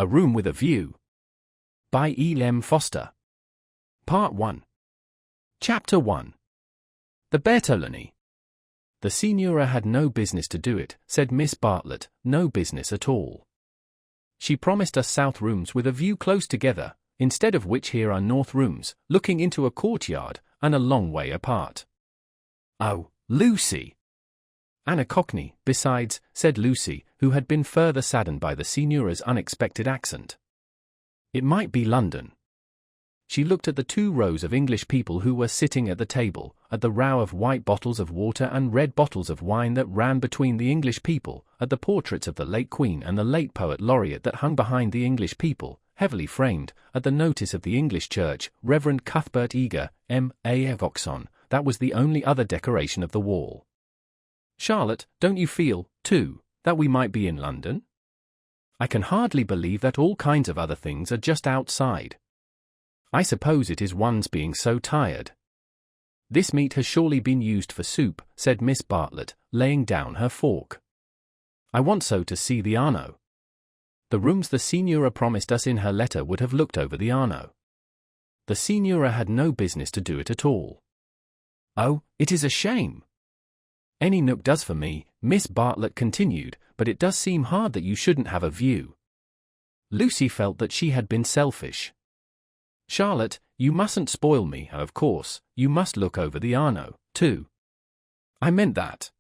A Room with a View. By E. Forster. Part 1. Chapter 1. The Bertolini. The Signora had no business to do it, said Miss Bartlett, no business at all. She promised us south rooms with a view close together, instead of which here are north rooms, looking into a courtyard, and a long way apart. Oh, Lucy! And a Cockney, besides, said Lucy, who had been further saddened by the Signora's unexpected accent. It might be London. She looked at the 2 rows of English people who were sitting at the table, at the row of white bottles of water and red bottles of wine that ran between the English people, at the portraits of the late Queen and the late Poet Laureate that hung behind the English people, heavily framed, at the notice of the English Church, Reverend Cuthbert Eager, M.A. Voxon, that was the only other decoration of the wall. Charlotte, don't you feel, too, that we might be in London? I can hardly believe that all kinds of other things are just outside. I suppose it is one's being so tired. This meat has surely been used for soup, said Miss Bartlett, laying down her fork. I want so to see the Arno. The rooms the Signora promised us in her letter would have looked over the Arno. The Signora had no business to do it at all. Oh, it is a shame. Any nook does for me, Miss Bartlett continued, but it does seem hard that you shouldn't have a view. Lucy felt that she had been selfish. Charlotte, you mustn't spoil me, of course, you must look over the Arno, too. I meant that.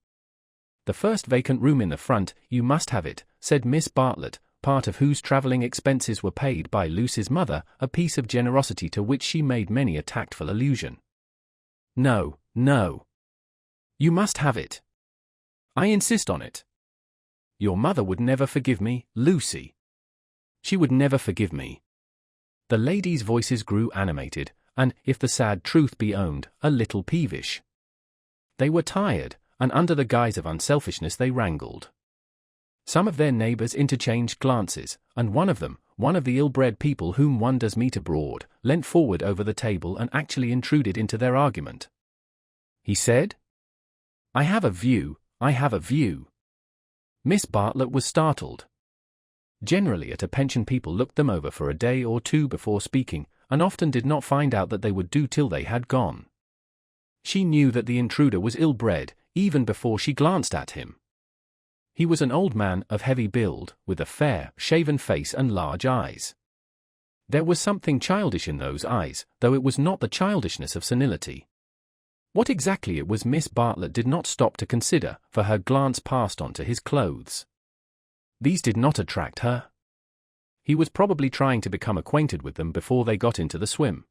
The first vacant room in the front, you must have it, said Miss Bartlett, part of whose travelling expenses were paid by Lucy's mother, a piece of generosity to which she made many a tactful allusion. No, no. You must have it. I insist on it. Your mother would never forgive me, Lucy. She would never forgive me. The ladies' voices grew animated, and, if the sad truth be owned, a little peevish. They were tired, and under the guise of unselfishness they wrangled. Some of their neighbours interchanged glances, and one of them, one of the ill-bred people whom one does meet abroad, leant forward over the table and actually intruded into their argument. He said, I have a view, I have a view. Miss Bartlett was startled. Generally at a pension people looked them over for a day or 2 before speaking, and often did not find out that they would do till they had gone. She knew that the intruder was ill-bred, even before she glanced at him. He was an old man of heavy build, with a fair, shaven face and large eyes. There was something childish in those eyes, though it was not the childishness of senility. What exactly it was Miss Bartlett did not stop to consider, for her glance passed on to his clothes. These did not attract her. He was probably trying to become acquainted with them before they got into the swim.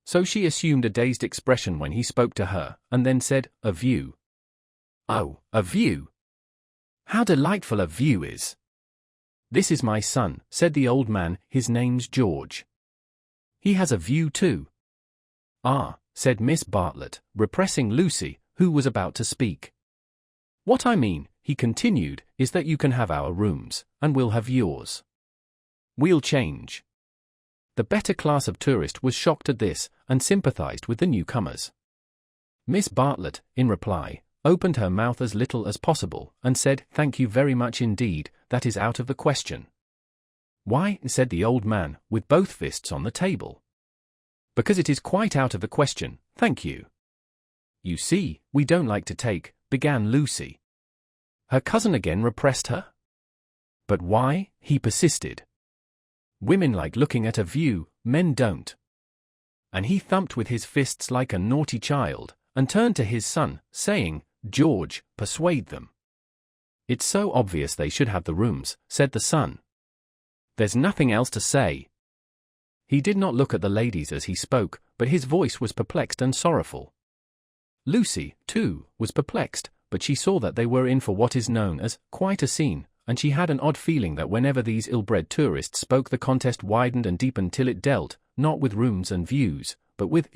So she assumed a dazed expression when he spoke to her, and then said, a view. Oh, a view. How delightful a view is. This is my son, said the old man, his name's George. He has a view too. Ah, said Miss Bartlett, repressing Lucy, who was about to speak. What I mean, he continued, is that you can have our rooms, and we'll have yours. We'll change. The better class of tourist was shocked at this, and sympathized with the newcomers. Miss Bartlett, in reply, opened her mouth as little as possible, and said, thank you very much indeed, that is out of the question. Why, said the old man, with both fists on the table. Because it is quite out of the question, thank you. You see, we don't like to take, began Lucy. Her cousin again repressed her. But why? He persisted. Women like looking at a view, men don't. And he thumped with his fists like a naughty child, and turned to his son, saying, George, persuade them. It's so obvious they should have the rooms, said the son. There's nothing else to say. He did not look at the ladies as he spoke, but his voice was perplexed and sorrowful. Lucy, too, was perplexed, but she saw that they were in for what is known as quite a scene, and she had an odd feeling that whenever these ill-bred tourists spoke the contest widened and deepened till it dealt, not with rooms and views, but with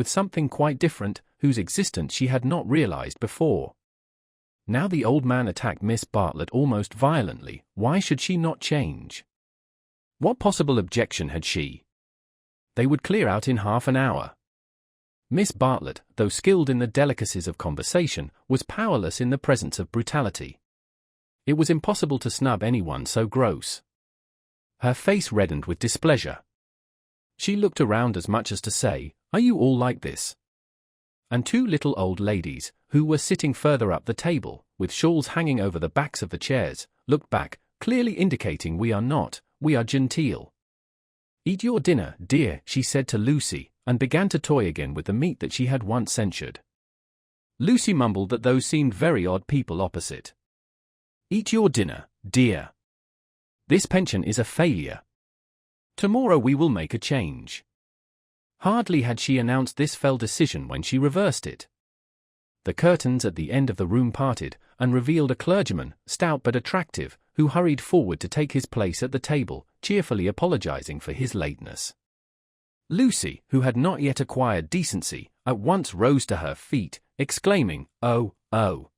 something quite different, whose existence she had not realized before. Now the old man attacked Miss Bartlett almost violently. Why should she not change? What possible objection had she? They would clear out in half an hour. Miss Bartlett, though skilled in the delicacies of conversation, was powerless in the presence of brutality. It was impossible to snub anyone so gross. Her face reddened with displeasure. She looked around as much as to say, "Are you all like this?" And two little old ladies, who were sitting further up the table, with shawls hanging over the backs of the chairs, looked back, clearly indicating we are genteel. "Eat your dinner, dear," she said to Lucy, and began to toy again with the meat that she had once censured. Lucy mumbled that those seemed very odd people opposite. "Eat your dinner, dear. This pension is a failure. Tomorrow we will make a change." Hardly had she announced this fell decision when she reversed it. The curtains at the end of the room parted, and revealed a clergyman, stout but attractive, who hurried forward to take his place at the table, cheerfully apologizing for his lateness. Lucy, who had not yet acquired decency, at once rose to her feet, exclaiming, "Oh, oh!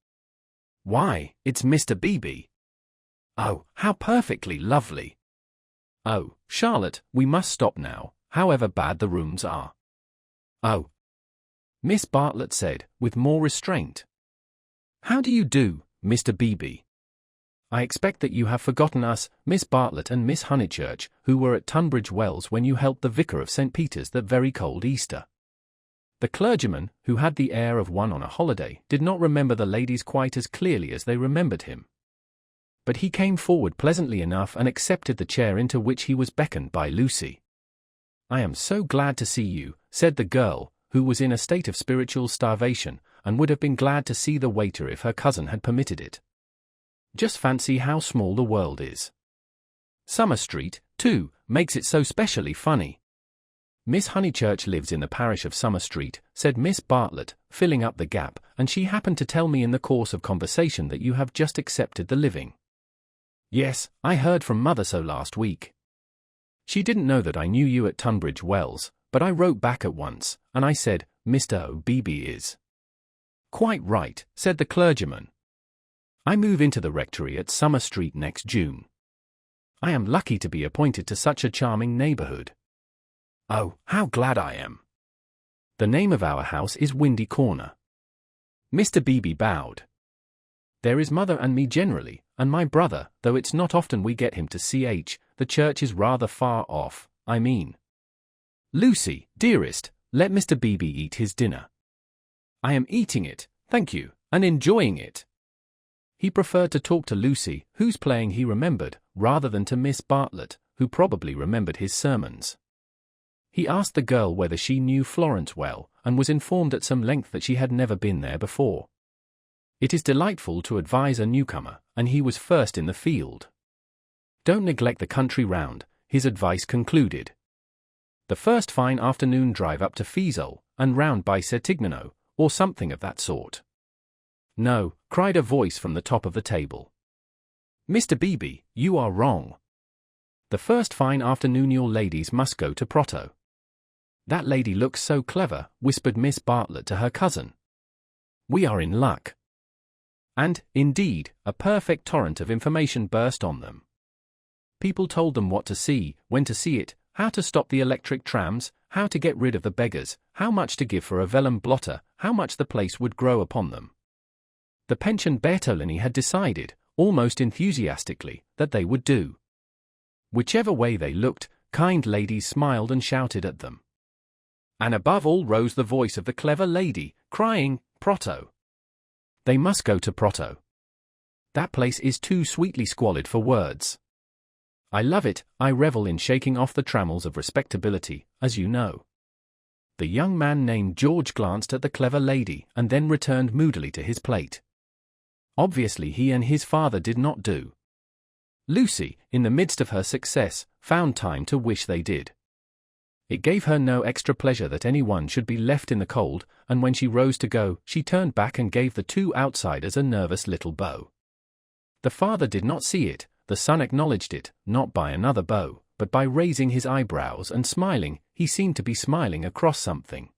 Why, it's Mr. Beebe! Oh, how perfectly lovely! Oh, Charlotte, we must stop now, however bad the rooms are." "Oh," Miss Bartlett said, with more restraint. "How do you do, Mr. Beebe? I expect that you have forgotten us, Miss Bartlett and Miss Honeychurch, who were at Tunbridge Wells when you helped the vicar of St. Peter's that very cold Easter." The clergyman, who had the air of one on a holiday, did not remember the ladies quite as clearly as they remembered him. But he came forward pleasantly enough and accepted the chair into which he was beckoned by Lucy. "I am so glad to see you," said the girl, who was in a state of spiritual starvation, and would have been glad to see the waiter if her cousin had permitted it. "Just fancy how small the world is. Summer Street, too, makes it so specially funny." "Miss Honeychurch lives in the parish of Summer Street," said Miss Bartlett, filling up the gap, "and she happened to tell me in the course of conversation that you have just accepted the living." "Yes, I heard from Mother so last week. She didn't know that I knew you at Tunbridge Wells, but I wrote back at once, and I said, Mr. Beebe is." "Quite right," said the clergyman. "I move into the rectory at Summer Street next June. I am lucky to be appointed to such a charming neighborhood. Oh, how glad I am. The name of our house is Windy Corner." Mr. Beebe bowed. "There is Mother and me generally, and my brother, though it's not often we get him to the church is rather far off, I mean. Lucy, dearest, let Mr. Beebe eat his dinner." "I am eating it, thank you, and enjoying it." He preferred to talk to Lucy, whose playing he remembered, rather than to Miss Bartlett, who probably remembered his sermons. He asked the girl whether she knew Florence well, and was informed at some length that she had never been there before. It is delightful to advise a newcomer, and he was first in the field. "Don't neglect the country round," his advice concluded. "The first fine afternoon drive up to Fiesole, and round by Settignano, or something of that sort." "No," cried a voice from the top of the table. "Mr. Beebe, you are wrong. The first fine afternoon your ladies must go to Proto." "That lady looks so clever," whispered Miss Bartlett to her cousin. "We are in luck." And, indeed, a perfect torrent of information burst on them. People told them what to see, when to see it, how to stop the electric trams, how to get rid of the beggars, how much to give for a vellum blotter, how much the place would grow upon them. The pension Bertolini had decided, almost enthusiastically, that they would do. Whichever way they looked, kind ladies smiled and shouted at them. And above all rose the voice of the clever lady, crying, "Proto! They must go to Proto. That place is too sweetly squalid for words. I love it, I revel in shaking off the trammels of respectability, as you know." The young man named George glanced at the clever lady and then returned moodily to his plate. Obviously he and his father did not do. Lucy, in the midst of her success, found time to wish they did. It gave her no extra pleasure that anyone should be left in the cold, and when she rose to go, she turned back and gave the two outsiders a nervous little bow. The father did not see it, the son acknowledged it, not by another bow, but by raising his eyebrows and smiling. He seemed to be smiling across something.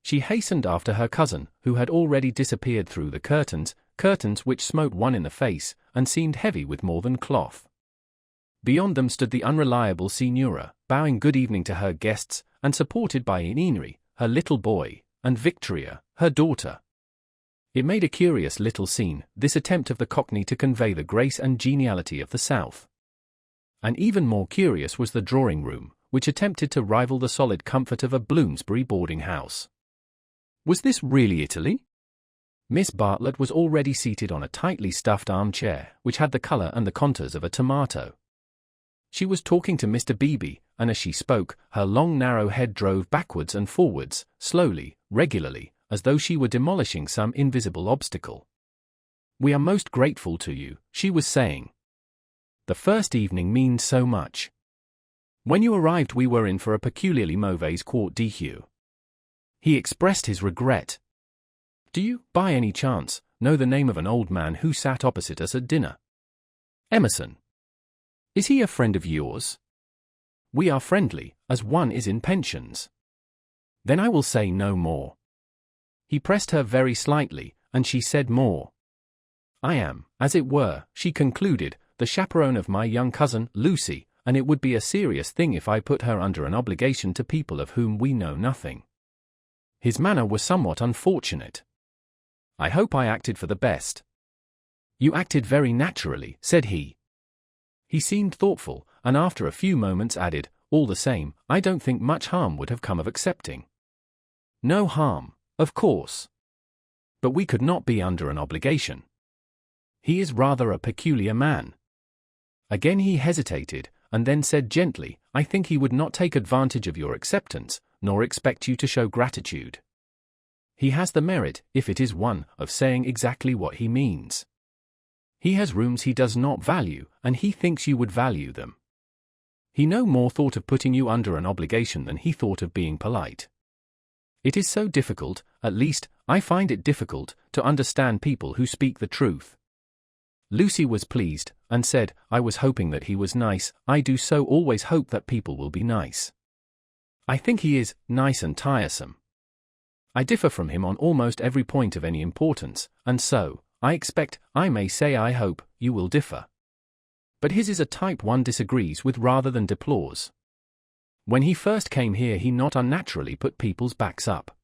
She hastened after her cousin, who had already disappeared through the curtains which smote one in the face, and seemed heavy with more than cloth. Beyond them stood the unreliable Signora, bowing good evening to her guests, and supported by Inri, her little boy, and Victoria, her daughter. It made a curious little scene, this attempt of the Cockney to convey the grace and geniality of the South. And even more curious was the drawing room, which attempted to rival the solid comfort of a Bloomsbury boarding house. Was this really Italy? Miss Bartlett was already seated on a tightly stuffed armchair, which had the colour and the contours of a tomato. She was talking to Mr. Beebe, and as she spoke, her long narrow head drove backwards and forwards, slowly, regularly, as though she were demolishing some invisible obstacle. "We are most grateful to you," she was saying. "The first evening means so much. When you arrived we were in for a peculiarly mauvaise quart d'eau." He expressed his regret. "Do you, by any chance, know the name of an old man who sat opposite us at dinner? Emerson. Is he a friend of yours? We are friendly, as one is in pensions." "Then I will say no more." He pressed her very slightly, and she said more. "I am, as it were," she concluded, "the chaperone of my young cousin, Lucy, and it would be a serious thing if I put her under an obligation to people of whom we know nothing." His manner was somewhat unfortunate. "I hope I acted for the best." "You acted very naturally," said he. He seemed thoughtful, and after a few moments added, "All the same, I don't think much harm would have come of accepting." "No harm, of course. But we could not be under an obligation. He is rather a peculiar man." Again he hesitated, and then said gently, "I think he would not take advantage of your acceptance, nor expect you to show gratitude. He has the merit, if it is one, of saying exactly what he means. He has rooms he does not value, and he thinks you would value them. He no more thought of putting you under an obligation than he thought of being polite. It is so difficult, at least, I find it difficult, to understand people who speak the truth." Lucy was pleased, and said, "I was hoping that he was nice. I do so always hope that people will be nice. I think he is nice and tiresome. I differ from him on almost every point of any importance, and so, I expect, I may say I hope, you will differ. But his is a type one disagrees with rather than deplores. When he first came here he not unnaturally put people's backs up.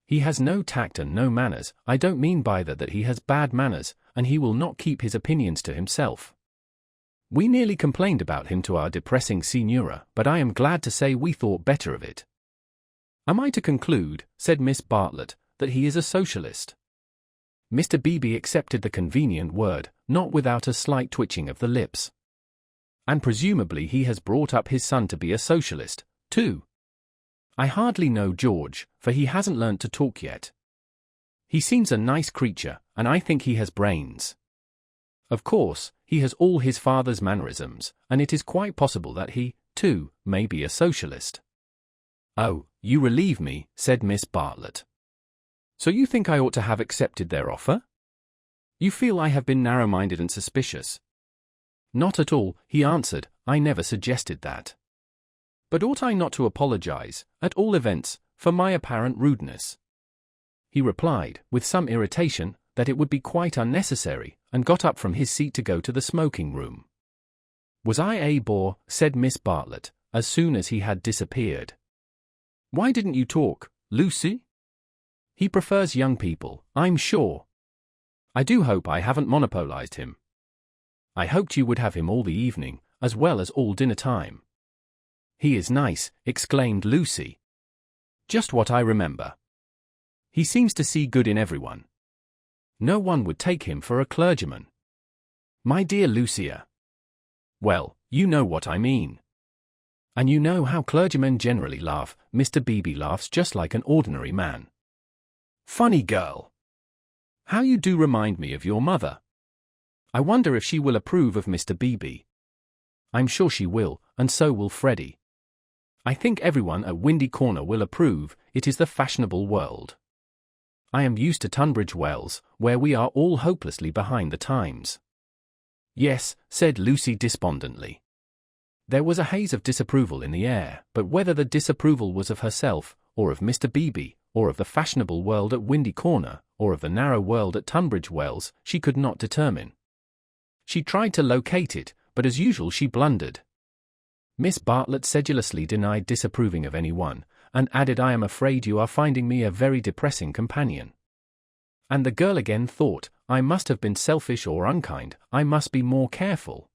He has no tact and no manners. I don't mean by that he has bad manners, and he will not keep his opinions to himself. We nearly complained about him to our depressing Signora, but I am glad to say we thought better of it." "Am I to conclude," said Miss Bartlett, "that he is a socialist?" Mr. Beebe accepted the convenient word, not without a slight twitching of the lips. "And presumably he has brought up his son to be a socialist, too." "I hardly know George, for he hasn't learnt to talk yet. He seems a nice creature, and I think he has brains. Of course, he has all his father's mannerisms, and it is quite possible that he, too, may be a socialist." "Oh, you relieve me," said Miss Bartlett. "So you think I ought to have accepted their offer? You feel I have been narrow-minded and suspicious." "Not at all," he answered, "I never suggested that. But ought I not to apologize, at all events, for my apparent rudeness?" He replied, with some irritation, that it would be quite unnecessary, and got up from his seat to go to the smoking room. "Was I a bore?" said Miss Bartlett, as soon as he had disappeared. "Why didn't you talk, Lucy? He prefers young people, I'm sure. I do hope I haven't monopolized him. I hoped you would have him all the evening, as well as all dinner time." "He is nice," exclaimed Lucy. "Just what I remember. He seems to see good in everyone. No one would take him for a clergyman." "My dear Lucia." "Well, you know what I mean. And you know how clergymen generally laugh. Mr. Beebe laughs just like an ordinary man." "Funny girl. How you do remind me of your mother. I wonder if she will approve of Mr. Beebe. I'm sure she will, and so will Freddie. I think everyone at Windy Corner will approve. It is the fashionable world. I am used to Tunbridge Wells, where we are all hopelessly behind the times." "Yes," said Lucy despondently. There was a haze of disapproval in the air, but whether the disapproval was of herself, or of Mr. Beebe, or of the fashionable world at Windy Corner, or of the narrow world at Tunbridge Wells, she could not determine. She tried to locate it, but as usual she blundered. Miss Bartlett sedulously denied disapproving of anyone, and added, "I am afraid you are finding me a very depressing companion." And the girl again thought, "I must have been selfish or unkind, I must be more careful."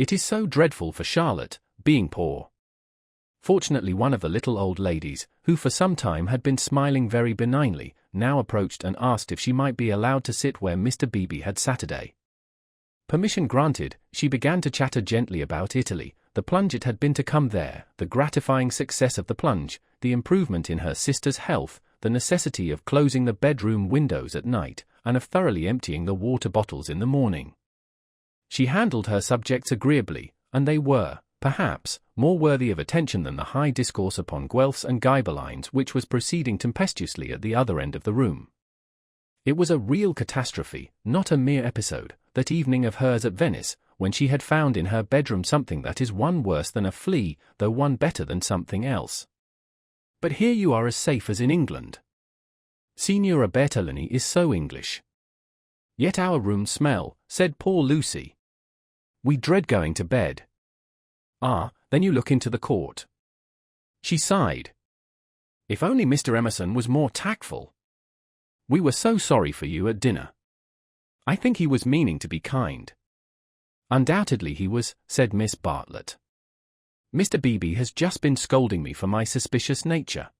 It is so dreadful for Charlotte, being poor. Fortunately, one of the little old ladies, who for some time had been smiling very benignly, now approached and asked if she might be allowed to sit where Mr. Beebe had Saturday. Permission granted, she began to chatter gently about Italy, the plunge it had been to come there, the gratifying success of the plunge, the improvement in her sister's health, the necessity of closing the bedroom windows at night, and of thoroughly emptying the water bottles in the morning. She handled her subjects agreeably, and they were, perhaps, more worthy of attention than the high discourse upon Guelphs and Ghibellines which was proceeding tempestuously at the other end of the room. It was a real catastrophe, not a mere episode, that evening of hers at Venice, when she had found in her bedroom something that is one worse than a flea, though one better than something else. But here you are as safe as in England. Signora Bertolini is so English. Yet our rooms smell, said poor Lucy. We dread going to bed. Ah, then you look into the court. She sighed. If only Mr. Emerson was more tactful. We were so sorry for you at dinner. I think he was meaning to be kind. Undoubtedly he was, said Miss Bartlett. Mr. Beebe has just been scolding me for my suspicious nature.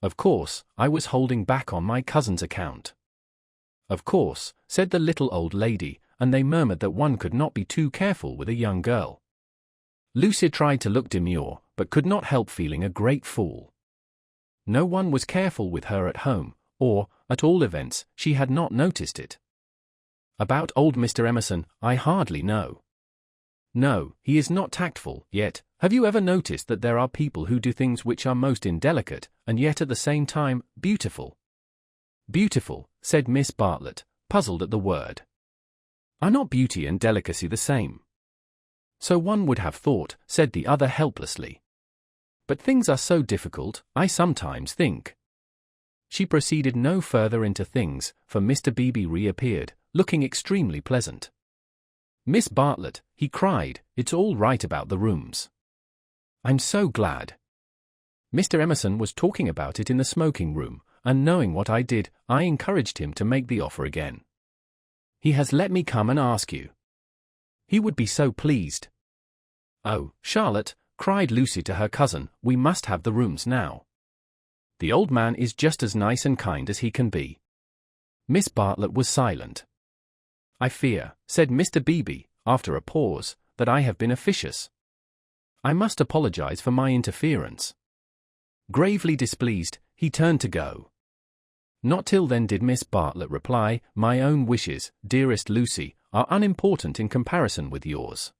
Of course, I was holding back on my cousin's account. Of course, said the little old lady, and they murmured that one could not be too careful with a young girl. Lucy tried to look demure, but could not help feeling a great fool. No one was careful with her at home, or, at all events, she had not noticed it. About old Mr. Emerson, I hardly know. No, he is not tactful, yet, have you ever noticed that there are people who do things which are most indelicate, and yet at the same time, beautiful? Beautiful, said Miss Bartlett, puzzled at the word. Are not beauty and delicacy the same? So one would have thought, said the other helplessly. But things are so difficult, I sometimes think. She proceeded no further into things, for Mr. Beebe reappeared, looking extremely pleasant. Miss Bartlett, he cried, it's all right about the rooms. I'm so glad. Mr. Emerson was talking about it in the smoking room, and knowing what I did, I encouraged him to make the offer again. He has let me come and ask you. He would be so pleased. Oh, Charlotte, cried Lucy to her cousin, we must have the rooms now. The old man is just as nice and kind as he can be. Miss Bartlett was silent. I fear, said Mr. Beebe, after a pause, that I have been officious. I must apologize for my interference. Gravely displeased, he turned to go. Not till then did Miss Bartlett reply, my own wishes, dearest Lucy, are unimportant in comparison with yours.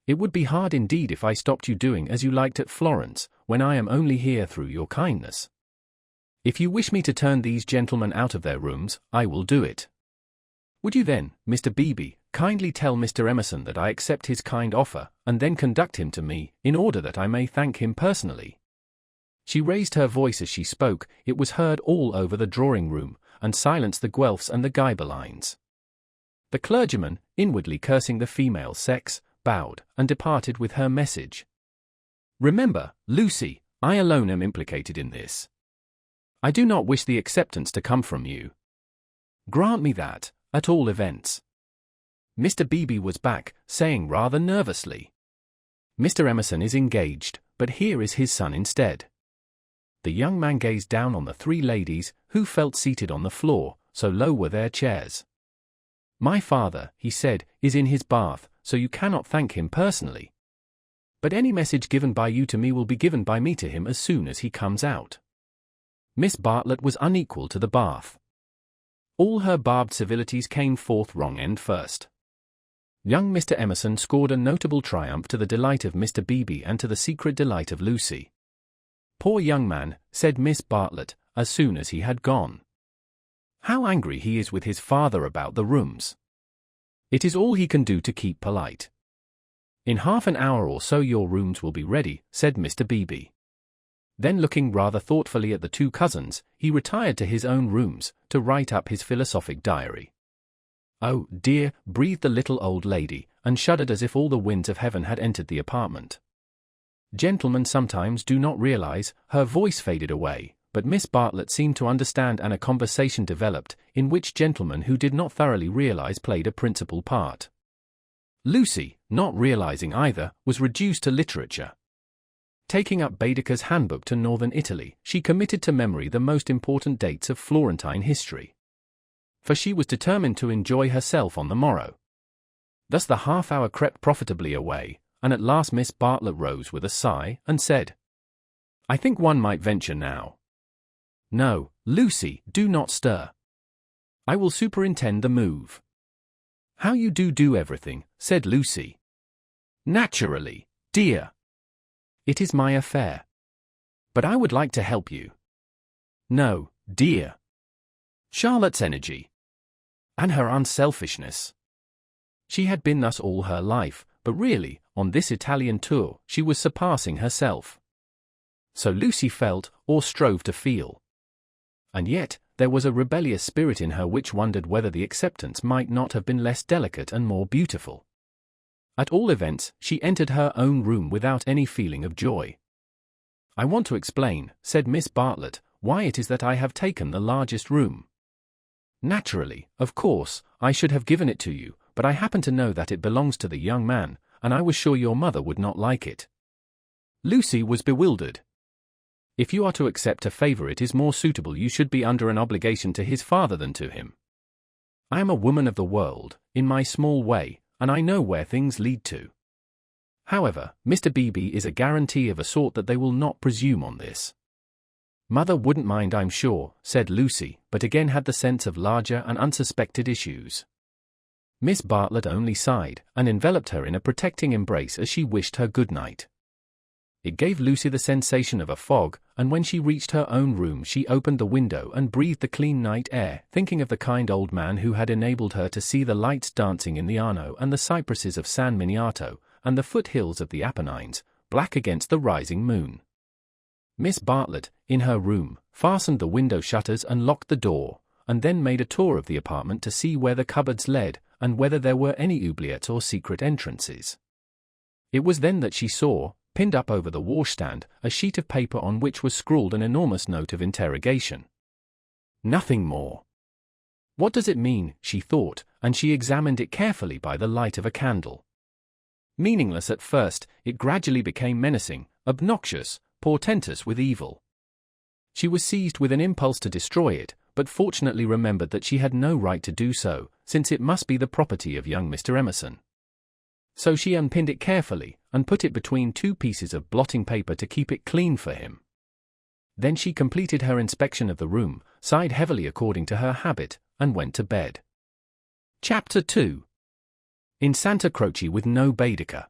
It would be hard indeed if I stopped you doing as you liked at Florence, when I am only here through your kindness. If you wish me to turn these gentlemen out of their rooms, I will do it. Would you then, Mr. Beebe, kindly tell Mr. Emerson that I accept his kind offer, and then conduct him to me, in order that I may thank him personally? She raised her voice as she spoke, it was heard all over the drawing-room, and silenced the Guelphs and the Ghibellines. The clergyman, inwardly cursing the female sex, bowed, and departed with her message. Remember, Lucy, I alone am implicated in this. I do not wish the acceptance to come from you. Grant me that, at all events. Mr. Beebe was back, saying rather nervously, Mr. Emerson is engaged, but here is his son instead. The young man gazed down on the three ladies, who felt seated on the floor, so low were their chairs. My father, he said, is in his bath, so you cannot thank him personally. But any message given by you to me will be given by me to him as soon as he comes out. Miss Bartlett was unequal to the bath. All her barbed civilities came forth wrong end first. Young Mr. Emerson scored a notable triumph to the delight of Mr. Beebe and to the secret delight of Lucy. Poor young man, said Miss Bartlett, as soon as he had gone. How angry he is with his father about the rooms. It is all he can do to keep polite. In half an hour or so your rooms will be ready, said Mr. Beebe. Then looking rather thoughtfully at the two cousins, he retired to his own rooms, to write up his philosophic diary. Oh, dear, breathed the little old lady, and shuddered as if all the winds of heaven had entered the apartment. Gentlemen sometimes do not realize, her voice faded away, but Miss Bartlett seemed to understand, and a conversation developed, in which gentlemen who did not thoroughly realize played a principal part. Lucy, not realizing either, was reduced to literature. Taking up Baedeker's Handbook to Northern Italy, she committed to memory the most important dates of Florentine history. For she was determined to enjoy herself on the morrow. Thus the half-hour crept profitably away, and at last Miss Bartlett rose with a sigh and said, "I think one might venture now." "No, Lucy, do not stir. I will superintend the move." "How you do everything," said Lucy. "Naturally, dear. It is my affair. But I would like to help you." "No, dear." Charlotte's energy. And her unselfishness. She had been thus all her life, but really, on this Italian tour, she was surpassing herself. So Lucy felt, or strove to feel. And yet, there was a rebellious spirit in her which wondered whether the acceptance might not have been less delicate and more beautiful. At all events, she entered her own room without any feeling of joy. "I want to explain," said Miss Bartlett, "why it is that I have taken the largest room. Naturally, of course, I should have given it to you, but I happen to know that it belongs to the young man, and I was sure your mother would not like it." Lucy was bewildered. "If you are to accept a favor, it is more suitable you should be under an obligation to his father than to him. I am a woman of the world, in my small way, and I know where things lead to. However, Mr. Beebe is a guarantee of a sort that they will not presume on this." "Mother wouldn't mind, I'm sure," said Lucy, but again had the sense of larger and unsuspected issues. Miss Bartlett only sighed, and enveloped her in a protecting embrace as she wished her good night. It gave Lucy the sensation of a fog, and when she reached her own room she opened the window and breathed the clean night air, thinking of the kind old man who had enabled her to see the lights dancing in the Arno and the cypresses of San Miniato, and the foothills of the Apennines, black against the rising moon. Miss Bartlett, in her room, fastened the window shutters and locked the door, and then made a tour of the apartment to see where the cupboards led, and whether there were any oubliettes or secret entrances. It was then that she saw, pinned up over the washstand, a sheet of paper on which was scrawled an enormous note of interrogation. Nothing more. What does it mean, she thought, and she examined it carefully by the light of a candle. Meaningless at first, it gradually became menacing, obnoxious, portentous with evil. She was seized with an impulse to destroy it, but fortunately remembered that she had no right to do so, since it must be the property of young Mr. Emerson. So she unpinned it carefully, and put it between two pieces of blotting paper to keep it clean for him. Then she completed her inspection of the room, sighed heavily according to her habit, and went to bed. Chapter 2. In Santa Croce with no Baedeker.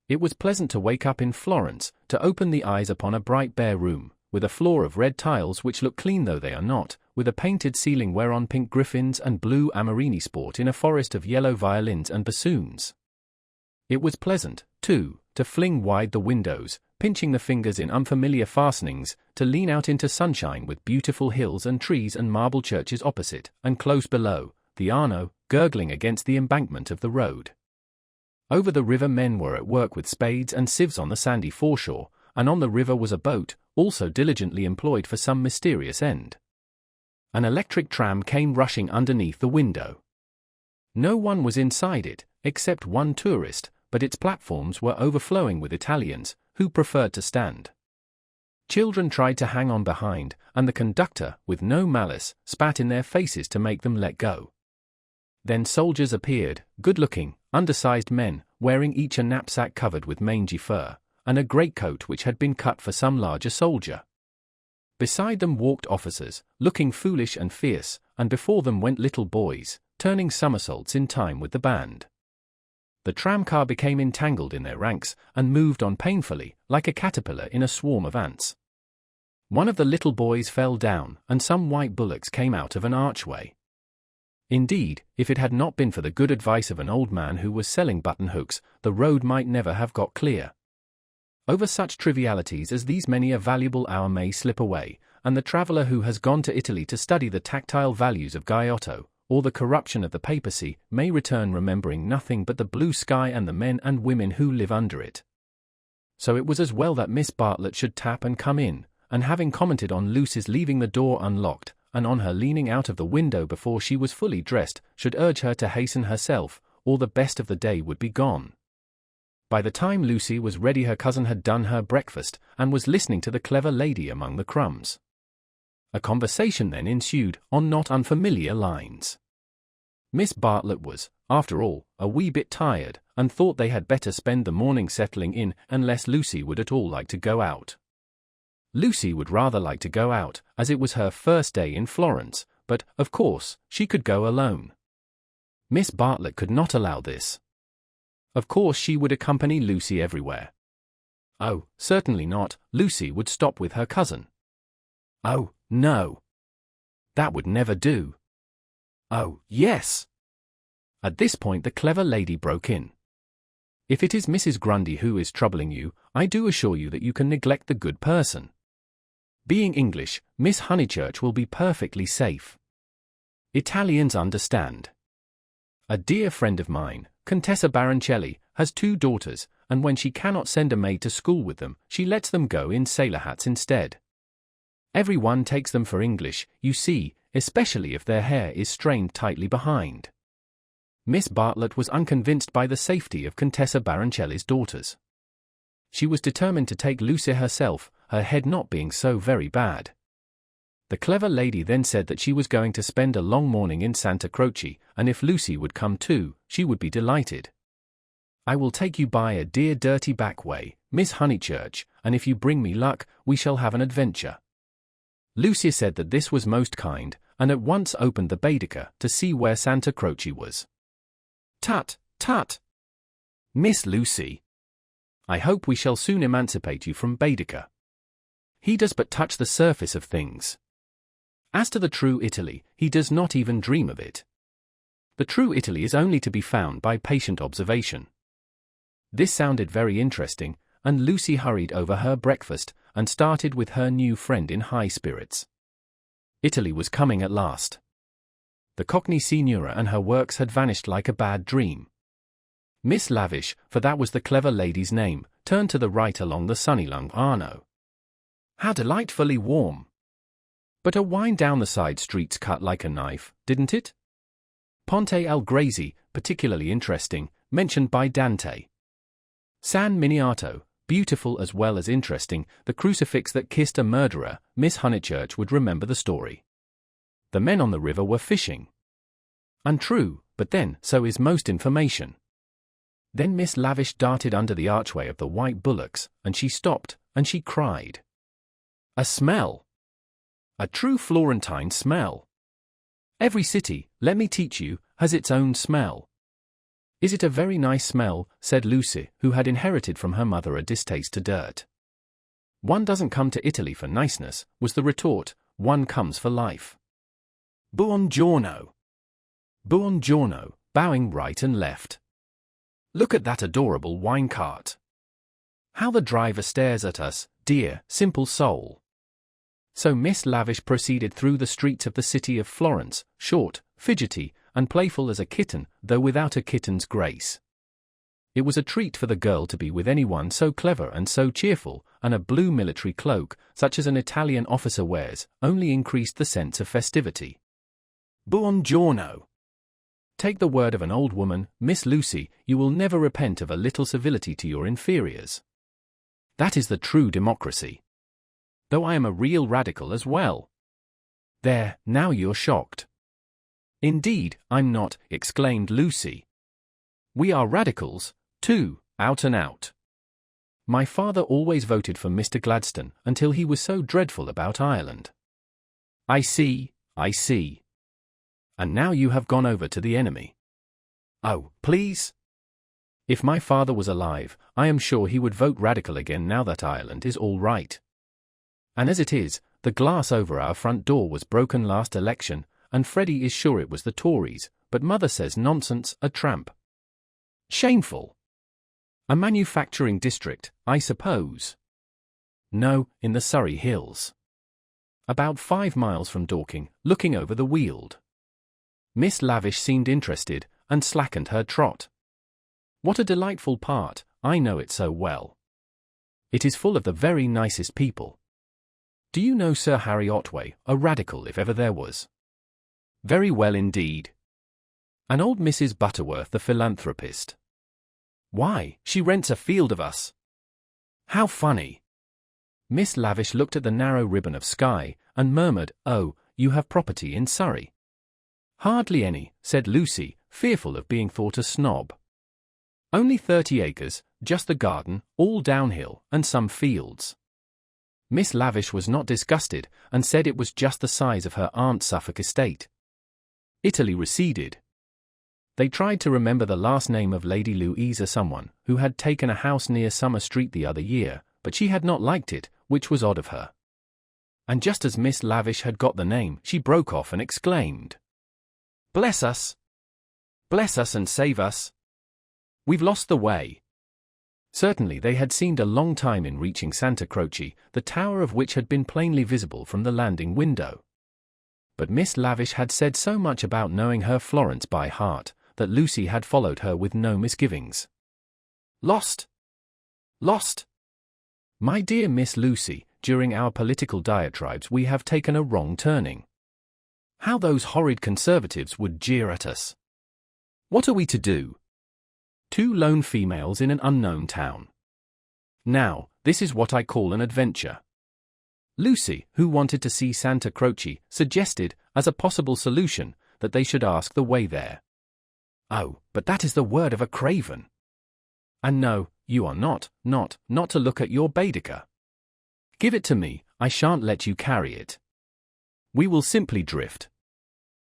It was pleasant to wake up in Florence, to open the eyes upon a bright bare room, with a floor of red tiles which look clean though they are not, with a painted ceiling whereon pink griffins and blue amorini sport in a forest of yellow violins and bassoons. It was pleasant, too, to fling wide the windows, pinching the fingers in unfamiliar fastenings, to lean out into sunshine with beautiful hills and trees and marble churches opposite, and close below, the Arno, gurgling against the embankment of the road. Over the river men were at work with spades and sieves on the sandy foreshore, and on the river was a boat, also diligently employed for some mysterious end. An electric tram came rushing underneath the window. No one was inside it, except one tourist, but its platforms were overflowing with Italians, who preferred to stand. Children tried to hang on behind, and the conductor, with no malice, spat in their faces to make them let go. Then soldiers appeared, good-looking, undersized men, wearing each a knapsack covered with mangy fur, and a greatcoat which had been cut for some larger soldier. Beside them walked officers, looking foolish and fierce, and before them went little boys, turning somersaults in time with the band. The tramcar became entangled in their ranks, and moved on painfully, like a caterpillar in a swarm of ants. One of the little boys fell down, and some white bullocks came out of an archway. Indeed, if it had not been for the good advice of an old man who was selling button-hooks, the road might never have got clear. Over such trivialities as these many a valuable hour may slip away, and the traveller who has gone to Italy to study the tactile values of Giotto, or the corruption of the papacy, may return remembering nothing but the blue sky and the men and women who live under it. So it was as well that Miss Bartlett should tap and come in, and having commented on Lucy's leaving the door unlocked, and on her leaning out of the window before she was fully dressed, should urge her to hasten herself, or the best of the day would be gone. By the time Lucy was ready, her cousin had done her breakfast and was listening to the clever lady among the crumbs. A conversation then ensued, on not unfamiliar lines. Miss Bartlett was, after all, a wee bit tired, and thought they had better spend the morning settling in unless Lucy would at all like to go out. Lucy would rather like to go out, as it was her first day in Florence, but, of course, she could go alone. Miss Bartlett could not allow this. Of course she would accompany Lucy everywhere. Oh, certainly not, Lucy would stop with her cousin. Oh, no. That would never do. Oh, yes. At this point the clever lady broke in. If it is Mrs. Grundy who is troubling you, I do assure you that you can neglect the good person. Being English, Miss Honeychurch will be perfectly safe. Italians understand. A dear friend of mine, Contessa Baroncelli, has 2 daughters, and when she cannot send a maid to school with them, she lets them go in sailor hats instead. Everyone takes them for English, you see, especially if their hair is strained tightly behind. Miss Bartlett was unconvinced by the safety of Contessa Baroncelli's daughters. She was determined to take Lucy herself, her head not being so very bad. The clever lady then said that she was going to spend a long morning in Santa Croce, and if Lucy would come too, she would be delighted. I will take you by a dear dirty back way, Miss Honeychurch, and if you bring me luck, we shall have an adventure. Lucy said that this was most kind, and at once opened the Baedeker to see where Santa Croce was. Tut, tut! Miss Lucy! I hope we shall soon emancipate you from Baedeker. He does but touch the surface of things. As to the true Italy, he does not even dream of it. The true Italy is only to be found by patient observation. This sounded very interesting, and Lucy hurried over her breakfast and started with her new friend in high spirits. Italy was coming at last. The Cockney Signora and her works had vanished like a bad dream. Miss Lavish, for that was the clever lady's name, turned to the right along the sunny Lung Arno. How delightfully warm! But a wind down the side streets cut like a knife, didn't it? Ponte al Grazi, particularly interesting, mentioned by Dante. San Miniato, beautiful as well as interesting, the crucifix that kissed a murderer, Miss Honeychurch would remember the story. The men on the river were fishing. Untrue, but then, so is most information. Then Miss Lavish darted under the archway of the White Bullocks, and she stopped, and she cried. A smell! A true Florentine smell! Every city, let me teach you, has its own smell. Is it a very nice smell, said Lucy, who had inherited from her mother a distaste to dirt. One doesn't come to Italy for niceness, was the retort, one comes for life. Buongiorno. Buongiorno, bowing right and left. Look at that adorable wine cart. How the driver stares at us, dear, simple soul. So Miss Lavish proceeded through the streets of the city of Florence, short, fidgety, and playful as a kitten, though without a kitten's grace. It was a treat for the girl to be with anyone so clever and so cheerful, and a blue military cloak, such as an Italian officer wears, only increased the sense of festivity. Buongiorno. Take the word of an old woman, Miss Lucy, you will never repent of a little civility to your inferiors. That is the true democracy. Though I am a real radical as well. There, now you're shocked. Indeed, I'm not, exclaimed Lucy. We are radicals, too, out and out. My father always voted for Mr. Gladstone until he was so dreadful about Ireland. I see, I see. And now you have gone over to the enemy. Oh, please. If my father was alive, I am sure he would vote radical again now that Ireland is all right. And as it is, the glass over our front door was broken last election, and Freddie is sure it was the Tories, but Mother says nonsense, a tramp. Shameful. A manufacturing district, I suppose. No, in the Surrey Hills. About 5 miles from Dorking, looking over the Weald. Miss Lavish seemed interested, and slackened her trot. What a delightful part, I know it so well. It is full of the very nicest people. Do you know Sir Harry Otway, a radical if ever there was? Very well indeed. And old Mrs. Butterworth the philanthropist. Why, she rents a field of us. How funny. Miss Lavish looked at the narrow ribbon of sky, and murmured, "Oh, you have property in Surrey." "Hardly any," said Lucy, fearful of being thought a snob. "Only 30 acres, just the garden, all downhill, and some fields." Miss Lavish was not disgusted, and said it was just the size of her Aunt Suffolk estate. Italy receded. They tried to remember the last name of Lady Louisa someone, who had taken a house near Summer Street the other year, but she had not liked it, which was odd of her. And just as Miss Lavish had got the name, she broke off and exclaimed, "Bless us! Bless us and save us! We've lost the way." Certainly they had seemed a long time in reaching Santa Croce, the tower of which had been plainly visible from the landing window. But Miss Lavish had said so much about knowing her Florence by heart, that Lucy had followed her with no misgivings. "Lost! Lost! My dear Miss Lucy, during our political diatribes we have taken a wrong turning. How those horrid Conservatives would jeer at us! What are we to do? 2 lone females in an unknown town. Now, this is what I call an adventure." Lucy, who wanted to see Santa Croce, suggested, as a possible solution, that they should ask the way there. "Oh, but that is the word of a craven. And no, you are not to look at your Baedeker. Give it to me, I shan't let you carry it. We will simply drift."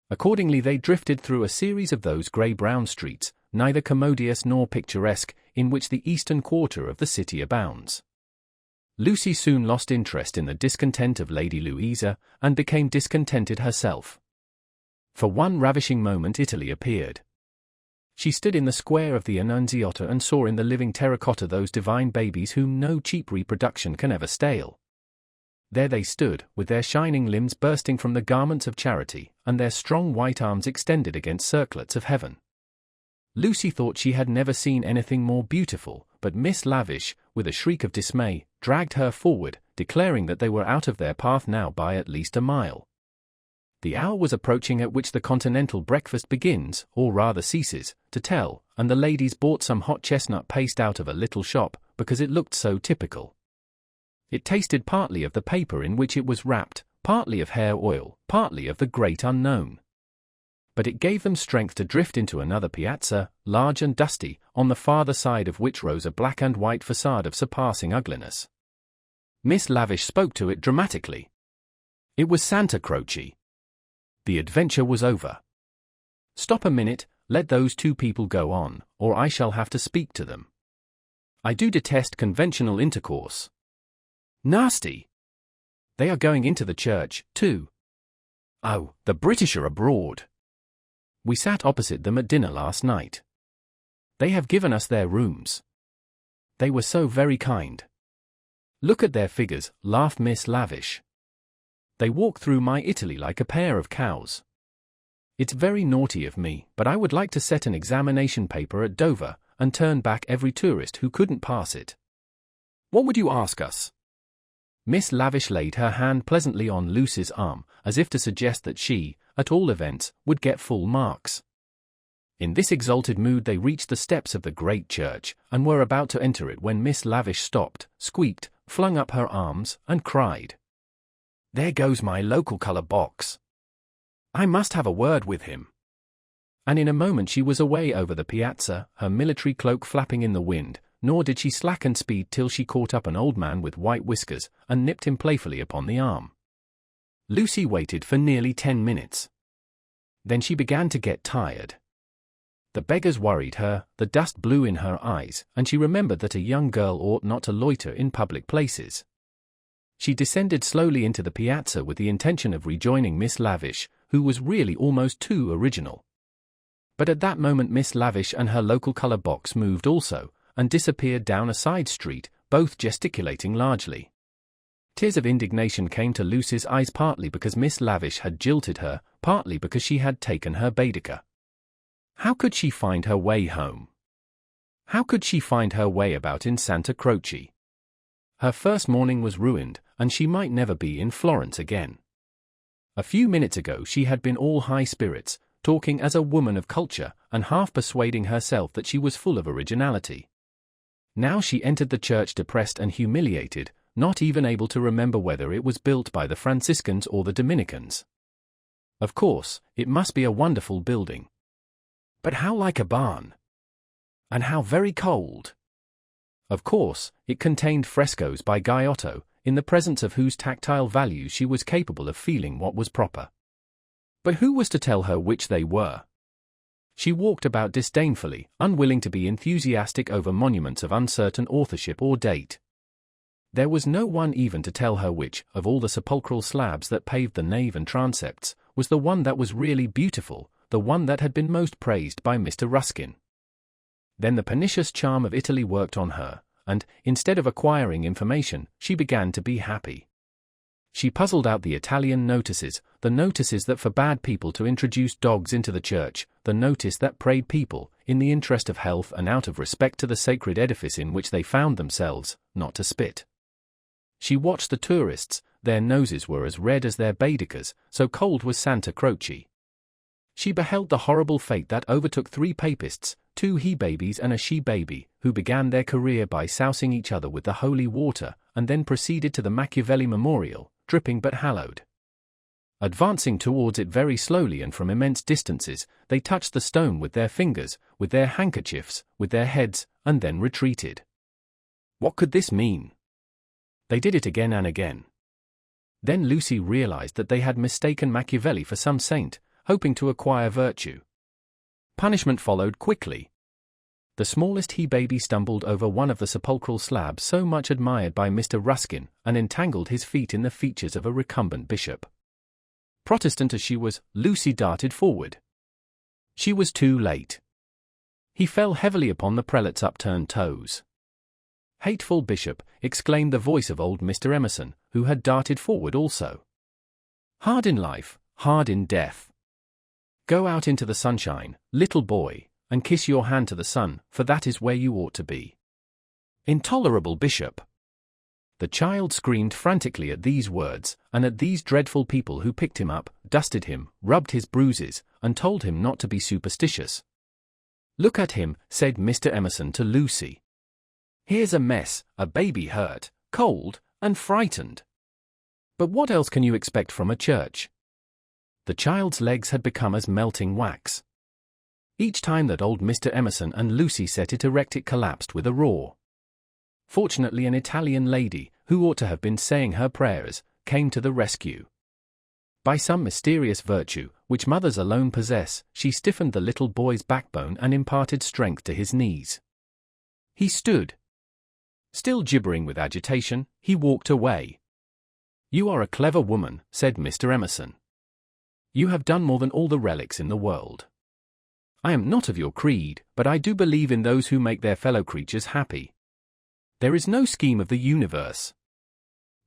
Accordingly they drifted through a series of those grey-brown streets, neither commodious nor picturesque, in which the eastern quarter of the city abounds. Lucy soon lost interest in the discontent of Lady Louisa, and became discontented herself. For one ravishing moment Italy appeared. She stood in the square of the Annunziata and saw in the living terracotta those divine babies whom no cheap reproduction can ever stale. There they stood, with their shining limbs bursting from the garments of charity, and their strong white arms extended against circlets of heaven. Lucy thought she had never seen anything more beautiful, but Miss Lavish, with a shriek of dismay, dragged her forward, declaring that they were out of their path now by at least a mile. The hour was approaching at which the continental breakfast begins, or rather ceases, to tell, and the ladies bought some hot chestnut paste out of a little shop, because it looked so typical. It tasted partly of the paper in which it was wrapped, partly of hair oil, partly of the great unknown. But it gave them strength to drift into another piazza, large and dusty, on the farther side of which rose a black and white facade of surpassing ugliness. Miss Lavish spoke to it dramatically. It was Santa Croce. The adventure was over. "Stop a minute, let those 2 people go on, or I shall have to speak to them. I do detest conventional intercourse. Nasty! They are going into the church, too. Oh, the British are abroad. We sat opposite them at dinner last night. They have given us their rooms. They were so very kind. Look at their figures," laughed Miss Lavish. "They walk through my Italy like a pair of cows. It's very naughty of me, but I would like to set an examination paper at Dover, and turn back every tourist who couldn't pass it. What would you ask us?" Miss Lavish laid her hand pleasantly on Lucy's arm, as if to suggest that she, at all events, would get full marks. In this exalted mood they reached the steps of the great church, and were about to enter it when Miss Lavish stopped, squeaked, flung up her arms, and cried, "There goes my local colour box. I must have a word with him." And in a moment she was away over the piazza, her military cloak flapping in the wind, nor did she slacken speed till she caught up an old man with white whiskers, and nipped him playfully upon the arm. Lucy waited for nearly 10 minutes. Then she began to get tired. The beggars worried her, the dust blew in her eyes, and she remembered that a young girl ought not to loiter in public places. She descended slowly into the piazza with the intention of rejoining Miss Lavish, who was really almost too original. But at that moment Miss Lavish and her local colour box moved also, and disappeared down a side street, both gesticulating largely. Tears of indignation came to Lucy's eyes, partly because Miss Lavish had jilted her, partly because she had taken her Baedeker. How could she find her way home? How could she find her way about in Santa Croce? Her first morning was ruined, and she might never be in Florence again. A few minutes ago she had been all high spirits, talking as a woman of culture, and half persuading herself that she was full of originality. Now she entered the church depressed and humiliated, not even able to remember whether it was built by the Franciscans or the Dominicans. Of course, it must be a wonderful building. But how like a barn! And how very cold! Of course, it contained frescoes by Giotto, in the presence of whose tactile values she was capable of feeling what was proper. But who was to tell her which they were? She walked about disdainfully, unwilling to be enthusiastic over monuments of uncertain authorship or date. There was no one even to tell her which, of all the sepulchral slabs that paved the nave and transepts, was the one that was really beautiful, the one that had been most praised by Mr. Ruskin. Then the pernicious charm of Italy worked on her, and, instead of acquiring information, she began to be happy. She puzzled out the Italian notices, the notices that forbade people to introduce dogs into the church, the notice that prayed people, in the interest of health and out of respect to the sacred edifice in which they found themselves, not to spit. She watched the tourists. Their noses were as red as their Baedekers, so cold was Santa Croce. She beheld the horrible fate that overtook 3 papists, 2 he-babies and a she-baby, who began their career by sousing each other with the holy water, and then proceeded to the Machiavelli Memorial, dripping but hallowed. Advancing towards it very slowly and from immense distances, they touched the stone with their fingers, with their handkerchiefs, with their heads, and then retreated. What could this mean? They did it again and again. Then Lucy realized that they had mistaken Machiavelli for some saint, hoping to acquire virtue. Punishment followed quickly. The smallest he-baby stumbled over one of the sepulchral slabs so much admired by Mr. Ruskin, and entangled his feet in the features of a recumbent bishop. Protestant as she was, Lucy darted forward. She was too late. He fell heavily upon the prelate's upturned toes. "Hateful bishop," exclaimed the voice of old Mr. Emerson, who had darted forward also. "Hard in life, hard in death. Go out into the sunshine, little boy, and kiss your hand to the sun, for that is where you ought to be." Intolerable bishop! The child screamed frantically at these words, and at these dreadful people who picked him up, dusted him, rubbed his bruises, and told him not to be superstitious. "Look at him," said Mr. Emerson to Lucy. "Here's a mess, a baby hurt, cold, and frightened. But what else can you expect from a church?" The child's legs had become as melting wax. Each time that old Mr. Emerson and Lucy set it erect it collapsed with a roar. Fortunately an Italian lady, who ought to have been saying her prayers, came to the rescue. By some mysterious virtue, which mothers alone possess, she stiffened the little boy's backbone and imparted strength to his knees. He stood. Still gibbering with agitation, he walked away. "You are a clever woman," said Mr. Emerson. "You have done more than all the relics in the world. I am not of your creed, but I do believe in those who make their fellow creatures happy. There is no scheme of the universe."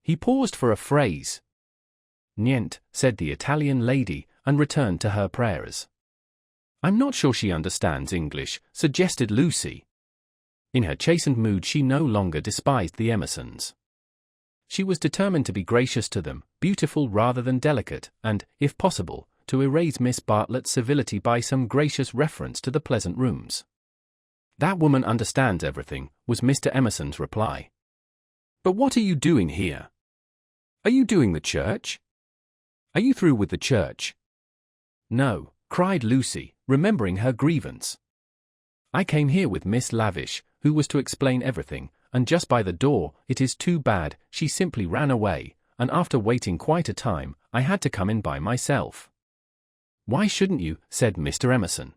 He paused for a phrase. "Niente," said the Italian lady, and returned to her prayers. "I'm not sure she understands English," suggested Lucy. In her chastened mood she no longer despised the Emersons. She was determined to be gracious to them, beautiful rather than delicate, and, if possible, to erase Miss Bartlett's civility by some gracious reference to the pleasant rooms. "That woman understands everything," was Mr. Emerson's reply. "But what are you doing here? Are you doing the church? Are you through with the church?" "No," cried Lucy, remembering her grievance. "I came here with Miss Lavish, who was to explain everything, and just by the door, it is too bad, she simply ran away, and after waiting quite a time, I had to come in by myself." "Why shouldn't you?" said Mr. Emerson.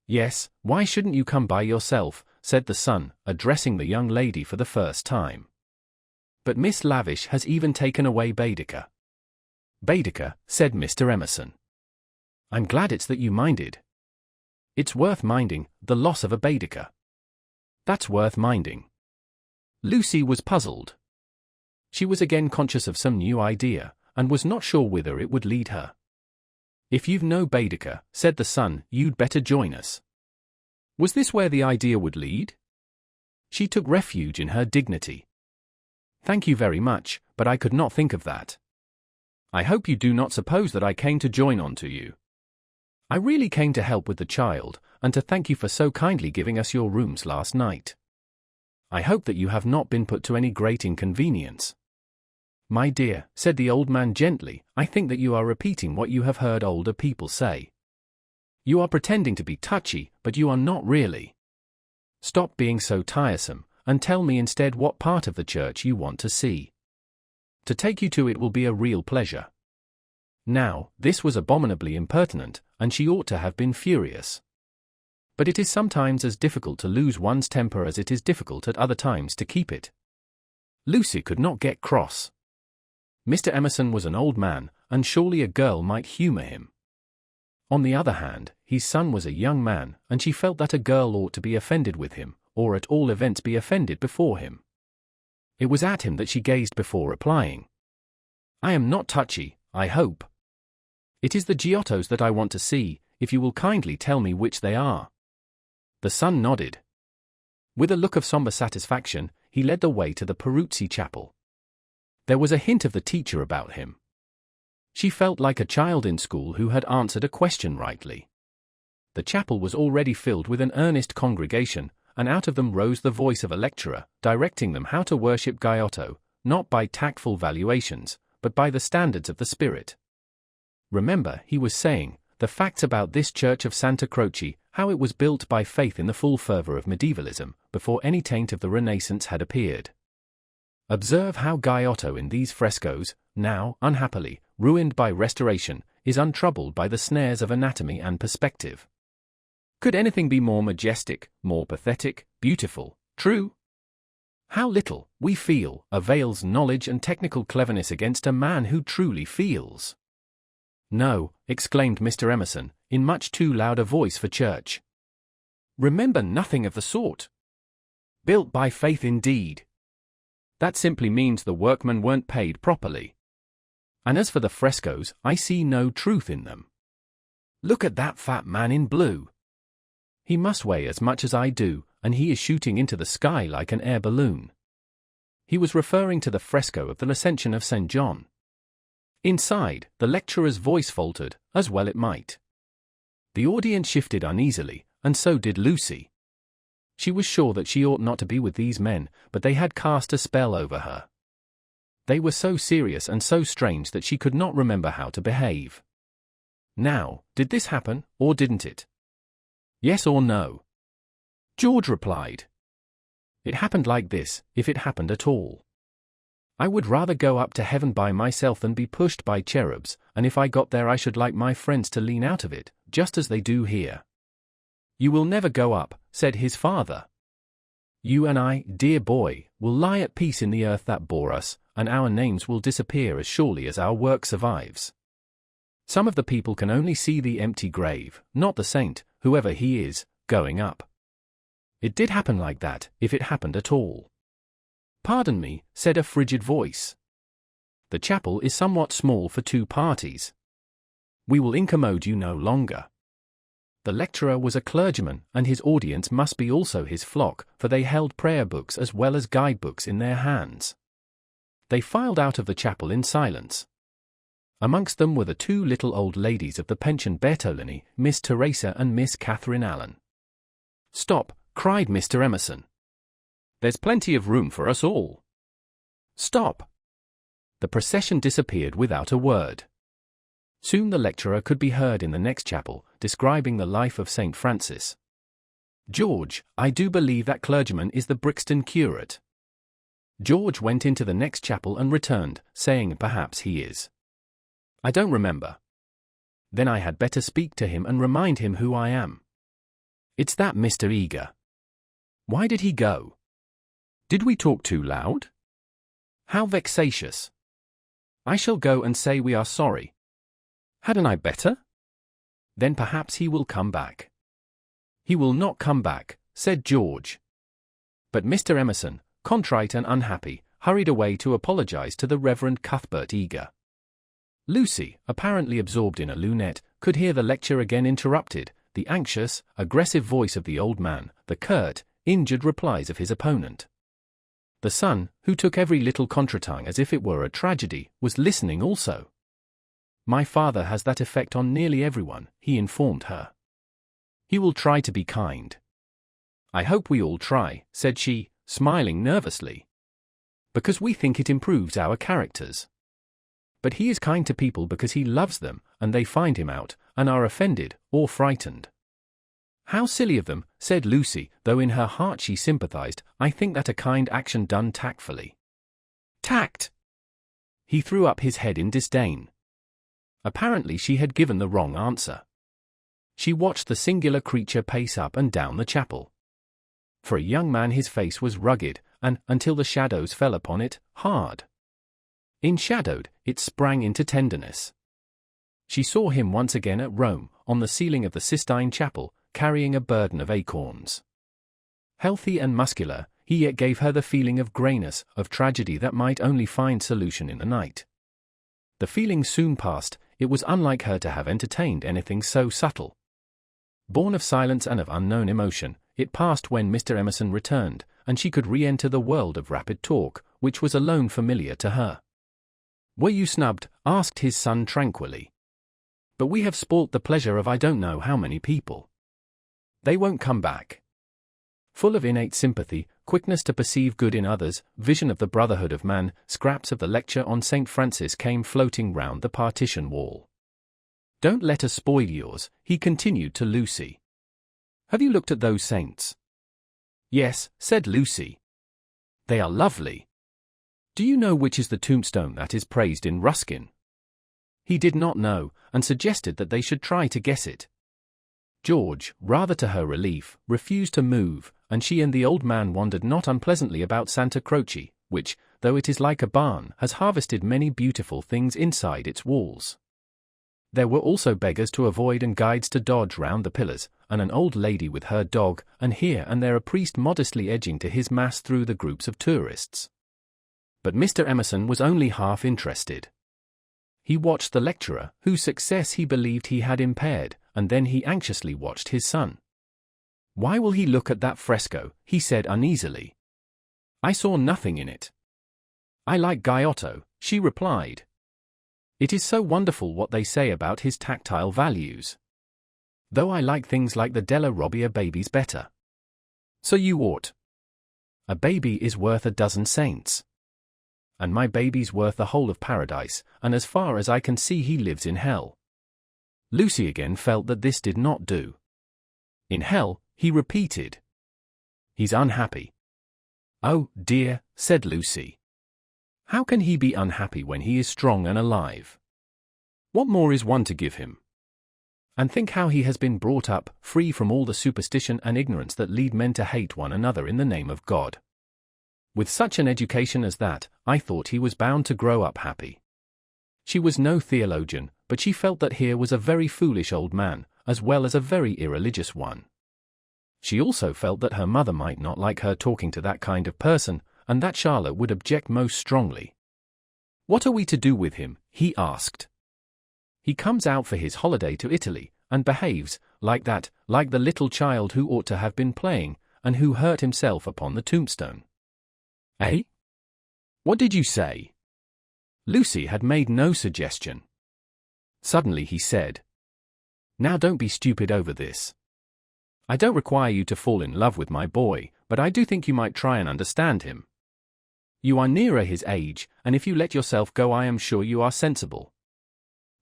"Yes, why shouldn't you come by yourself?" said the son, addressing the young lady for the first time. "But Miss Lavish has even taken away Baedeker." "Baedeker," said Mr. Emerson. "I'm glad it's that you minded. It's worth minding, the loss of a Baedeker. That's worth minding." Lucy was puzzled. She was again conscious of some new idea, and was not sure whither it would lead her. "If you've no Baedeker," said the son, "you'd better join us." Was this where the idea would lead? She took refuge in her dignity. "Thank you very much, but I could not think of that. I hope you do not suppose that I came to join on to you. I really came to help with the child, and to thank you for so kindly giving us your rooms last night. I hope that you have not been put to any great inconvenience. My dear, said the old man gently, I think that you are repeating what you have heard older people say. You are pretending to be touchy, but you are not really. Stop being so tiresome, and tell me instead what part of the church you want to see. To take you to it will be a real pleasure. Now, this was abominably impertinent, and she ought to have been furious. But it is sometimes as difficult to lose one's temper as it is difficult at other times to keep it. Lucy could not get cross. Mr. Emerson was an old man, and surely a girl might humor him. On the other hand, his son was a young man, and she felt that a girl ought to be offended with him, or at all events be offended before him. It was at him that she gazed before replying. I am not touchy, I hope. It is the Giottos that I want to see, if you will kindly tell me which they are. The son nodded. With a look of somber satisfaction, he led the way to the Peruzzi chapel. There was a hint of the teacher about him. She felt like a child in school who had answered a question rightly. The chapel was already filled with an earnest congregation, and out of them rose the voice of a lecturer, directing them how to worship Giotto, not by tactful valuations, but by the standards of the Spirit. Remember, he was saying, the facts about this church of Santa Croce, how it was built by faith in the full fervor of medievalism, before any taint of the Renaissance had appeared. Observe how Giotto in these frescoes, now, unhappily, ruined by restoration, is untroubled by the snares of anatomy and perspective. Could anything be more majestic, more pathetic, beautiful, true? How little, we feel, avails knowledge and technical cleverness against a man who truly feels. No, exclaimed Mr. Emerson, in much too loud a voice for church. Remember nothing of the sort. Built by faith indeed. That simply means the workmen weren't paid properly. And as for the frescoes, I see no truth in them. Look at that fat man in blue. He must weigh as much as I do, and he is shooting into the sky like an air balloon. He was referring to the fresco of the Ascension of St. John. Inside, the lecturer's voice faltered, as well it might. The audience shifted uneasily, and so did Lucy. She was sure that she ought not to be with these men, but they had cast a spell over her. They were so serious and so strange that she could not remember how to behave. Now, did this happen, or didn't it? Yes or no? George replied. It happened like this, if it happened at all. I would rather go up to heaven by myself than be pushed by cherubs, and if I got there I should like my friends to lean out of it, just as they do here. You will never go up, said his father. You and I, dear boy, will lie at peace in the earth that bore us, and our names will disappear as surely as our work survives. Some of the people can only see the empty grave, not the saint, whoever he is, going up. It did happen like that, if it happened at all. Pardon me, said a frigid voice. The chapel is somewhat small for two parties. We will incommode you no longer. The lecturer was a clergyman, and his audience must be also his flock, for they held prayer books as well as guidebooks in their hands. They filed out of the chapel in silence. Amongst them were the two little old ladies of the pension Bertolini, Miss Teresa and Miss Catherine Allen. Stop, cried Mr. Emerson. There's plenty of room for us all. Stop. The procession disappeared without a word. Soon the lecturer could be heard in the next chapel, describing the life of St. Francis. George, I do believe that clergyman is the Brixton curate. George went into the next chapel and returned, saying perhaps he is. I don't remember. Then I had better speak to him and remind him who I am. It's that Mr. Eager. Why did he go? Did we talk too loud? How vexatious. I shall go and say we are sorry. Hadn't I better? Then perhaps he will come back. He will not come back, said George. But Mr. Emerson, contrite and unhappy, hurried away to apologize to the Reverend Cuthbert Eager. Lucy, apparently absorbed in a lunette, could hear the lecture again interrupted, the anxious, aggressive voice of the old man, the curt, injured replies of his opponent. The son, who took every little contretemps as if it were a tragedy, was listening also. My father has that effect on nearly everyone, he informed her. He will try to be kind. I hope we all try, said she, smiling nervously. Because we think it improves our characters. But he is kind to people because he loves them, and they find him out, and are offended, or frightened. How silly of them, said Lucy, though in her heart she sympathized. I think that a kind action done tactfully. Tact! He threw up his head in disdain. Apparently she had given the wrong answer. She watched the singular creature pace up and down the chapel. For a young man his face was rugged, and, until the shadows fell upon it, hard. Enshadowed, it sprang into tenderness. She saw him once again at Rome, on the ceiling of the Sistine Chapel, carrying a burden of acorns. Healthy and muscular, he yet gave her the feeling of greyness, of tragedy that might only find solution in the night. The feeling soon passed. It was unlike her to have entertained anything so subtle. Born of silence and of unknown emotion, it passed when Mr. Emerson returned, and she could re-enter the world of rapid talk, which was alone familiar to her. Were you snubbed? Asked his son tranquilly. But we have spoilt the pleasure of I don't know how many people. They won't come back. Full of innate sympathy, quickness to perceive good in others, vision of the brotherhood of man, scraps of the lecture on St. Francis came floating round the partition wall. Don't let us spoil yours, he continued to Lucy. Have you looked at those saints? Yes, said Lucy. They are lovely. Do you know which is the tombstone that is praised in Ruskin? He did not know, and suggested that they should try to guess it. George, rather to her relief, refused to move, and she and the old man wandered not unpleasantly about Santa Croce, which, though it is like a barn, has harvested many beautiful things inside its walls. There were also beggars to avoid and guides to dodge round the pillars, and an old lady with her dog, and here and there a priest modestly edging to his mass through the groups of tourists. But Mr. Emerson was only half interested. He watched the lecturer, whose success he believed he had impaired, and then he anxiously watched his son. Why will he look at that fresco? He said uneasily. I saw nothing in it. I like Giotto, she replied. It is so wonderful what they say about his tactile values. Though I like things like the Della Robbia babies better. So you ought. A baby is worth a dozen saints. And my baby's worth the whole of paradise, and as far as I can see he lives in hell. Lucy again felt that this did not do. In hell, he repeated. He's unhappy. Oh, dear, said Lucy. How can he be unhappy when he is strong and alive? What more is one to give him? And think how he has been brought up, free from all the superstition and ignorance that lead men to hate one another in the name of God. With such an education as that, I thought he was bound to grow up happy. She was no theologian, but she felt that here was a very foolish old man, as well as a very irreligious one. She also felt that her mother might not like her talking to that kind of person, and that Charlotte would object most strongly. What are we to do with him? He asked. He comes out for his holiday to Italy, and behaves like that, like the little child who ought to have been playing, and who hurt himself upon the tombstone. Eh? What did you say? Lucy had made no suggestion. Suddenly he said, Now don't be stupid over this. I don't require you to fall in love with my boy, but I do think you might try and understand him. You are nearer his age, and if you let yourself go I am sure you are sensible.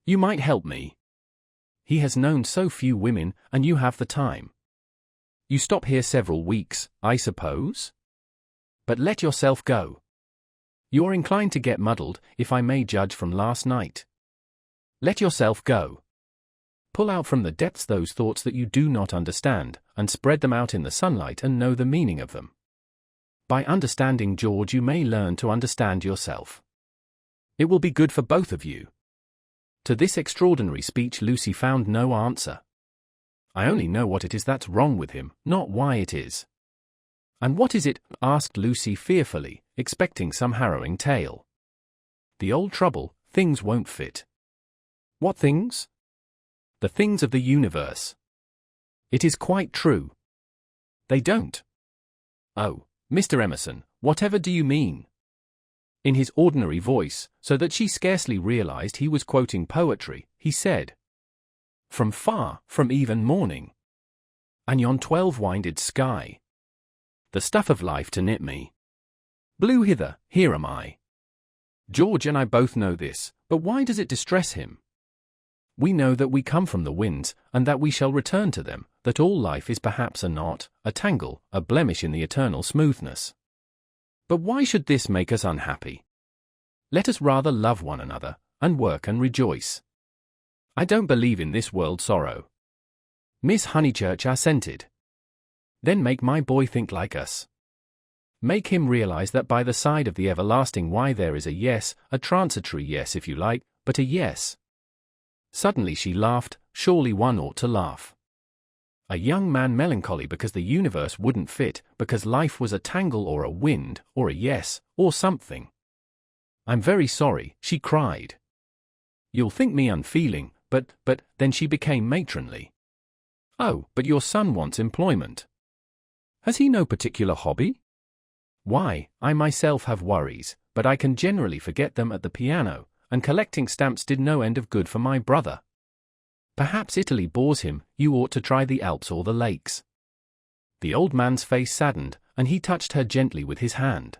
You might help me. He has known so few women, and you have the time. You stop here several weeks, I suppose? But let yourself go. You are inclined to get muddled, if I may judge from last night. Let yourself go. Pull out from the depths those thoughts that you do not understand, and spread them out in the sunlight and know the meaning of them. By understanding George you may learn to understand yourself. It will be good for both of you. To this extraordinary speech Lucy found no answer. I only know what it is that's wrong with him, not why it is. And what is it? Asked Lucy fearfully, expecting some harrowing tale. The old trouble, things won't fit. What things? The things of the universe. It is quite true. They don't. Oh, Mr. Emerson, whatever do you mean? In his ordinary voice, so that she scarcely realized he was quoting poetry, he said, "From far, from even morning, and yon 12-winded sky, the stuff of life to knit me. Blew hither, here am I." George and I both know this, but why does it distress him? We know that we come from the winds, and that we shall return to them, that all life is perhaps a knot, a tangle, a blemish in the eternal smoothness. But why should this make us unhappy? Let us rather love one another, and work and rejoice. I don't believe in this world sorrow. Miss Honeychurch assented. Then make my boy think like us. Make him realize that by the side of the everlasting why there is a yes, a transitory yes if you like, but a yes. Suddenly she laughed. Surely one ought to laugh. A young man melancholy because the universe wouldn't fit, because life was a tangle or a wind, or a yes, or something. "I'm very sorry," she cried. "You'll think me unfeeling, but then she became matronly. "Oh, but your son wants employment. Has he no particular hobby?" "Why, I myself have worries, but I can generally forget them at the piano, and collecting stamps did no end of good for my brother. Perhaps Italy bores him. You ought to try the Alps or the lakes." The old man's face saddened, and he touched her gently with his hand.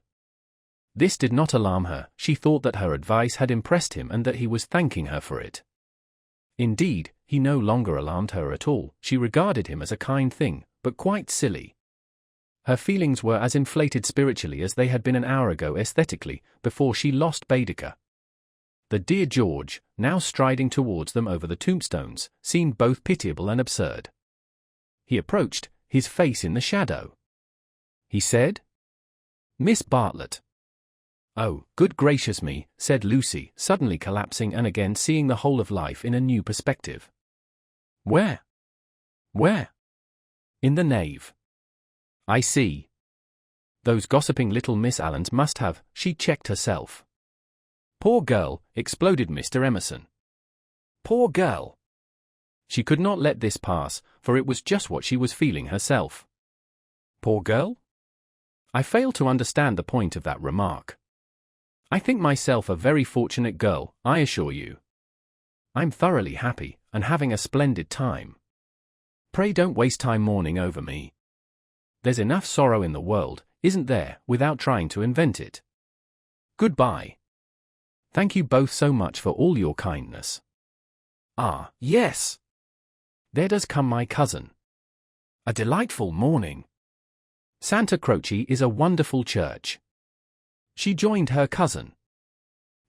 This did not alarm her. She thought that her advice had impressed him and that he was thanking her for it. Indeed, he no longer alarmed her at all. She regarded him as a kind thing, but quite silly. Her feelings were as inflated spiritually as they had been an hour ago aesthetically, before she lost Baedeker. The dear George, now striding towards them over the tombstones, seemed both pitiable and absurd. He approached, his face in the shadow. He said, "Miss Bartlett." "Oh, good gracious me," said Lucy, suddenly collapsing and again seeing the whole of life in a new perspective. "Where?" "Where?" "In the nave." "I see. Those gossiping little Miss Allens must have—" She checked herself. "Poor girl," exploded Mr. Emerson. "Poor girl." She could not let this pass, for it was just what she was feeling herself. "Poor girl?" I fail to understand the point of that remark. I think myself a very fortunate girl, I assure you. I'm thoroughly happy, and having a splendid time. Pray don't waste time mourning over me. There's enough sorrow in the world, isn't there, without trying to invent it. Goodbye. Thank you both so much for all your kindness. Ah, yes. There does come my cousin. A delightful morning. Santa Croce is a wonderful church. She joined her cousin.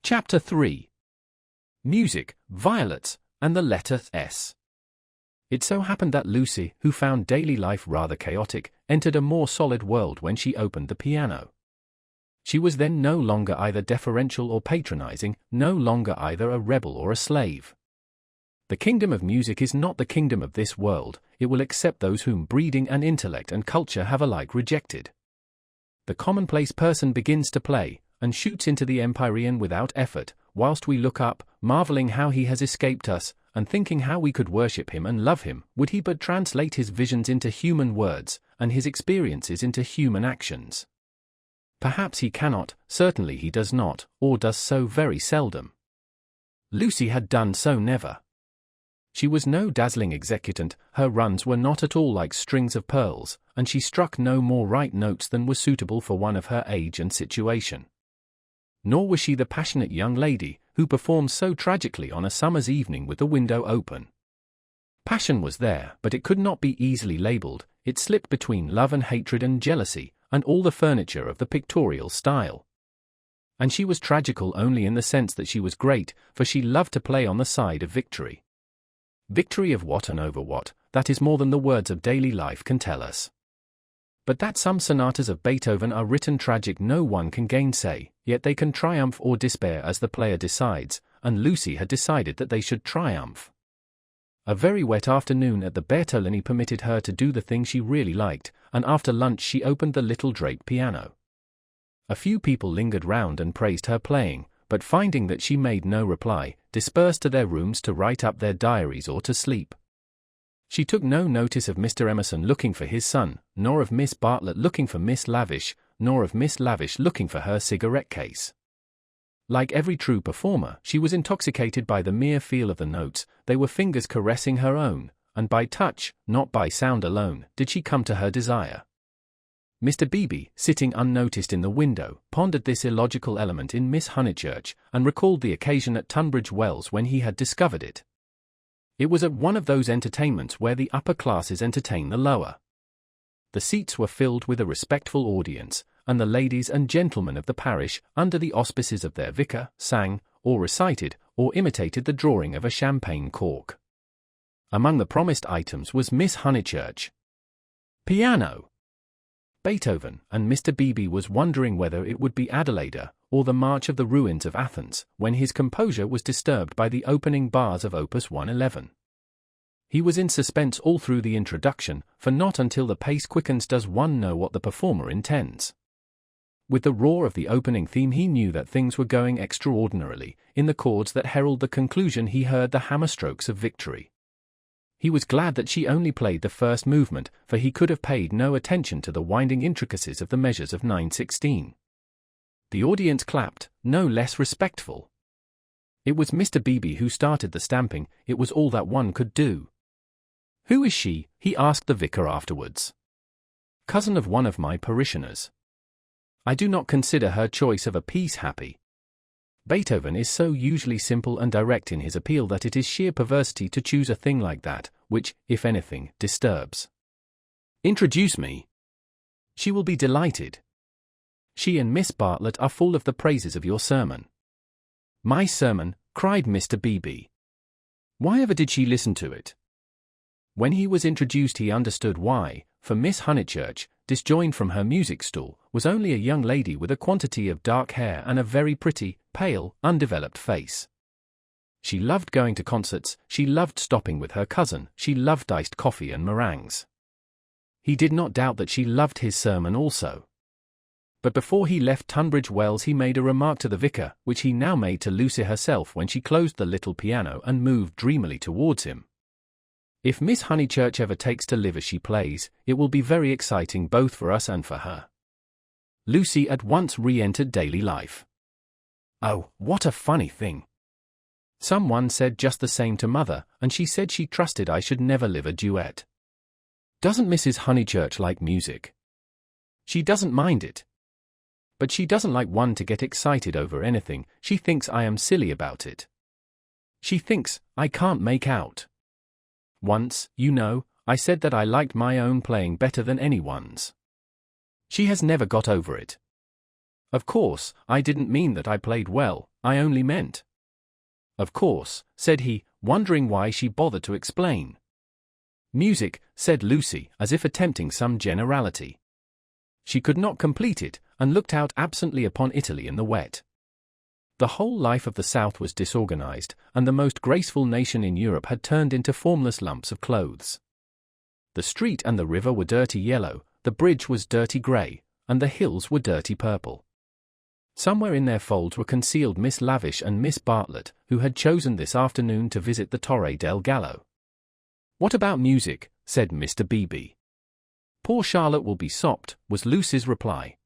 Chapter 3. Music, Violets, and the letter S. It so happened that Lucy, who found daily life rather chaotic, entered a more solid world when she opened the piano. She was then no longer either deferential or patronizing, no longer either a rebel or a slave. The kingdom of music is not the kingdom of this world. It will accept those whom breeding and intellect and culture have alike rejected. The commonplace person begins to play, and shoots into the empyrean without effort, whilst we look up, marveling how he has escaped us, and thinking how we could worship him and love him, would he but translate his visions into human words, and his experiences into human actions. Perhaps he cannot, certainly he does not, or does so very seldom. Lucy had done so never. She was no dazzling executant, her runs were not at all like strings of pearls, and she struck no more right notes than were suitable for one of her age and situation. Nor was she the passionate young lady, who performed so tragically on a summer's evening with the window open. Passion was there, but it could not be easily labelled. It slipped between love and hatred and jealousy, and all the furniture of the pictorial style. And she was tragical only in the sense that she was great, for she loved to play on the side of victory. Victory of what and over what, that is more than the words of daily life can tell us. But that some sonatas of Beethoven are written tragic no one can gainsay, yet they can triumph or despair as the player decides, and Lucy had decided that they should triumph. A very wet afternoon at the Bertolini permitted her to do the thing she really liked, and after lunch she opened the little draped piano. A few people lingered round and praised her playing, but finding that she made no reply, dispersed to their rooms to write up their diaries or to sleep. She took no notice of Mr. Emerson looking for his son, nor of Miss Bartlett looking for Miss Lavish, nor of Miss Lavish looking for her cigarette case. Like every true performer, she was intoxicated by the mere feel of the notes. They were fingers caressing her own, and by touch, not by sound alone, did she come to her desire. Mr. Beebe, sitting unnoticed in the window, pondered this illogical element in Miss Honeychurch, and recalled the occasion at Tunbridge Wells when he had discovered it. It was at one of those entertainments where the upper classes entertain the lower. The seats were filled with a respectful audience, and the ladies and gentlemen of the parish, under the auspices of their vicar, sang, or recited, or imitated the drawing of a champagne cork. Among the promised items was Miss Honeychurch. Piano. Beethoven, and Mr. Beebe was wondering whether it would be Adelaide, or the March of the Ruins of Athens, when his composure was disturbed by the opening bars of Opus 111. He was in suspense all through the introduction, for not until the pace quickens does one know what the performer intends. With the roar of the opening theme he knew that things were going extraordinarily. In the chords that herald the conclusion he heard the hammer-strokes of victory. He was glad that she only played the first movement, for he could have paid no attention to the winding intricacies of the measures of 9/16. The audience clapped, no less respectful. It was Mr. Beebe who started the stamping. It was all that one could do. "Who is she?" he asked the vicar afterwards. "Cousin of one of my parishioners. I do not consider her choice of a piece happy." Beethoven is so usually simple and direct in his appeal that it is sheer perversity to choose a thing like that, which, if anything, disturbs. "Introduce me." "She will be delighted. She and Miss Bartlett are full of the praises of your sermon." "My sermon?" cried Mr. Beebe. "Why ever did she listen to it?" When he was introduced he understood why, for Miss Honeychurch, disjoined from her music stool, was only a young lady with a quantity of dark hair and a very pretty, pale, undeveloped face. She loved going to concerts, she loved stopping with her cousin, she loved iced coffee and meringues. He did not doubt that she loved his sermon also. But before he left Tunbridge Wells he made a remark to the vicar, which he now made to Lucy herself when she closed the little piano and moved dreamily towards him. "If Miss Honeychurch ever takes to live as she plays, it will be very exciting both for us and for her." Lucy at once re-entered daily life. "Oh, what a funny thing. Someone said just the same to Mother, and she said she trusted I should never live a duet. Doesn't Mrs. Honeychurch like music? She doesn't mind it. But she doesn't like one to get excited over anything. She thinks I am silly about it. She thinks I can't make out. Once, you know, I said that I liked my own playing better than anyone's. She has never got over it. Of course, I didn't mean that I played well, I only meant." "Of course," said he, wondering why she bothered to explain. "Music," said Lucy, as if attempting some generality. She could not complete it, and looked out absently upon Italy in the wet. The whole life of the South was disorganized, and the most graceful nation in Europe had turned into formless lumps of clothes. The street and the river were dirty yellow, the bridge was dirty grey, and the hills were dirty purple. Somewhere in their folds were concealed Miss Lavish and Miss Bartlett, who had chosen this afternoon to visit the Torre del Gallo. "What about music?" said Mr. Beebe. "Poor Charlotte will be sopped," was Lucy's reply.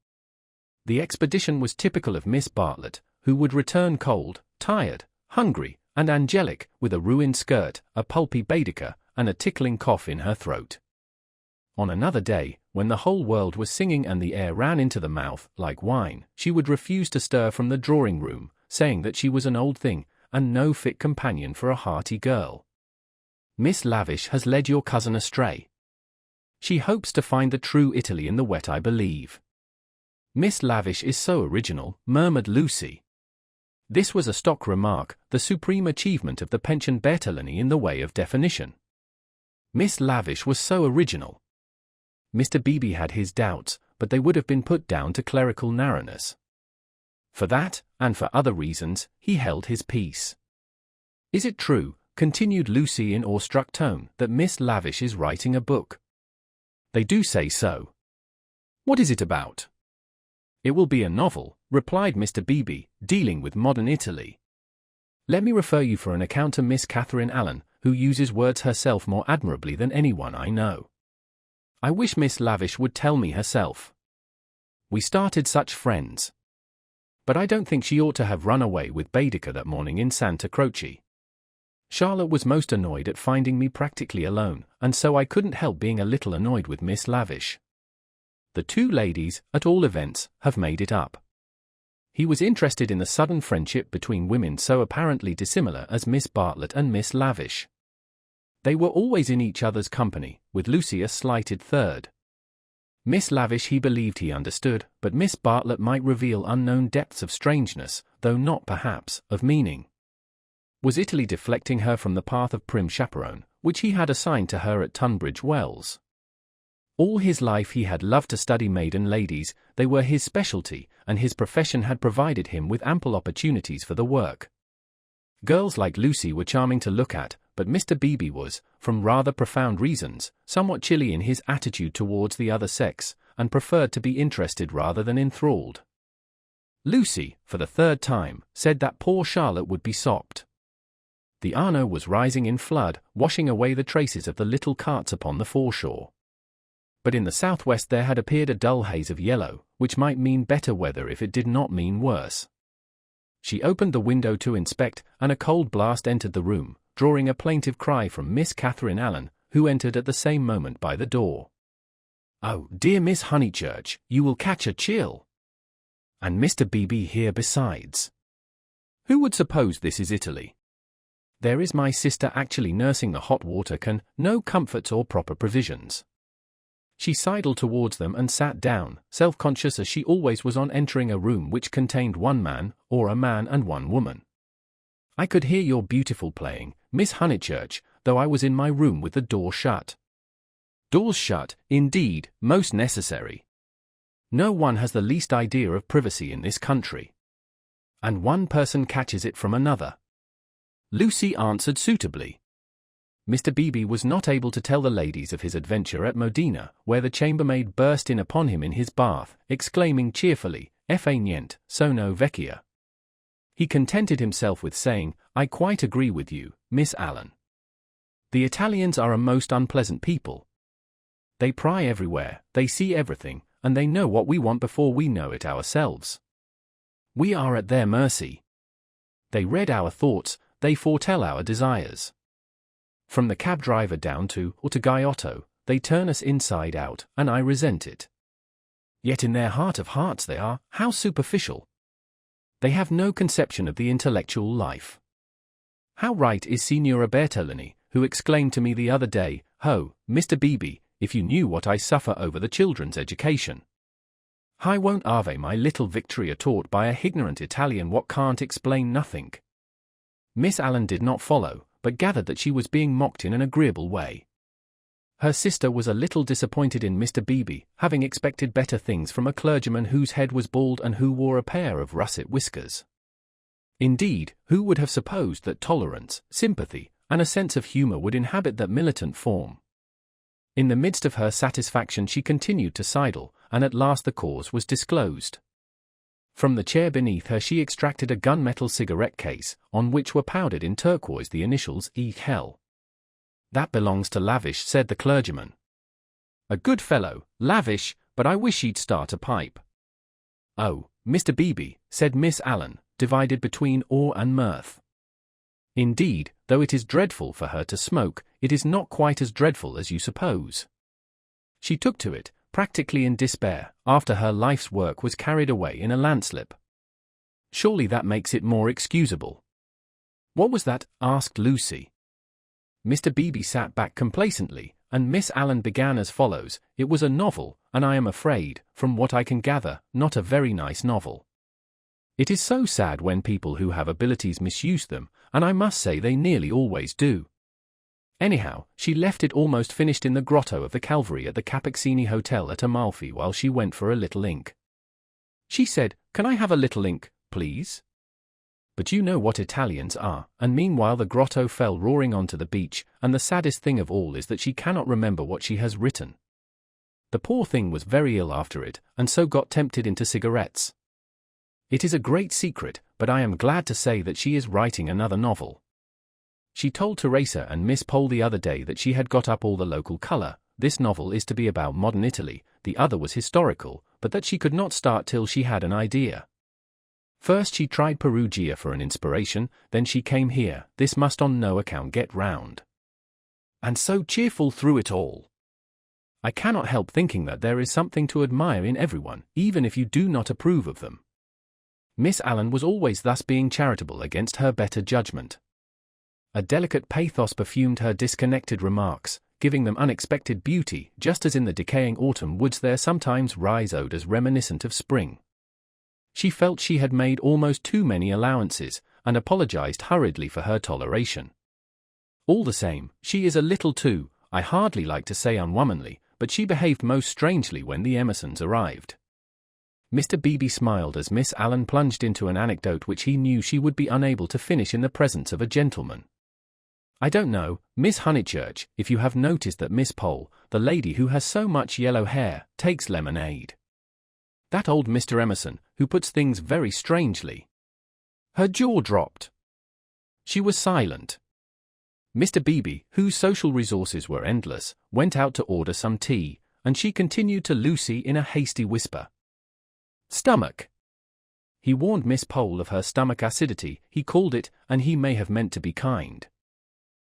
The expedition was typical of Miss Bartlett, who would return cold, tired, hungry, and angelic, with a ruined skirt, a pulpy Baedeker, and a tickling cough in her throat. On another day, when the whole world was singing and the air ran into the mouth, like wine, she would refuse to stir from the drawing-room, saying that she was an old thing, and no fit companion for a hearty girl. "Miss Lavish has led your cousin astray. She hopes to find the true Italy in the wet, I believe." "Miss Lavish is so original," murmured Lucy. This was a stock remark, the supreme achievement of the pension Bertolini in the way of definition. Miss Lavish was so original. Mr. Beebe had his doubts, but they would have been put down to clerical narrowness. For that, and for other reasons, he held his peace. "Is it true," continued Lucy in awestruck tone, "that Miss Lavish is writing a book?" "They do say so." "What is it about?" "It will be a novel," replied Mr. Beebe, "dealing with modern Italy. Let me refer you for an account to Miss Catherine Allen, who uses words herself more admirably than anyone I know. I wish Miss Lavish would tell me herself. We started such friends. but I don't think she ought to have run away with Baedeker that morning in Santa Croce. Charlotte was most annoyed at finding me practically alone, and so I couldn't help being a little annoyed with Miss Lavish. The two ladies, at all events, have made it up. He was interested in the sudden friendship between women so apparently dissimilar as Miss Bartlett and Miss Lavish. They were always in each other's company, with Lucy a slighted third. Miss Lavish he believed he understood, but Miss Bartlett might reveal unknown depths of strangeness, though not, perhaps, of meaning. Was Italy deflecting her from the path of prim chaperone, which he had assigned to her at Tunbridge Wells? All his life he had loved to study maiden ladies, they were his specialty, and his profession had provided him with ample opportunities for the work. Girls like Lucy were charming to look at, but Mr. Beebe was, from rather profound reasons, somewhat chilly in his attitude towards the other sex, and preferred to be interested rather than enthralled. Lucy, for the third time, said that poor Charlotte would be sopped. The Arno was rising in flood, washing away the traces of the little carts upon the foreshore. But in the southwest there had appeared a dull haze of yellow, which might mean better weather if it did not mean worse. She opened the window to inspect, and a cold blast entered the room, drawing a plaintive cry from Miss Catherine Allen, who entered at the same moment by the door. "Oh, dear Miss Honeychurch, you will catch a chill. And Mr. Beebe here besides. Who would suppose this is Italy? There is my sister actually nursing the hot water can, no comforts or proper provisions." She sidled towards them and sat down, self-conscious as she always was on entering a room which contained one man, or a man and one woman. "I could hear your beautiful playing, Miss Honeychurch, though I was in my room with the door shut." Doors shut, indeed, most necessary. No one has the least idea of privacy in this country. And one person catches it from another. Lucy answered suitably. Mr. Beebe was not able to tell the ladies of his adventure at Modena, where the chambermaid burst in upon him in his bath, exclaiming cheerfully, "Fa niente, sono vecchia." He contented himself with saying, "I quite agree with you, Miss Allen. The Italians are a most unpleasant people. They pry everywhere, they see everything, and they know what we want before we know it ourselves. We are at their mercy. They read our thoughts, they foretell our desires. From the cab driver down to Gaiotto, they turn us inside out, and I resent it. Yet in their heart of hearts they are, how superficial. They have no conception of the intellectual life. How right is Signora Bertolini, who exclaimed to me the other day, 'Ho, Mr. Beebe, if you knew what I suffer over the children's education. I won't ave my little Victoria taught by a ignorant Italian what can't explain nothing.'" Miss Allen did not follow, but gathered that she was being mocked in an agreeable way. Her sister was a little disappointed in Mr. Beebe, having expected better things from a clergyman whose head was bald and who wore a pair of russet whiskers. Indeed, who would have supposed that tolerance, sympathy, and a sense of humor would inhabit that militant form? In the midst of her satisfaction she continued to sidle, and at last the cause was disclosed. From the chair beneath her she extracted a gunmetal cigarette case, on which were powdered in turquoise the initials E.L. "That belongs to Lavish," said the clergyman. "A good fellow, Lavish, but I wish he'd start a pipe." "Oh, Mr. Beebe," said Miss Allen, divided between awe and mirth. "Indeed, though it is dreadful for her to smoke, it is not quite as dreadful as you suppose." She took to it, practically in despair, after her life's work was carried away in a landslip. Surely that makes it more excusable. "What was that?" asked Lucy. Mr. Beebe sat back complacently, and Miss Allen began as follows, "It was a novel, and I am afraid, from what I can gather, not a very nice novel. It is so sad when people who have abilities misuse them, and I must say they nearly always do. Anyhow, she left it almost finished in the grotto of the Calvary at the Capexini Hotel at Amalfi while she went for a little ink. She said, "Can I have a little ink, please?" But you know what Italians are, and meanwhile the grotto fell roaring onto the beach, and the saddest thing of all is that she cannot remember what she has written. The poor thing was very ill after it, and so got tempted into cigarettes. It is a great secret, but I am glad to say that she is writing another novel. She told Teresa and Miss Pole the other day that she had got up all the local color. This novel is to be about modern Italy, the other was historical, but that she could not start till she had an idea. First she tried Perugia for an inspiration, then she came here. This must on no account get round. And so cheerful through it all. I cannot help thinking that there is something to admire in everyone, even if you do not approve of them. Miss Allen was always thus being charitable against her better judgment. A delicate pathos perfumed her disconnected remarks, giving them unexpected beauty, just as in the decaying autumn woods there sometimes rise odors reminiscent of spring. She felt she had made almost too many allowances, and apologized hurriedly for her toleration. All the same, she is a little too, I hardly like to say unwomanly, but she behaved most strangely when the Emersons arrived. Mr. Beebe smiled as Miss Allen plunged into an anecdote which he knew she would be unable to finish in the presence of a gentleman. I don't know, Miss Honeychurch, if you have noticed that Miss Pole, the lady who has so much yellow hair, takes lemonade. That old Mr. Emerson, who puts things very strangely. Her jaw dropped. She was silent. Mr. Beebe, whose social resources were endless, went out to order some tea, and she continued to Lucy in a hasty whisper. Stomach. He warned Miss Pole of her stomach acidity, he called it, and he may have meant to be kind.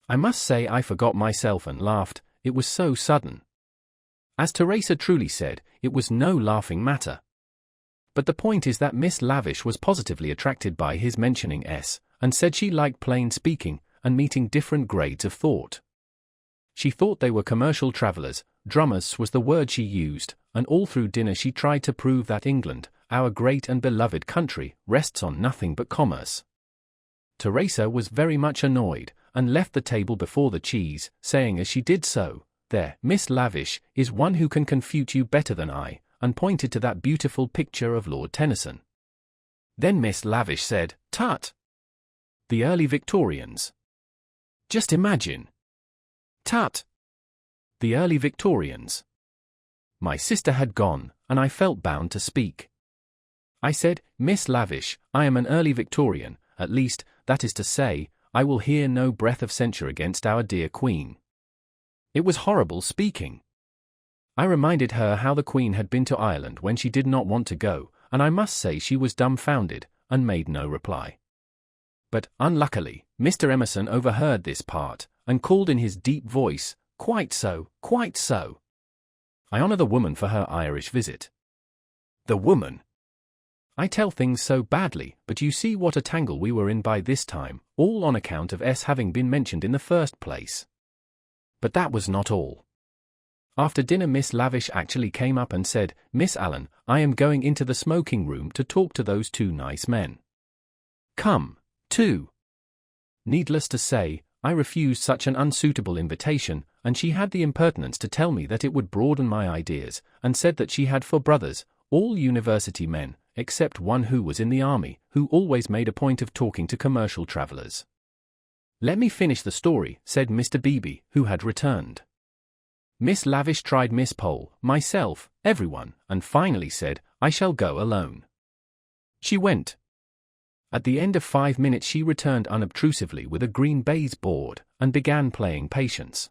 I must say I forgot myself and laughed, it was so sudden. As Teresa truly said, it was no laughing matter. But the point is that Miss Lavish was positively attracted by his mentioning S, and said she liked plain speaking, and meeting different grades of thought. She thought they were commercial travellers, drummers was the word she used, and all through dinner she tried to prove that England, our great and beloved country, rests on nothing but commerce. Teresa was very much annoyed, and left the table before the cheese, saying as she did so, "There, Miss Lavish is one who can confute you better than I," and pointed to that beautiful picture of Lord Tennyson. Then Miss Lavish said, "Tut! The early Victorians. Just imagine. Tut! The early Victorians." My sister had gone, and I felt bound to speak. I said, "Miss Lavish, I am an early Victorian, at least, that is to say, I will hear no breath of censure against our dear Queen." It was horrible speaking. I reminded her how the Queen had been to Ireland when she did not want to go, and I must say she was dumbfounded, and made no reply. But, unluckily, Mr. Emerson overheard this part, and called in his deep voice, "Quite so, quite so. I honour the woman for her Irish visit." The woman! I tell things so badly, but you see what a tangle we were in by this time, all on account of S having been mentioned in the first place. But that was not all. After dinner Miss Lavish actually came up and said, "Miss Allen, I am going into the smoking room to talk to those two nice men. Come, too." Needless to say, I refused such an unsuitable invitation, and she had the impertinence to tell me that it would broaden my ideas, and said that she had 4 brothers, all university men, except one who was in the army, who always made a point of talking to commercial travellers. "Let me finish the story," said Mr. Beebe, who had returned. Miss Lavish tried Miss Pole, myself, everyone, and finally said, "I shall go alone." She went. At the end of 5 minutes she returned unobtrusively with a green baize board, and began playing Patience.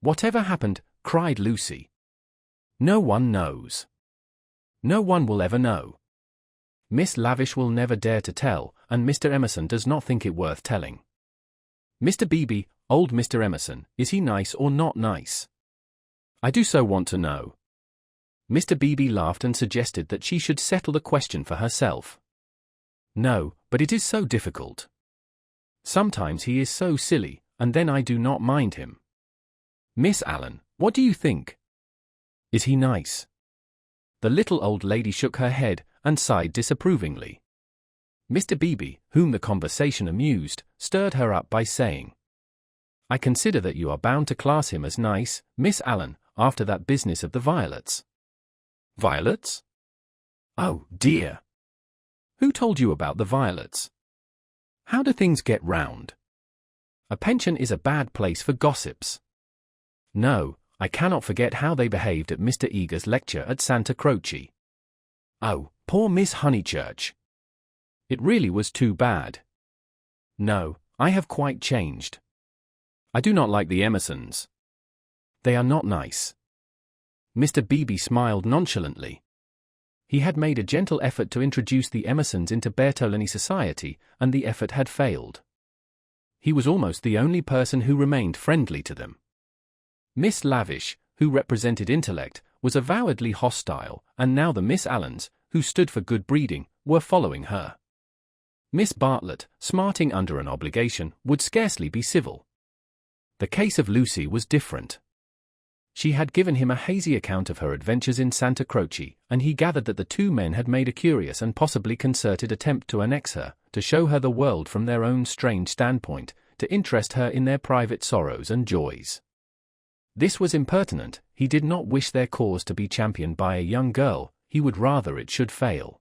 "Whatever happened?" cried Lucy. "No one knows. No one will ever know. Miss Lavish will never dare to tell, and Mr. Emerson does not think it worth telling. Mr. Beebe, old Mr. Emerson, is he nice or not nice? I do so want to know." Mr. Beebe laughed and suggested that she should settle the question for herself. "No, but it is so difficult. Sometimes he is so silly, and then I do not mind him. Miss Allen, what do you think? Is he nice?" The little old lady shook her head, and sighed disapprovingly. Mr. Beebe, whom the conversation amused, stirred her up by saying, "I consider that you are bound to class him as nice, Miss Allen, after that business of the violets." "Violets? Oh, dear! Who told you about the violets? How do things get round? A pension is a bad place for gossips. No, I cannot forget how they behaved at Mr. Eager's lecture at Santa Croce. Oh, poor Miss Honeychurch! It really was too bad. No, I have quite changed. I do not like the Emersons. They are not nice." Mr. Beebe smiled nonchalantly. He had made a gentle effort to introduce the Emersons into Bertolini society, and the effort had failed. He was almost the only person who remained friendly to them. Miss Lavish, who represented intellect, was avowedly hostile, and now the Miss Allens, who stood for good breeding, were following her. Miss Bartlett, smarting under an obligation, would scarcely be civil. The case of Lucy was different. She had given him a hazy account of her adventures in Santa Croce, and he gathered that the two men had made a curious and possibly concerted attempt to annex her, to show her the world from their own strange standpoint, to interest her in their private sorrows and joys. This was impertinent. He did not wish their cause to be championed by a young girl, he would rather it should fail.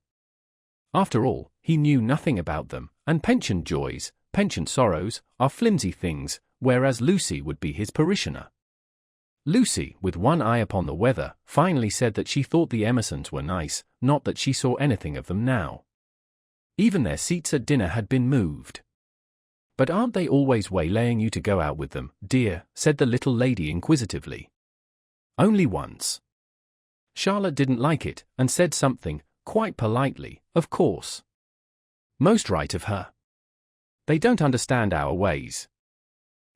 After all, he knew nothing about them, and pensioned joys, pensioned sorrows, are flimsy things, whereas Lucy would be his parishioner. Lucy, with one eye upon the weather, finally said that she thought the Emersons were nice, not that she saw anything of them now. Even their seats at dinner had been moved. "But aren't they always waylaying you to go out with them, dear?" said the little lady inquisitively. "Only once." Charlotte didn't like it, and said something, quite politely, of course. Most right of her. They don't understand our ways.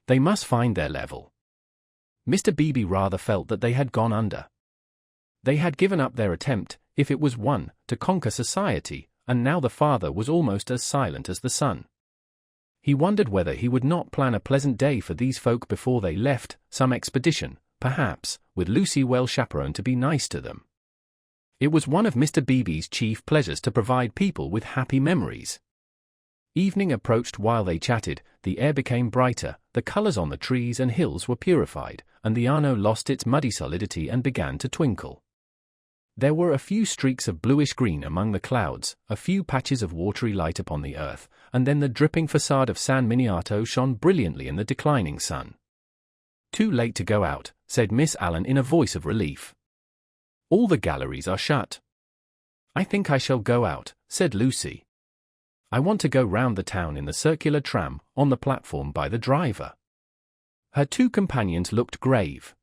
They must find their level. Mr. Beebe rather felt that they had gone under. They had given up their attempt, if it was one, to conquer society, and now the father was almost as silent as the son. He wondered whether he would not plan a pleasant day for these folk before they left, some expedition, perhaps, with Lucy well chaperoned to be nice to them. It was one of Mr. Beebe's chief pleasures to provide people with happy memories. Evening approached while they chatted, the air became brighter, the colors on the trees and hills were purified, and the Arno lost its muddy solidity and began to twinkle. There were a few streaks of bluish-green among the clouds, a few patches of watery light upon the earth, and then the dripping facade of San Miniato shone brilliantly in the declining sun. "Too late to go out," said Miss Allen in a voice of relief. "All the galleries are shut." "I think I shall go out," said Lucy. "I want to go round the town in the circular tram, on the platform by the driver." Her two companions looked grave.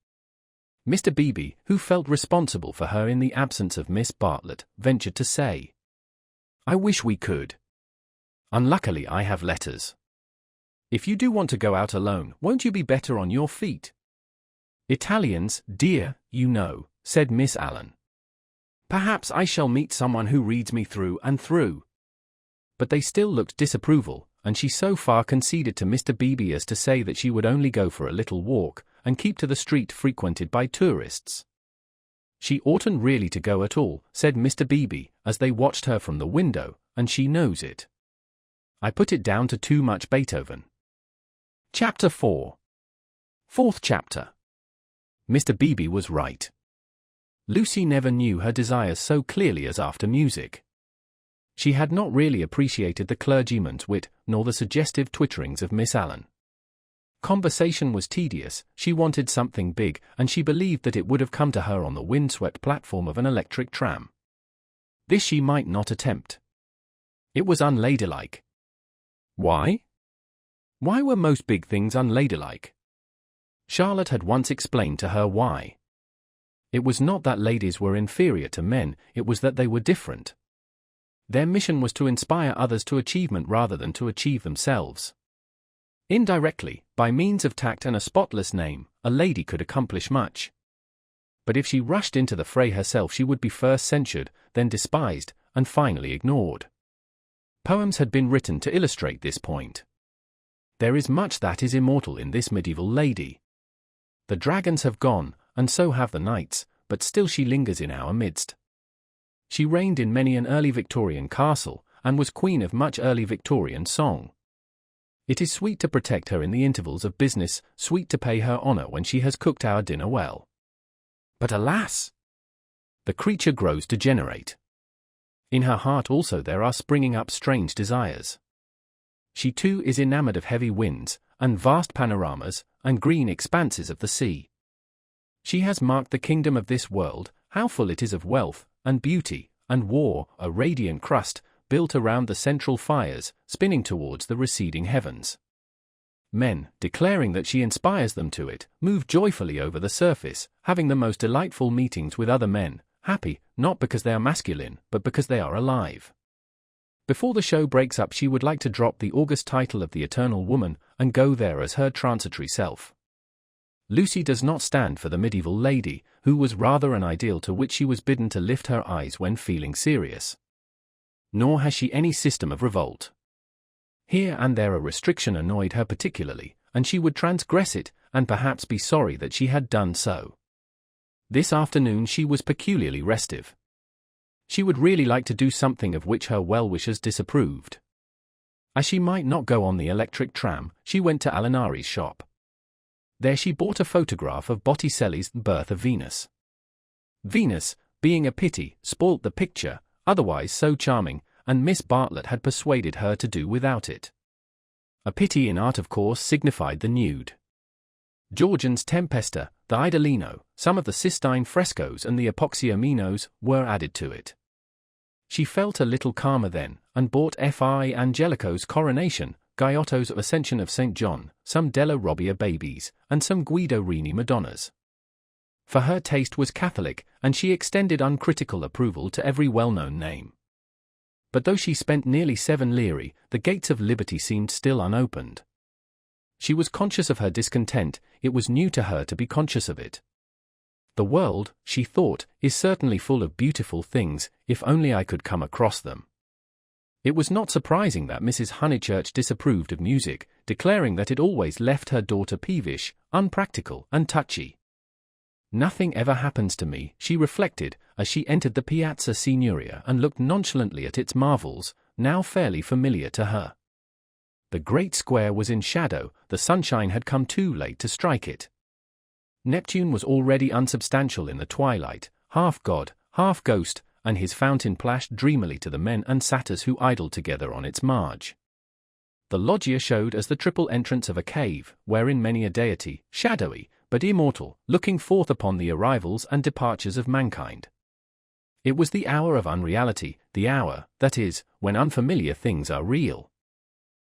Mr. Beebe, who felt responsible for her in the absence of Miss Bartlett, ventured to say, "I wish we could. Unluckily I have letters. If you do want to go out alone, won't you be better on your feet?" "Italians, dear, you know," said Miss Allen. "Perhaps I shall meet someone who reads me through and through." But they still looked disapproval, and she so far conceded to Mr. Beebe as to say that she would only go for a little walk, and keep to the street frequented by tourists. "She oughtn't really to go at all," said Mr. Beebe, as they watched her from the window, "and she knows it. I put it down to too much Beethoven." Chapter 4. Fourth chapter. Mr. Beebe was right. Lucy never knew her desires so clearly as after music. She had not really appreciated the clergyman's wit, nor the suggestive twitterings of Miss Allen. Conversation was tedious, she wanted something big, and she believed that it would have come to her on the wind-swept platform of an electric tram. This she might not attempt. It was unladylike. Why? Why were most big things unladylike? Charlotte had once explained to her why. It was not that ladies were inferior to men, it was that they were different. Their mission was to inspire others to achievement rather than to achieve themselves. Indirectly, by means of tact and a spotless name, a lady could accomplish much. But if she rushed into the fray herself, she would be first censured, then despised, and finally ignored. Poems had been written to illustrate this point. There is much that is immortal in this medieval lady. The dragons have gone, and so have the knights, but still she lingers in our midst. She reigned in many an early Victorian castle, and was queen of much early Victorian song. It is sweet to protect her in the intervals of business, sweet to pay her honor when she has cooked our dinner well. But alas! The creature grows degenerate. In her heart also there are springing up strange desires. She too is enamored of heavy winds, and vast panoramas, and green expanses of the sea. She has marked the kingdom of this world, how full it is of wealth, and beauty, and war, a radiant crust, built around the central fires, spinning towards the receding heavens. Men, declaring that she inspires them to it, move joyfully over the surface, having the most delightful meetings with other men, happy, not because they are masculine, but because they are alive. Before the show breaks up, she would like to drop the august title of the Eternal Woman and go there as her transitory self. Lucy does not stand for the medieval lady, who was rather an ideal to which she was bidden to lift her eyes when feeling serious. Nor has she any system of revolt. Here and there a restriction annoyed her particularly, and she would transgress it, and perhaps be sorry that she had done so. This afternoon she was peculiarly restive. She would really like to do something of which her well-wishers disapproved. As she might not go on the electric tram, she went to Alinari's shop. There she bought a photograph of Botticelli's Birth of Venus. Venus, being a pity, spoilt the picture, otherwise so charming, and Miss Bartlett had persuaded her to do without it. A pity in art of course signified the nude. Georgian's Tempesta, the Idolino, some of the Sistine frescoes and the Epoxiomenos were added to it. She felt a little calmer then, and bought F.I. Angelico's Coronation, Giotto's Ascension of St. John, some Della Robbia babies, and some Guido Reni Madonnas. For her taste was Catholic, and she extended uncritical approval to every well-known name. But though she spent nearly 7 lire, the gates of liberty seemed still unopened. She was conscious of her discontent, it was new to her to be conscious of it. The world, she thought, is certainly full of beautiful things, if only I could come across them. It was not surprising that Mrs. Honeychurch disapproved of music, declaring that it always left her daughter peevish, unpractical, and touchy. Nothing ever happens to me, she reflected, as she entered the Piazza Signoria and looked nonchalantly at its marvels, now fairly familiar to her. The great square was in shadow, the sunshine had come too late to strike it. Neptune was already unsubstantial in the twilight, half god, half ghost, and his fountain plashed dreamily to the men and satyrs who idled together on its marge. The loggia showed as the triple entrance of a cave, wherein many a deity, shadowy, but immortal, looking forth upon the arrivals and departures of mankind. It was the hour of unreality, the hour, that is, when unfamiliar things are real.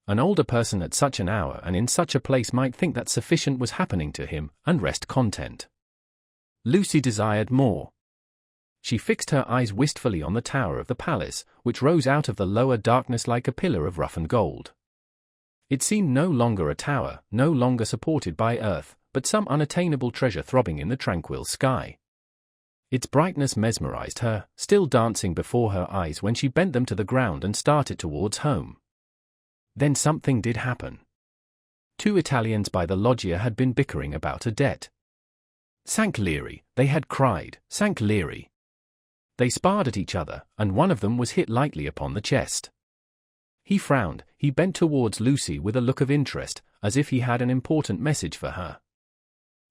An older person at such an hour and in such a place might think that sufficient was happening to him, and rest content. Lucy desired more. She fixed her eyes wistfully on the tower of the palace, which rose out of the lower darkness like a pillar of roughened gold. It seemed no longer a tower, no longer supported by earth, but some unattainable treasure throbbing in the tranquil sky. Its brightness mesmerized her, still dancing before her eyes when she bent them to the ground and started towards home. Then something did happen. 2 Italians by the loggia had been bickering about a debt. "Cinque lire," they had cried, "cinque lire." They sparred at each other, and one of them was hit lightly upon the chest. He frowned, he bent towards Lucy with a look of interest, as if he had an important message for her.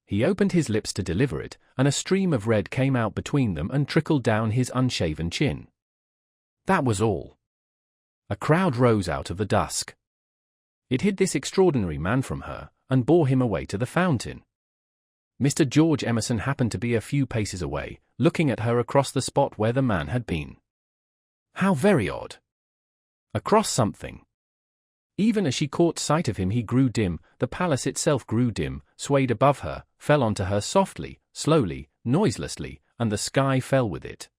He opened his lips to deliver it, and a stream of red came out between them and trickled down his unshaven chin. That was all. A crowd rose out of the dusk. It hid this extraordinary man from her, and bore him away to the fountain. Mr. George Emerson happened to be a few paces away, looking at her across the spot where the man had been. How very odd! Across something. Even as she caught sight of him he grew dim, the palace itself grew dim, swayed above her, fell onto her softly, slowly, noiselessly, and the sky fell with it.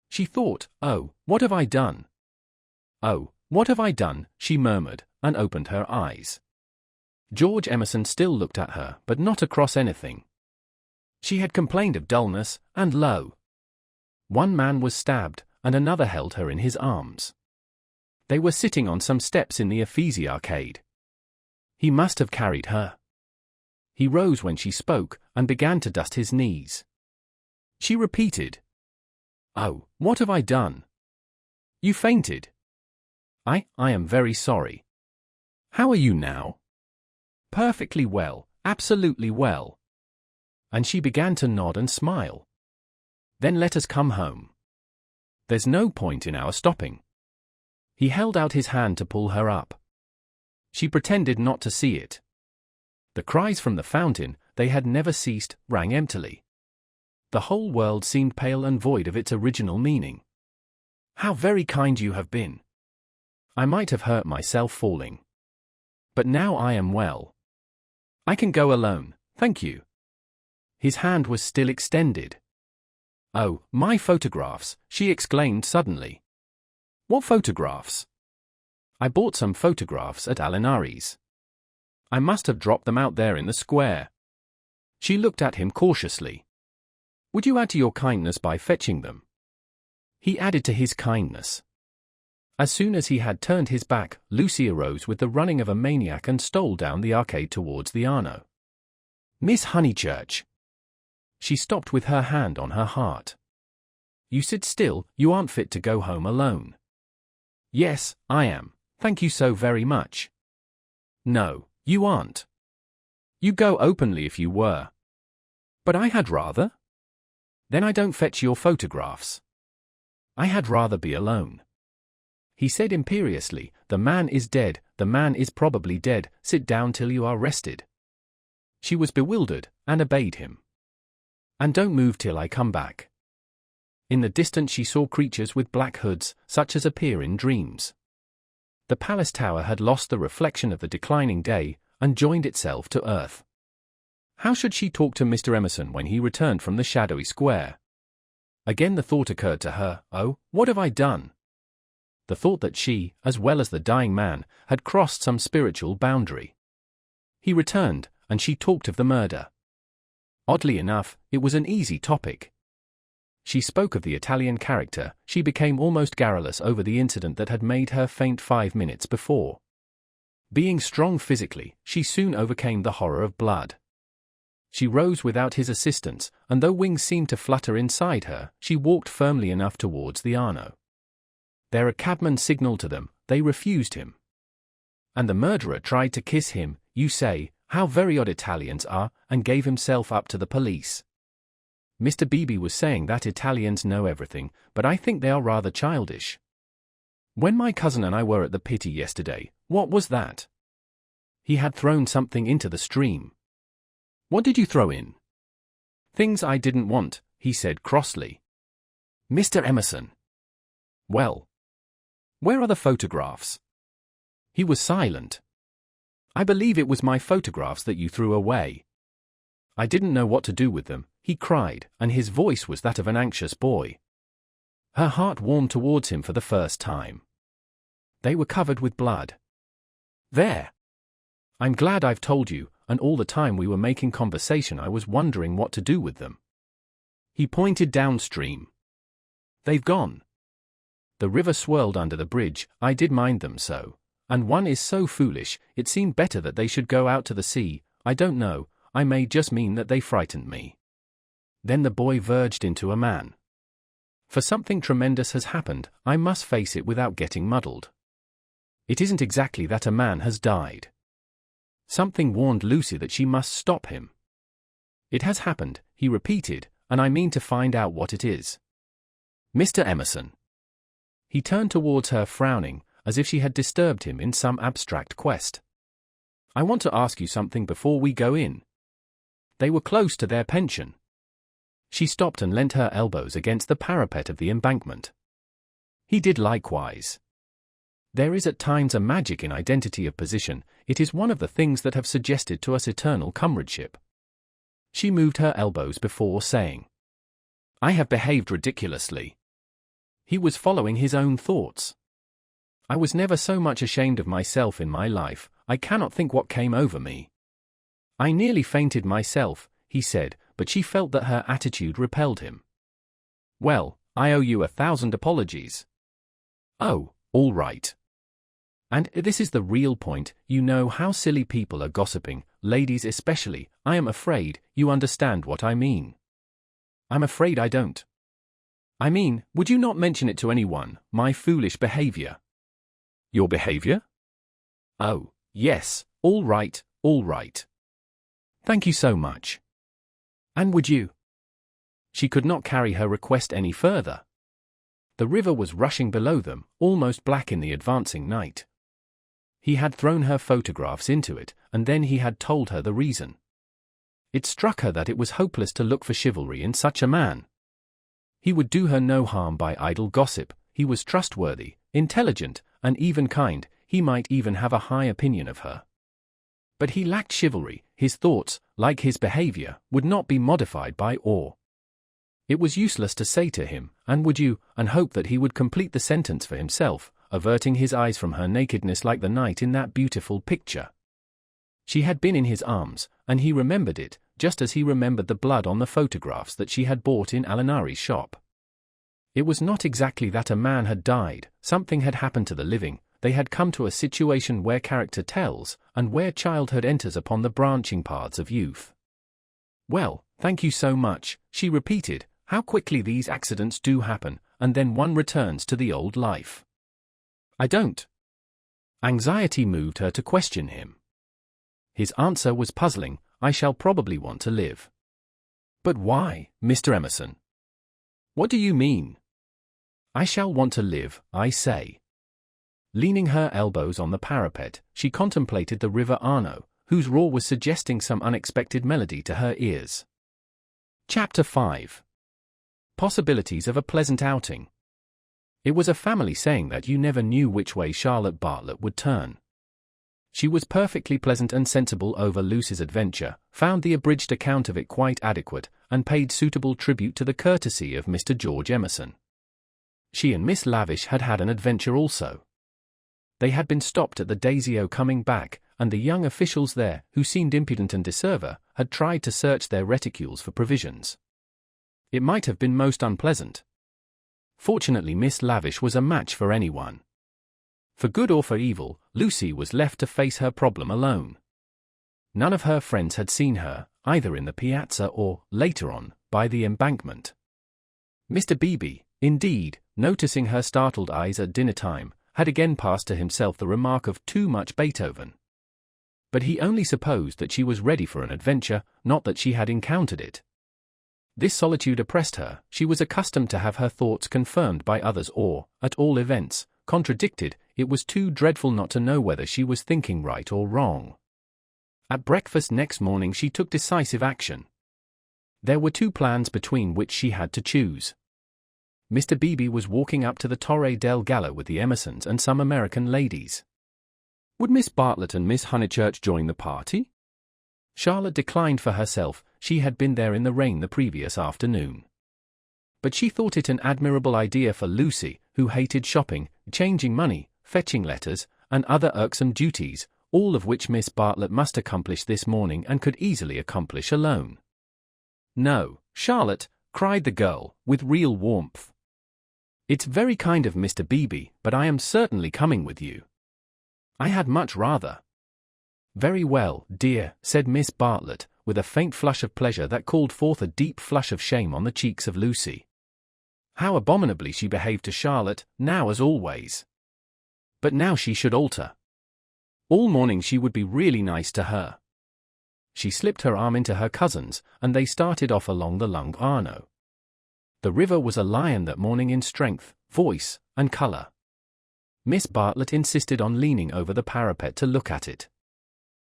She thought, "Oh, what have I done? Oh, what have I done?" she murmured, and opened her eyes. George Emerson still looked at her, but not across anything. She had complained of dullness, and lo! One man was stabbed, and another held her in his arms. They were sitting on some steps in the Uffizi arcade. He must have carried her. He rose when she spoke, and began to dust his knees. She repeated, "Oh, what have I done?" "You fainted." I am very sorry." "How are you now?" "Perfectly well, absolutely well." And she began to nod and smile. "Then let us come home. There's no point in our stopping." He held out his hand to pull her up. She pretended not to see it. The cries from the fountain, they had never ceased, rang emptily. The whole world seemed pale and void of its original meaning. "How very kind you have been. I might have hurt myself falling. But now I am well. I can go alone, thank you." His hand was still extended. Oh, my photographs, she exclaimed suddenly. What photographs? I bought some photographs at Alinari's. I must have dropped them out there in the square. She looked at him cautiously. Would you add to your kindness by fetching them? He added to his kindness. As soon as he had turned his back, Lucy arose with the running of a maniac and stole down the arcade towards the Arno. Miss Honeychurch. She stopped with her hand on her heart. You sit still, you aren't fit to go home alone. Yes, I am, thank you so very much. No, you aren't. You go openly if you were. But I had rather. Then I don't fetch your photographs. I had rather be alone. He said imperiously, the man is dead, the man is probably dead, sit down till you are rested. She was bewildered, and obeyed him. And don't move till I come back. In the distance she saw creatures with black hoods, such as appear in dreams. The palace tower had lost the reflection of the declining day, and joined itself to earth. How should she talk to Mr. Emerson when he returned from the shadowy square? Again the thought occurred to her, oh, what have I done? The thought that she, as well as the dying man, had crossed some spiritual boundary. He returned, and she talked of the murder. Oddly enough, it was an easy topic. She spoke of the Italian character, she became almost garrulous over the incident that had made her faint 5 minutes before. Being strong physically, she soon overcame the horror of blood. She rose without his assistance, and though wings seemed to flutter inside her, she walked firmly enough towards the Arno. There a cabman signalled to them, they refused him. And the murderer tried to kiss him, you say, how very odd Italians are, and gave himself up to the police. Mr. Beebe was saying that Italians know everything, but I think they are rather childish. When my cousin and I were at the Pitti yesterday, what was that? He had thrown something into the stream. What did you throw in? Things I didn't want, he said crossly. Mr. Emerson. Well. Where are the photographs? He was silent. I believe it was my photographs that you threw away. I didn't know what to do with them, he cried, and his voice was that of an anxious boy. Her heart warmed towards him for the first time. They were covered with blood. There. I'm glad I've told you, and all the time we were making conversation I was wondering what to do with them. He pointed downstream. They've gone. The river swirled under the bridge, I did mind them so. And one is so foolish, it seemed better that they should go out to the sea, I don't know, I may just mean that they frightened me. Then the boy verged into a man. For something tremendous has happened, I must face it without getting muddled. It isn't exactly that a man has died. Something warned Lucy that she must stop him. It has happened, he repeated, and I mean to find out what it is. Mr. Emerson. He turned towards her frowning, as if she had disturbed him in some abstract quest. I want to ask you something before we go in. They were close to their pension. She stopped and leant her elbows against the parapet of the embankment. He did likewise. There is at times a magic in identity of position, it is one of the things that have suggested to us eternal comradeship. She moved her elbows before saying, I have behaved ridiculously. He was following his own thoughts. I was never so much ashamed of myself in my life, I cannot think what came over me. I nearly fainted myself, he said, but she felt that her attitude repelled him. Well, I owe you 1,000 apologies. Oh, all right. And this is the real point, you know how silly people are gossiping, ladies especially, I am afraid, you understand what I mean. I'm afraid I don't. I mean, would you not mention it to anyone, my foolish behavior? Your behavior? Oh, yes, all right, all right. Thank you so much. And would you? She could not carry her request any further. The river was rushing below them, almost black in the advancing night. He had thrown her photographs into it, and then he had told her the reason. It struck her that it was hopeless to look for chivalry in such a man. He would do her no harm by idle gossip, he was trustworthy, intelligent, and even kind, he might even have a high opinion of her. But he lacked chivalry, his thoughts, like his behavior, would not be modified by awe. It was useless to say to him, "And would you?" and hope that he would complete the sentence for himself, averting his eyes from her nakedness like the night in that beautiful picture. She had been in his arms, and he remembered it, just as he remembered the blood on the photographs that she had bought in Alinari's shop. It was not exactly that a man had died, something had happened to the living. They had come to a situation where character tells, and where childhood enters upon the branching paths of youth. "Well, thank you so much," she repeated. "How quickly these accidents do happen, and then one returns to the old life." "I don't." Anxiety moved her to question him. His answer was puzzling. "I shall probably want to live." "But why, Mr. Emerson?" "What do you mean?" "I shall want to live, I say." Leaning her elbows on the parapet, she contemplated the River Arno, whose roar was suggesting some unexpected melody to her ears. Chapter 5. Possibilities of a pleasant outing. It was a family saying that you never knew which way Charlotte Bartlett would turn. She was perfectly pleasant and sensible over Lucy's adventure, found the abridged account of it quite adequate, and paid suitable tribute to the courtesy of Mr. George Emerson. She and Miss Lavish had had an adventure also. They had been stopped at the Daisy-O coming back, and the young officials there, who seemed impudent and deserver, had tried to search their reticules for provisions. It might have been most unpleasant. Fortunately, Miss Lavish was a match for anyone. For good or for evil, Lucy was left to face her problem alone. None of her friends had seen her, either in the piazza or, later on, by the embankment. Mr. Beebe, indeed, noticing her startled eyes at dinner time, had again passed to himself the remark of too much Beethoven. But he only supposed that she was ready for an adventure, not that she had encountered it. This solitude oppressed her. She was accustomed to have her thoughts confirmed by others or, at all events, contradicted. It was too dreadful not to know whether she was thinking right or wrong. At breakfast next morning she took decisive action. There were two plans between which she had to choose. Mr. Beebe was walking up to the Torre del Gallo with the Emersons and some American ladies. Would Miss Bartlett and Miss Honeychurch join the party? Charlotte declined for herself. She had been there in the rain the previous afternoon. But she thought it an admirable idea for Lucy, who hated shopping, changing money, fetching letters, and other irksome duties, all of which Miss Bartlett must accomplish this morning and could easily accomplish alone. "No, Charlotte," cried the girl, with real warmth. "It's very kind of Mr. Beebe, but I am certainly coming with you. I had much rather." "Very well, dear," said Miss Bartlett, with a faint flush of pleasure that called forth a deep flush of shame on the cheeks of Lucy. How abominably she behaved to Charlotte, now as always. But now she should alter. All morning she would be really nice to her. She slipped her arm into her cousin's, and they started off along the Lung Arno. The river was a lion that morning in strength, voice, and color. Miss Bartlett insisted on leaning over the parapet to look at it.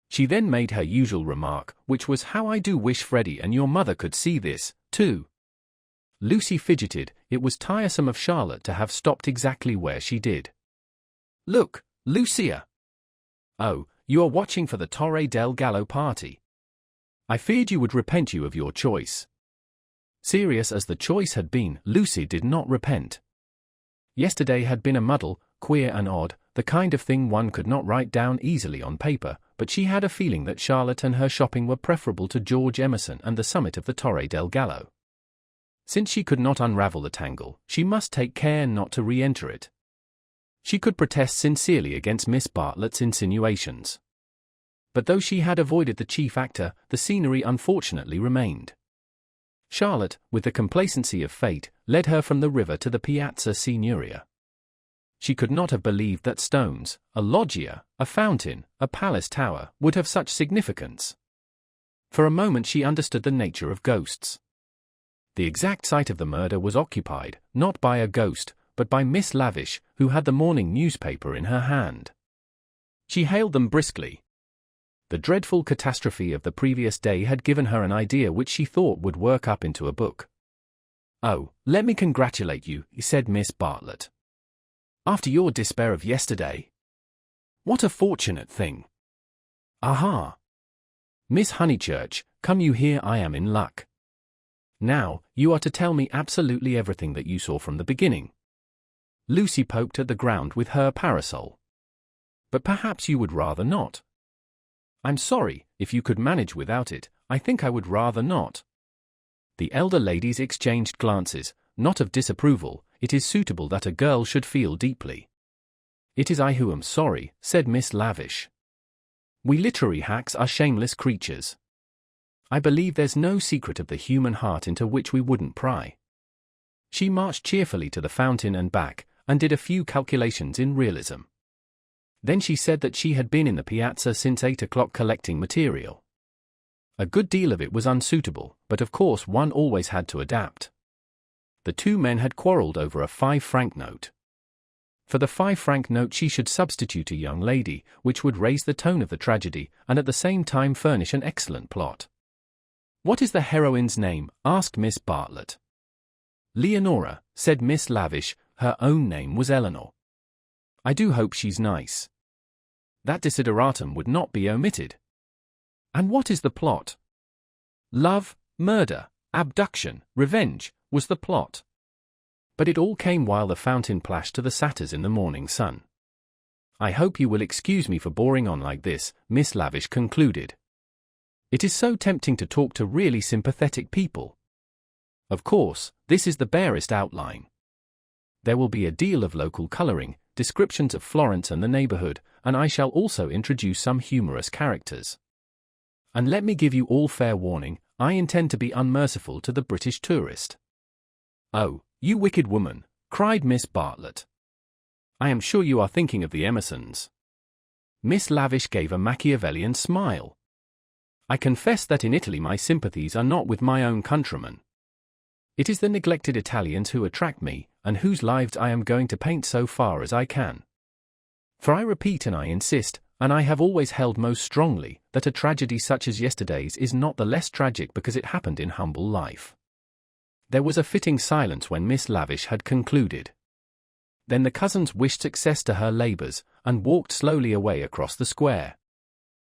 She then made her usual remark, which was, "How I do wish Freddie and your mother could see this, too." Lucy fidgeted. It was tiresome of Charlotte to have stopped exactly where she did. "Look, Lucia! Oh, you are watching for the Torre del Gallo party. I feared you would repent you of your choice." Serious as the choice had been, Lucy did not repent. Yesterday had been a muddle, queer and odd, the kind of thing one could not write down easily on paper, but she had a feeling that Charlotte and her shopping were preferable to George Emerson and the summit of the Torre del Gallo. Since she could not unravel the tangle, she must take care not to re-enter it. She could protest sincerely against Miss Bartlett's insinuations. But though she had avoided the chief actor, the scenery unfortunately remained. Charlotte, with the complacency of fate, led her from the river to the Piazza Signoria. She could not have believed that stones, a loggia, a fountain, a palace tower, would have such significance. For a moment she understood the nature of ghosts. The exact site of the murder was occupied, not by a ghost, but by Miss Lavish, who had the morning newspaper in her hand. She hailed them briskly. The dreadful catastrophe of the previous day had given her an idea which she thought would work up into a book. "Oh, let me congratulate you," said Miss Bartlett. "After your despair of yesterday. What a fortunate thing. Aha! Miss Honeychurch, come you here, I am in luck." Now, you are to tell me absolutely everything that you saw from the beginning. Lucy poked at the ground with her parasol. But perhaps you would rather not. I'm sorry, if you could manage without it, I think I would rather not. The elder ladies exchanged glances, not of disapproval. It is suitable that a girl should feel deeply. It is I who am sorry, said Miss Lavish. We literary hacks are shameless creatures. I believe there's no secret of the human heart into which we wouldn't pry. She marched cheerfully to the fountain and back, and did a few calculations in realism. Then she said that she had been in the piazza since 8 o'clock collecting material. A good deal of it was unsuitable, but of course one always had to adapt. The two men had quarrelled over a 5-franc note. For the 5-franc note she should substitute a young lady, which would raise the tone of the tragedy, and at the same time furnish an excellent plot. What is the heroine's name? Asked Miss Bartlett. Leonora, said Miss Lavish. Her own name was Eleanor. I do hope she's nice. That desideratum would not be omitted. And what is the plot? Love, murder, abduction, revenge, was the plot. But it all came while the fountain plashed to the satyrs in the morning sun. I hope you will excuse me for boring on like this, Miss Lavish concluded. It is so tempting to talk to really sympathetic people. Of course, this is the barest outline. There will be a deal of local colouring, descriptions of Florence and the neighbourhood, and I shall also introduce some humorous characters. And let me give you all fair warning, I intend to be unmerciful to the British tourist. Oh, you wicked woman, cried Miss Bartlett. I am sure you are thinking of the Emersons. Miss Lavish gave a Machiavellian smile. I confess that in Italy my sympathies are not with my own countrymen. It is the neglected Italians who attract me, and whose lives I am going to paint so far as I can. For I repeat and I insist, and I have always held most strongly, that a tragedy such as yesterday's is not the less tragic because it happened in humble life. There was a fitting silence when Miss Lavish had concluded. Then the cousins wished success to her labours, and walked slowly away across the square.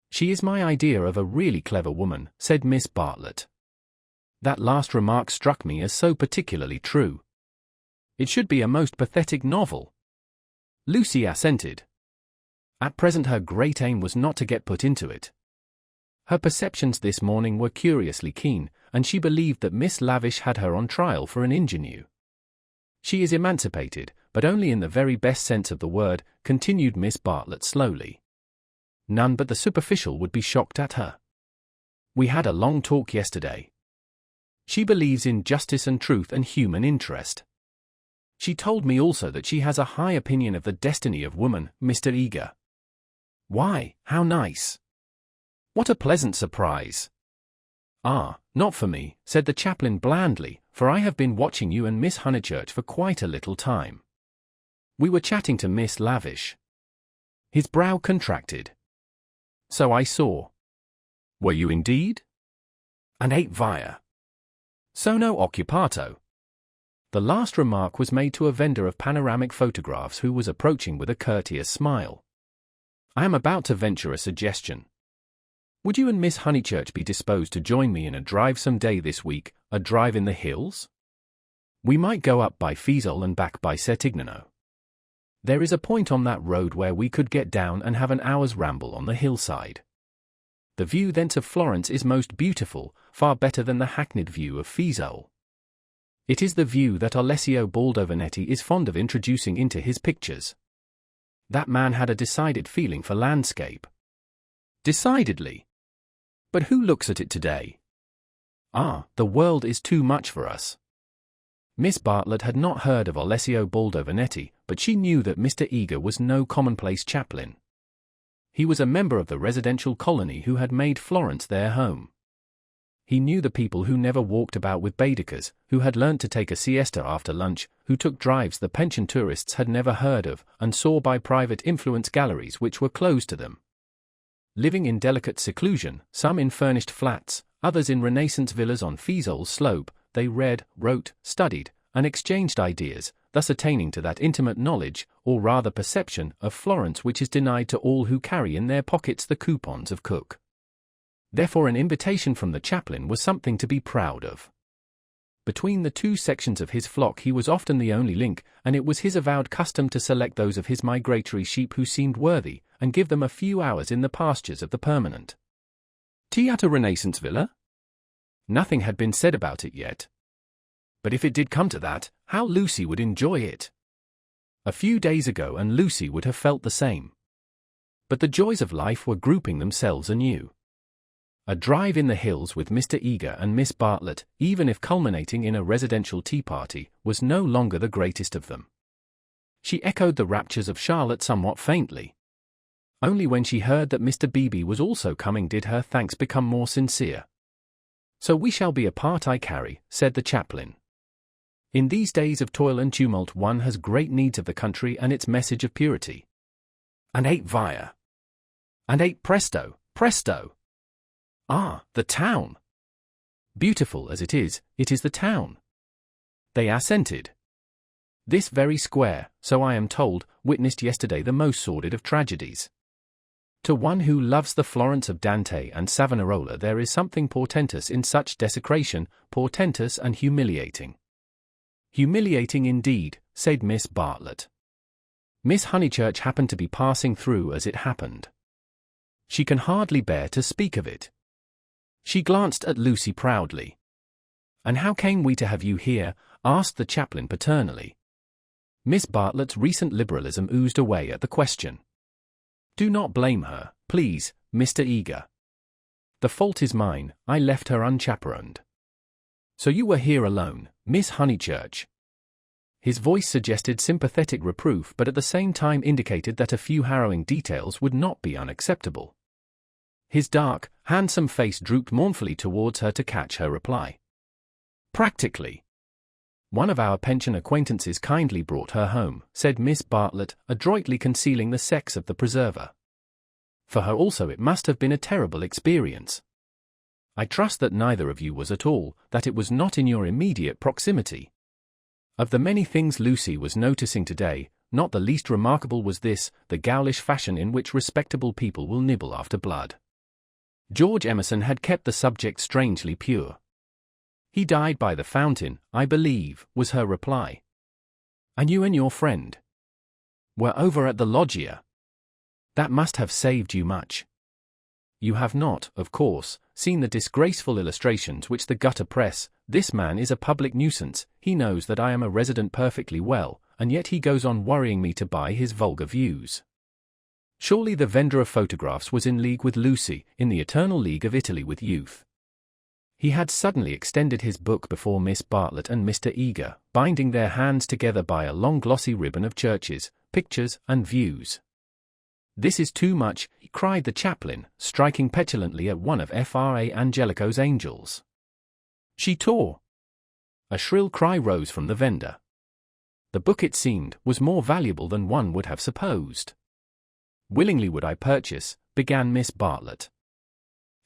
She is my idea of a really clever woman, said Miss Bartlett. That last remark struck me as so particularly true. It should be a most pathetic novel. Lucy assented. At present her great aim was not to get put into it. Her perceptions this morning were curiously keen, and she believed that Miss Lavish had her on trial for an ingenue. She is emancipated, but only in the very best sense of the word, continued Miss Bartlett slowly. None but the superficial would be shocked at her. We had a long talk yesterday. She believes in justice and truth and human interest. She told me also that she has a high opinion of the destiny of woman, Mr. Eager. Why, how nice! What a pleasant surprise! Ah, not for me, said the chaplain blandly, for I have been watching you and Miss Honeychurch for quite a little time. We were chatting to Miss Lavish. His brow contracted. So I saw. Were you indeed? And ate via. Sono occupato. The last remark was made to a vendor of panoramic photographs who was approaching with a courteous smile. I am about to venture a suggestion. Would you and Miss Honeychurch be disposed to join me in a drive some day this week, a drive in the hills? We might go up by Fiesole and back by Settignano. There is a point on that road where we could get down and have an hour's ramble on the hillside. The view thence of Florence is most beautiful, far better than the hackneyed view of Fiesole. It is the view that Alessio Baldovinetti is fond of introducing into his pictures. That man had a decided feeling for landscape. Decidedly. But who looks at it today? Ah, the world is too much for us. Miss Bartlett had not heard of Alessio Baldovinetti, but she knew that Mr. Eager was no commonplace chaplain. He was a member of the residential colony who had made Florence their home. He knew the people who never walked about with Baedekers, who had learnt to take a siesta after lunch, who took drives the pension tourists had never heard of, and saw by private influence galleries which were closed to them. Living in delicate seclusion, some in furnished flats, others in Renaissance villas on Fiesole's slope, they read, wrote, studied, and exchanged ideas, thus attaining to that intimate knowledge, or rather perception, of Florence which is denied to all who carry in their pockets the coupons of Cook. Therefore an invitation from the chaplain was something to be proud of. Between the two sections of his flock he was often the only link, and it was his avowed custom to select those of his migratory sheep who seemed worthy, and give them a few hours in the pastures of the permanent. Tea at a Renaissance villa? Nothing had been said about it yet. But if it did come to that, how Lucy would enjoy it! A few days ago and Lucy would have felt the same. But the joys of life were grouping themselves anew. A drive in the hills with Mr. Eager and Miss Bartlett, even if culminating in a residential tea party, was no longer the greatest of them. She echoed the raptures of Charlotte somewhat faintly. Only when she heard that Mr. Beebe was also coming did her thanks become more sincere. "So we shall be apart, I carry," said the chaplain. "In these days of toil and tumult one has great needs of the country and its message of purity." And eight via. And eight presto, presto. Ah, the town! Beautiful as it is the town. They assented. This very square, so I am told, witnessed yesterday the most sordid of tragedies. To one who loves the Florence of Dante and Savonarola there is something portentous in such desecration, portentous and humiliating. Humiliating indeed, said Miss Bartlett. Miss Honeychurch happened to be passing through as it happened. She can hardly bear to speak of it. She glanced at Lucy proudly. "And how came we to have you here?" asked the chaplain paternally. Miss Bartlett's recent liberalism oozed away at the question. "Do not blame her, please, Mr. Eager. The fault is mine, I left her unchaperoned." "So you were here alone, Miss Honeychurch?" His voice suggested sympathetic reproof but at the same time indicated that a few harrowing details would not be unacceptable. His dark, handsome face drooped mournfully towards her to catch her reply. "Practically. One of our pension acquaintances kindly brought her home," said Miss Bartlett, adroitly concealing the sex of the preserver. "For her also it must have been a terrible experience. I trust that neither of you was at all, that it was not in your immediate proximity." Of the many things Lucy was noticing today, not the least remarkable was this, the gaulish fashion in which respectable people will nibble after blood. George Emerson had kept the subject strangely pure. "He died by the fountain, I believe," was her reply. "And you and your friend were over at the loggia. That must have saved you much. You have not, of course, seen the disgraceful illustrations which the gutter press. This man is a public nuisance, he knows that I am a resident perfectly well, and yet he goes on worrying me to buy his vulgar views." Surely the vendor of photographs was in league with Lucy, in the eternal league of Italy with youth. He had suddenly extended his book before Miss Bartlett and Mr. Eager, binding their hands together by a long glossy ribbon of churches, pictures, and views. "This is too much," cried the chaplain, striking petulantly at one of Fra Angelico's angels. "She tore." A shrill cry rose from the vendor. The book, it seemed, was more valuable than one would have supposed. "Willingly would I purchase," began Miss Bartlett.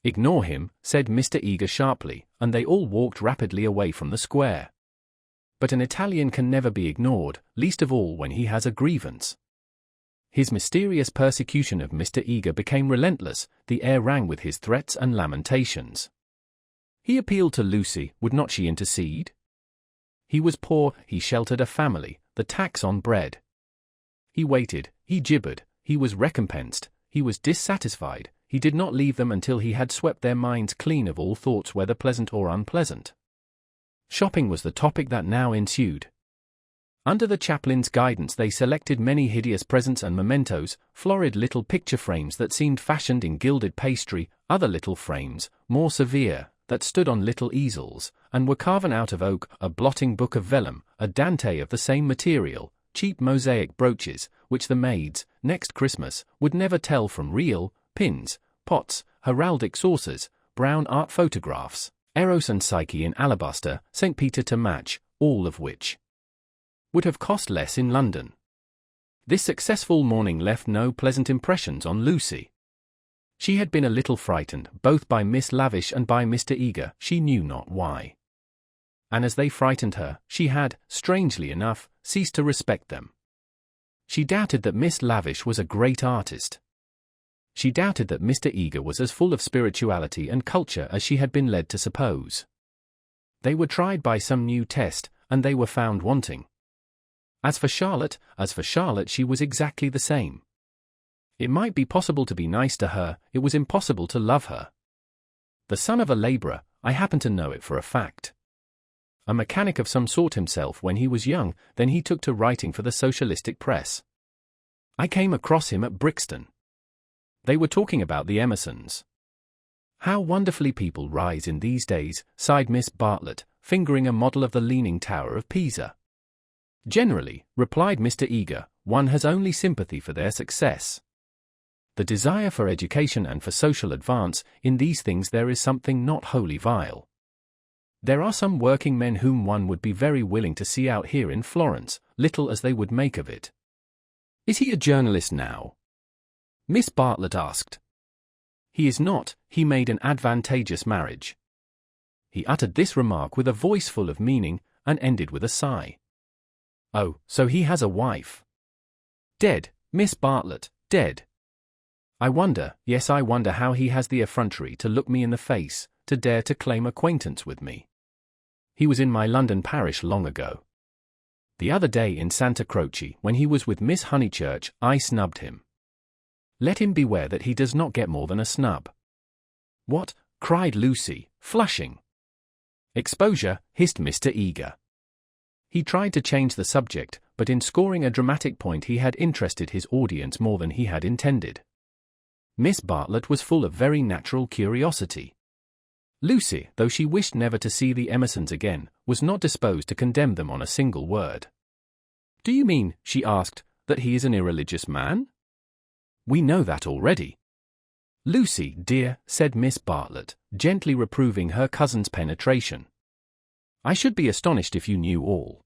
"Ignore him," said Mr. Eager sharply, and they all walked rapidly away from the square. But an Italian can never be ignored, least of all when he has a grievance. His mysterious persecution of Mr. Eager became relentless, the air rang with his threats and lamentations. He appealed to Lucy, would not she intercede? He was poor, he sheltered a family, the tax on bread. He waited, he gibbered, he was recompensed, he was dissatisfied, he did not leave them until he had swept their minds clean of all thoughts whether pleasant or unpleasant. Shopping was the topic that now ensued. Under the chaplain's guidance they selected many hideous presents and mementos, florid little picture frames that seemed fashioned in gilded pastry, other little frames, more severe, that stood on little easels, and were carven out of oak, a blotting book of vellum, a Dante of the same material, cheap mosaic brooches, which the maids, next Christmas, would never tell from real, pins, pots, heraldic saucers, brown art photographs, Eros and Psyche in alabaster, St. Peter to match, all of which would have cost less in London. This successful morning left no pleasant impressions on Lucy. She had been a little frightened, both by Miss Lavish and by Mr. Eager, she knew not why. And as they frightened her, she had, strangely enough, ceased to respect them. She doubted that Miss Lavish was a great artist. She doubted that Mr. Eager was as full of spirituality and culture as she had been led to suppose. They were tried by some new test, and they were found wanting. As for Charlotte, she was exactly the same. It might be possible to be nice to her, it was impossible to love her. The son of a labourer, I happen to know it for a fact. A mechanic of some sort himself when he was young, then he took to writing for the socialistic press. I came across him at Brixton. They were talking about the Emersons. How wonderfully people rise in these days, sighed Miss Bartlett, fingering a model of the Leaning Tower of Pisa. Generally, replied Mr. Eager, one has only sympathy for their success. The desire for education and for social advance, in these things there is something not wholly vile. There are some working men whom one would be very willing to see out here in Florence, little as they would make of it. Is he a journalist now? Miss Bartlett asked. He is not, he made an advantageous marriage. He uttered this remark with a voice full of meaning, and ended with a sigh. Oh, so he has a wife. Dead, Miss Bartlett, dead. I wonder, yes I wonder how he has the effrontery to look me in the face, to dare to claim acquaintance with me. He was in my London parish long ago. The other day in Santa Croce, when he was with Miss Honeychurch, I snubbed him. Let him beware that he does not get more than a snub. What? Cried Lucy, flushing. Exposure, hissed Mr. Eager. He tried to change the subject, but in scoring a dramatic point he had interested his audience more than he had intended. Miss Bartlett was full of very natural curiosity. Lucy, though she wished never to see the Emersons again, was not disposed to condemn them on a single word. Do you mean, she asked, that he is an irreligious man? We know that already. Lucy, dear, said Miss Bartlett, gently reproving her cousin's penetration. I should be astonished if you knew all.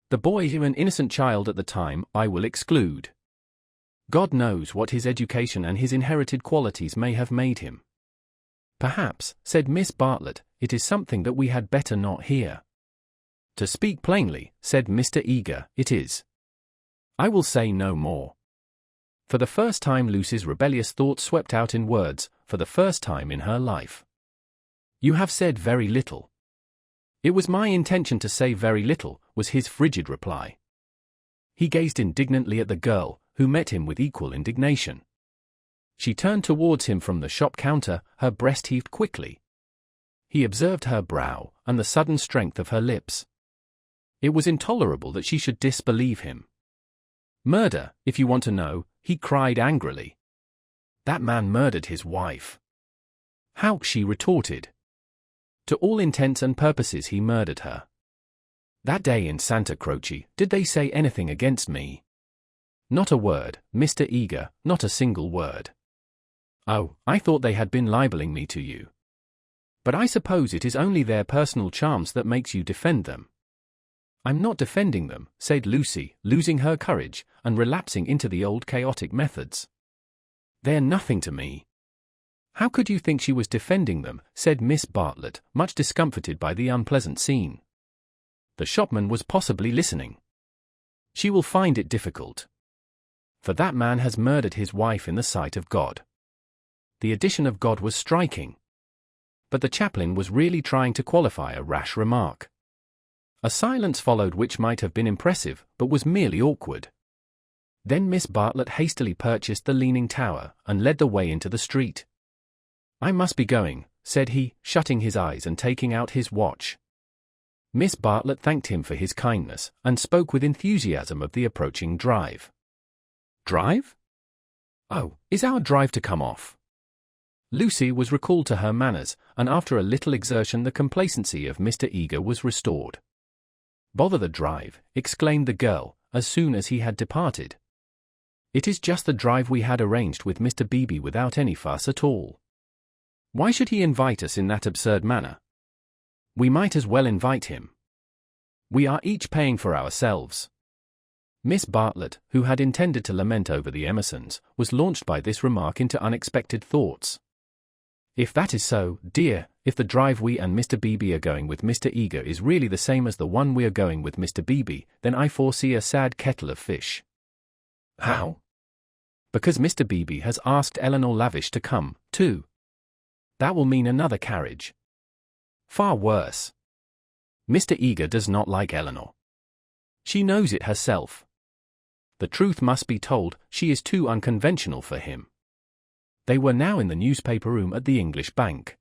The boy, an innocent child at the time, I will exclude. God knows what his education and his inherited qualities may have made him. Perhaps, said Miss Bartlett, it is something that we had better not hear. To speak plainly, said Mr. Eager, it is. I will say no more. For the first time Lucy's rebellious thoughts swept out in words, for the first time in her life. You have said very little. It was my intention to say very little, was his frigid reply. He gazed indignantly at the girl, who met him with equal indignation. She turned towards him from the shop counter, her breast heaved quickly. He observed her brow, and the sudden strength of her lips. It was intolerable that she should disbelieve him. Murder, if you want to know, he cried angrily. That man murdered his wife. How, she retorted. To all intents and purposes he murdered her. That day in Santa Croce, did they say anything against me? Not a word, Mr. Eager, not a single word. Oh, I thought they had been libeling me to you. But I suppose it is only their personal charms that makes you defend them. I'm not defending them, said Lucy, losing her courage, and relapsing into the old chaotic methods. They're nothing to me. How could you think she was defending them, said Miss Bartlett, much discomfited by the unpleasant scene. The shopman was possibly listening. She will find it difficult. For that man has murdered his wife in the sight of God. The addition of God was striking. But the chaplain was really trying to qualify a rash remark. A silence followed which might have been impressive, but was merely awkward. Then Miss Bartlett hastily purchased the Leaning Tower, and led the way into the street. I must be going, said he, shutting his eyes and taking out his watch. Miss Bartlett thanked him for his kindness, and spoke with enthusiasm of the approaching drive. Drive? Oh, is our drive to come off? Lucy was recalled to her manners, and after a little exertion the complacency of Mr. Eager was restored. Bother the drive, exclaimed the girl, as soon as he had departed. It is just the drive we had arranged with Mr. Beebe without any fuss at all. Why should he invite us in that absurd manner? We might as well invite him. We are each paying for ourselves. Miss Bartlett, who had intended to lament over the Emersons, was launched by this remark into unexpected thoughts. If that is so, dear, if the drive we and Mr. Beebe are going with Mr. Eager is really the same as the one we are going with Mr. Beebe, then I foresee a sad kettle of fish. How? Because Mr. Beebe has asked Eleanor Lavish to come, too. That will mean another carriage. Far worse. Mr. Eager does not like Eleanor. She knows it herself. The truth must be told, she is too unconventional for him. They were now in the newspaper room at the English Bank.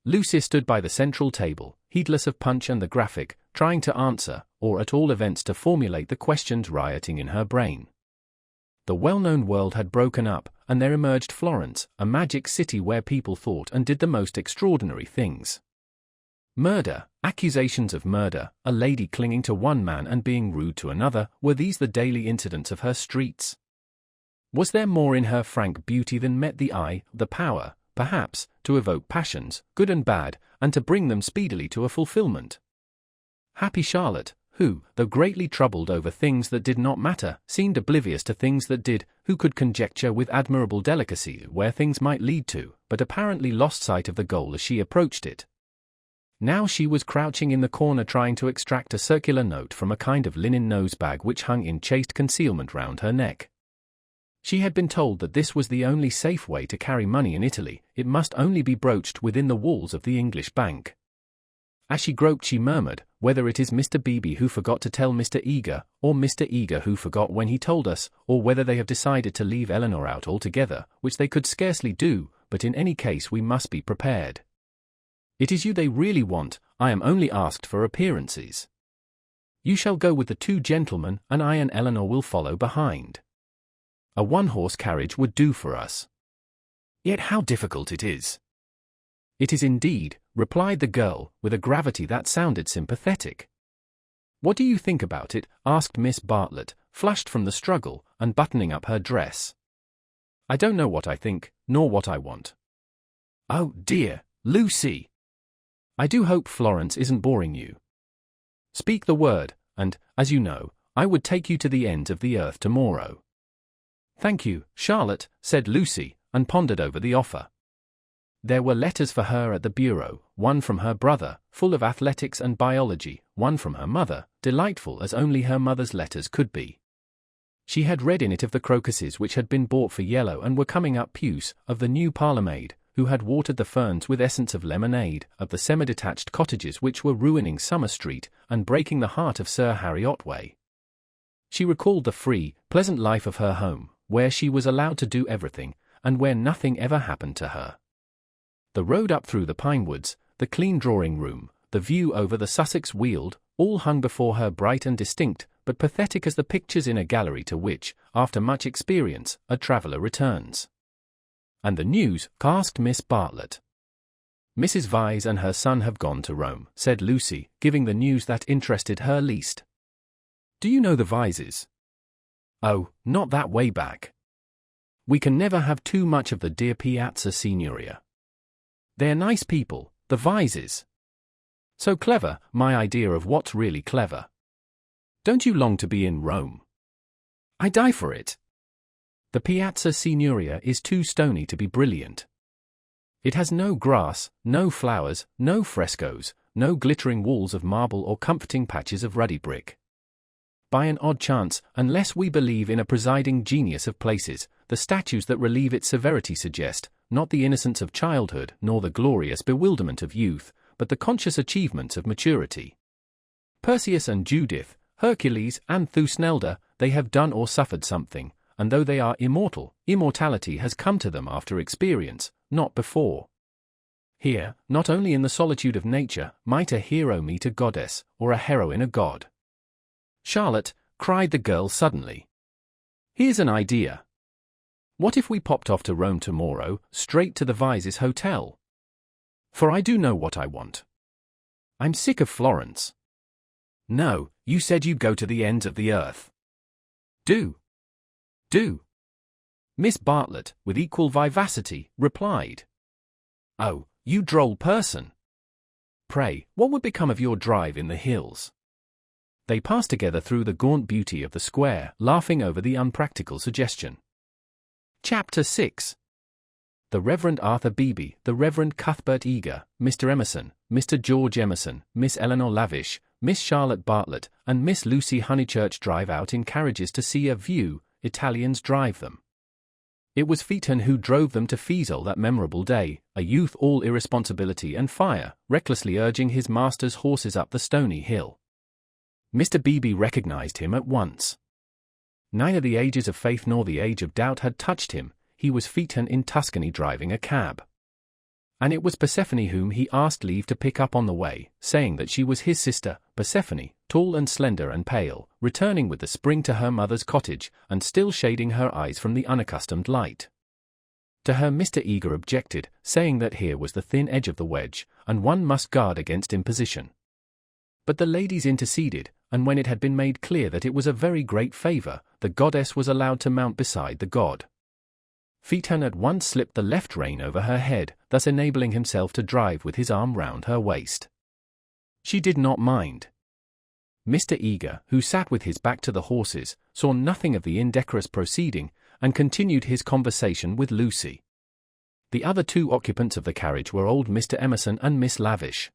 Lucy stood by the central table, heedless of Punch and the Graphic, trying to answer, or at all events to formulate the questions rioting in her brain. The well-known world had broken up, and there emerged Florence, a magic city where people thought and did the most extraordinary things. Murder, accusations of murder, a lady clinging to one man and being rude to another, were these the daily incidents of her streets? Was there more in her frank beauty than met the eye, the power, perhaps, to evoke passions, good and bad, and to bring them speedily to a fulfillment? Happy Charlotte, who, though greatly troubled over things that did not matter, seemed oblivious to things that did, who could conjecture with admirable delicacy where things might lead to, but apparently lost sight of the goal as she approached it. Now she was crouching in the corner trying to extract a circular note from a kind of linen nose-bag which hung in chaste concealment round her neck. She had been told that this was the only safe way to carry money in Italy, it must only be broached within the walls of the English Bank. As she groped she murmured, whether it is Mr. Beebe who forgot to tell Mr. Eager, or Mr. Eager who forgot when he told us, or whether they have decided to leave Eleanor out altogether, which they could scarcely do, but in any case we must be prepared. It is you they really want, I am only asked for appearances. You shall go with the two gentlemen, and I and Eleanor will follow behind. A one-horse carriage would do for us. Yet how difficult it is. It is indeed, replied the girl, with a gravity that sounded sympathetic. What do you think about it? Asked Miss Bartlett, flushed from the struggle, and buttoning up her dress. I don't know what I think, nor what I want. Oh dear, Lucy! I do hope Florence isn't boring you. Speak the word, and, as you know, I would take you to the ends of the earth tomorrow. Thank you, Charlotte, said Lucy, and pondered over the offer. There were letters for her at the bureau, one from her brother, full of athletics and biology, one from her mother, delightful as only her mother's letters could be. She had read in it of the crocuses which had been bought for yellow and were coming up puce, of the new parlourmaid, who had watered the ferns with essence of lemonade, of the semi-detached cottages which were ruining Summer Street and breaking the heart of Sir Harry Otway. She recalled the free, pleasant life of her home, where she was allowed to do everything, and where nothing ever happened to her. The road up through the pine woods, the clean drawing-room, the view over the Sussex Weald, all hung before her bright and distinct, but pathetic as the pictures in a gallery to which, after much experience, a traveller returns. And the news, asked Miss Bartlett. Mrs. Vyse and her son have gone to Rome, said Lucy, giving the news that interested her least. Do you know the Vyses? Oh, not that way back. We can never have too much of the dear Piazza Signoria. They're nice people, the Vyses. So clever, my idea of what's really clever. Don't you long to be in Rome? I die for it. The Piazza Signoria is too stony to be brilliant. It has no grass, no flowers, no frescoes, no glittering walls of marble or comforting patches of ruddy brick. By an odd chance, unless we believe in a presiding genius of places, the statues that relieve its severity suggest, not the innocence of childhood nor the glorious bewilderment of youth, but the conscious achievements of maturity. Perseus and Judith, Hercules and Thusnelda, they have done or suffered something, and though they are immortal, immortality has come to them after experience, not before. Here, not only in the solitude of nature, might a hero meet a goddess, or a heroine a god. Charlotte, cried the girl suddenly. Here's an idea. What if we popped off to Rome tomorrow, straight to the Vyses Hotel? For I do know what I want. I'm sick of Florence. No, you said you'd go to the ends of the earth. Do. Miss Bartlett, with equal vivacity, replied. Oh, you droll person. Pray, what would become of your drive in the hills? They passed together through the gaunt beauty of the square, laughing over the unpractical suggestion. Chapter 6. The Reverend Arthur Beebe, the Reverend Cuthbert Eager, Mr. Emerson, Mr. George Emerson, Miss Eleanor Lavish, Miss Charlotte Bartlett, and Miss Lucy Honeychurch drive out in carriages to see a view. Italians drive them. It was Phaeton who drove them to Fiesole that memorable day, a youth all irresponsibility and fire, recklessly urging his master's horses up the stony hill. Mr. Beebe recognized him at once. Neither the ages of faith nor the age of doubt had touched him. He was Phaeton in Tuscany driving a cab. And it was Persephone whom he asked leave to pick up on the way, saying that she was his sister, Persephone, tall and slender and pale, returning with the spring to her mother's cottage, and still shading her eyes from the unaccustomed light. To her Mr. Eager objected, saying that here was the thin edge of the wedge, and one must guard against imposition. But the ladies interceded, and when it had been made clear that it was a very great favor, the goddess was allowed to mount beside the god. Phaeton at once slipped the left rein over her head, thus enabling himself to drive with his arm round her waist. She did not mind. Mr. Eager, who sat with his back to the horses, saw nothing of the indecorous proceeding, and continued his conversation with Lucy. The other two occupants of the carriage were old Mr. Emerson and Miss Lavish.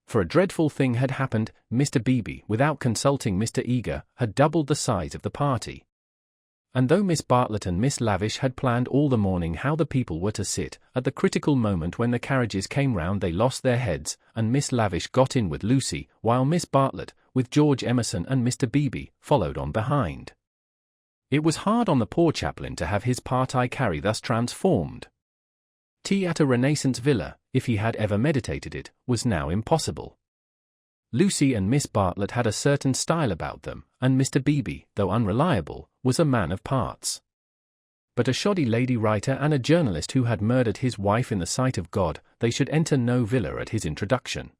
For a dreadful thing had happened. Mr. Beebe, without consulting Mr. Eager, had doubled the size of the party. And though Miss Bartlett and Miss Lavish had planned all the morning how the people were to sit, at the critical moment when the carriages came round they lost their heads, and Miss Lavish got in with Lucy, while Miss Bartlett, with George Emerson and Mr. Beebe, followed on behind. It was hard on the poor chaplain to have his party carry thus transformed. Tea at a Renaissance villa, if he had ever meditated it, was now impossible. Lucy and Miss Bartlett had a certain style about them, and Mr. Beebe, though unreliable, was a man of parts. But a shoddy lady writer and a journalist who had murdered his wife in the sight of God, they should enter no villa at his introduction.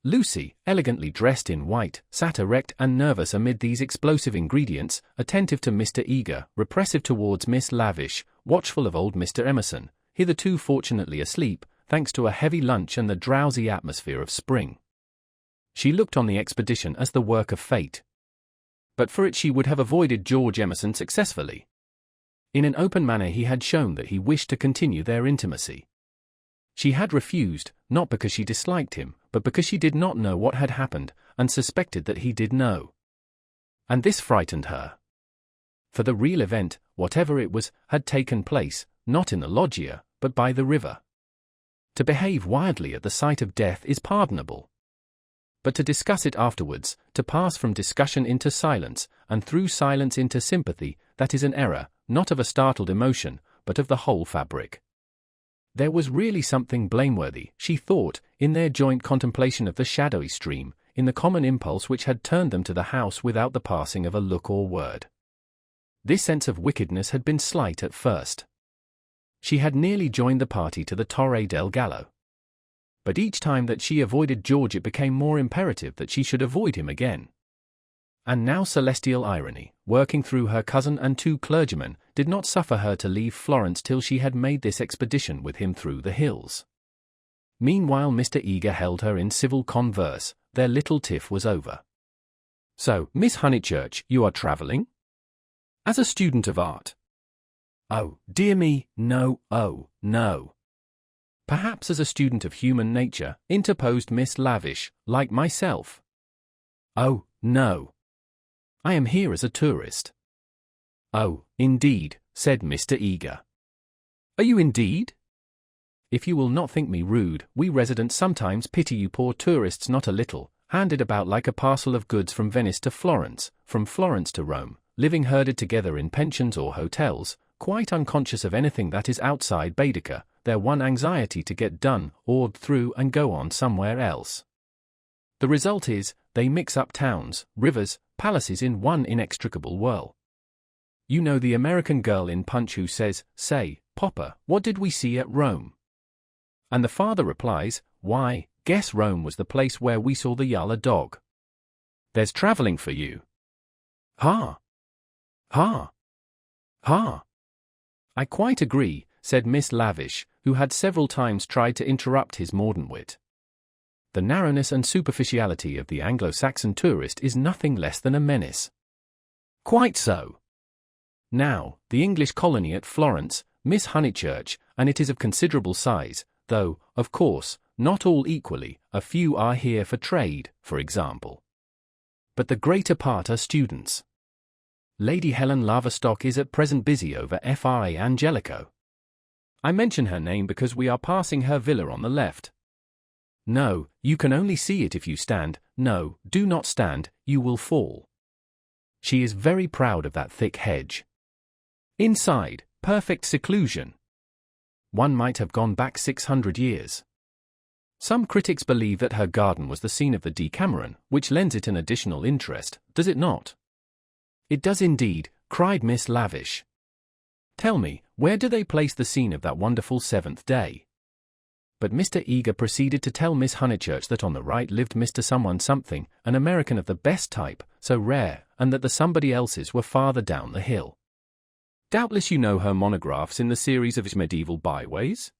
Lucy, elegantly dressed in white, sat erect and nervous amid these explosive ingredients, attentive to Mr. Eager, repressive towards Miss Lavish, watchful of old Mr. Emerson, hitherto fortunately asleep, thanks to a heavy lunch and the drowsy atmosphere of spring. She looked on the expedition as the work of fate. But for it she would have avoided George Emerson successfully. In an open manner he had shown that he wished to continue their intimacy. She had refused, not because she disliked him, but because she did not know what had happened, and suspected that he did know. And this frightened her. For the real event, whatever it was, had taken place, not in the loggia, but by the river. To behave wildly at the sight of death is pardonable. But to discuss it afterwards, to pass from discussion into silence, and through silence into sympathy, that is an error, not of a startled emotion, but of the whole fabric. There was really something blameworthy, she thought, in their joint contemplation of the shadowy stream, in the common impulse which had turned them to the house without the passing of a look or word. This sense of wickedness had been slight at first. She had nearly joined the party to the Torre del Gallo. But each time that she avoided George it became more imperative that she should avoid him again. And now celestial irony, working through her cousin and two clergymen, did not suffer her to leave Florence till she had made this expedition with him through the hills. Meanwhile Mr. Eager held her in civil converse. Their little tiff was over. "So, Miss Honeychurch, you are travelling? As a student of art?" "Oh, dear me, no, oh, no." "Perhaps as a student of human nature," interposed Miss Lavish, "like myself." "Oh, no. I am here as a tourist." "Oh, indeed," said Mr. Eager. "Are you indeed? If you will not think me rude, we residents sometimes pity you poor tourists not a little, handed about like a parcel of goods from Venice to Florence, from Florence to Rome, living herded together in pensions or hotels, quite unconscious of anything that is outside Baedeker, their one anxiety to get done, oared through and go on somewhere else. The result is, they mix up towns, rivers, palaces in one inextricable whirl. You know the American girl in Punch who says, "Say, Popper, what did we see at Rome?" And the father replies, "Why, guess Rome was the place where we saw the Yalla dog." There's travelling for you. Ha! Ha! Ha! "I quite agree," said Miss Lavish, who had several times tried to interrupt his mordant wit. "The narrowness and superficiality of the Anglo-Saxon tourist is nothing less than a menace." "Quite so. Now, the English colony at Florence, Miss Honeychurch, and it is of considerable size, though, of course, not all equally, a few are here for trade, for example. But the greater part are students. Lady Helen Laverstock is at present busy over Fra Angelico. I mention her name because we are passing her villa on the left. No, you can only see it if you stand. No, do not stand, you will fall. She is very proud of that thick hedge. Inside, perfect seclusion. One might have gone back 600 years. Some critics believe that her garden was the scene of the Decameron, which lends it an additional interest, does it not? It does indeed, cried Miss Lavish. Tell me, where do they place the scene of that wonderful seventh day? But Mr. Eager proceeded to tell Miss Honeychurch that on the right lived Mr. Someone Something, an American of the best type, so rare, and that the somebody else's were farther down the hill. Doubtless you know her monographs in the series of his medieval byways?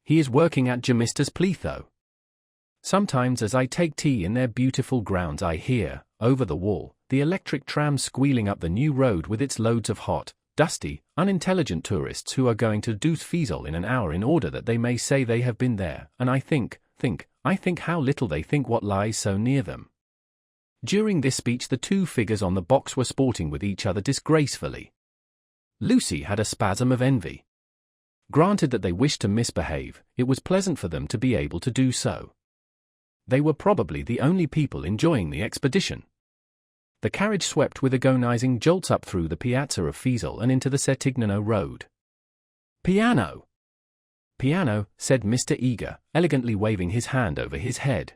He is working at Gemistus Pletho. Sometimes as I take tea in their beautiful grounds I hear, over the wall, the electric tram squealing up the new road with its loads of hot, dusty, unintelligent tourists who are going to Deuce Fiesole in an hour in order that they may say they have been there, and I think how little they think what lies so near them. During this speech the two figures on the box were sporting with each other disgracefully. Lucy had a spasm of envy. Granted that they wished to misbehave, it was pleasant for them to be able to do so. They were probably the only people enjoying the expedition. The carriage swept with agonizing jolts up through the piazza of Fiesole and into the Settignano road. Piano! Piano, said Mr. Eager, elegantly waving his hand over his head.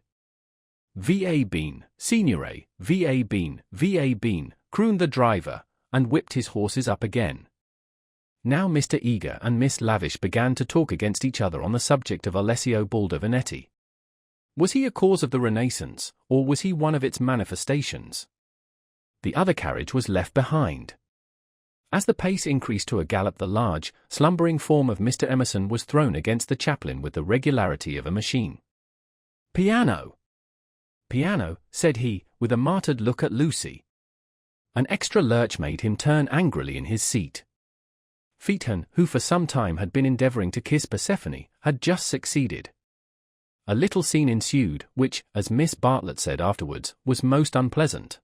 Va bene, signore, va bene, crooned the driver, and whipped his horses up again. Now Mr. Eager and Miss Lavish began to talk against each other on the subject of Alessio Baldovinetti. Was he a cause of the Renaissance, or was he one of its manifestations? The other carriage was left behind. As the pace increased to a gallop the large, slumbering form of Mr. Emerson was thrown against the chaplain with the regularity of a machine. Piano! Piano, said he, with a martyred look at Lucy. An extra lurch made him turn angrily in his seat. Phaeton, who for some time had been endeavoring to kiss Persephone, had just succeeded. A little scene ensued, which, as Miss Bartlett said afterwards, was most unpleasant.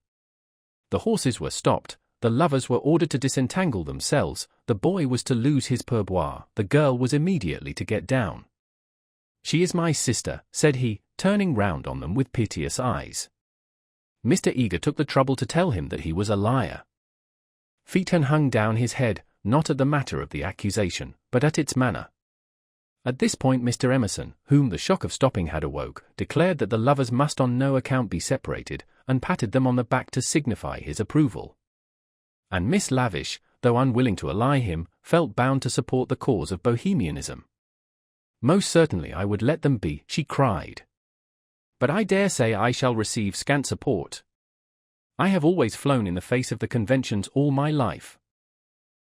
The horses were stopped, the lovers were ordered to disentangle themselves, the boy was to lose his pourboire, the girl was immediately to get down. She is my sister, said he, turning round on them with piteous eyes. Mr. Eager took the trouble to tell him that he was a liar. Phaeton hung down his head, not at the matter of the accusation, but at its manner. At this point Mr. Emerson, whom the shock of stopping had awoke, declared that the lovers must on no account be separated, and patted them on the back to signify his approval. And Miss Lavish, though unwilling to ally him, felt bound to support the cause of Bohemianism. Most certainly I would let them be, she cried. But I dare say I shall receive scant support. I have always flown in the face of the conventions all my life.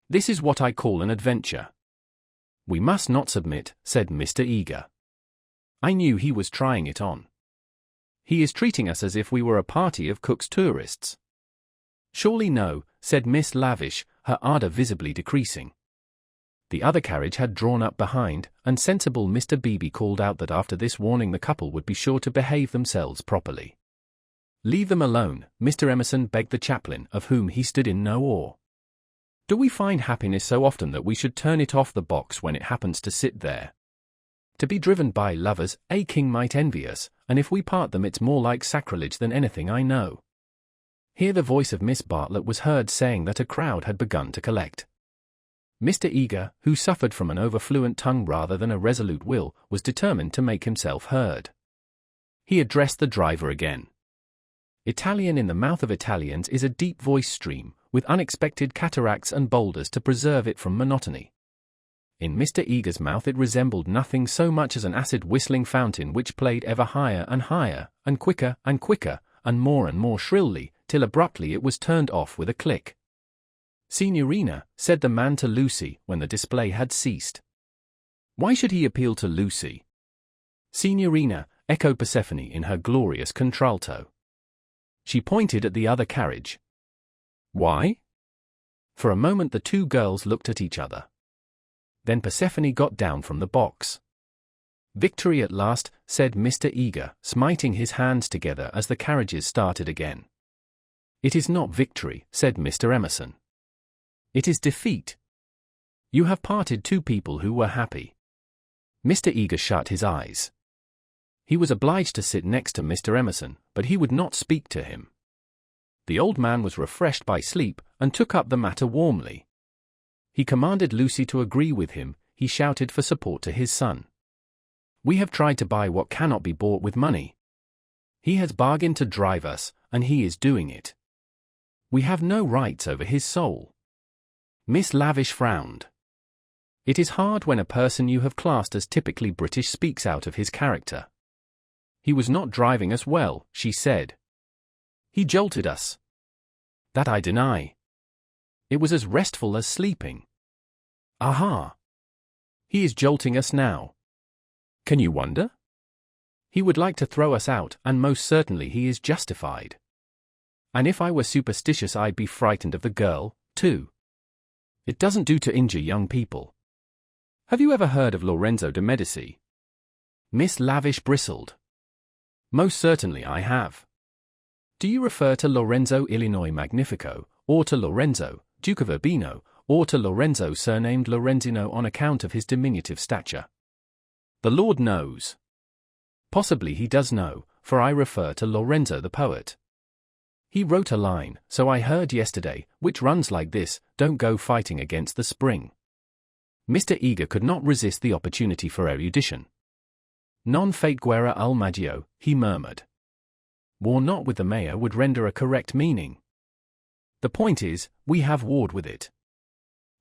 This is what I call an adventure. We must not submit, said Mr. Eager. I knew he was trying it on. He is treating us as if we were a party of Cook's tourists. Surely no, said Miss Lavish, her ardour visibly decreasing. The other carriage had drawn up behind, and sensible Mr. Beebe called out that after this warning the couple would be sure to behave themselves properly. Leave them alone, Mr. Emerson begged the chaplain, of whom he stood in no awe. Do we find happiness so often that we should turn it off the box when it happens to sit there? To be driven by lovers, a king might envy us, and if we part them it's more like sacrilege than anything I know. Here the voice of Miss Bartlett was heard saying that a crowd had begun to collect. Mr. Eager, who suffered from an overfluent tongue rather than a resolute will, was determined to make himself heard. He addressed the driver again. Italian in the mouth of Italians is a deep voice stream, with unexpected cataracts and boulders to preserve it from monotony. In Mr. Eager's mouth it resembled nothing so much as an acid whistling fountain which played ever higher, and quicker, and more shrilly, till abruptly it was turned off with a click. Signorina, said the man to Lucy, when the display had ceased. Why should he appeal to Lucy? Signorina, echoed Persephone in her glorious contralto. She pointed at the other carriage. Why? For a moment the two girls looked at each other. Then Persephone got down from the box. Victory at last, said Mr. Eager, smiting his hands together as the carriages started again. "It is not victory," said Mr. Emerson. "It is defeat. You have parted two people who were happy." Mr. Eager shut his eyes. He was obliged to sit next to Mr. Emerson, but he would not speak to him. The old man was refreshed by sleep, and took up the matter warmly. He commanded Lucy to agree with him. He shouted for support to his son. "We have tried to buy what cannot be bought with money. He has bargained to drive us, and he is doing it. We have no rights over his soul." Miss Lavish frowned. It is hard when a person you have classed as typically British speaks out of his character. "He was not driving us well," she said. "He jolted us." "That I deny. It was as restful as sleeping." "Aha! He is jolting us now. Can you wonder? He would like to throw us out, and most certainly he is justified. And if I were superstitious I'd be frightened of the girl, too. It doesn't do to injure young people. Have you ever heard of Lorenzo de Medici?" Miss Lavish bristled. "Most certainly I have. Do you refer to Lorenzo Illinois Magnifico, or to Lorenzo, Duke of Urbino, or to Lorenzo surnamed Lorenzino on account of his diminutive stature? The Lord knows. Possibly he does know, for I refer to Lorenzo the poet. He wrote a line, so I heard yesterday, which runs like this: 'Don't go fighting against the spring.'" Mr. Eager could not resist the opportunity for erudition. "Non fate guerra al maggio," he murmured. "War not with the mayor would render a correct meaning. The point is, we have warred with it.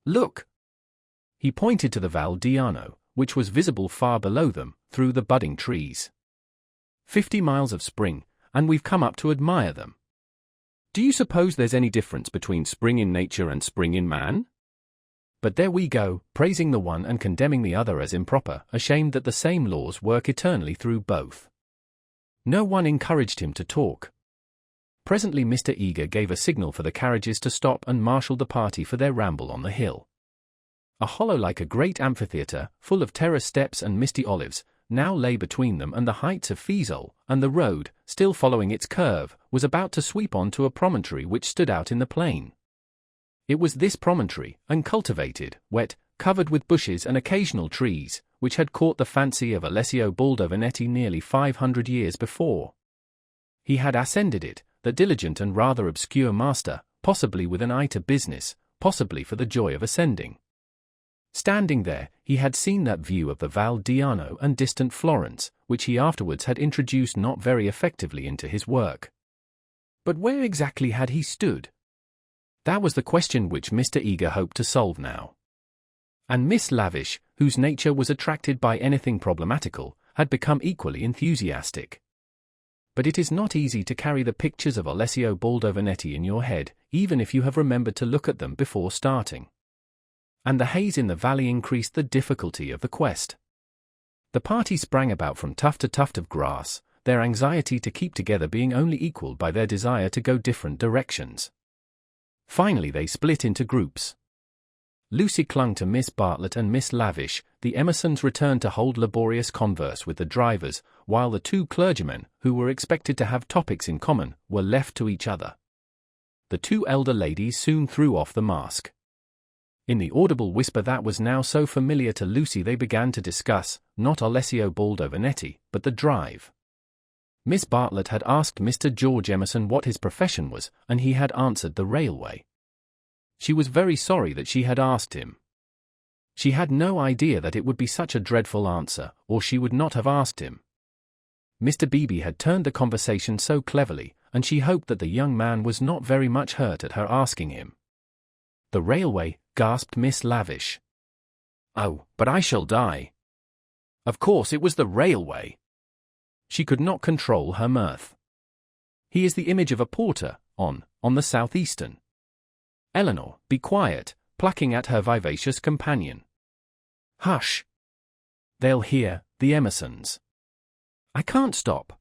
Look!" He pointed to the Val d'Arno, which was visible far below them, through the budding trees. 50 miles of spring, and we've come up to admire them. Do you suppose there's any difference between spring in nature and spring in man? But there we go, praising the one and condemning the other as improper, ashamed that the same laws work eternally through both." No one encouraged him to talk. Presently Mr. Eager gave a signal for the carriages to stop and marshaled the party for their ramble on the hill. A hollow like a great amphitheatre, full of terrace steps and misty olives, now lay between them and the heights of Fiesole, and the road, still following its curve, was about to sweep on to a promontory which stood out in the plain. It was this promontory, uncultivated, wet, covered with bushes and occasional trees, which had caught the fancy of Alessio Baldovinetti nearly 500 years before. He had ascended it, the diligent and rather obscure master, possibly with an eye to business, possibly for the joy of ascending. Standing there, he had seen that view of the Val d'Arno and distant Florence, which he afterwards had introduced not very effectively into his work. But where exactly had he stood? That was the question which Mr. Eager hoped to solve now. And Miss Lavish, whose nature was attracted by anything problematical, had become equally enthusiastic. But it is not easy to carry the pictures of Alessio Baldovinetti in your head, even if you have remembered to look at them before starting. And the haze in the valley increased the difficulty of the quest. The party sprang about from tuft to tuft of grass, their anxiety to keep together being only equalled by their desire to go different directions. Finally they split into groups. Lucy clung to Miss Bartlett and Miss Lavish, the Emersons returned to hold laborious converse with the drivers, while the two clergymen, who were expected to have topics in common, were left to each other. The two elder ladies soon threw off the mask. In the audible whisper that was now so familiar to Lucy they began to discuss, not Alessio Baldovinetti, but the drive. Miss Bartlett had asked Mr. George Emerson what his profession was, and he had answered the railway. She was very sorry that she had asked him. She had no idea that it would be such a dreadful answer, or she would not have asked him. Mr. Beebe had turned the conversation so cleverly, and she hoped that the young man was not very much hurt at her asking him. "The railway," gasped Miss Lavish. "Oh, but I shall die. Of course it was the railway." She could not control her mirth. "He is the image of a porter, on the Southeastern." Eleanor, be quiet, plucking at her vivacious companion. "Hush! They'll hear, the Emersons. I can't stop.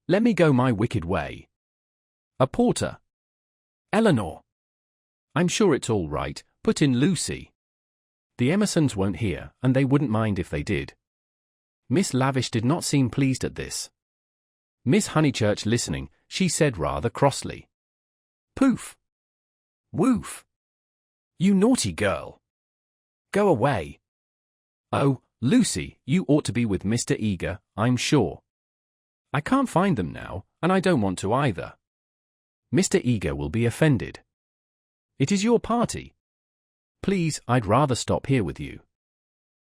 Let me go my wicked way." "A porter." "Eleanor." "I'm sure it's all right," put in Lucy. "The Emersons won't hear, and they wouldn't mind if they did." Miss Lavish did not seem pleased at this. Miss Honeychurch listening, she said rather crossly, Poof! Woof! You naughty girl! Go away! Oh, Lucy, you ought to be with Mr. Eager, I'm sure. I can't find them now, and I don't want to either. Mr. Eager will be offended. It is your party. Please, I'd rather stop here with you.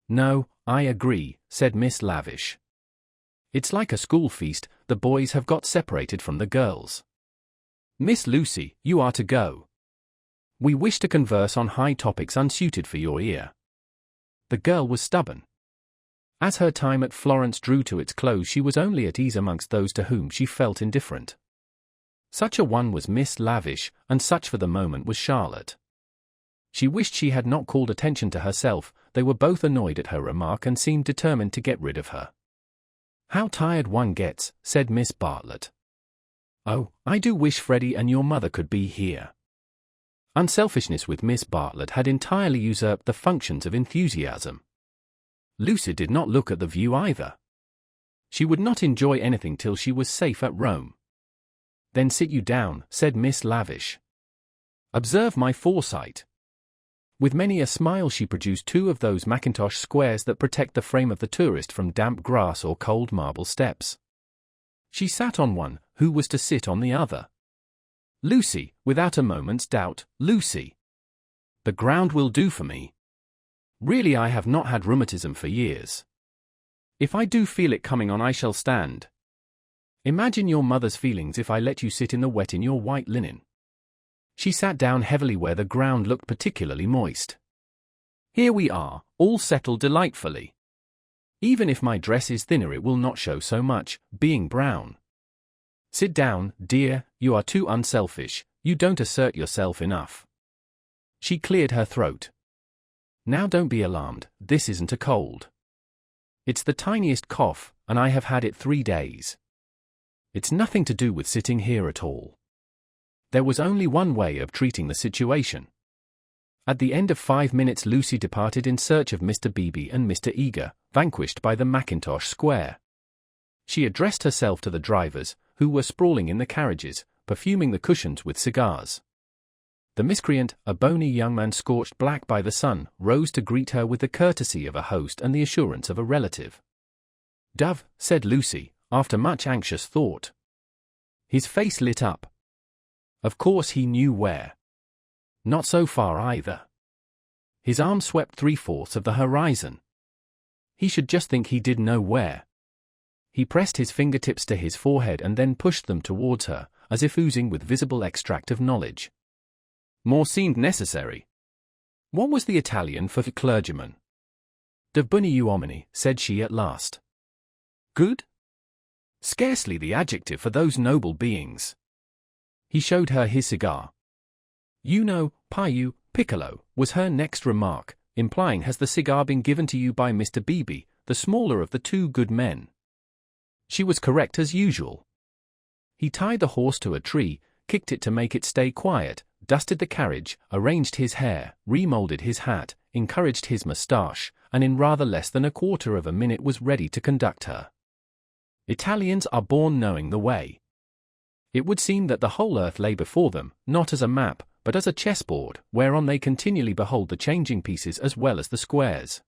No, I agree, said Miss Lavish. It's like a school feast, the boys have got separated from the girls. Miss Lucy, you are to go. We wish to converse on high topics unsuited for your ear. The girl was stubborn. As her time at Florence drew to its close, she was only at ease amongst those to whom she felt indifferent. Such a one was Miss Lavish, and such for the moment was Charlotte. She wished she had not called attention to herself. They were both annoyed at her remark and seemed determined to get rid of her. How tired one gets, said Miss Bartlett. Oh, I do wish Freddie and your mother could be here. Unselfishness with Miss Bartlett had entirely usurped the functions of enthusiasm. Lucy did not look at the view either. She would not enjoy anything till she was safe at Rome. Then sit you down, said Miss Lavish. Observe my foresight. With many a smile she produced two of those mackintosh squares that protect the frame of the tourist from damp grass or cold marble steps. She sat on one, who was to sit on the other? Lucy, without a moment's doubt, Lucy. The ground will do for me. Really, I have not had rheumatism for years. If I do feel it coming on, I shall stand. Imagine your mother's feelings if I let you sit in the wet in your white linen. She sat down heavily where the ground looked particularly moist. Here we are, all settled delightfully. Even if my dress is thinner, it will not show so much, being brown. Sit down, dear, you are too unselfish, you don't assert yourself enough. She cleared her throat. Now don't be alarmed, this isn't a cold. It's the tiniest cough, and I have had it 3 days. It's nothing to do with sitting here at all. There was only one way of treating the situation. At the end of 5 minutes Lucy departed in search of Mr. Beebe and Mr. Eager, vanquished by the mackintosh square. She addressed herself to the drivers, who were sprawling in the carriages, perfuming the cushions with cigars. The miscreant, a bony young man scorched black by the sun, rose to greet her with the courtesy of a host and the assurance of a relative. "Dove," said Lucy, after much anxious thought. His face lit up. Of course he knew where. Not so far either. His arm swept 3/4 of the horizon. He should just think he did know where. He pressed his fingertips to his forehead and then pushed them towards her, as if oozing with visible extract of knowledge. More seemed necessary. What was the Italian for clergyman? "De buni uomini," said she at last. Good? Scarcely the adjective for those noble beings. He showed her his cigar. "You know, Piu, Piccolo," was her next remark, implying, "Has the cigar been given to you by Mr. Beebe, the smaller of the two good men?" She was correct as usual. He tied the horse to a tree, kicked it to make it stay quiet, dusted the carriage, arranged his hair, remolded his hat, encouraged his moustache, and in rather less than a quarter of a minute was ready to conduct her. Italians are born knowing the way. It would seem that the whole earth lay before them, not as a map, but as a chessboard, whereon they continually behold the changing pieces as well as the squares.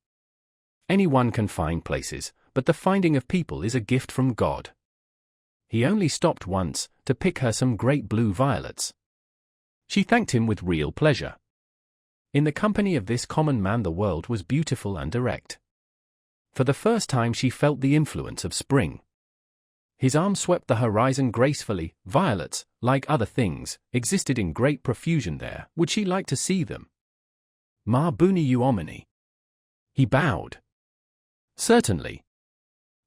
Anyone can find places, but the finding of people is a gift from God. He only stopped once, to pick her some great blue violets. She thanked him with real pleasure. In the company of this common man the world was beautiful and direct. For the first time she felt the influence of spring. His arm swept the horizon gracefully. Violets, like other things, existed in great profusion there. Would she like to see them? "Ma buni uomini." He bowed. "Certainly.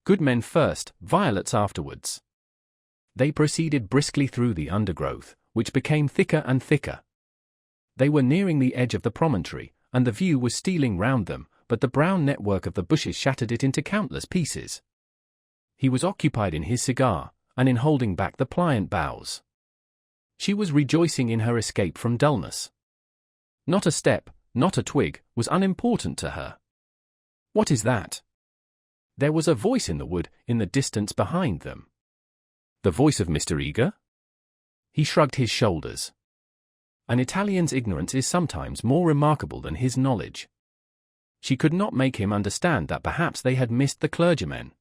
Good men first, violets afterwards." They proceeded briskly through the undergrowth, which became thicker and thicker. They were nearing the edge of the promontory, and the view was stealing round them, but the brown network of the bushes shattered it into countless pieces. He was occupied in his cigar, and in holding back the pliant boughs. She was rejoicing in her escape from dullness. Not a step, not a twig, was unimportant to her. What is that? There was a voice in the wood, in the distance behind them. The voice of Mr. Eager? He shrugged his shoulders. An Italian's ignorance is sometimes more remarkable than his knowledge. She could not make him understand that perhaps they had missed the clergymen.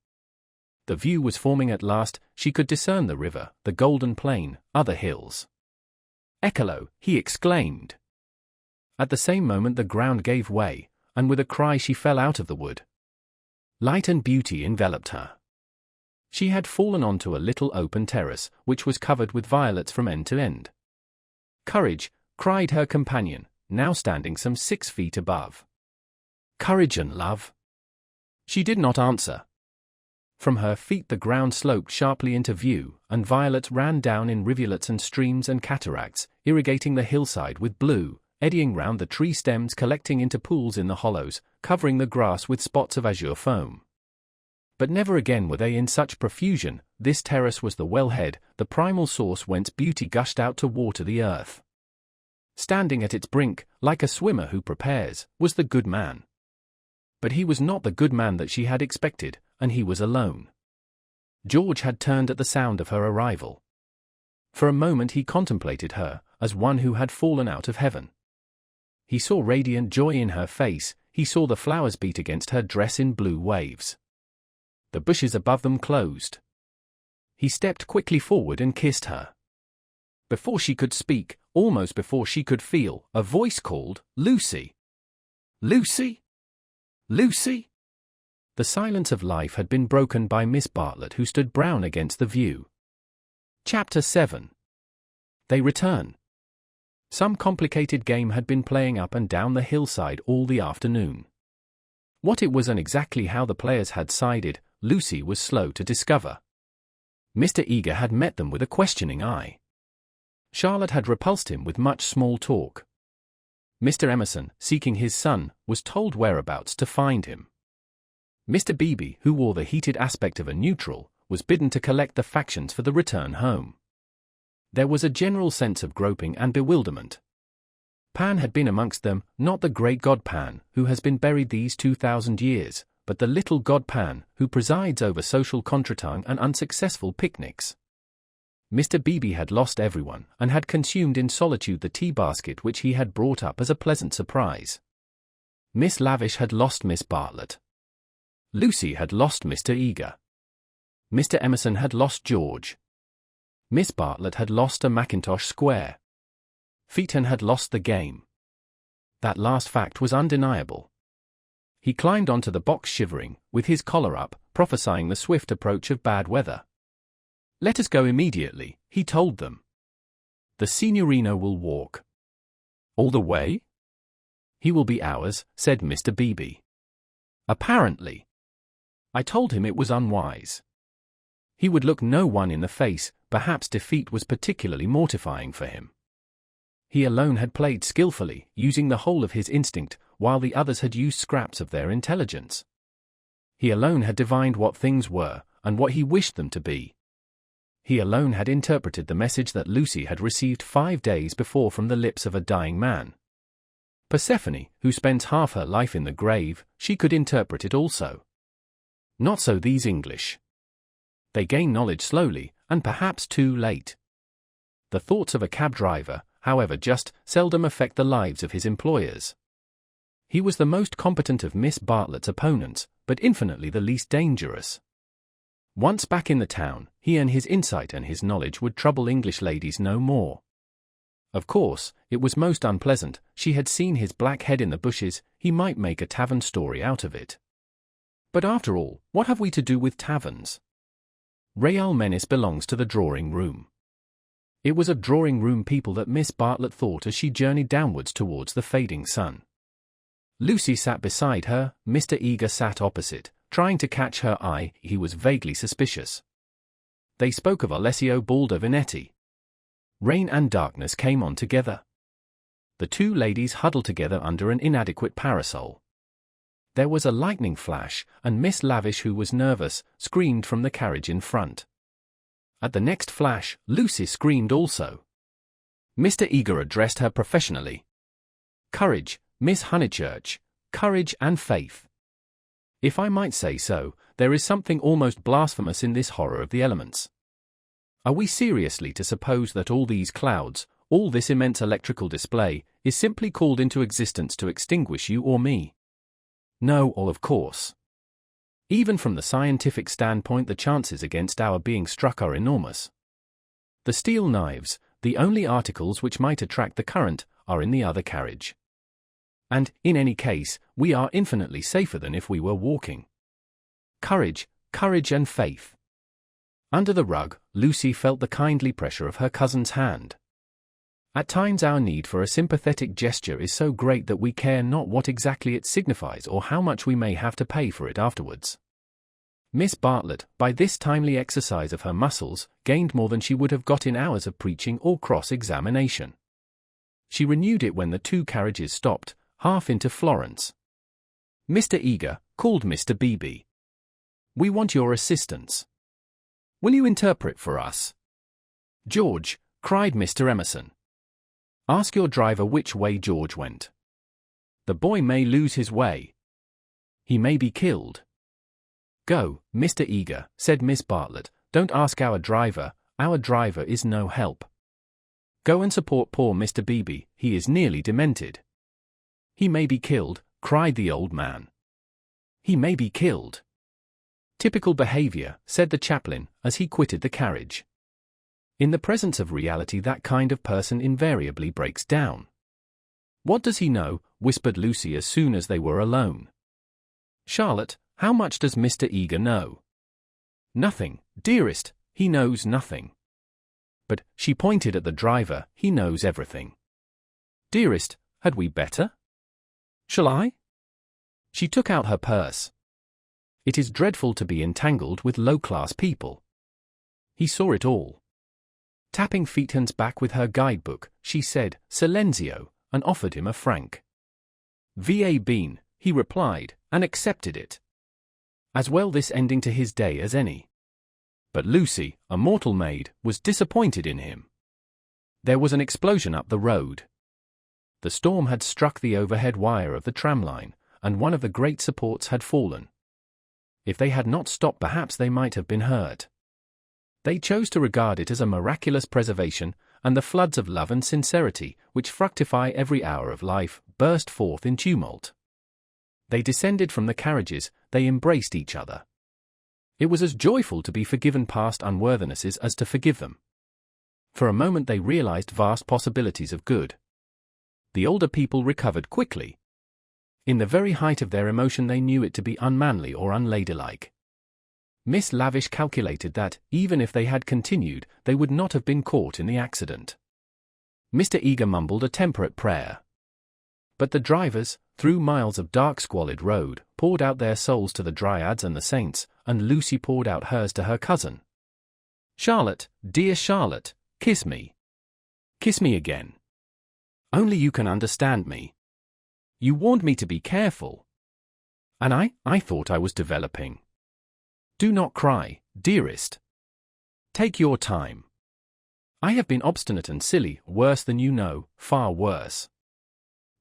The view was forming at last. She could discern the river, the golden plain, other hills. "Eccolo!" he exclaimed. At the same moment the ground gave way, and with a cry she fell out of the wood. Light and beauty enveloped her. She had fallen onto a little open terrace, which was covered with violets from end to end. "Courage!" cried her companion, now standing some 6 feet above. "Courage and love." She did not answer. From her feet the ground sloped sharply into view, and violets ran down in rivulets and streams and cataracts, irrigating the hillside with blue, eddying round the tree stems, collecting into pools in the hollows, covering the grass with spots of azure foam. But never again were they in such profusion. This terrace was the wellhead, the primal source whence beauty gushed out to water the earth. Standing at its brink, like a swimmer who prepares, was the good man. But he was not the good man that she had expected, and he was alone. George had turned at the sound of her arrival. For a moment he contemplated her, as one who had fallen out of heaven. He saw radiant joy in her face, he saw the flowers beat against her dress in blue waves. The bushes above them closed. He stepped quickly forward and kissed her. Before she could speak, almost before she could feel, a voice called, "Lucy! Lucy! Lucy!" The silence of life had been broken by Miss Bartlett, who stood brown against the view. Chapter 7. They return. Some complicated game had been playing up and down the hillside all the afternoon. What it was and exactly how the players had sided, Lucy was slow to discover. Mr. Eager had met them with a questioning eye. Charlotte had repulsed him with much small talk. Mr. Emerson, seeking his son, was told whereabouts to find him. Mr. Beebe, who wore the heated aspect of a neutral, was bidden to collect the factions for the return home. There was a general sense of groping and bewilderment. Pan had been amongst them, not the great god Pan, who has been buried these 2,000 years, but the little god Pan, who presides over social contretemps and unsuccessful picnics. Mr. Beebe had lost everyone, and had consumed in solitude the tea basket which he had brought up as a pleasant surprise. Miss Lavish had lost Miss Bartlett. Lucy had lost Mr. Eager. Mr. Emerson had lost George. Miss Bartlett had lost a Mackintosh square. Phaeton had lost the game. That last fact was undeniable. He climbed onto the box shivering, with his collar up, prophesying the swift approach of bad weather. "Let us go immediately," he told them. "The Signorino will walk." "All the way?" "He will be ours," said Mr. Beebe. "Apparently. I told him it was unwise. He would look no one in the face, perhaps defeat was particularly mortifying for him. He alone had played skillfully, using the whole of his instinct, while the others had used scraps of their intelligence. He alone had divined what things were, and what he wished them to be. He alone had interpreted the message that Lucy had received 5 days before from the lips of a dying man. Persephone, who spends half her life in the grave, she could interpret it also. Not so these English. They gain knowledge slowly, and perhaps too late. The thoughts of a cab driver, however just, seldom affect the lives of his employers. He was the most competent of Miss Bartlett's opponents, but infinitely the least dangerous. Once back in the town, he and his insight and his knowledge would trouble English ladies no more. Of course, it was most unpleasant. She had seen his black head in the bushes. He might make a tavern story out of it. But after all, what have we to do with taverns? Real Menace belongs to the drawing-room. It was of drawing-room people that Miss Bartlett thought as she journeyed downwards towards the fading sun. Lucy sat beside her, Mr. Eager sat opposite, trying to catch her eye. He was vaguely suspicious. They spoke of Alessio Baldovinetti. Rain and darkness came on together. The two ladies huddled together under an inadequate parasol. There was a lightning flash, and Miss Lavish, who was nervous, screamed from the carriage in front. At the next flash, Lucy screamed also. Mr. Eager addressed her professionally. "Courage, Miss Honeychurch, courage and faith. If I might say so, there is something almost blasphemous in this horror of the elements. Are we seriously to suppose that all these clouds, All this immense electrical display is simply called into existence to extinguish you or me. No, or of course. Even from the scientific standpoint, the chances against our being struck are enormous. The steel knives, the only articles which might attract the current, are in the other carriage. And, in any case, we are infinitely safer than if we were walking. Courage, courage and faith. Under the rug, Lucy felt the kindly pressure of her cousin's hand. At times our need for a sympathetic gesture is so great that we care not what exactly it signifies or how much we may have to pay for it afterwards. Miss Bartlett, by this timely exercise of her muscles, gained more than she would have got in hours of preaching or cross-examination. She renewed it when the two carriages stopped, half into Florence. "Mr. Eager," called Mr. Beebe. "We want your assistance. Will you interpret for us?" "George," cried Mr. Emerson. "Ask your driver which way George went. The boy may lose his way. He may be killed." "Go, Mr. Eager," said Miss Bartlett. "Don't ask our driver is no help. Go and support poor Mr. Beebe, he is nearly demented." "He may be killed," cried the old man. "He may be killed." "Typical behavior," said the chaplain, as he quitted the carriage. In the presence of reality that kind of person invariably breaks down. "What does he know?" whispered Lucy as soon as they were alone. "Charlotte, how much does Mr. Eager know?" "Nothing, dearest, he knows nothing." "But," she pointed at the driver, "he knows everything." "Dearest, had we better? Shall I?" She took out her purse. "It is dreadful to be entangled with low-class people." He saw it all. Tapping Phaeton's back with her guidebook, she said, "Silenzio," and offered him a franc. "Va bene," he replied, and accepted it. As well this ending to his day as any. But Lucy, a mortal maid, was disappointed in him. There was an explosion up the road. The storm had struck the overhead wire of the tramline, and one of the great supports had fallen. If they had not stopped, perhaps they might have been hurt. They chose to regard it as a miraculous preservation, and the floods of love and sincerity, which fructify every hour of life, burst forth in tumult. They descended from the carriages, they embraced each other. It was as joyful to be forgiven past unworthinesses as to forgive them. For a moment they realized vast possibilities of good. The older people recovered quickly. In the very height of their emotion they knew it to be unmanly or unladylike. Miss Lavish calculated that, even if they had continued, they would not have been caught in the accident. Mr. Eager mumbled a temperate prayer. But the drivers, through miles of dark squalid road, poured out their souls to the dryads and the saints, and Lucy poured out hers to her cousin. "Charlotte, dear Charlotte, kiss me. Kiss me again. Only you can understand me. You warned me to be careful. And I thought I was developing. Do not cry, dearest. Take your time. I have been obstinate and silly, worse than you know, far worse.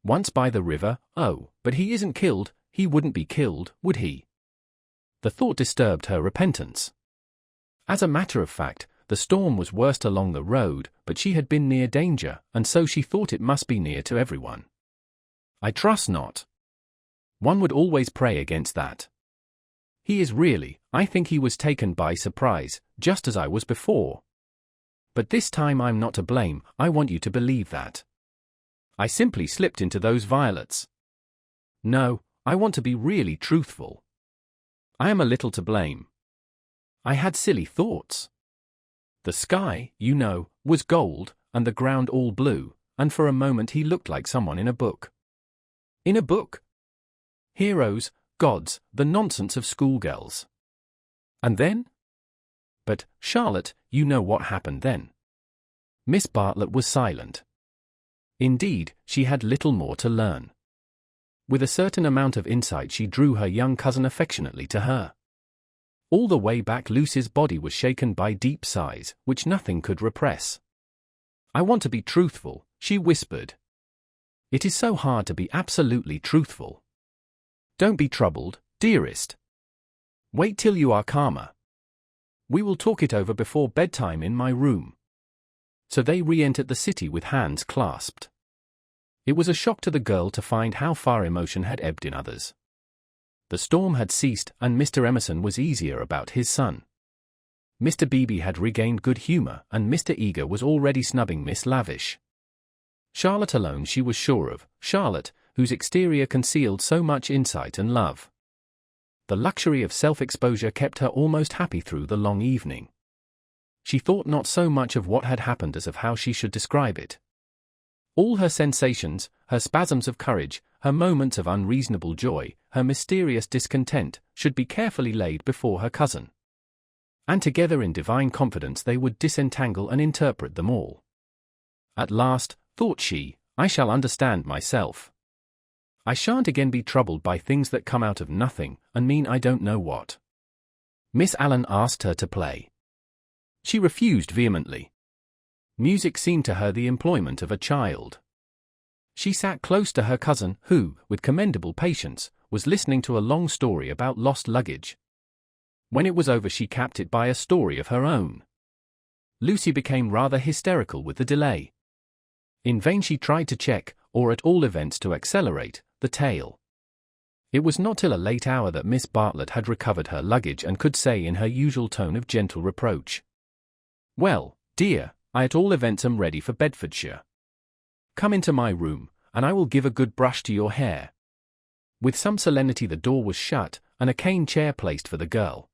Once by the river, oh, but he isn't killed, he wouldn't be killed, would he?" The thought disturbed her repentance. As a matter of fact, the storm was worst along the road, but she had been near danger, and so she thought it must be near to everyone. "I trust not. One would always pray against that. He is really, I think he was taken by surprise, just as I was before. But this time I'm not to blame, I want you to believe that. I simply slipped into those violets. No, I want to be really truthful. I am a little to blame. I had silly thoughts. The sky, you know, was gold, and the ground all blue, and for a moment he looked like someone in a book." "In a book? Heroes, gods, the nonsense of schoolgirls. And then?" "But, Charlotte, you know what happened then." Miss Bartlett was silent. Indeed, she had little more to learn. With a certain amount of insight she drew her young cousin affectionately to her. All the way back Lucy's body was shaken by deep sighs, which nothing could repress. "I want to be truthful," she whispered. "It is so hard to be absolutely truthful. Don't be troubled, dearest. Wait till you are calmer. We will talk it over before bedtime in my room." So they re-entered the city with hands clasped. It was a shock to the girl to find how far emotion had ebbed in others. The storm had ceased, and Mr. Emerson was easier about his son. Mr. Beebe had regained good humor, and Mr. Eager was already snubbing Miss Lavish. Charlotte alone she was sure of, Charlotte, whose exterior concealed so much insight and love. The luxury of self-exposure kept her almost happy through the long evening. She thought not so much of what had happened as of how she should describe it. All her sensations, her spasms of courage, her moments of unreasonable joy, her mysterious discontent, should be carefully laid before her cousin. And together in divine confidence they would disentangle and interpret them all. At last, thought she, I shall understand myself. I shan't again be troubled by things that come out of nothing, and mean I don't know what. Miss Allen asked her to play. She refused vehemently. Music seemed to her the employment of a child. She sat close to her cousin, who, with commendable patience, was listening to a long story about lost luggage. When it was over she capped it by a story of her own. Lucy became rather hysterical with the delay. In vain she tried to check, or at all events to accelerate, the tale. It was not till a late hour that Miss Bartlett had recovered her luggage and could say in her usual tone of gentle reproach, "Well, dear, I at all events am ready for Bedfordshire. Come into my room, and I will give a good brush to your hair." With some solemnity the door was shut, and a cane chair placed for the girl.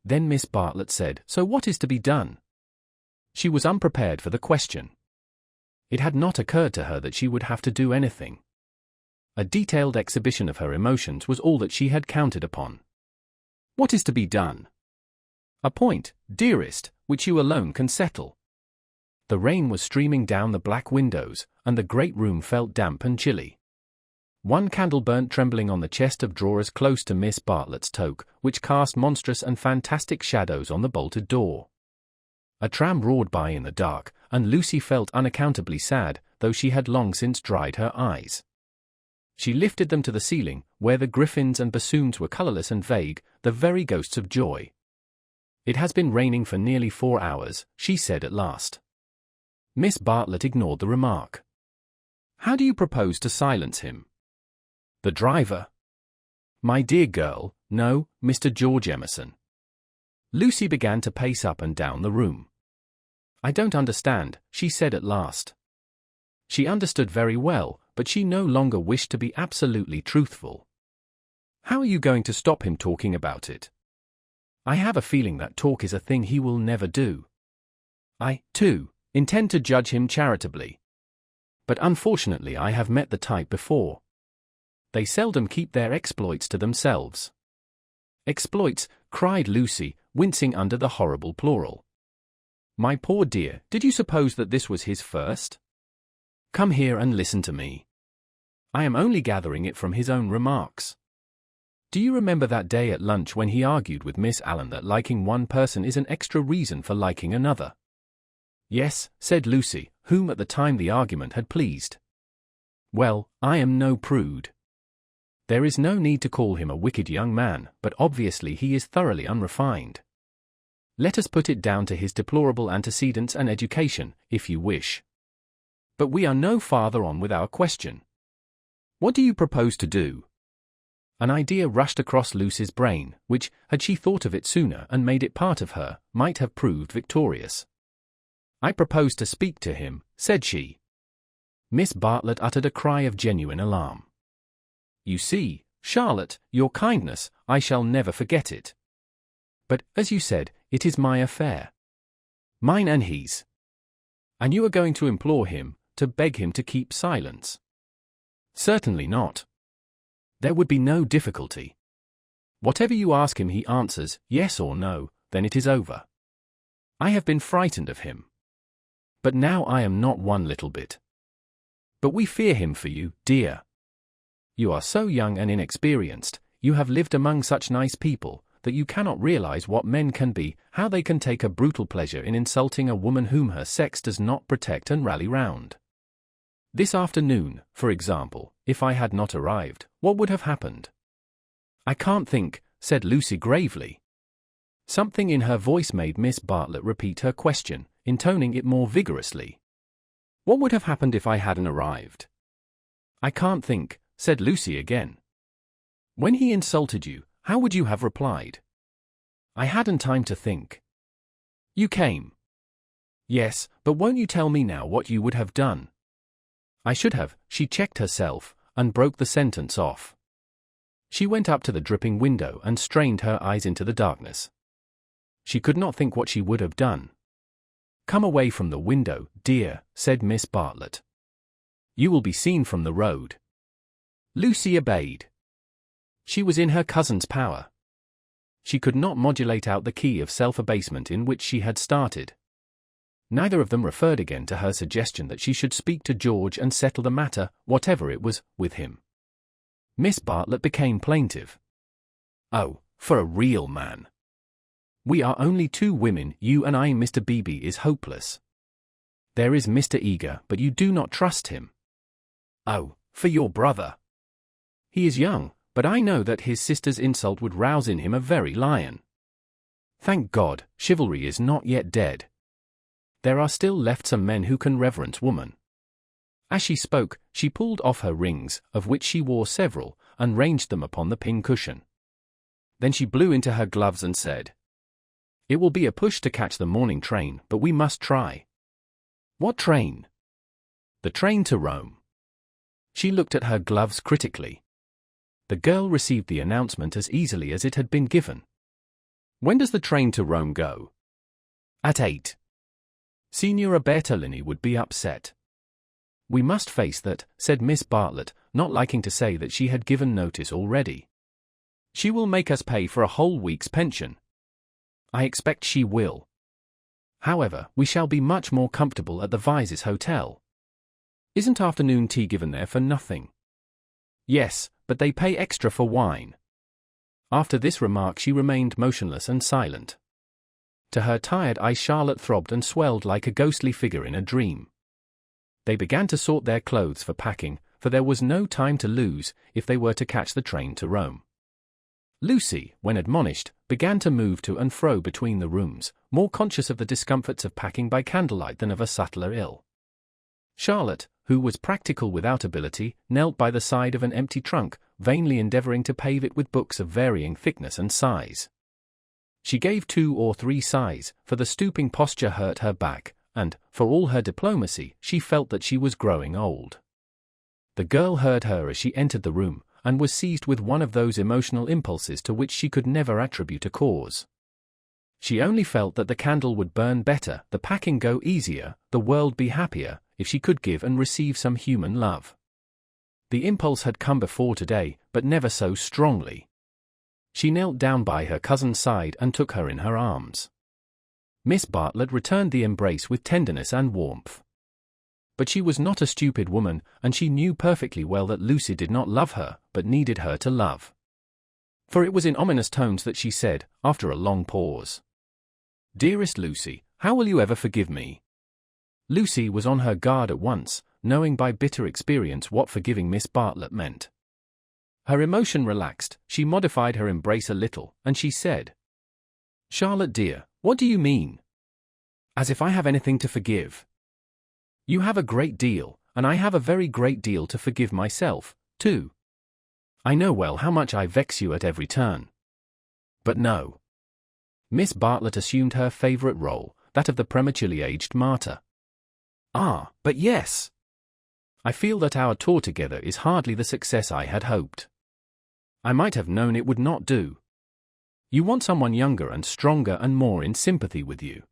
Then Miss Bartlett said, "So what is to be done?" She was unprepared for the question. It had not occurred to her that she would have to do anything. A detailed exhibition of her emotions was all that she had counted upon. "What is to be done?" "A point, dearest, which you alone can settle." The rain was streaming down the black windows, and the great room felt damp and chilly. One candle burnt trembling on the chest of drawers close to Miss Bartlett's toque, which cast monstrous and fantastic shadows on the bolted door. A tram roared by in the dark, and Lucy felt unaccountably sad, though she had long since dried her eyes. She lifted them to the ceiling, where the griffins and bassoons were colorless and vague, the very ghosts of joy. "It has been raining for nearly 4 hours," she said at last. Miss Bartlett ignored the remark. "How do you propose to silence him?" "The driver." "My dear girl, no, Mr. George Emerson." Lucy began to pace up and down the room. "I don't understand," she said at last. She understood very well, but she no longer wished to be absolutely truthful. "How are you going to stop him talking about it?" "I have a feeling that talk is a thing he will never do. I, too, intend to judge him charitably. But unfortunately I have met the type before. They seldom keep their exploits to themselves." "Exploits," cried Lucy, wincing under the horrible plural. "My poor dear, did you suppose that this was his first? Come here and listen to me. I am only gathering it from his own remarks. Do you remember that day at lunch when he argued with Miss Allen that liking one person is an extra reason for liking another?" "Yes," said Lucy, whom at the time the argument had pleased. "Well, I am no prude. There is no need to call him a wicked young man, but obviously he is thoroughly unrefined. Let us put it down to his deplorable antecedents and education, if you wish. But we are no farther on with our question. What do you propose to do?" An idea rushed across Lucy's brain, which, had she thought of it sooner and made it part of her, might have proved victorious. "I propose to speak to him," said she. Miss Bartlett uttered a cry of genuine alarm. "You see, Charlotte, your kindness, I shall never forget it. But, as you said, it is my affair. Mine and his. And you are going to implore him, to beg him to keep silence?" "Certainly not. There would be no difficulty. Whatever you ask him he answers, yes or no, then it is over. I have been frightened of him. But now I am not one little bit. But we fear him for you, dear. You are so young and inexperienced, you have lived among such nice people, that you cannot realize what men can be, how they can take a brutal pleasure in insulting a woman whom her sex does not protect and rally round. This afternoon, for example, if I had not arrived, what would have happened?" "I can't think," said Lucy gravely. Something in her voice made Miss Bartlett repeat her question, intoning it more vigorously. "What would have happened if I hadn't arrived?" "I can't think," said Lucy again. "When he insulted you, how would you have replied?" "I hadn't time to think." "You came." "Yes, but won't you tell me now what you would have done?" "I should have," she checked herself, and broke the sentence off. She went up to the dripping window and strained her eyes into the darkness. She could not think what she would have done. "Come away from the window, dear," said Miss Bartlett. "You will be seen from the road." Lucy obeyed. She was in her cousin's power. She could not modulate out the key of self-abasement in which she had started. Neither of them referred again to her suggestion that she should speak to George and settle the matter, whatever it was, with him. Miss Bartlett became plaintive. "Oh, for a real man. We are only two women, you and I. Mr. Beebe is hopeless. There is Mr. Eager, but you do not trust him." "Oh, for your brother. He is young, but I know that his sister's insult would rouse in him a very lion. Thank God, chivalry is not yet dead. There are still left some men who can reverence woman." As she spoke, she pulled off her rings, of which she wore several, and ranged them upon the pincushion. Then she blew into her gloves and said, "It will be a push to catch the morning train, but we must try." "What train?" "The train to Rome." She looked at her gloves critically. The girl received the announcement as easily as it had been given. "When does the train to Rome go?" "At 8. Signora Bertolini would be upset." "We must face that," said Miss Bartlett, not liking to say that she had given notice already. "She will make us pay for a whole week's pension." "I expect she will. However, we shall be much more comfortable at the Vises Hotel." "Isn't afternoon tea given there for nothing?" "Yes, but they pay extra for wine." After this remark she remained motionless and silent. To her tired eyes Charlotte throbbed and swelled like a ghostly figure in a dream. They began to sort their clothes for packing, for there was no time to lose if they were to catch the train to Rome. Lucy, when admonished, began to move to and fro between the rooms, more conscious of the discomforts of packing by candlelight than of a subtler ill. Charlotte, who was practical without ability, knelt by the side of an empty trunk, vainly endeavoring to pave it with books of varying thickness and size. She gave 2 or 3 sighs, for the stooping posture hurt her back, and, for all her diplomacy, she felt that she was growing old. The girl heard her as she entered the room, and was seized with one of those emotional impulses to which she could never attribute a cause. She only felt that the candle would burn better, the packing go easier, the world be happier, if she could give and receive some human love. The impulse had come before today, but never so strongly. She knelt down by her cousin's side and took her in her arms. Miss Bartlett returned the embrace with tenderness and warmth. But she was not a stupid woman, and she knew perfectly well that Lucy did not love her, but needed her to love. For it was in ominous tones that she said, after a long pause, "Dearest Lucy, how will you ever forgive me?" Lucy was on her guard at once, knowing by bitter experience what forgiving Miss Bartlett meant. Her emotion relaxed, she modified her embrace a little, and she said, "Charlotte dear, what do you mean? As if I have anything to forgive." "You have a great deal, and I have a very great deal to forgive myself, too. I know well how much I vex you at every turn. But no." Miss Bartlett assumed her favorite role, that of the prematurely aged martyr. "Ah, but yes. I feel that our tour together is hardly the success I had hoped. I might have known it would not do. You want someone younger and stronger and more in sympathy with you.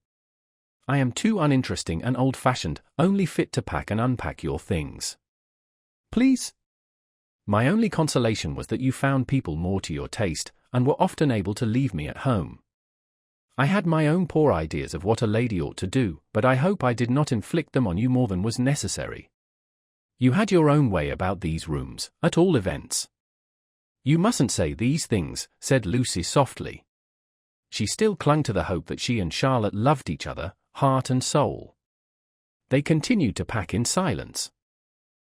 I am too uninteresting and old-fashioned, only fit to pack and unpack your things. Please?" My only consolation was that you found people more to your taste, and were often able to leave me at home. I had my own poor ideas of what a lady ought to do, but I hope I did not inflict them on you more than was necessary. You had your own way about these rooms, at all events." "You mustn't say these things," said Lucy softly. She still clung to the hope that she and Charlotte loved each other, heart and soul. They continued to pack in silence.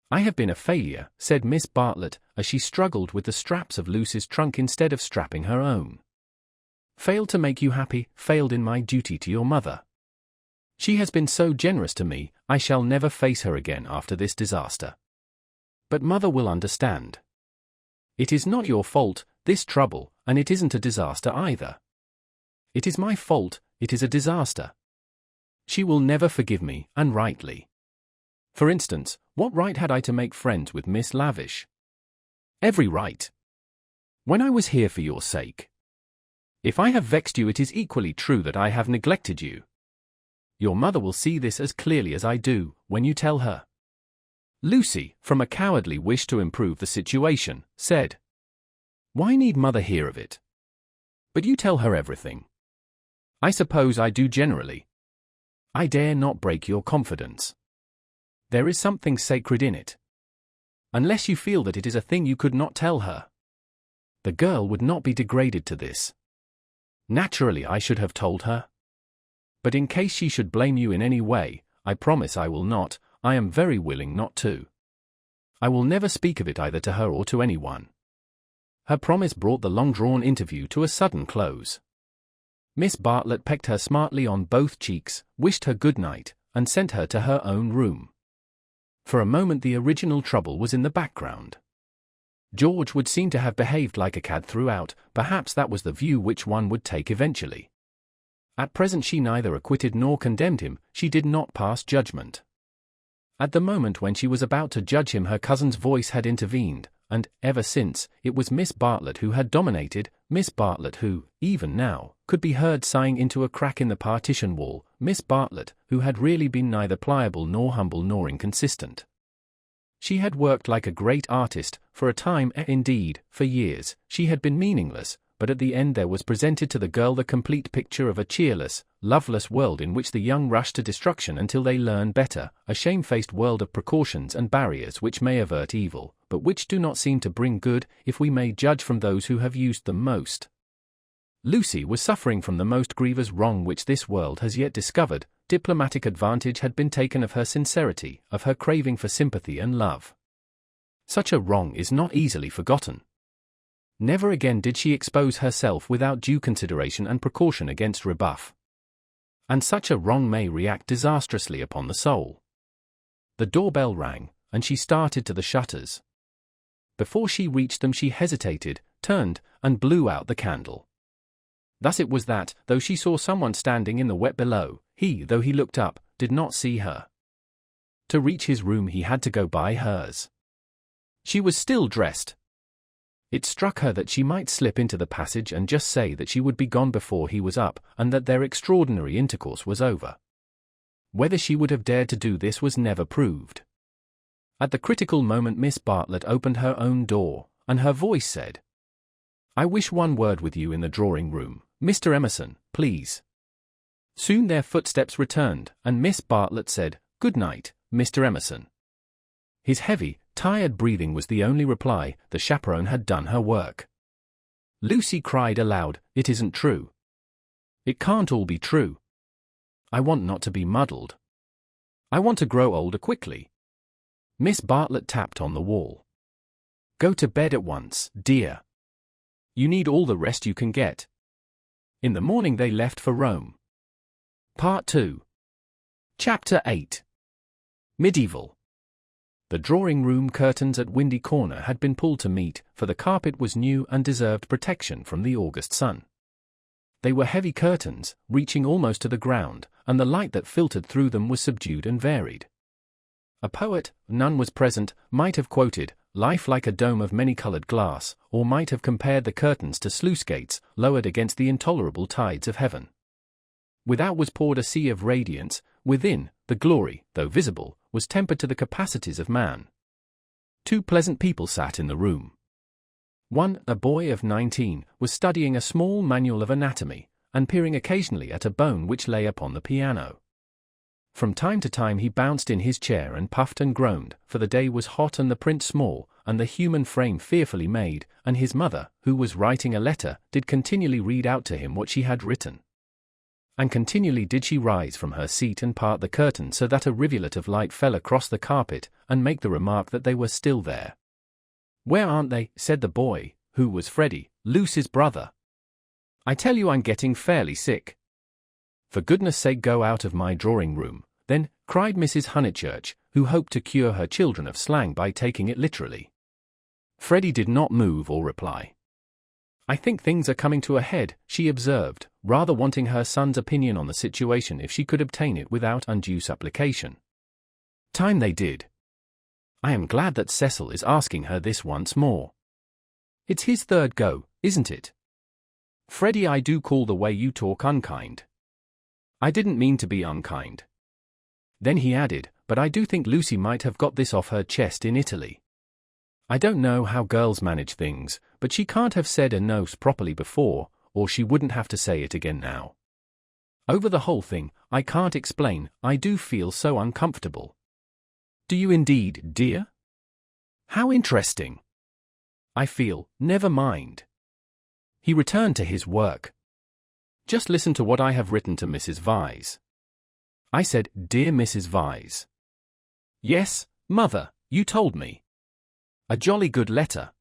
"I have been a failure," said Miss Bartlett, as she struggled with the straps of Lucy's trunk instead of strapping her own. "Failed to make you happy, failed in my duty to your mother. She has been so generous to me, I shall never face her again after this disaster. But Mother will understand. It is not your fault, this trouble, and it isn't a disaster either. It is my fault, it is a disaster. She will never forgive me, and rightly. For instance, what right had I to make friends with Miss Lavish? Every right. When I was here for your sake. If I have vexed you, it is equally true that I have neglected you. Your mother will see this as clearly as I do, when you tell her. Lucy, from a cowardly wish to improve the situation, said, "Why need Mother hear of it? But you tell her everything." "I suppose I do generally. I dare not break your confidence. There is something sacred in it. Unless you feel that it is a thing you could not tell her. The girl would not be degraded to this. Naturally I should have told her. But in case she should blame you in any way, I promise I will not. I am very willing not to. I will never speak of it either to her or to anyone." Her promise brought the long-drawn interview to a sudden close. Miss Bartlett pecked her smartly on both cheeks, wished her good night, and sent her to her own room. For a moment the original trouble was in the background. George would seem to have behaved like a cad throughout, perhaps that was the view which one would take eventually. At present she neither acquitted nor condemned him, she did not pass judgment. At the moment when she was about to judge him her cousin's voice had intervened, and, ever since, it was Miss Bartlett who had dominated, Miss Bartlett who, even now, could be heard sighing into a crack in the partition wall, Miss Bartlett who had really been neither pliable nor humble nor inconsistent. She had worked like a great artist, for a time, indeed, for years, she had been meaningless, but at the end there was presented to the girl the complete picture of a cheerless, loveless world in which the young rush to destruction until they learn better, a shamefaced world of precautions and barriers which may avert evil, but which do not seem to bring good, if we may judge from those who have used them most. Lucy was suffering from the most grievous wrong which this world has yet discovered. Diplomatic advantage had been taken of her sincerity, of her craving for sympathy and love. Such a wrong is not easily forgotten. Never again did she expose herself without due consideration and precaution against rebuff. And such a wrong may react disastrously upon the soul. The doorbell rang, and she started to the shutters. Before she reached them she hesitated, turned, and blew out the candle. Thus it was that, though she saw someone standing in the wet below, he, though he looked up, did not see her. To reach his room he had to go by hers. She was still dressed. It struck her that she might slip into the passage and just say that she would be gone before he was up, and that their extraordinary intercourse was over. Whether she would have dared to do this was never proved. At the critical moment Miss Bartlett opened her own door, and her voice said, "I wish one word with you in the drawing-room, Mr. Emerson, please." Soon their footsteps returned, and Miss Bartlett said, "Good night, Mr. Emerson." His heavy, tired breathing was the only reply. The chaperone had done her work. Lucy cried aloud, "It isn't true. It can't all be true. I want not to be muddled. I want to grow older quickly." Miss Bartlett tapped on the wall. "Go to bed at once, dear. You need all the rest you can get." In the morning they left for Rome. Part 2. Chapter 8. Medieval. The drawing-room curtains at Windy Corner had been pulled to meet, for the carpet was new and deserved protection from the August sun. They were heavy curtains, reaching almost to the ground, and the light that filtered through them was subdued and varied. A poet, none was present, might have quoted, "Life like a dome of many-colored glass," or might have compared the curtains to sluice-gates, lowered against the intolerable tides of heaven. Without was poured a sea of radiance, within, the glory, though visible, was tempered to the capacities of man. Two pleasant people sat in the room. One, a boy of 19, was studying a small manual of anatomy, and peering occasionally at a bone which lay upon the piano. From time to time he bounced in his chair and puffed and groaned, for the day was hot and the print small, and the human frame fearfully made, and his mother, who was writing a letter, did continually read out to him what she had written. And continually did she rise from her seat and part the curtain so that a rivulet of light fell across the carpet, and make the remark that they were still there. "Where aren't they?" said the boy, who was Freddie, Lucy's brother. "I tell you I'm getting fairly sick." For goodness sake, go out of my drawing room, then, cried Mrs. Honeychurch, who hoped to cure her children of slang by taking it literally. Freddie did not move or reply. I think things are coming to a head, she observed, rather wanting her son's opinion on the situation if she could obtain it without undue supplication. Time they did. I am glad that Cecil is asking her this once more. It's his third go, isn't it? Freddie, I do call the way you talk unkind. I didn't mean to be unkind. Then he added, but I do think Lucy might have got this off her chest in Italy. I don't know how girls manage things, but she can't have said a no properly before, or she wouldn't have to say it again now. Over the whole thing, I can't explain, I do feel so uncomfortable. Do you indeed, dear? How interesting. I feel, never mind. He returned to his work. Just listen to what I have written to Mrs. Vyse. I said, Dear Mrs. Vyse. Yes, Mother, you told me. A jolly good letter.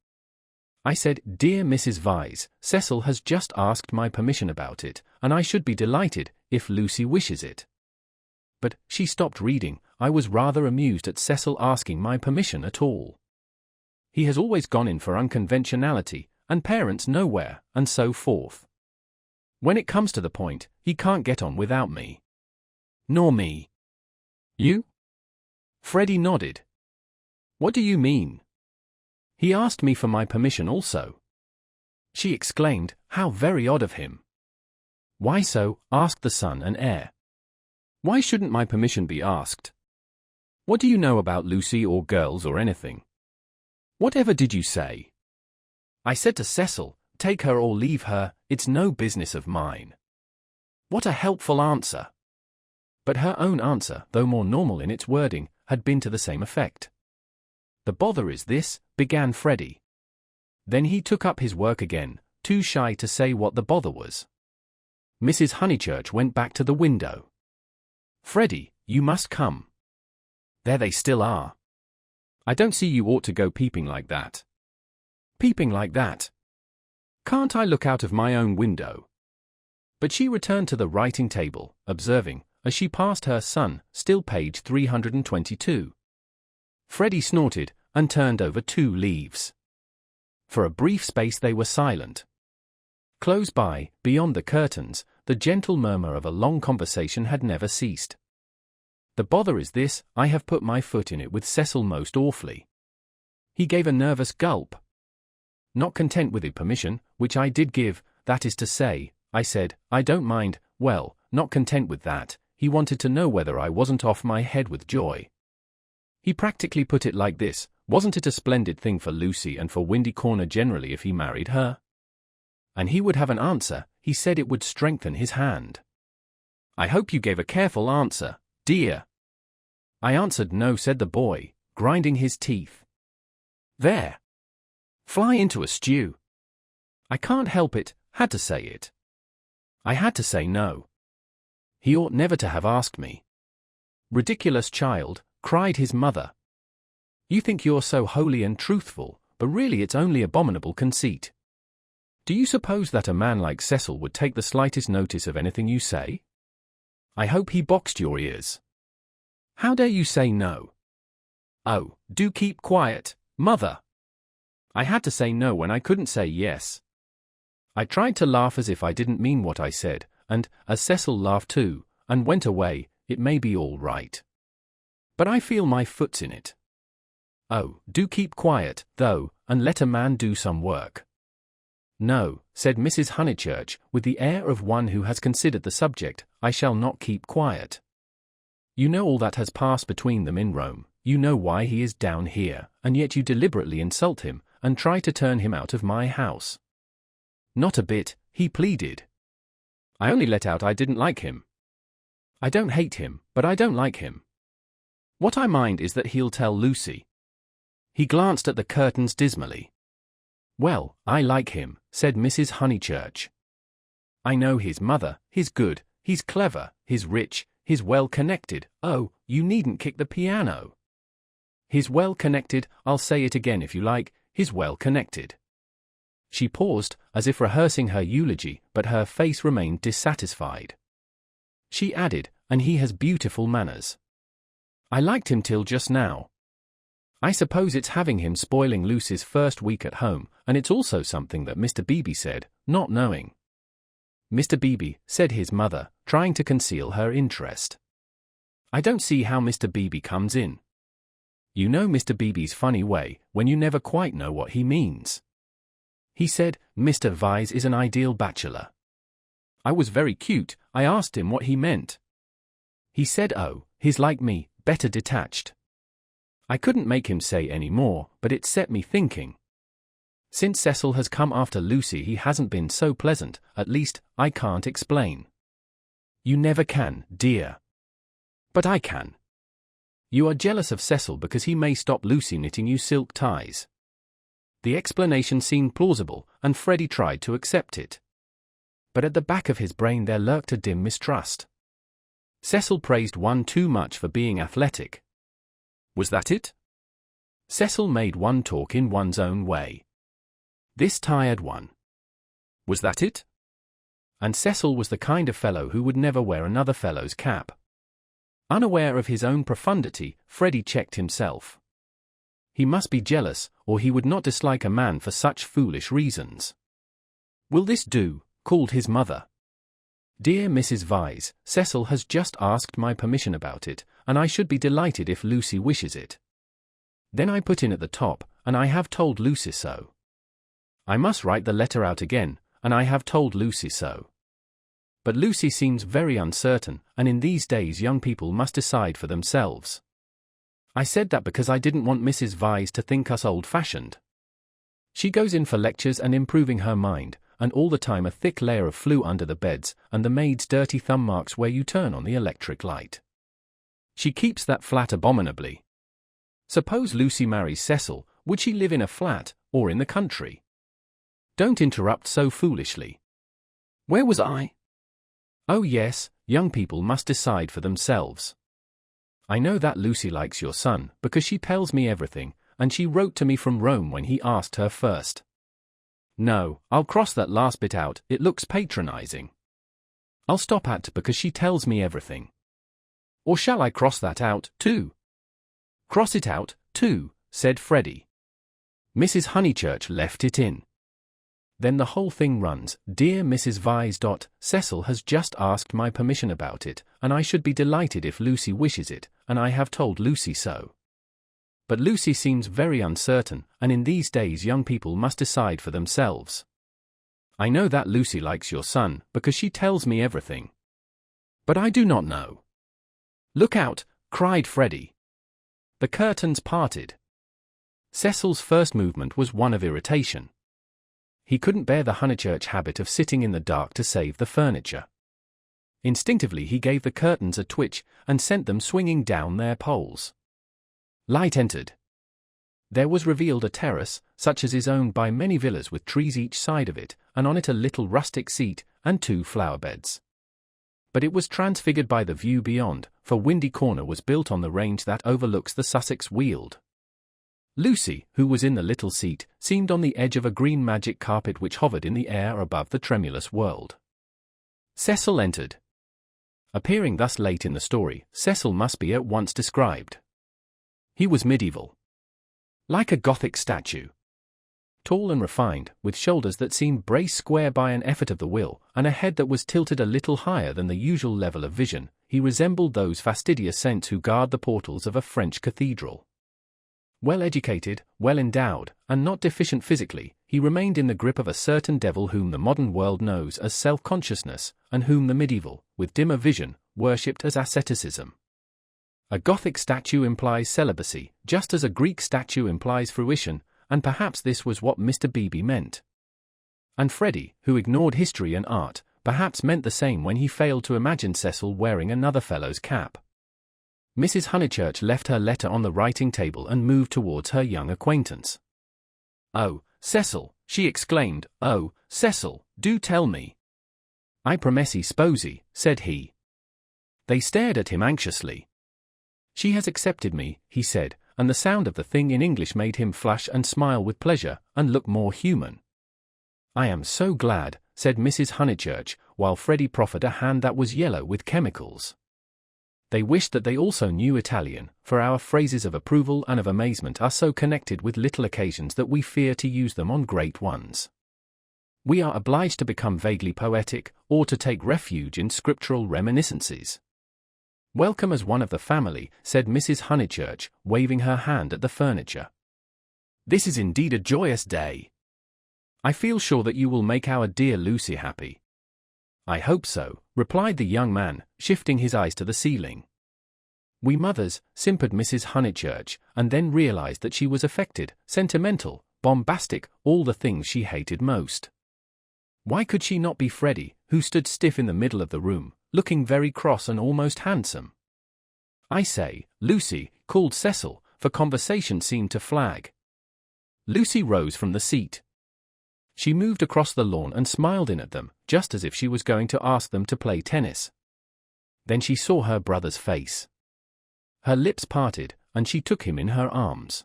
I said, Dear Mrs. Vyse, Cecil has just asked my permission about it, and I should be delighted, if Lucy wishes it. But, she stopped reading. I was rather amused at Cecil asking my permission at all. He has always gone in for unconventionality, and parents nowhere, and so forth. When it comes to the point, he can't get on without me. Nor me. You? Freddie nodded. What do you mean? He asked me for my permission also. She exclaimed, How very odd of him. Why so? Asked the son and heir. Why shouldn't my permission be asked? What do you know about Lucy or girls or anything? Whatever did you say? I said to Cecil, Take her or leave her, it's no business of mine. What a helpful answer. But her own answer, though more normal in its wording, had been to the same effect. The bother is this, began Freddie. Then he took up his work again, too shy to say what the bother was. Mrs. Honeychurch went back to the window. Freddie, you must come. There they still are. I don't see you ought to go peeping like that. Peeping like that? Can't I look out of my own window? But she returned to the writing table, observing, as she passed her son, still page 322. Freddie snorted, and turned over 2 leaves. For a brief space they were silent. Close by, beyond the curtains, the gentle murmur of a long conversation had never ceased. The bother is this, I have put my foot in it with Cecil most awfully. He gave a nervous gulp. Not content with the permission, which I did give, that is to say, I said, I don't mind, well, not content with that, he wanted to know whether I wasn't off my head with joy. He practically put it like this, wasn't it a splendid thing for Lucy and for Windy Corner generally if he married her? And he would have an answer, he said it would strengthen his hand. I hope you gave a careful answer, dear. I answered no, said the boy, grinding his teeth. There. Fly into a stew. I can't help it, had to say it. I had to say no. He ought never to have asked me. Ridiculous child, cried his mother. You think you're so holy and truthful, but really it's only abominable conceit. Do you suppose that a man like Cecil would take the slightest notice of anything you say? I hope he boxed your ears. How dare you say no? Oh, do keep quiet, mother. I had to say no when I couldn't say yes. I tried to laugh as if I didn't mean what I said, and, as Cecil laughed too, and went away, it may be all right. But I feel my foot's in it. Oh, do keep quiet, though, and let a man do some work. No, said Mrs. Honeychurch, with the air of one who has considered the subject, I shall not keep quiet. You know all that has passed between them in Rome, you know why he is down here, and yet you deliberately insult him, and try to turn him out of my house. Not a bit, he pleaded. I only let out I didn't like him. I don't hate him, but I don't like him. What I mind is that he'll tell Lucy. He glanced at the curtains dismally. Well, I like him, said Mrs. Honeychurch. I know his mother, he's good, he's clever, he's rich, he's well-connected. Oh, you needn't kick the piano. He's well-connected, I'll say it again if you like, he's well-connected. She paused, as if rehearsing her eulogy, but her face remained dissatisfied. she added, and he has beautiful manners. I liked him till just now. I suppose it's having him spoiling Lucy's first week at home, and it's also something that Mr. Beebe said, not knowing. Mr. Beebe, said his mother, trying to conceal her interest. I don't see how Mr. Beebe comes in. You know Mr. Beebe's funny way, when you never quite know what he means. He said, Mr. Vyse is an ideal bachelor. I was very cute, I asked him what he meant. He said, oh, he's like me, better detached. I couldn't make him say any more, but it set me thinking. Since Cecil has come after Lucy he hasn't been so pleasant, at least, I can't explain. You never can, dear. But I can. You are jealous of Cecil because he may stop Lucy knitting you silk ties. The explanation seemed plausible, and Freddie tried to accept it. But at the back of his brain there lurked a dim mistrust. Cecil praised one too much for being athletic. Was that it? Cecil made one talk in one's own way. This tired one. Was that it? And Cecil was the kind of fellow who would never wear another fellow's cap. Unaware of his own profundity, Freddie checked himself. He must be jealous, or he would not dislike a man for such foolish reasons. Will this do? Called his mother. Dear Mrs. Vyse, Cecil has just asked my permission about it, and I should be delighted if Lucy wishes it. Then I put in at the top, and I have told Lucy so. I must write the letter out again, and I have told Lucy so. But Lucy seems very uncertain, and in these days young people must decide for themselves. I said that because I didn't want Mrs. Vyse to think us old-fashioned. She goes in for lectures and improving her mind, and all the time a thick layer of flue under the beds, and the maid's dirty thumb marks where you turn on the electric light. She keeps that flat abominably. Suppose Lucy marries Cecil, would she live in a flat, or in the country? Don't interrupt so foolishly. Where was I? Oh yes, young people must decide for themselves. I know that Lucy likes your son, because she tells me everything, and she wrote to me from Rome when he asked her first. No, I'll cross that last bit out, it looks patronizing. I'll stop at because she tells me everything. Or shall I cross that out, too? Cross it out, too, said Freddie. Mrs. Honeychurch left it in. Then the whole thing runs, Dear Mrs. Vyse. Cecil has just asked my permission about it, and I should be delighted if Lucy wishes it, and I have told Lucy so. But Lucy seems very uncertain, and in these days young people must decide for themselves. I know that Lucy likes your son, because she tells me everything. But I do not know. Look out, cried Freddie. The curtains parted. Cecil's first movement was one of irritation. He couldn't bear the Honeychurch habit of sitting in the dark to save the furniture. Instinctively he gave the curtains a twitch, and sent them swinging down their poles. Light entered. There was revealed a terrace, such as is owned by many villas with trees each side of it, and on it a little rustic seat, and 2 flower beds. But it was transfigured by the view beyond, for Windy Corner was built on the range that overlooks the Sussex Weald. Lucy, who was in the little seat, seemed on the edge of a green magic carpet which hovered in the air above the tremulous world. Cecil entered. Appearing thus late in the story, Cecil must be at once described. He was medieval. Like a Gothic statue. Tall and refined, with shoulders that seemed braced square by an effort of the will, and a head that was tilted a little higher than the usual level of vision, he resembled those fastidious saints who guard the portals of a French cathedral. Well educated, well endowed, and not deficient physically, he remained in the grip of a certain devil whom the modern world knows as self-consciousness, and whom the medieval, with dimmer vision, worshipped as asceticism. A Gothic statue implies celibacy, just as a Greek statue implies fruition, and perhaps this was what Mr. Beebe meant. And Freddie, who ignored history and art, perhaps meant the same when he failed to imagine Cecil wearing another fellow's cap. Mrs. Honeychurch left her letter on the writing table and moved towards her young acquaintance. "Oh, Cecil," she exclaimed, "oh, Cecil, do tell me." "I promessi sposi," said he. They stared at him anxiously. "She has accepted me," he said, and the sound of the thing in English made him flush and smile with pleasure, and look more human. "I am so glad," said Mrs. Honeychurch, while Freddie proffered a hand that was yellow with chemicals. They wished that they also knew Italian, for our phrases of approval and of amazement are so connected with little occasions that we fear to use them on great ones. We are obliged to become vaguely poetic, or to take refuge in scriptural reminiscences. "Welcome as one of the family," said Mrs. Honeychurch, waving her hand at the furniture. "This is indeed a joyous day. I feel sure that you will make our dear Lucy happy." "I hope so," replied the young man, shifting his eyes to the ceiling. "We mothers," simpered Mrs. Honeychurch, and then realized that she was affected, sentimental, bombastic, all the things she hated most. Why could she not be Freddie, who stood stiff in the middle of the room, looking very cross and almost handsome? "I say, Lucy," called Cecil, for conversation seemed to flag. Lucy rose from the seat. She moved across the lawn and smiled in at them, just as if she was going to ask them to play tennis. Then she saw her brother's face. Her lips parted, and she took him in her arms.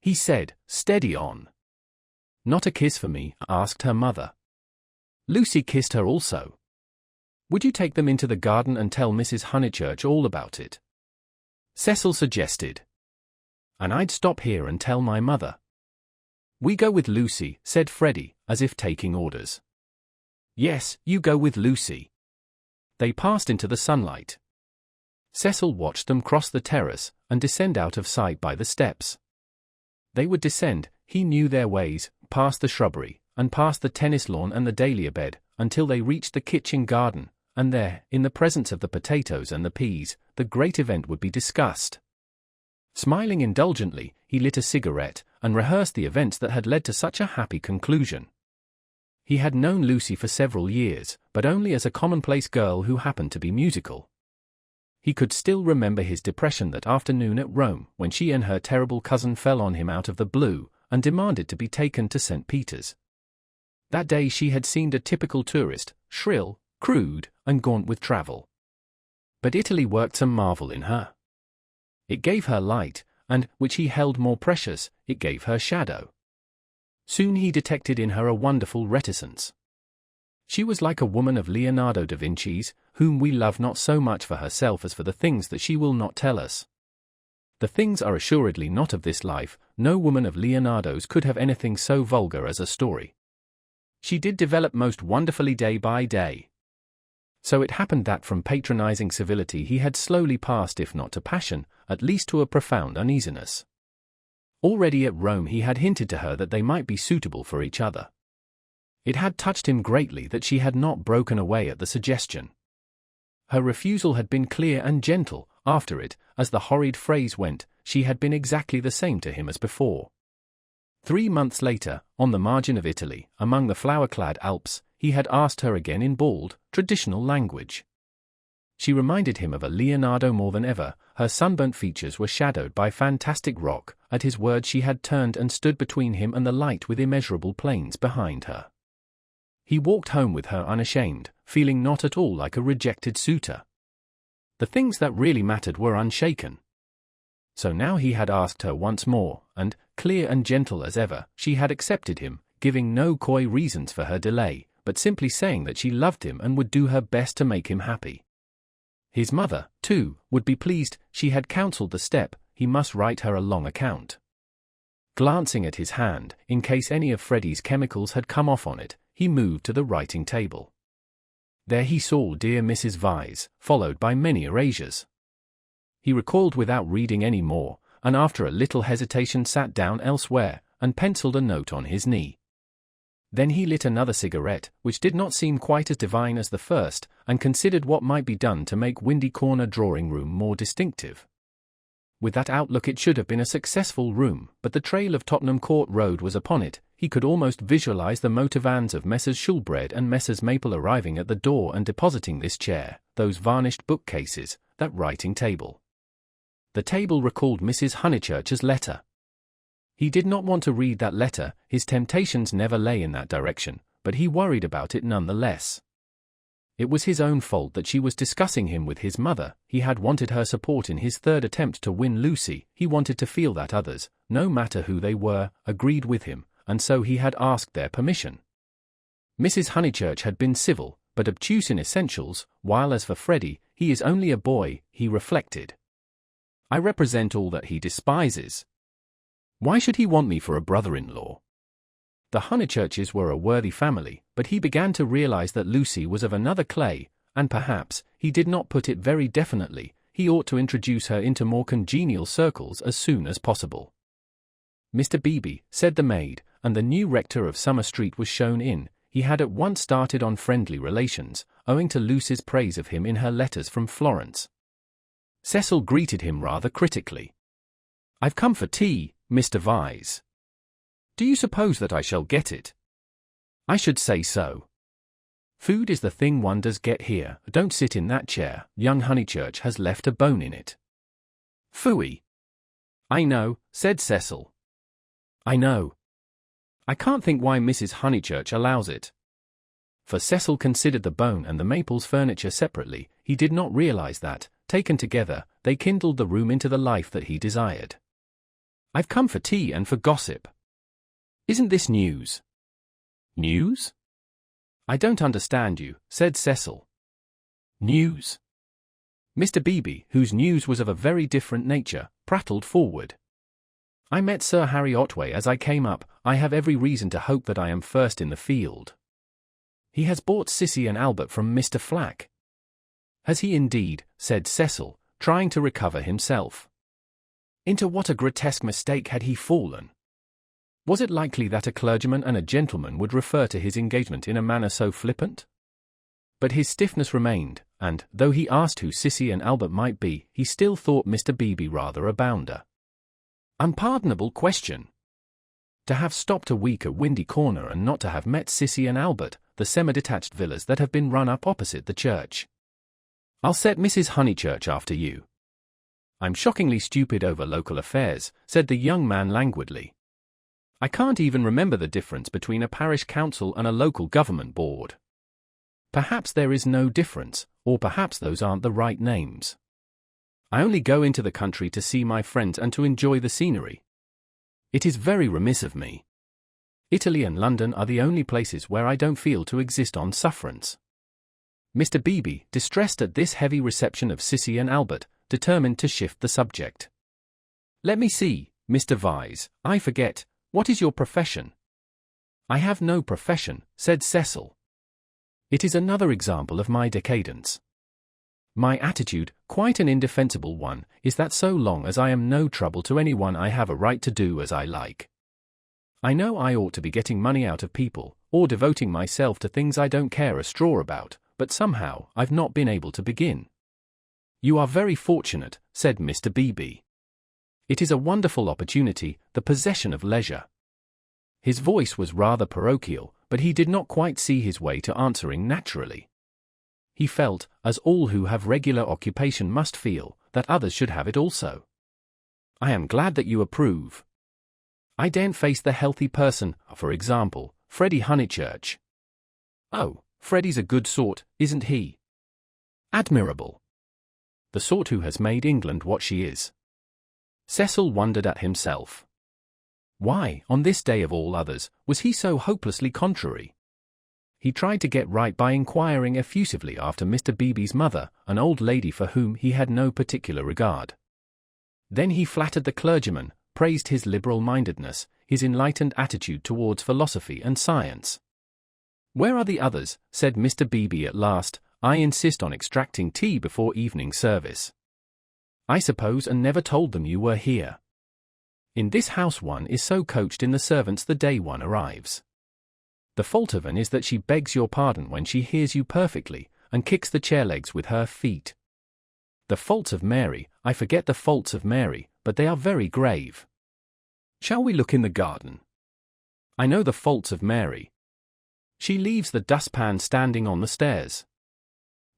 He said, "Steady on." "Not a kiss for me?" asked her mother. Lucy kissed her also. "Would you take them into the garden and tell Mrs. Honeychurch all about it?" Cecil suggested. "And I'd stop here and tell my mother." "We go with Lucy," said Freddie, as if taking orders. "Yes, you go with Lucy." They passed into the sunlight. Cecil watched them cross the terrace and descend out of sight by the steps. They would descend, he knew their ways, past the shrubbery, and past the tennis lawn and the dahlia bed, until they reached the kitchen garden, and there, in the presence of the potatoes and the peas, the great event would be discussed. Smiling indulgently, he lit a cigarette, and rehearsed the events that had led to such a happy conclusion. He had known Lucy for several years, but only as a commonplace girl who happened to be musical. He could still remember his depression that afternoon at Rome, when she and her terrible cousin fell on him out of the blue, and demanded to be taken to St. Peter's. That day she had seemed a typical tourist, shrill, crude, and gaunt with travel. But Italy worked some marvel in her. It gave her light, and, which he held more precious, it gave her shadow. Soon he detected in her a wonderful reticence. She was like a woman of Leonardo da Vinci's, whom we love not so much for herself as for the things that she will not tell us. The things are assuredly not of this life. No woman of Leonardo's could have anything so vulgar as a story. She did develop most wonderfully day by day. So it happened that from patronizing civility he had slowly passed, if not to passion, at least to a profound uneasiness. Already at Rome he had hinted to her that they might be suitable for each other. It had touched him greatly that she had not broken away at the suggestion. Her refusal had been clear and gentle. After it, as the horrid phrase went, she had been exactly the same to him as before. 3 months later, on the margin of Italy, among the flower-clad Alps, he had asked her again in bald, traditional language. She reminded him of a Leonardo more than ever. Her sunburnt features were shadowed by fantastic rock. At his word she had turned and stood between him and the light with immeasurable plains behind her. He walked home with her unashamed, feeling not at all like a rejected suitor. The things that really mattered were unshaken. So now he had asked her once more, and, clear and gentle as ever, she had accepted him, giving no coy reasons for her delay, but simply saying that she loved him and would do her best to make him happy. His mother, too, would be pleased. She had counseled the step. He must write her a long account. Glancing at his hand, in case any of Freddie's chemicals had come off on it, he moved to the writing table. There he saw dear Mrs. Vyse, followed by many erasures. He recalled without reading any more, and after a little hesitation sat down elsewhere, and penciled a note on his knee. Then he lit another cigarette, which did not seem quite as divine as the first, and considered what might be done to make Windy Corner drawing room more distinctive. With that outlook it should have been a successful room, but the trail of Tottenham Court Road was upon it. He could almost visualize the motor vans of Messrs. Shoolbred and Messrs. Maple arriving at the door and depositing this chair, those varnished bookcases, that writing table. The table recalled Mrs. Honeychurch's letter. He did not want to read that letter. His temptations never lay in that direction, but he worried about it nonetheless. It was his own fault that she was discussing him with his mother. He had wanted her support in his third attempt to win Lucy. He wanted to feel that others, no matter who they were, agreed with him, and so he had asked their permission. Mrs. Honeychurch had been civil, but obtuse in essentials, while as for Freddie, he is only a boy, he reflected. I represent all that he despises. Why should he want me for a brother-in-law? The Honeychurches were a worthy family, but he began to realize that Lucy was of another clay, and perhaps, he did not put it very definitely, he ought to introduce her into more congenial circles as soon as possible. Mr. Beebe, said the maid, and the new rector of Summer Street was shown in. He had at once started on friendly relations, owing to Lucy's praise of him in her letters from Florence. Cecil greeted him rather critically. "I've come for tea, Mr. Vyse. Do you suppose that I shall get it?" "I should say so. Food is the thing one does get here. Don't sit in that chair, young Honeychurch has left a bone in it." "Phooey." "I know," said Cecil. "I know. I can't think why Mrs. Honeychurch allows it." For Cecil considered the bone and the Maples furniture separately, he did not realize that, taken together, they kindled the room into the life that he desired. "I've come for tea and for gossip." "Isn't this news?" "News? I don't understand you," said Cecil. "News?" Mr. Beebe, whose news was of a very different nature, prattled forward. "I met Sir Harry Otway as I came up. I have every reason to hope that I am first in the field. He has bought Sissy and Albert from Mr. Flack." "Has he indeed?" said Cecil, trying to recover himself. Into what a grotesque mistake had he fallen? Was it likely that a clergyman and a gentleman would refer to his engagement in a manner so flippant? But his stiffness remained, and, though he asked who Sissy and Albert might be, he still thought Mr. Beebe rather a bounder. Unpardonable question. To have stopped a week at Windy Corner and not to have met Sissy and Albert, the semi-detached villas that have been run up opposite the church. "I'll set Mrs. Honeychurch after you." "I'm shockingly stupid over local affairs," said the young man languidly. "I can't even remember the difference between a parish council and a local government board. Perhaps there is no difference, or perhaps those aren't the right names. I only go into the country to see my friends and to enjoy the scenery. It is very remiss of me. Italy and London are the only places where I don't feel to exist on sufferance." Mr. Beebe, distressed at this heavy reception of Sissy and Albert, determined to shift the subject. "Let me see, Mr. Vyse, I forget, what is your profession?" "I have no profession," said Cecil. "It is another example of my decadence. My attitude, quite an indefensible one, is that so long as I am no trouble to anyone I have a right to do as I like. I know I ought to be getting money out of people, or devoting myself to things I don't care a straw about, but somehow I've not been able to begin." "You are very fortunate," said Mr. Beebe. "It is a wonderful opportunity, the possession of leisure." His voice was rather parochial, but he did not quite see his way to answering naturally. He felt, as all who have regular occupation must feel, that others should have it also. "I am glad that you approve. I daren't face the healthy person, for example, Freddie Honeychurch." "Oh, Freddie's a good sort, isn't he?" "Admirable. The sort who has made England what she is." Cecil wondered at himself. Why, on this day of all others, was he so hopelessly contrary? He tried to get right by inquiring effusively after Mr. Beebe's mother, an old lady for whom he had no particular regard. Then he flattered the clergyman, praised his liberal-mindedness, his enlightened attitude towards philosophy and science. "Where are the others?" said Mr. Beebe at last. "I insist on extracting tea before evening service." "I suppose and never told them you were here. In this house one is so coached in the servants the day one arrives. The fault of an is that she begs your pardon when she hears you perfectly, and kicks the chair legs with her feet. The faults of Mary, I forget the faults of Mary, but they are very grave. Shall we look in the garden? I know the faults of Mary. She leaves the dustpan standing on the stairs.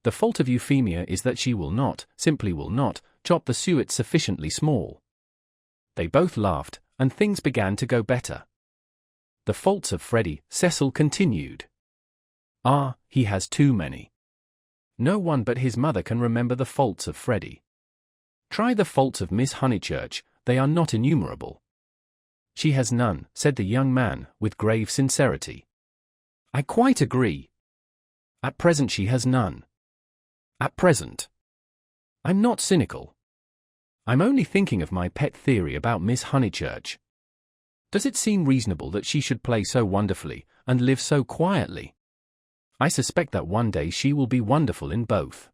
The fault of Euphemia is that she will not, simply will not, chop the suet sufficiently small." They both laughed, and things began to go better. "The faults of Freddie," Cecil continued. "Ah, he has too many. No one but his mother can remember the faults of Freddie. Try the faults of Miss Honeychurch, they are not innumerable." "She has none," said the young man, with grave sincerity. I quite agree. At present she has none. At present. I'm not cynical. I'm only thinking of my pet theory about Miss Honeychurch. Does it seem reasonable that she should play so wonderfully, and live so quietly? I suspect that one day she will be wonderful in both.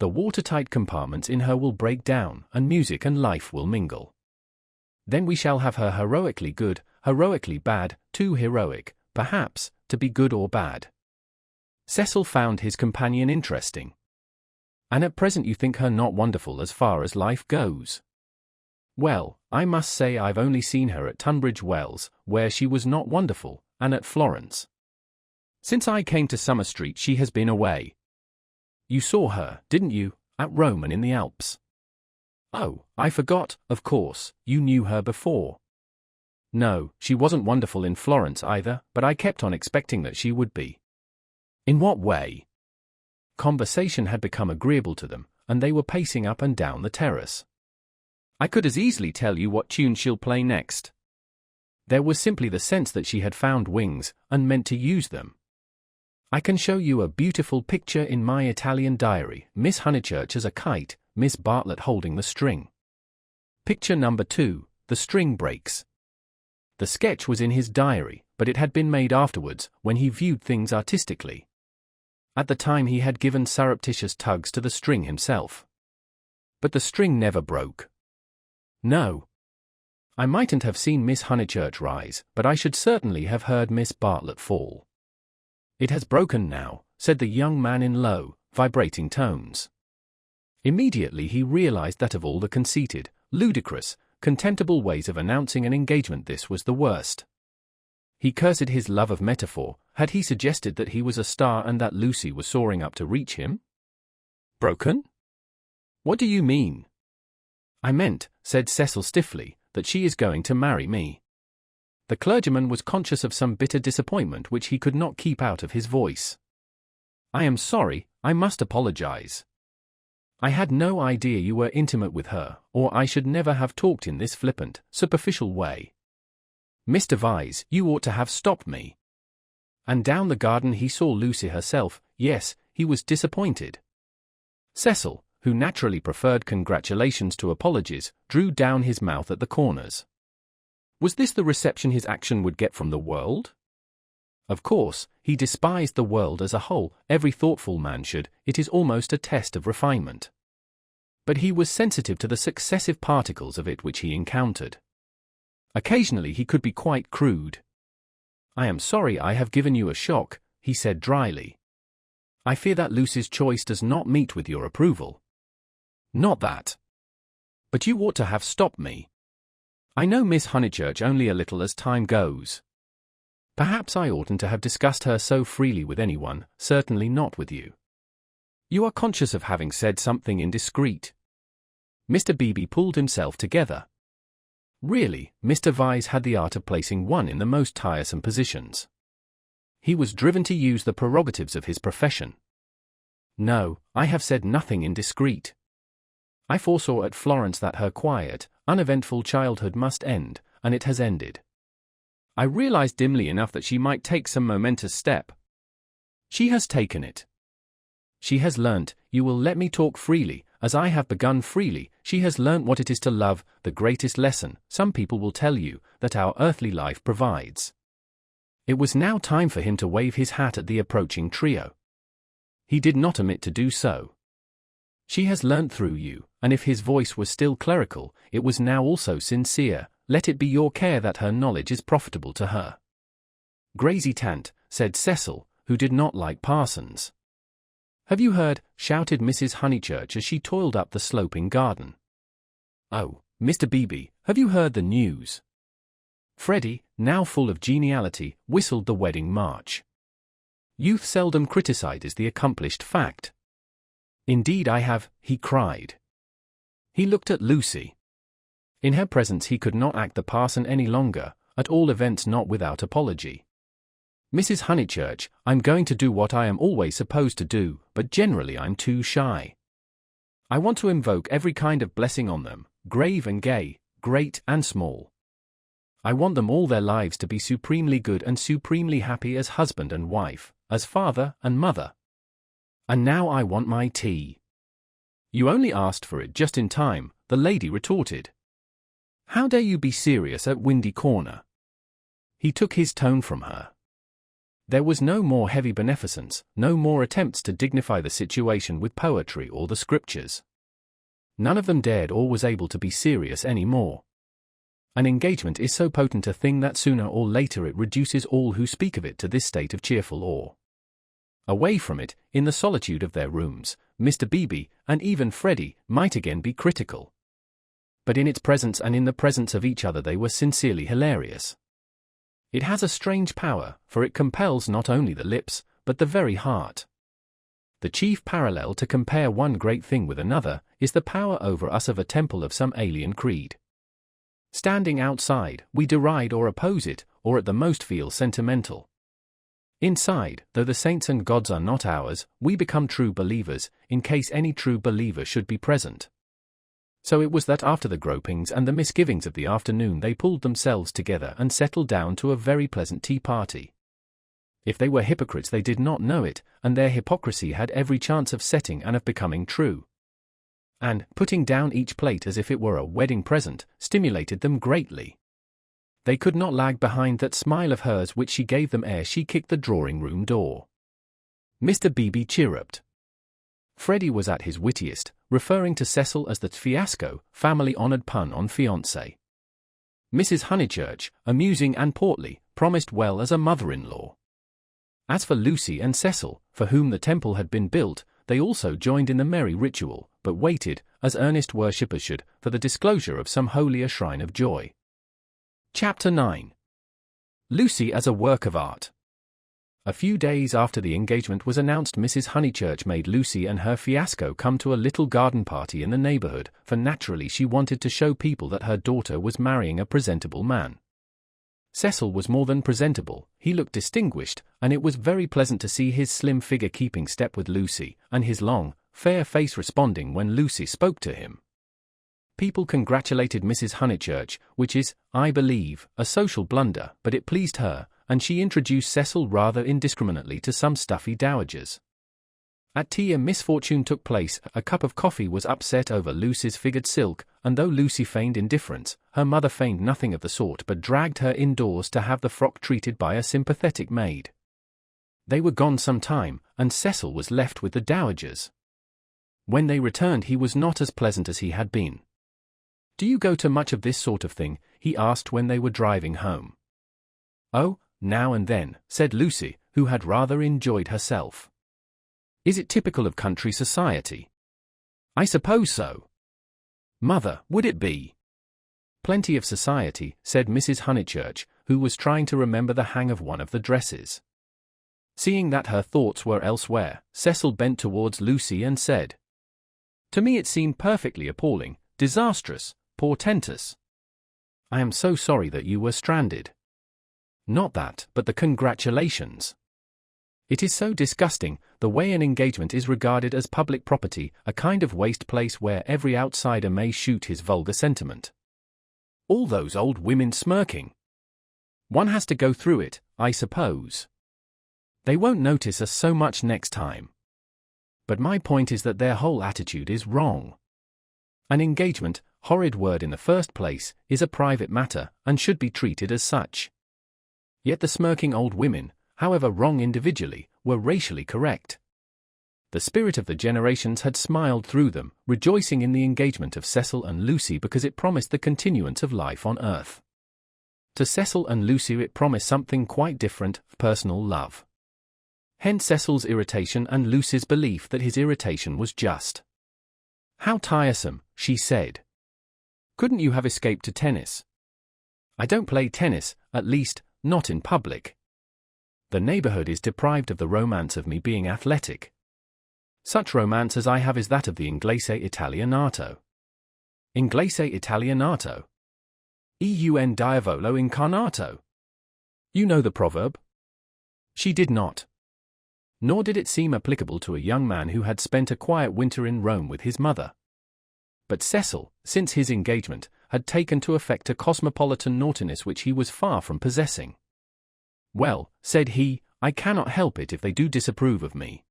The watertight compartments in her will break down, and music and life will mingle. Then we shall have her heroically good, heroically bad, too heroic, perhaps, to be good or bad. Cecil found his companion interesting. And at present you think her not wonderful as far as life goes? Well, I must say I've only seen her at Tunbridge Wells, where she was not wonderful, and at Florence. Since I came to Summer Street she has been away. You saw her, didn't you, at Rome and in the Alps? Oh, I forgot, of course, you knew her before. No, she wasn't wonderful in Florence either, but I kept on expecting that she would be. In what way? Conversation had become agreeable to them, and they were pacing up and down the terrace. I could as easily tell you what tune she'll play next. There was simply the sense that she had found wings, and meant to use them. I can show you a beautiful picture in my Italian diary, Miss Honeychurch as a kite, Miss Bartlett holding the string. Picture number 2, the string breaks. The sketch was in his diary, but it had been made afterwards, when he viewed things artistically. At the time he had given surreptitious tugs to the string himself. But the string never broke. No. I mightn't have seen Miss Honeychurch rise, but I should certainly have heard Miss Bartlett fall. It has broken now, said the young man in low, vibrating tones. Immediately he realized that of all the conceited, ludicrous, contemptible ways of announcing an engagement this was the worst. He cursed his love of metaphor. Had he suggested that he was a star and that Lucy was soaring up to reach him? Broken? What do you mean? I meant, said Cecil stiffly, that she is going to marry me. The clergyman was conscious of some bitter disappointment which he could not keep out of his voice. I am sorry, I must apologize. I had no idea you were intimate with her, or I should never have talked in this flippant, superficial way. Mr. Vyse, you ought to have stopped me. And down the garden he saw Lucy herself. Yes, he was disappointed. Cecil, who naturally preferred congratulations to apologies, drew down his mouth at the corners. Was this the reception his action would get from the world? Of course, he despised the world as a whole. Every thoughtful man should. It is almost a test of refinement. But he was sensitive to the successive particles of it which he encountered. Occasionally he could be quite crude. I am sorry I have given you a shock, he said dryly. I fear that Lucy's choice does not meet with your approval. Not that. But you ought to have stopped me. I know Miss Honeychurch only a little as time goes. Perhaps I oughtn't to have discussed her so freely with anyone, certainly not with you. You are conscious of having said something indiscreet. Mr. Beebe pulled himself together. Really, Mr. Vyse had the art of placing one in the most tiresome positions. He was driven to use the prerogatives of his profession. No, I have said nothing indiscreet. I foresaw at Florence that her quiet, uneventful childhood must end, and it has ended. I realized dimly enough that she might take some momentous step. She has taken it. She has learnt, you will let me talk freely, as I have begun freely, she has learnt what it is to love, the greatest lesson, some people will tell you, that our earthly life provides. It was now time for him to wave his hat at the approaching trio. He did not omit to do so. She has learnt through you, and if his voice was still clerical, it was now also sincere. Let it be your care that her knowledge is profitable to her. Grazy tant, said Cecil, who did not like parsons. Have you heard? Shouted Mrs. Honeychurch as she toiled up the sloping garden. Oh, Mr. Beebe, have you heard the news? Freddie, now full of geniality, whistled the wedding march. Youth seldom criticizes the accomplished fact. Indeed I have, he cried. He looked at Lucy. In her presence he could not act the parson any longer, at all events not without apology. Mrs. Honeychurch, I'm going to do what I am always supposed to do, but generally I'm too shy. I want to invoke every kind of blessing on them, grave and gay, great and small. I want them all their lives to be supremely good and supremely happy as husband and wife, as father and mother. And now I want my tea." "You only asked for it just in time," the lady retorted. "How dare you be serious at Windy Corner?" He took his tone from her. There was no more heavy beneficence, no more attempts to dignify the situation with poetry or the scriptures. None of them dared or was able to be serious any more. An engagement is so potent a thing that sooner or later it reduces all who speak of it to this state of cheerful awe. Away from it, in the solitude of their rooms, Mr. Beebe, and even Freddie, might again be critical. But in its presence and in the presence of each other they were sincerely hilarious. It has a strange power, for it compels not only the lips, but the very heart. The chief parallel to compare one great thing with another is the power over us of a temple of some alien creed. Standing outside, we deride or oppose it, or at the most feel sentimental. Inside, though the saints and gods are not ours, we become true believers, in case any true believer should be present. So it was that after the gropings and the misgivings of the afternoon they pulled themselves together and settled down to a very pleasant tea party. If they were hypocrites they did not know it, and their hypocrisy had every chance of setting and of becoming true. And, putting down each plate as if it were a wedding present, stimulated them greatly. They could not lag behind that smile of hers which she gave them ere she kicked the drawing-room door. Mr. Beebe chirruped. Freddie was at his wittiest, referring to Cecil as the fiasco, family-honored pun on fiancé. Mrs. Honeychurch, amusing and portly, promised well as a mother-in-law. As for Lucy and Cecil, for whom the temple had been built, they also joined in the merry ritual, but waited, as earnest worshippers should, for the disclosure of some holier shrine of joy. Chapter 9. Lucy as a work of art. A few days after the engagement was announced, Mrs. Honeychurch made Lucy and her fiasco come to a little garden party in the neighborhood, for naturally she wanted to show people that her daughter was marrying a presentable man. Cecil was more than presentable, he looked distinguished, and it was very pleasant to see his slim figure keeping step with Lucy, and his long, fair face responding when Lucy spoke to him. People congratulated Mrs. Honeychurch, which is, I believe, a social blunder, but it pleased her, and she introduced Cecil rather indiscriminately to some stuffy dowagers. At tea a misfortune took place, a cup of coffee was upset over Lucy's figured silk, and though Lucy feigned indifference, her mother feigned nothing of the sort but dragged her indoors to have the frock treated by a sympathetic maid. They were gone some time, and Cecil was left with the dowagers. When they returned he was not as pleasant as he had been. "Do you go to much of this sort of thing?" he asked when they were driving home. "Oh, now and then," said Lucy, who had rather enjoyed herself. "Is it typical of country society?" "I suppose so." "Mother, would it be?" "Plenty of society," said Mrs. Honeychurch, who was trying to remember the hang of one of the dresses. Seeing that her thoughts were elsewhere, Cecil bent towards Lucy and said, "To me it seemed perfectly appalling, disastrous, portentous. I am so sorry that you were stranded. Not that, but the congratulations. It is so disgusting, the way an engagement is regarded as public property, a kind of waste place where every outsider may shoot his vulgar sentiment. All those old women smirking. One has to go through it, I suppose. They won't notice us so much next time. But my point is that their whole attitude is wrong. An engagement, horrid word in the first place, is a private matter, and should be treated as such. Yet the smirking old women, however wrong individually, were racially correct. The spirit of the generations had smiled through them, rejoicing in the engagement of Cecil and Lucy because it promised the continuance of life on earth. To Cecil and Lucy it promised something quite different, personal love. Hence Cecil's irritation and Lucy's belief that his irritation was just. "How tiresome," she said. "Couldn't you have escaped to tennis?" "I don't play tennis, at least, not in public. The neighborhood is deprived of the romance of me being athletic. Such romance as I have is that of the Inglese Italianato." "Inglese Italianato? Un diavolo incarnato. You know the proverb?" She did not. Nor did it seem applicable to a young man who had spent a quiet winter in Rome with his mother. But Cecil, since his engagement, had taken to affect a cosmopolitan naughtiness which he was far from possessing. "Well," said he, "I cannot help it if they do disapprove of me.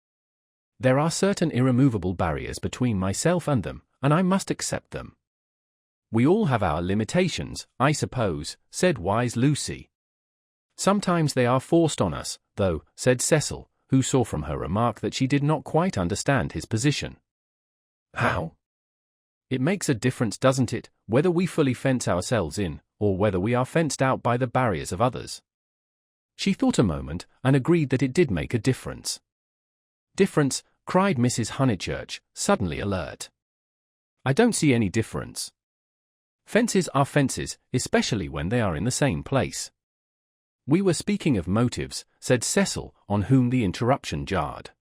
There are certain irremovable barriers between myself and them, and I must accept them." "We all have our limitations, I suppose," said wise Lucy. "Sometimes they are forced on us, though," said Cecil, who saw from her remark that she did not quite understand his position. "How?" "It makes a difference, doesn't it, whether we fully fence ourselves in, or whether we are fenced out by the barriers of others?" She thought a moment, and agreed that it did make a difference. "Difference?" cried Mrs. Honeychurch, suddenly alert. "I don't see any difference. Fences are fences, especially when they are in the same place." "We were speaking of motives," said Cecil, on whom the interruption jarred.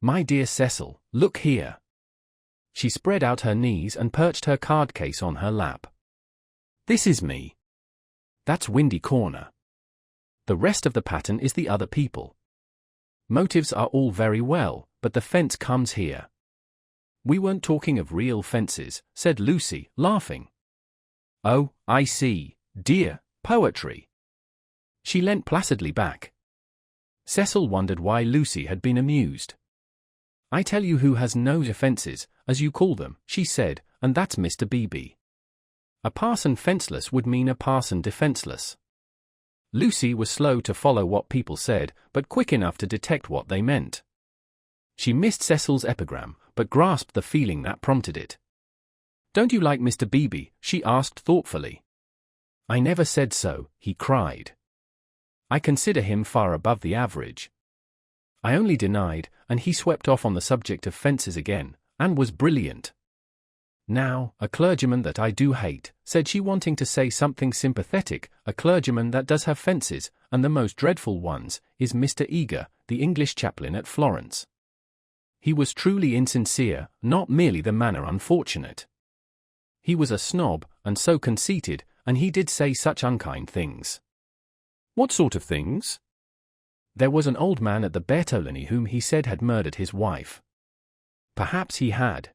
"My dear Cecil, look here." She spread out her knees and perched her card case on her lap. "This is me. That's Windy Corner. The rest of the pattern is the other people. Motives are all very well, but the fence comes here." "We weren't talking of real fences," said Lucy, laughing. "Oh, I see, dear, poetry." She leant placidly back. Cecil wondered why Lucy had been amused. "I tell you who has no defences, as you call them," she said, "and that's Mr. Beebe. A parson fenceless would mean a parson defenceless." Lucy was slow to follow what people said, but quick enough to detect what they meant. She missed Cecil's epigram, but grasped the feeling that prompted it. "Don't you like Mr. Beebe?" she asked thoughtfully. "I never said so," he cried. "I consider him far above the average. I only denied," and he swept off on the subject of fences again, and was brilliant. "Now, a clergyman that I do hate," said she, wanting to say something sympathetic, "a clergyman that does have fences, and the most dreadful ones, is Mr. Eager, the English chaplain at Florence. He was truly insincere, not merely the manner unfortunate. He was a snob, and so conceited, and he did say such unkind things." "What sort of things?" "There was an old man at the Bertolini whom he said had murdered his wife." "Perhaps he had."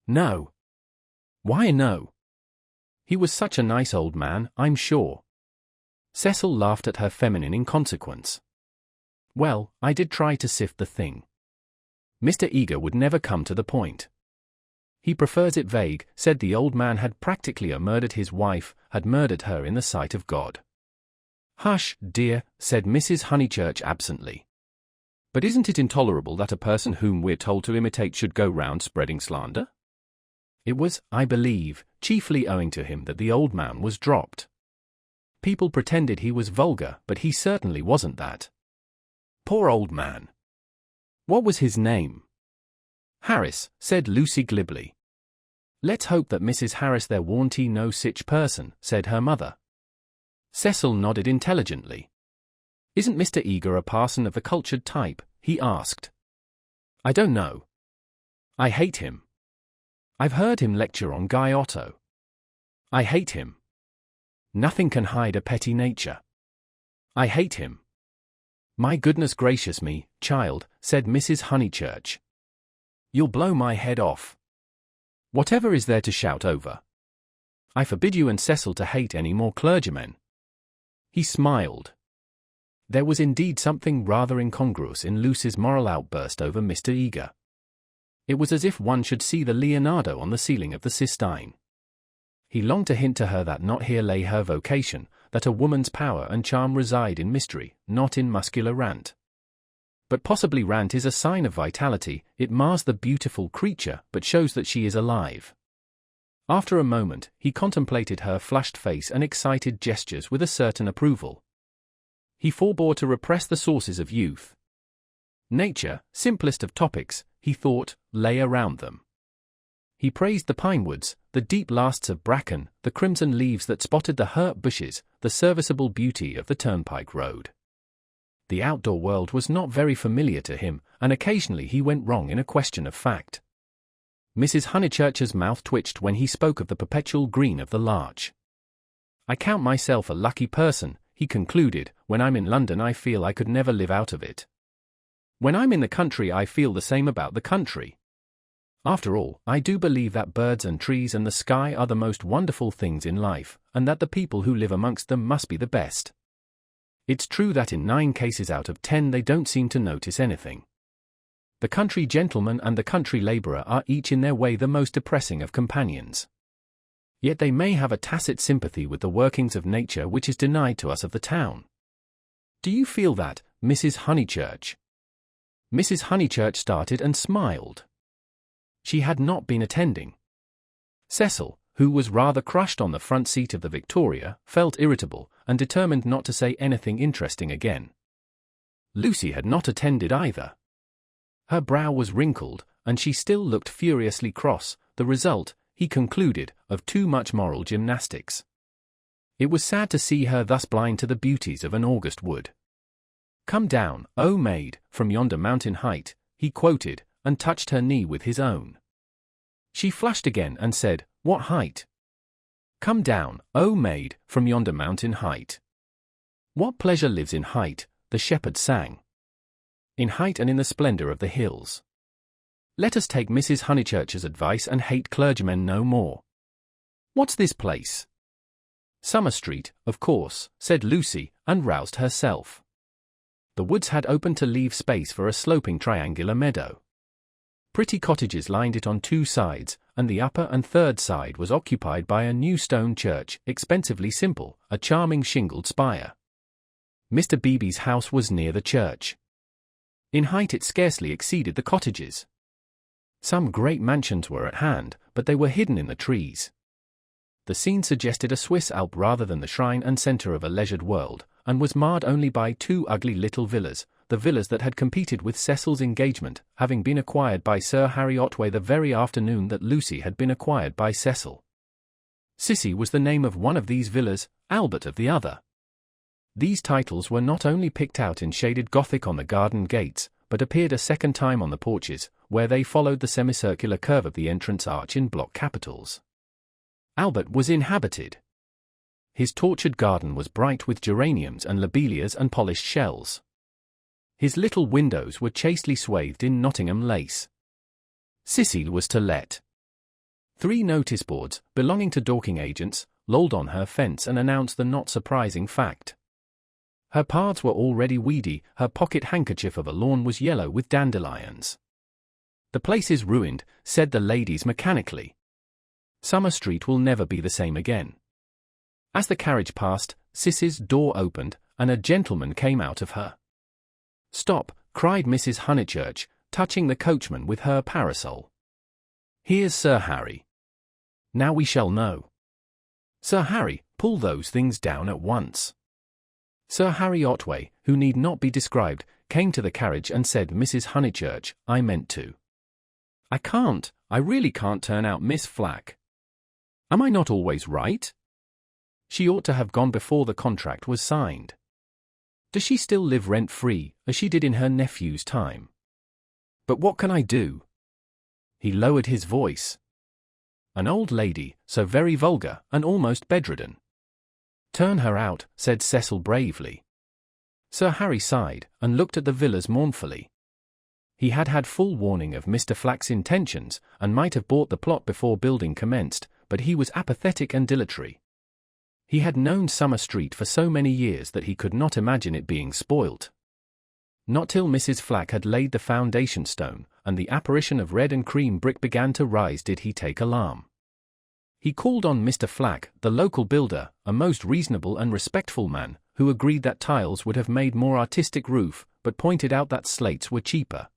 "No." "Why no? He was such a nice old man, I'm sure." Cecil laughed at her feminine inconsequence. "Well, I did try to sift the thing. Mr. Eager would never come to the point. He prefers it vague, said the old man had practically murdered his wife, had murdered her in the sight of God." "Hush, dear," said Mrs. Honeychurch absently. "But isn't it intolerable that a person whom we're told to imitate should go round spreading slander?" It was, I believe, chiefly owing to him that the old man was dropped. People pretended he was vulgar, but he certainly wasn't that. Poor old man. What was his name? "Harris," said Lucy glibly. "Let's hope that Mrs. Harris there warn't no sich person," said her mother. Cecil nodded intelligently. "Isn't Mr. Eager a parson of the cultured type?" he asked. "I don't know. I hate him. I've heard him lecture on Guy Otto. I hate him. Nothing can hide a petty nature. I hate him." "My goodness gracious me, child," said Mrs. Honeychurch. "You'll blow my head off. Whatever is there to shout over? I forbid you and Cecil to hate any more clergymen." He smiled. There was indeed something rather incongruous in Lucy's moral outburst over Mr. Eager. It was as if one should see the Leonardo on the ceiling of the Sistine. He longed to hint to her that not here lay her vocation, that a woman's power and charm reside in mystery, not in muscular rant. But possibly rant is a sign of vitality, it mars the beautiful creature but shows that she is alive. After a moment, he contemplated her flushed face and excited gestures with a certain approval. He forbore to repress the sources of youth. Nature, simplest of topics, he thought, lay around them. He praised the pinewoods, the deep lasts of bracken, the crimson leaves that spotted the hurt bushes, the serviceable beauty of the turnpike road. The outdoor world was not very familiar to him, and occasionally he went wrong in a question of fact. Mrs. Honeychurch's mouth twitched when he spoke of the perpetual green of the larch. "I count myself a lucky person," he concluded. "When I'm in London I feel I could never live out of it. When I'm in the country I feel the same about the country. After all, I do believe that birds and trees and the sky are the most wonderful things in life, and that the people who live amongst them must be the best. It's true that in 9 cases out of 10 they don't seem to notice anything. The country gentleman and the country labourer are each in their way the most depressing of companions. Yet they may have a tacit sympathy with the workings of nature which is denied to us of the town. Do you feel that, Mrs. Honeychurch? Mrs. Honeychurch started and smiled. She had not been attending. Cecil, who was rather crushed on the front seat of the Victoria, felt irritable, and determined not to say anything interesting again. Lucy had not attended either. Her brow was wrinkled, and she still looked furiously cross, the result, he concluded, of too much moral gymnastics. It was sad to see her thus blind to the beauties of an August wood. "Come down, O maid, from yonder mountain height," he quoted, and touched her knee with his own. She flushed again and said, "What height?" "Come down, O maid, from yonder mountain height." "What pleasure lives in height?" the shepherd sang. "In height and in the splendour of the hills. Let us take Mrs. Honeychurch's advice and hate clergymen no more. What's this place?" "Summer Street, of course," said Lucy, and roused herself. The woods had opened to leave space for a sloping triangular meadow. Pretty cottages lined it on 2 sides, and the upper and third side was occupied by a new stone church, expensively simple, a charming shingled spire. Mr. Beebe's house was near the church. In height it scarcely exceeded the cottages. Some great mansions were at hand, but they were hidden in the trees. The scene suggested a Swiss Alp rather than the shrine and centre of a leisured world, and was marred only by 2 ugly little villas, the villas that had competed with Cecil's engagement, having been acquired by Sir Harry Otway the very afternoon that Lucy had been acquired by Cecil. Sissy was the name of one of these villas, Albert of the other. These titles were not only picked out in shaded Gothic on the garden gates, but appeared a second time on the porches, where they followed the semicircular curve of the entrance arch in block capitals. Albert was inhabited. His tortured garden was bright with geraniums and lobelias and polished shells. His little windows were chastely swathed in Nottingham lace. Sissy was to let. 3 notice boards, belonging to Dorking agents, lolled on her fence and announced the not surprising fact. Her paths were already weedy, her pocket handkerchief of a lawn was yellow with dandelions. "The place is ruined," said the ladies mechanically. "Summer Street will never be the same again." As the carriage passed, Sissy's door opened, and a gentleman came out of her. "Stop," cried Mrs. Honeychurch, touching the coachman with her parasol. "Here's Sir Harry. Now we shall know. Sir Harry, pull those things down at once." Sir Harry Otway, who need not be described, came to the carriage and said, "Mrs. Honeychurch, I meant to. I really can't turn out Miss Flack. Am I not always right? She ought to have gone before the contract was signed. Does she still live rent-free, as she did in her nephew's time? But what can I do?" He lowered his voice. "An old lady, so very vulgar, and almost bedridden." "Turn her out," said Cecil bravely. Sir Harry sighed, and looked at the villas mournfully. He had had full warning of Mr. Flack's intentions, and might have bought the plot before building commenced, but he was apathetic and dilatory. He had known Summer Street for so many years that he could not imagine it being spoilt. Not till Mrs. Flack had laid the foundation stone, and the apparition of red and cream brick began to rise, did he take alarm. He called on Mr. Flack, the local builder, a most reasonable and respectful man, who agreed that tiles would have made more artistic roof, but pointed out that slates were cheaper.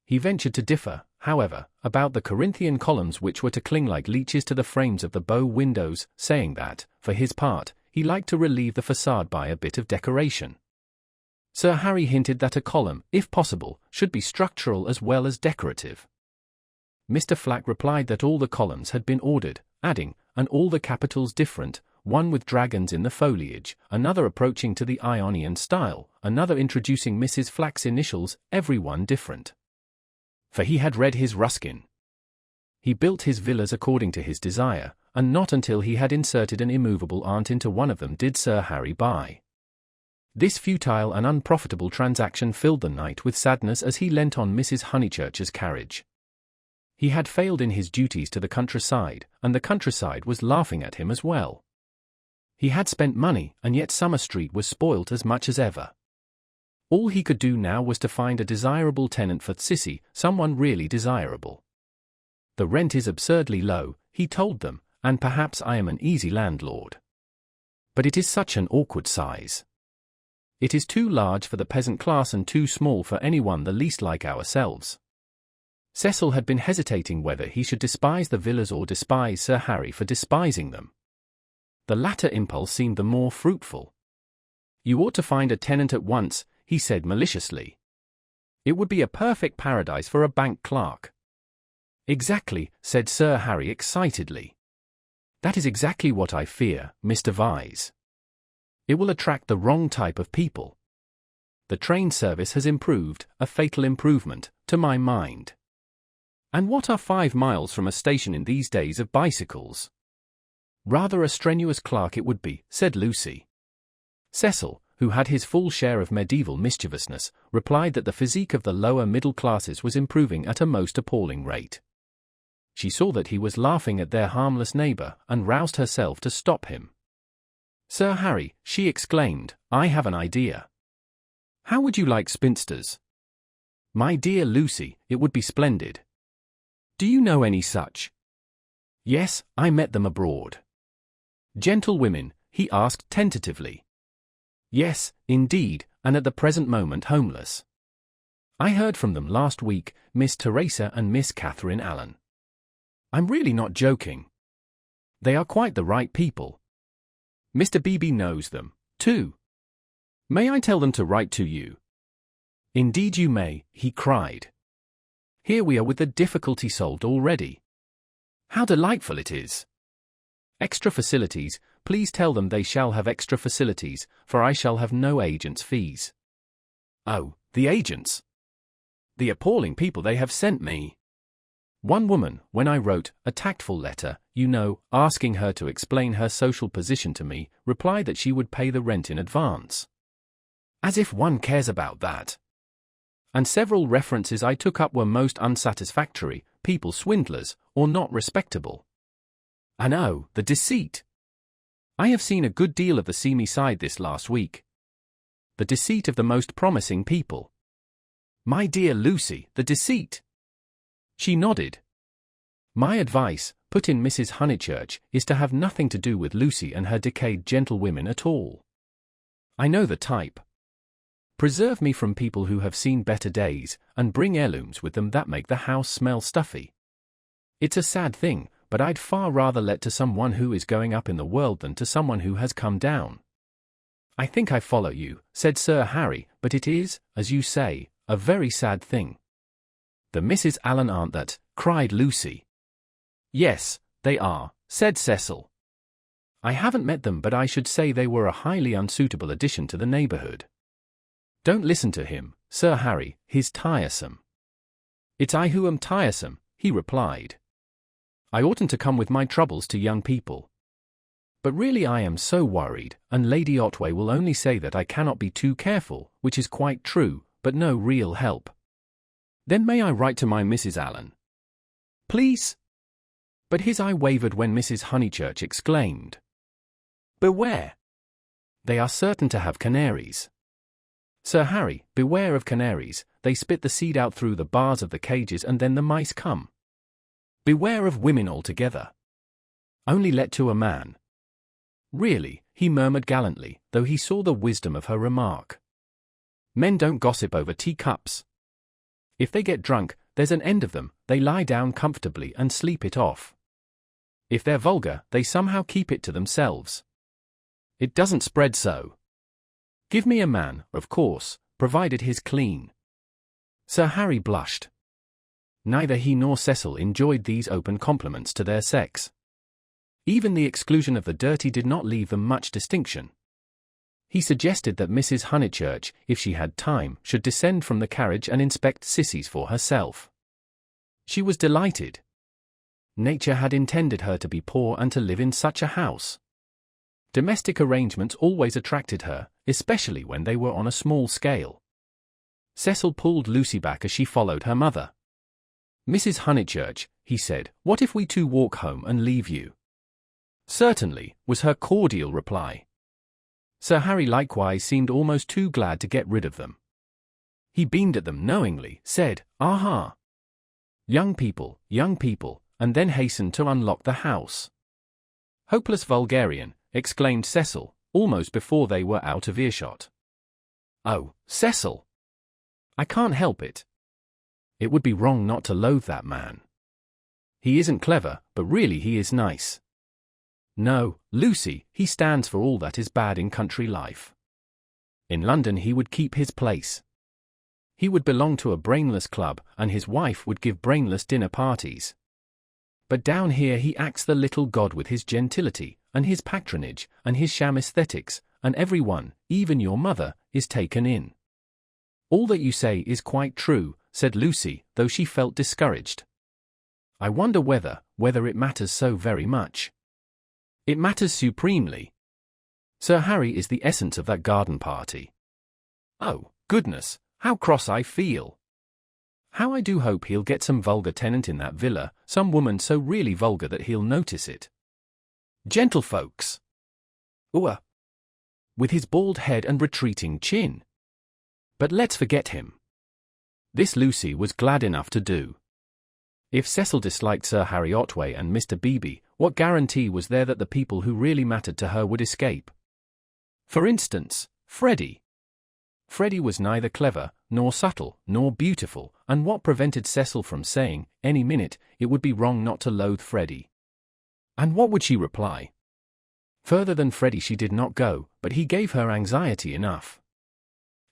He ventured to differ, however, about the Corinthian columns which were to cling like leeches to the frames of the bow windows, saying that, for his part, he liked to relieve the facade by a bit of decoration. Sir Harry hinted that a column, if possible, should be structural as well as decorative. Mr. Flack replied that all the columns had been ordered, adding, and all the capitals different, one with dragons in the foliage, another approaching to the Ionian style, another introducing Mrs. Flack's initials, every one different. For he had read his Ruskin. He built his villas according to his desire, and not until he had inserted an immovable aunt into one of them did Sir Harry buy. This futile and unprofitable transaction filled the knight with sadness as he leant on Mrs. Honeychurch's carriage. He had failed in his duties to the countryside, and the countryside was laughing at him as well. He had spent money, and yet Summer Street was spoilt as much as ever. All he could do now was to find a desirable tenant for Sissy, someone really desirable. The rent is absurdly low, he told them, and perhaps I am an easy landlord. But it is such an awkward size. It is too large for the peasant class and too small for anyone the least like ourselves. Cecil had been hesitating whether he should despise the villas or despise Sir Harry for despising them. The latter impulse seemed the more fruitful. You ought to find a tenant at once, he said maliciously. It would be a perfect paradise for a bank clerk. Exactly, said Sir Harry excitedly. That is exactly what I fear, Mr. Vyse. It will attract the wrong type of people. The train service has improved, a fatal improvement, to my mind. And what are 5 miles from a station in these days of bicycles? Rather a strenuous clerk it would be, said Lucy. Cecil, who had his full share of medieval mischievousness, replied that the physique of the lower middle classes was improving at a most appalling rate. She saw that he was laughing at their harmless neighbour, and roused herself to stop him. Sir Harry, she exclaimed, I have an idea. How would you like spinsters? My dear Lucy, it would be splendid. Do you know any such? Yes, I met them abroad. Gentlewomen, he asked tentatively. Yes, indeed, and at the present moment homeless. I heard from them last week, Miss Teresa and Miss Catherine Allen. I'm really not joking. They are quite the right people. Mr. Beebe knows them, too. May I tell them to write to you? Indeed you may, he cried. Here we are with the difficulty solved already. How delightful it is! Extra facilities, please tell them they shall have extra facilities, for I shall have no agents' fees. Oh, the agents! The appalling people they have sent me! One woman, when I wrote a tactful letter, you know, asking her to explain her social position to me, replied that she would pay the rent in advance. As if one cares about that! And several references I took up were most unsatisfactory, people swindlers, or not respectable. And oh, the deceit! I have seen a good deal of the seamy side this last week. The deceit of the most promising people. My dear Lucy, the deceit! She nodded. My advice, put in Mrs. Honeychurch, is to have nothing to do with Lucy and her decayed gentlewomen at all. I know the type. Preserve me from people who have seen better days, and bring heirlooms with them that make the house smell stuffy. It's a sad thing, but I'd far rather let to someone who is going up in the world than to someone who has come down. I think I follow you, said Sir Harry, but it is, as you say, a very sad thing. The Mrs. Allen aren't that, cried Lucy. Yes, they are, said Cecil. I haven't met them, but I should say they were a highly unsuitable addition to the neighbourhood. Don't listen to him, Sir Harry, he's tiresome. It's I who am tiresome, he replied. I oughtn't to come with my troubles to young people. But really I am so worried, and Lady Otway will only say that I cannot be too careful, which is quite true, but no real help. Then may I write to my Mrs. Allen? Please? But his eye wavered when Mrs. Honeychurch exclaimed. Beware! They are certain to have canaries. Sir Harry, beware of canaries, they spit the seed out through the bars of the cages and then the mice come. Beware of women altogether. Only let to a man. Really, he murmured gallantly, though he saw the wisdom of her remark. Men don't gossip over teacups. If they get drunk, there's an end of them, they lie down comfortably and sleep it off. If they're vulgar, they somehow keep it to themselves. It doesn't spread so. Give me a man, of course, provided he's clean. Sir Harry blushed. Neither he nor Cecil enjoyed these open compliments to their sex. Even the exclusion of the dirty did not leave them much distinction. He suggested that Mrs. Honeychurch, if she had time, should descend from the carriage and inspect Sissy's for herself. She was delighted. Nature had intended her to be poor and to live in such a house. Domestic arrangements always attracted her, especially when they were on a small scale. Cecil pulled Lucy back as she followed her mother. "Mrs. Honeychurch," he said, "what if we two walk home and leave you?" "Certainly," was her cordial reply. Sir Harry likewise seemed almost too glad to get rid of them. He beamed at them knowingly, said, "Aha! Young people," and then hastened to unlock the house. "Hopeless vulgarian," exclaimed Cecil, almost before they were out of earshot. "Oh, Cecil! I can't help it. It would be wrong not to loathe that man. He isn't clever, but really he is nice. No, Lucy, he stands for all that is bad in country life. In London he would keep his place. He would belong to a brainless club, and his wife would give brainless dinner parties. But down here he acts the little god with his gentility, and his patronage, and his sham aesthetics, and everyone, even your mother, is taken in." "All that you say is quite true," said Lucy, though she felt discouraged. "I wonder whether it matters so very much." "It matters supremely. Sir Harry is the essence of that garden party. Oh, goodness, how cross I feel! How I do hope he'll get some vulgar tenant in that villa, some woman so really vulgar that he'll notice it. Gentlefolks! Ooh! With his bald head and retreating chin. But let's forget him." This Lucy was glad enough to do. If Cecil disliked Sir Harry Otway and Mr. Beebe, what guarantee was there that the people who really mattered to her would escape? For instance, Freddie. Freddie was neither clever, nor subtle, nor beautiful, and what prevented Cecil from saying, any minute, it would be wrong not to loathe Freddie? And what would she reply? Further than Freddie she did not go, but he gave her anxiety enough.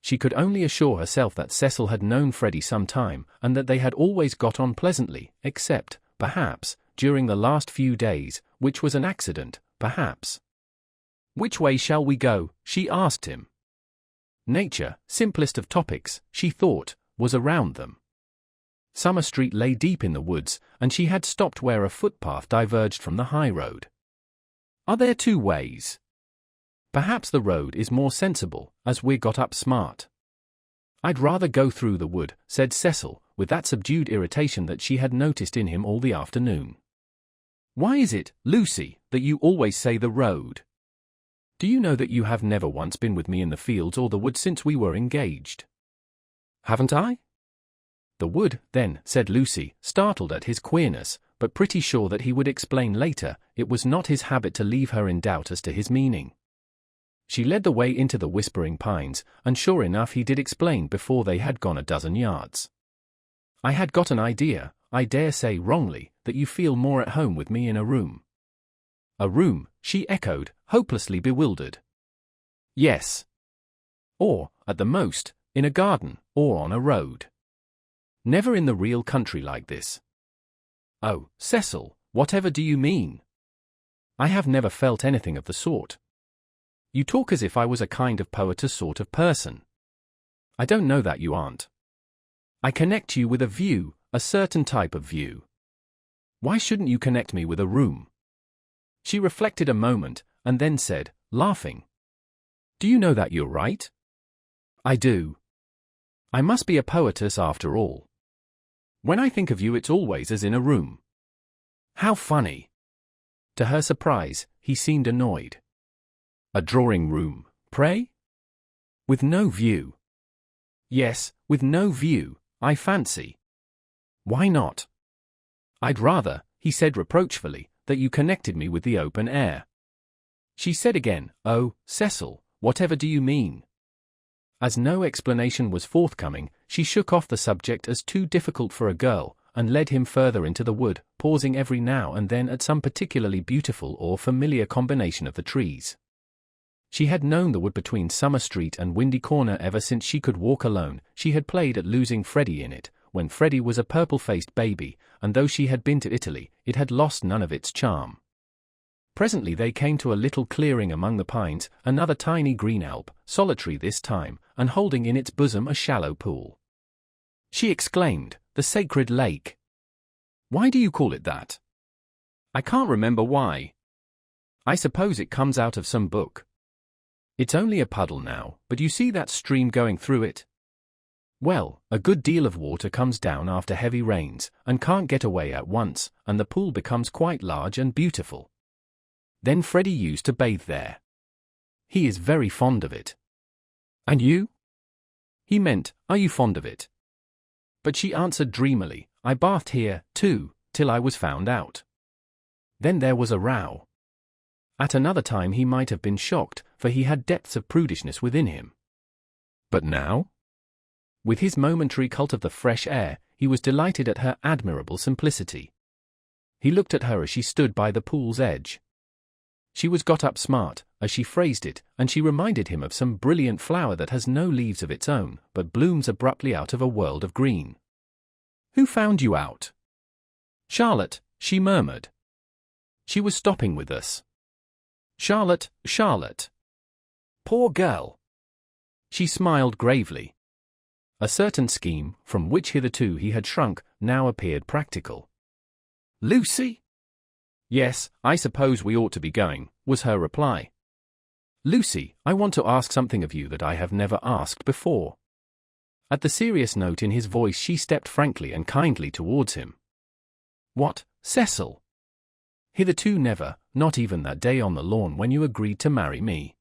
She could only assure herself that Cecil had known Freddie some time, and that they had always got on pleasantly, except, perhaps, during the last few days, which was an accident, perhaps. "Which way shall we go?" she asked him. Nature, simplest of topics, she thought, was around them. Summer Street lay deep in the woods, and she had stopped where a footpath diverged from the high road. "Are there two ways?" "Perhaps the road is more sensible, as we're got up smart." "I'd rather go through the wood," said Cecil, with that subdued irritation that she had noticed in him all the afternoon. "Why is it, Lucy, that you always say the road? Do you know that you have never once been with me in the fields or the wood since we were engaged?" "Haven't I?" "The wood, then," said Lucy, startled at his queerness, but pretty sure that he would explain later. It was not his habit to leave her in doubt as to his meaning. She led the way into the whispering pines, and sure enough he did explain before they had gone a dozen yards. "I had got an idea, I dare say wrongly, that you feel more at home with me in a room." "A room," she echoed, hopelessly bewildered. "Yes. Or, at the most, in a garden, or on a road. Never in the real country like this." "Oh, Cecil, whatever do you mean? I have never felt anything of the sort. You talk as if I was a kind of poetess sort of person. I don't know that you aren't. I connect you with a view, a certain type of view. Why shouldn't you connect me with a room?" She reflected a moment, and then said, laughing, "Do you know that you're right? I do. I must be a poetess after all. When I think of you it's always as in a room." "How funny." To her surprise, he seemed annoyed. "A drawing room, pray? With no view?" "Yes, with no view, I fancy." "Why not?" "I'd rather," he said reproachfully, "that you connected me with the open air." She said again, "Oh, Cecil, whatever do you mean?" As no explanation was forthcoming, she shook off the subject as too difficult for a girl, and led him further into the wood, pausing every now and then at some particularly beautiful or familiar combination of the trees. She had known the wood between Summer Street and Windy Corner ever since she could walk alone. She had played at losing Freddie in it, when Freddie was a purple-faced baby, and though she had been to Italy, it had lost none of its charm. Presently they came to a little clearing among the pines, another tiny green alp, solitary this time, and holding in its bosom a shallow pool. She exclaimed, "The sacred lake! Why do you call it that?" "I can't remember why. I suppose it comes out of some book. It's only a puddle now, but you see that stream going through it? Well, a good deal of water comes down after heavy rains, and can't get away at once, and the pool becomes quite large and beautiful. Then Freddie used to bathe there. He is very fond of it. And you? He meant, are you fond of it? But she answered dreamily, I bathed here, too, till I was found out. Then there was a row. At another time he might have been shocked, for he had depths of prudishness within him. But now? With his momentary cult of the fresh air, he was delighted at her admirable simplicity. He looked at her as she stood by the pool's edge. She was got up smart, as she phrased it, and she reminded him of some brilliant flower that has no leaves of its own, but blooms abruptly out of a world of green. Who found you out? Charlotte, she murmured. She was stopping with us. Charlotte, Charlotte. Poor girl. She smiled gravely. A certain scheme, from which hitherto he had shrunk, now appeared practical. Lucy? Yes, I suppose we ought to be going, was her reply. Lucy, I want to ask something of you that I have never asked before. At the serious note in his voice she stepped frankly and kindly towards him. What, Cecil? Hitherto never, not even that day on the lawn when you agreed to marry me.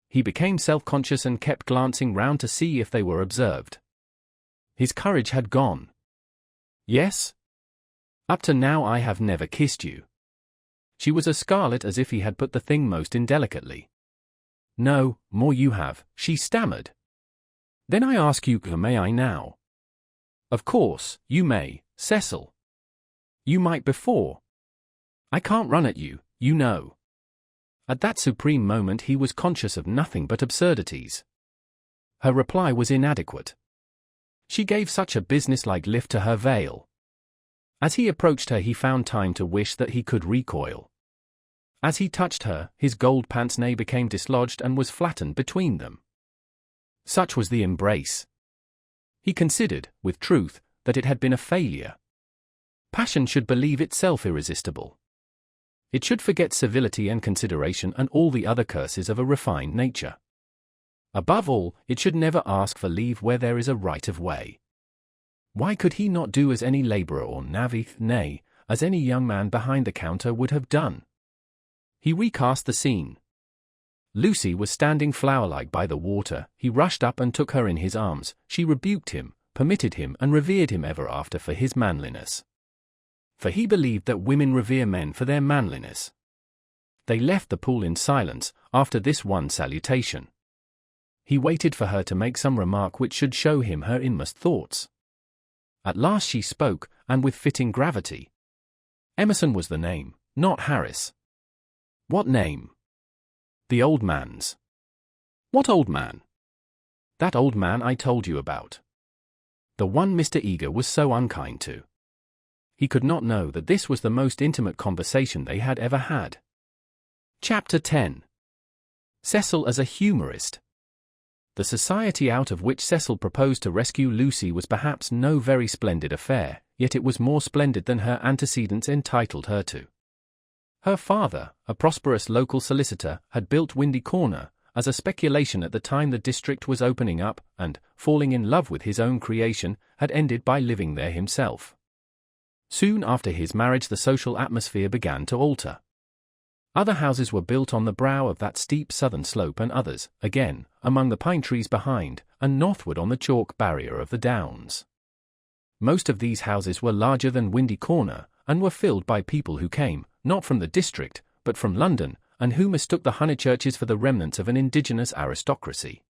He became self-conscious and kept glancing round to see if they were observed. His courage had gone. Yes? Up to now I have never kissed you. She was as scarlet as if he had put the thing most indelicately. No, more you have, she stammered. Then I ask you, may I now? Of course, you may, Cecil. You might before. I can't run at you, you know. At that supreme moment he was conscious of nothing but absurdities. Her reply was inadequate. She gave such a businesslike lift to her veil. As he approached her he found time to wish that he could recoil. As he touched her, his gold pince-nez became dislodged and was flattened between them. Such was the embrace. He considered, with truth, that it had been a failure. Passion should believe itself irresistible. It should forget civility and consideration and all the other curses of a refined nature. Above all, it should never ask for leave where there is a right of way. Why could he not do as any labourer or navvy, nay, as any young man behind the counter would have done? He recast the scene. Lucy was standing flower-like by the water. He rushed up and took her in his arms. She rebuked him, permitted him and revered him ever after for his manliness. For he believed that women revere men for their manliness. They left the pool in silence, after this one salutation. He waited for her to make some remark which should show him her inmost thoughts. At last she spoke, and with fitting gravity. Emerson was the name, not Harris. What name? The old man's. What old man? That old man I told you about. The one Mr. Eager was so unkind to. He could not know that this was the most intimate conversation they had ever had. Chapter 10. Cecil as a humorist. The society out of which Cecil proposed to rescue Lucy was perhaps no very splendid affair, yet it was more splendid than her antecedents entitled her to. Her father, a prosperous local solicitor, had built Windy Corner, as a speculation at the time the district was opening up, and, falling in love with his own creation, had ended by living there himself. Soon after his marriage the social atmosphere began to alter. Other houses were built on the brow of that steep southern slope and others, again, among the pine trees behind, and northward on the chalk barrier of the downs. Most of these houses were larger than Windy Corner, and were filled by people who came, not from the district, but from London, and who mistook the Honeychurches for the remnants of an indigenous aristocracy.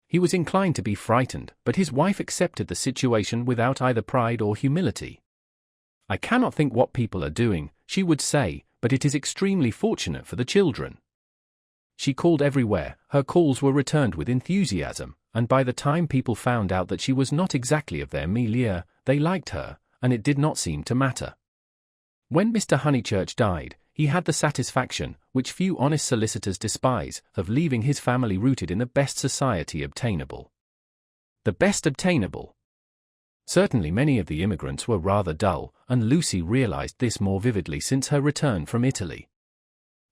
He was inclined to be frightened, but his wife accepted the situation without either pride or humility. I cannot think what people are doing, she would say, but it is extremely fortunate for the children. She called everywhere, her calls were returned with enthusiasm, and by the time people found out that she was not exactly of their milieu, they liked her, and it did not seem to matter. When Mr. Honeychurch died, he had the satisfaction, which few honest solicitors despise, of leaving his family rooted in the best society obtainable. The best obtainable. Certainly many of the immigrants were rather dull, and Lucy realized this more vividly since her return from Italy.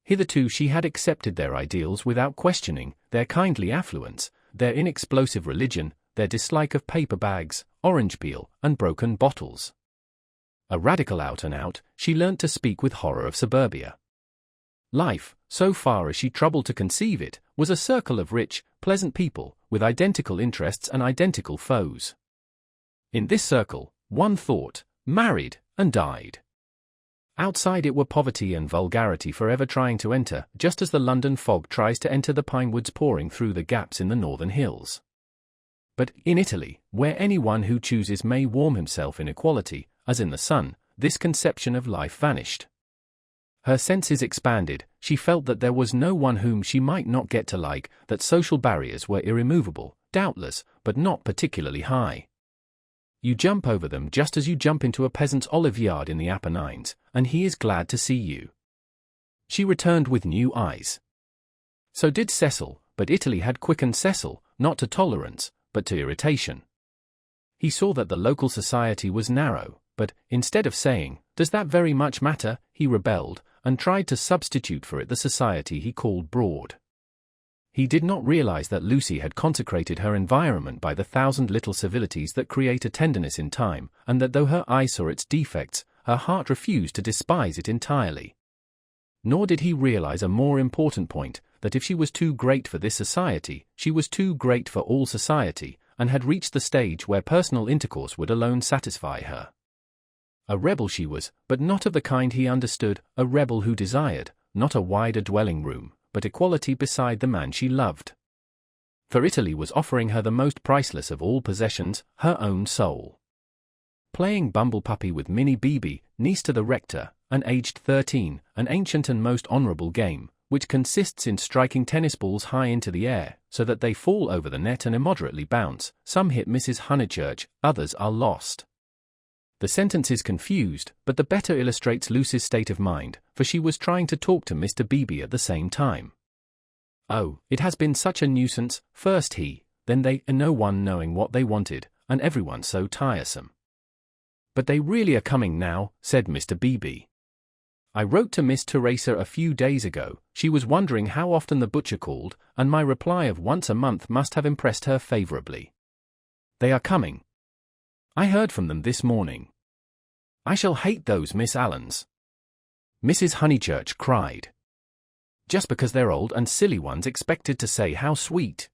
Hitherto she had accepted their ideals without questioning, their kindly affluence, their inexplosive religion, their dislike of paper bags, orange peel, and broken bottles. A radical out and out, she learnt to speak with horror of suburbia. Life, so far as she troubled to conceive it, was a circle of rich, pleasant people, with identical interests and identical foes. In this circle, one thought, married, and died. Outside it were poverty and vulgarity forever trying to enter, just as the London fog tries to enter the pine woods pouring through the gaps in the northern hills. But in Italy, where anyone who chooses may warm himself in equality, as in the sun, this conception of life vanished. Her senses expanded, she felt that there was no one whom she might not get to like, that social barriers were irremovable, doubtless, but not particularly high. You jump over them just as you jump into a peasant's olive yard in the Apennines, and he is glad to see you. She returned with new eyes. So did Cecil, but Italy had quickened Cecil, not to tolerance, but to irritation. He saw that the local society was narrow, but, instead of saying, "Does that very much matter?" he rebelled, and tried to substitute for it the society he called broad. He did not realize that Lucy had consecrated her environment by the 1,000 little civilities that create a tenderness in time, and that though her eye saw its defects, her heart refused to despise it entirely. Nor did he realize a more important point, that if she was too great for this society, she was too great for all society, and had reached the stage where personal intercourse would alone satisfy her. A rebel she was, but not of the kind he understood, a rebel who desired, not a wider dwelling room, but equality beside the man she loved. For Italy was offering her the most priceless of all possessions, her own soul. Playing bumble puppy with Minnie Beebe, niece to the rector, and aged 13, an ancient and most honourable game, which consists in striking tennis balls high into the air, so that they fall over the net and immoderately bounce, some hit Mrs. Honeychurch, others are lost. The sentence is confused, but the better illustrates Lucy's state of mind, for she was trying to talk to Mr. Beebe at the same time. Oh, it has been such a nuisance, first he, then they, and no one knowing what they wanted, and everyone so tiresome. But they really are coming now, said Mr. Beebe. I wrote to Miss Teresa a few days ago, she was wondering how often the butcher called, and my reply of once a month must have impressed her favourably. They are coming. I heard from them this morning. I shall hate those Miss Allens. Mrs. Honeychurch cried. Just because they're old and silly ones expected to say how sweet.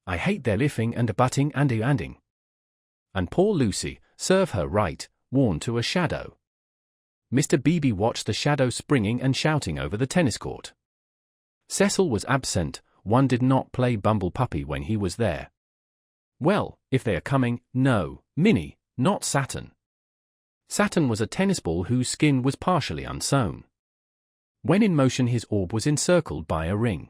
I hate their liffing and abutting and anding. And poor Lucy, serve her right, worn to a shadow. Mr. Beebe watched the shadow springing and shouting over the tennis court. Cecil was absent, one did not play bumble puppy when he was there. Well, if they are coming, no, Minnie, not Saturn. Saturn was a tennis ball whose skin was partially unsewn. When in motion his orb was encircled by a ring.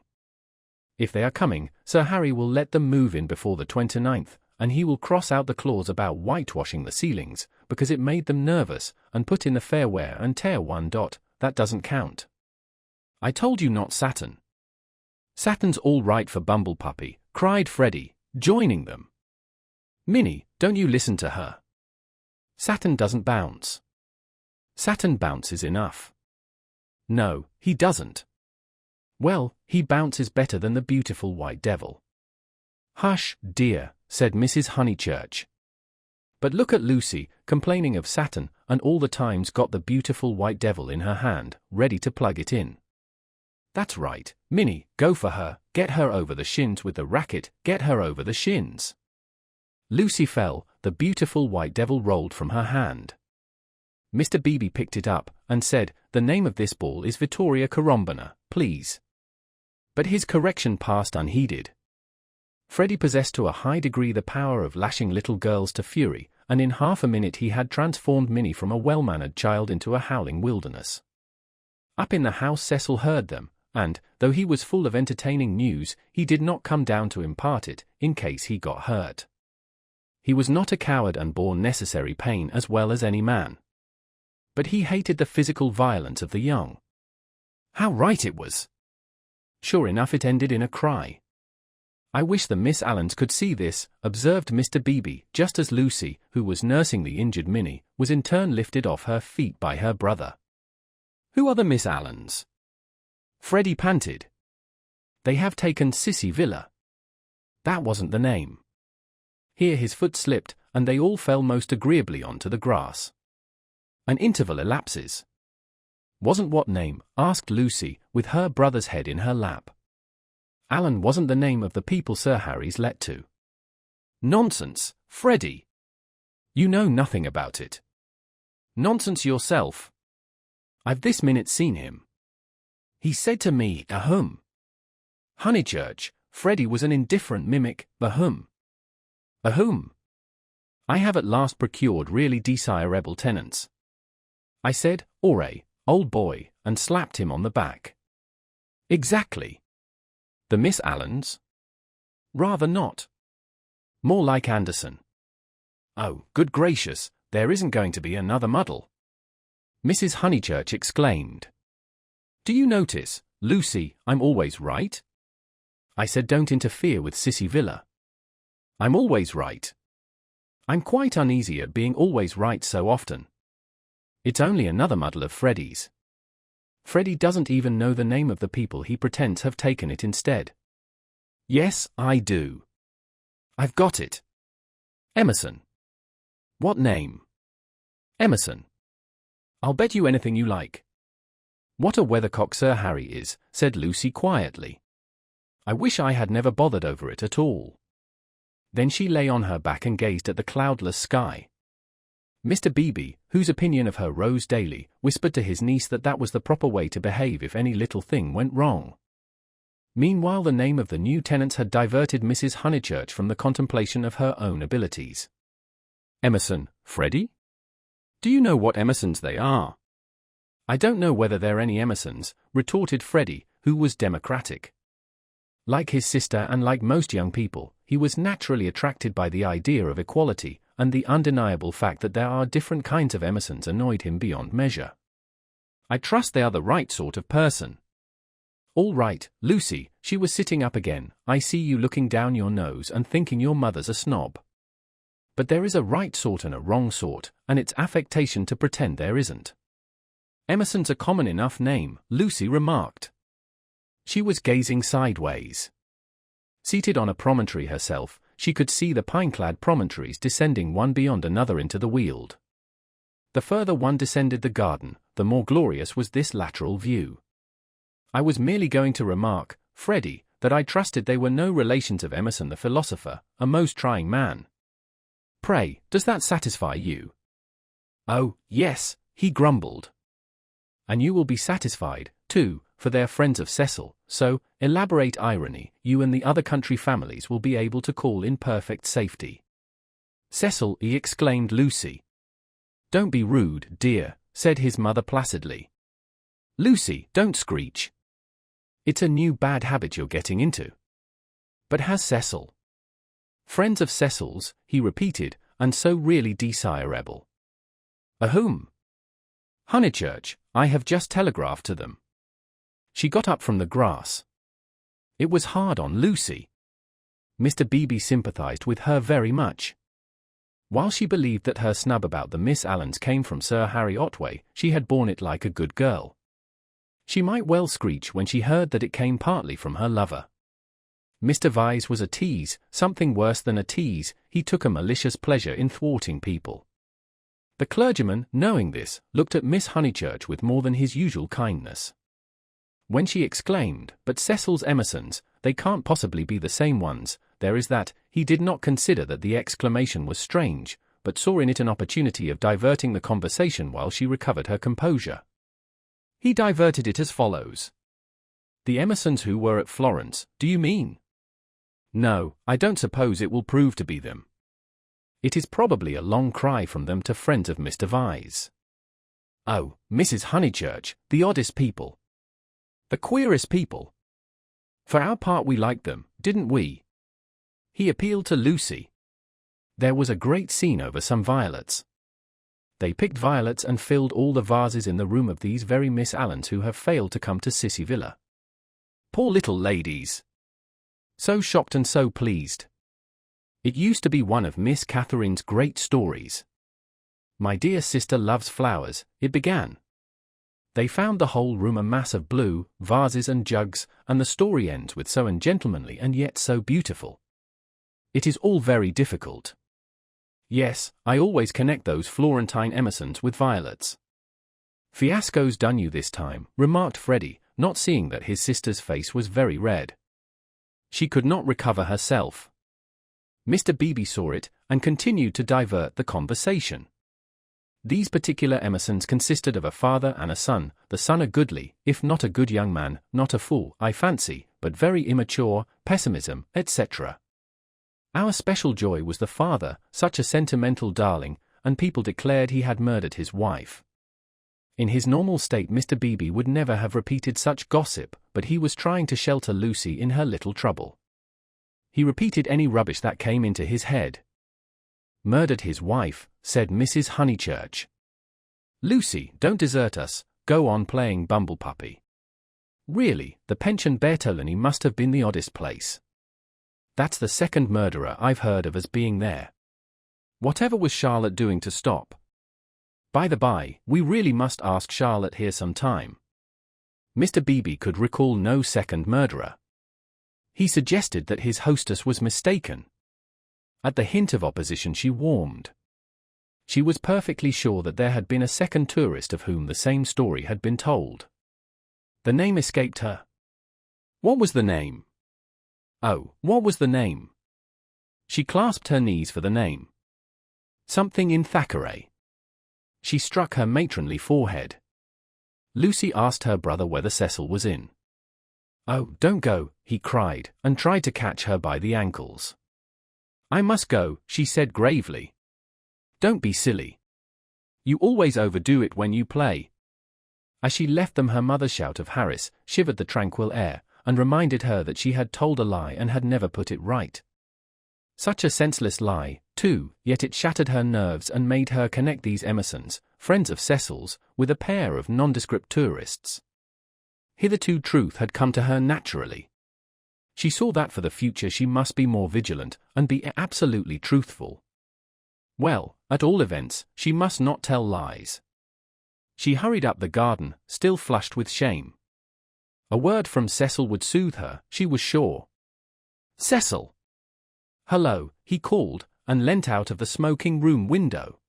If they are coming, Sir Harry will let them move in before the 29th, and he will cross out the clause about whitewashing the ceilings, because it made them nervous, and put in the fair wear and tear one dot, that doesn't count. I told you not Saturn. Saturn's all right for bumble puppy, cried Freddie, joining them. Minnie, don't you listen to her. Saturn doesn't bounce. Saturn bounces enough. No, he doesn't. Well, he bounces better than the beautiful white devil. Hush, dear, said Mrs. Honeychurch. But look at Lucy, complaining of Saturn, and all the time's got the beautiful white devil in her hand, ready to plug it in. That's right, Minnie, go for her, get her over the shins with the racket, get her over the shins. Lucy fell, the beautiful white devil rolled from her hand. Mr. Beebe picked it up, and said, the name of this ball is Vittoria Corombona, please. But his correction passed unheeded. Freddie possessed to a high degree the power of lashing little girls to fury, and in half a minute he had transformed Minnie from a well-mannered child into a howling wilderness. Up in the house Cecil heard them, and, though he was full of entertaining news, he did not come down to impart it, in case he got hurt. He was not a coward and bore necessary pain as well as any man. But he hated the physical violence of the young. How right it was! Sure enough it ended in a cry. I wish the Miss Allens could see this, observed Mr. Beebe, just as Lucy, who was nursing the injured Minnie, was in turn lifted off her feet by her brother. Who are the Miss Allens? Freddie panted. They have taken Sissy Villa. That wasn't the name. Here his foot slipped, and they all fell most agreeably onto the grass. An interval elapses. "Wasn't what name?" asked Lucy, with her brother's head in her lap. "Alan wasn't the name of the people Sir Harry's let to." "Nonsense, Freddie. You know nothing about it." "Nonsense yourself. I've this minute seen him. He said to me, 'Ahem.' Honeychurch, Freddie was an indifferent mimic, 'Ahem.' 'Ahem.' I have at last procured really desirable tenants." I said, "Ore, old boy," and slapped him on the back. "Exactly. The Miss Allens?" "Rather not. More like Anderson." "Oh, good gracious, there isn't going to be another muddle," Mrs. Honeychurch exclaimed. "Do you notice, Lucy, I'm always right?" I said, "Don't interfere with Sissy Villa." "I'm always right." "I'm quite uneasy at being always right so often." "It's only another muddle of Freddie's. Freddie doesn't even know the name of the people he pretends have taken it instead." "Yes, I do. I've got it. Emerson." "What name?" "Emerson. I'll bet you anything you like." "What a weathercock Sir Harry is," said Lucy quietly. "I wish I had never bothered over it at all." Then she lay on her back and gazed at the cloudless sky. Mr. Beebe, whose opinion of her rose daily, whispered to his niece that that was the proper way to behave if any little thing went wrong. Meanwhile, the name of the new tenants had diverted Mrs. Honeychurch from the contemplation of her own abilities. "Emerson, Freddie? Do you know what Emersons they are?" "I don't know whether they're any Emersons," retorted Freddie, who was democratic. Like his sister and like most young people, he was naturally attracted by the idea of equality, and the undeniable fact that there are different kinds of Emersons annoyed him beyond measure. "I trust they are the right sort of person." "All right, Lucy," she was sitting up again, "I see you looking down your nose and thinking your mother's a snob. But there is a right sort and a wrong sort, and it's affectation to pretend there isn't." "Emerson's a common enough name," Lucy remarked. She was gazing sideways. Seated on a promontory herself, she could see the pine-clad promontories descending one beyond another into the Weald. The further one descended the garden, the more glorious was this lateral view. "I was merely going to remark, Freddie, that I trusted they were no relations of Emerson the philosopher, a most trying man. Pray, does that satisfy you?" "Oh, yes," he grumbled. "And you will be satisfied, too, for they are friends of Cecil, so, elaborate irony, you and the other country families will be able to call in perfect safety." "Cecil," exclaimed Lucy. "Don't be rude, dear," said his mother placidly. "Lucy, don't screech. It's a new bad habit you're getting into." "But has Cecil—" "Friends of Cecil's," he repeated, "and so really desirable." "Whom?" "Honeychurch, I have just telegraphed to them." She got up from the grass. It was hard on Lucy. Mr. Beebe sympathized with her very much. While she believed that her snub about the Miss Allens came from Sir Harry Otway, she had borne it like a good girl. She might well screech when she heard that it came partly from her lover. Mr. Vyse was a tease, something worse than a tease, he took a malicious pleasure in thwarting people. The clergyman, knowing this, looked at Miss Honeychurch with more than his usual kindness. When she exclaimed, "But Cecil's Emersons, they can't possibly be the same ones, there is that," he did not consider that the exclamation was strange, but saw in it an opportunity of diverting the conversation while she recovered her composure. He diverted it as follows. "The Emersons who were at Florence, do you mean?" "No, I don't suppose it will prove to be them. It is probably a long cry from them to friends of Mr. Vyse." "Oh, Mrs. Honeychurch, the oddest people. The queerest people. For our part we liked them, didn't we?" He appealed to Lucy. There was a great scene over some violets. They picked violets and filled all the vases in the room of these very Miss Allens who have failed to come to Sissy Villa. Poor little ladies! So shocked and so pleased. It used to be one of Miss Catherine's great stories. "My dear sister loves flowers," it began. They found the whole room a mass of blue, vases and jugs, and the story ends with "so ungentlemanly and yet so beautiful." It is all very difficult. Yes, I always connect those Florentine Emersons with violets. Fiasco's done you this time, remarked Freddie, not seeing that his sister's face was very red. She could not recover herself. Mr. Beebe saw it, and continued to divert the conversation. These particular Emersons consisted of a father and a son, the son a goodly, if not a good young man, not a fool, I fancy, but very immature, pessimism, etc. Our special joy was the father, such a sentimental darling, and people declared he had murdered his wife. In his normal state Mr. Beebe would never have repeated such gossip, but he was trying to shelter Lucy in her little trouble. He repeated any rubbish that came into his head. Murdered his wife, said Mrs. Honeychurch. Lucy, don't desert us, go on playing bumblepuppy. Really, the pension Bertolini must have been the oddest place. That's the second murderer I've heard of as being there. Whatever was Charlotte doing to stop? By the by, we really must ask Charlotte here some time. Mr. Beebe could recall no second murderer. He suggested that his hostess was mistaken. At the hint of opposition she warmed. She was perfectly sure that there had been a second tourist of whom the same story had been told. The name escaped her. What was the name? Oh, what was the name? She clasped her knees for the name. Something in Thackeray. She struck her matronly forehead. Lucy asked her brother whether Cecil was in. Oh, don't go, he cried, and tried to catch her by the ankles. I must go, she said gravely. Don't be silly. You always overdo it when you play. As she left them her mother's shout of Harris shivered the tranquil air, and reminded her that she had told a lie and had never put it right. Such a senseless lie, too, yet it shattered her nerves and made her connect these Emersons, friends of Cecil's, with a pair of nondescript tourists. Hitherto truth had come to her naturally. She saw that for the future she must be more vigilant, and be absolutely truthful. Well, at all events, she must not tell lies. She hurried up the garden, still flushed with shame. A word from Cecil would soothe her, she was sure. Cecil! Hello, he called, and leant out of the smoking-room window.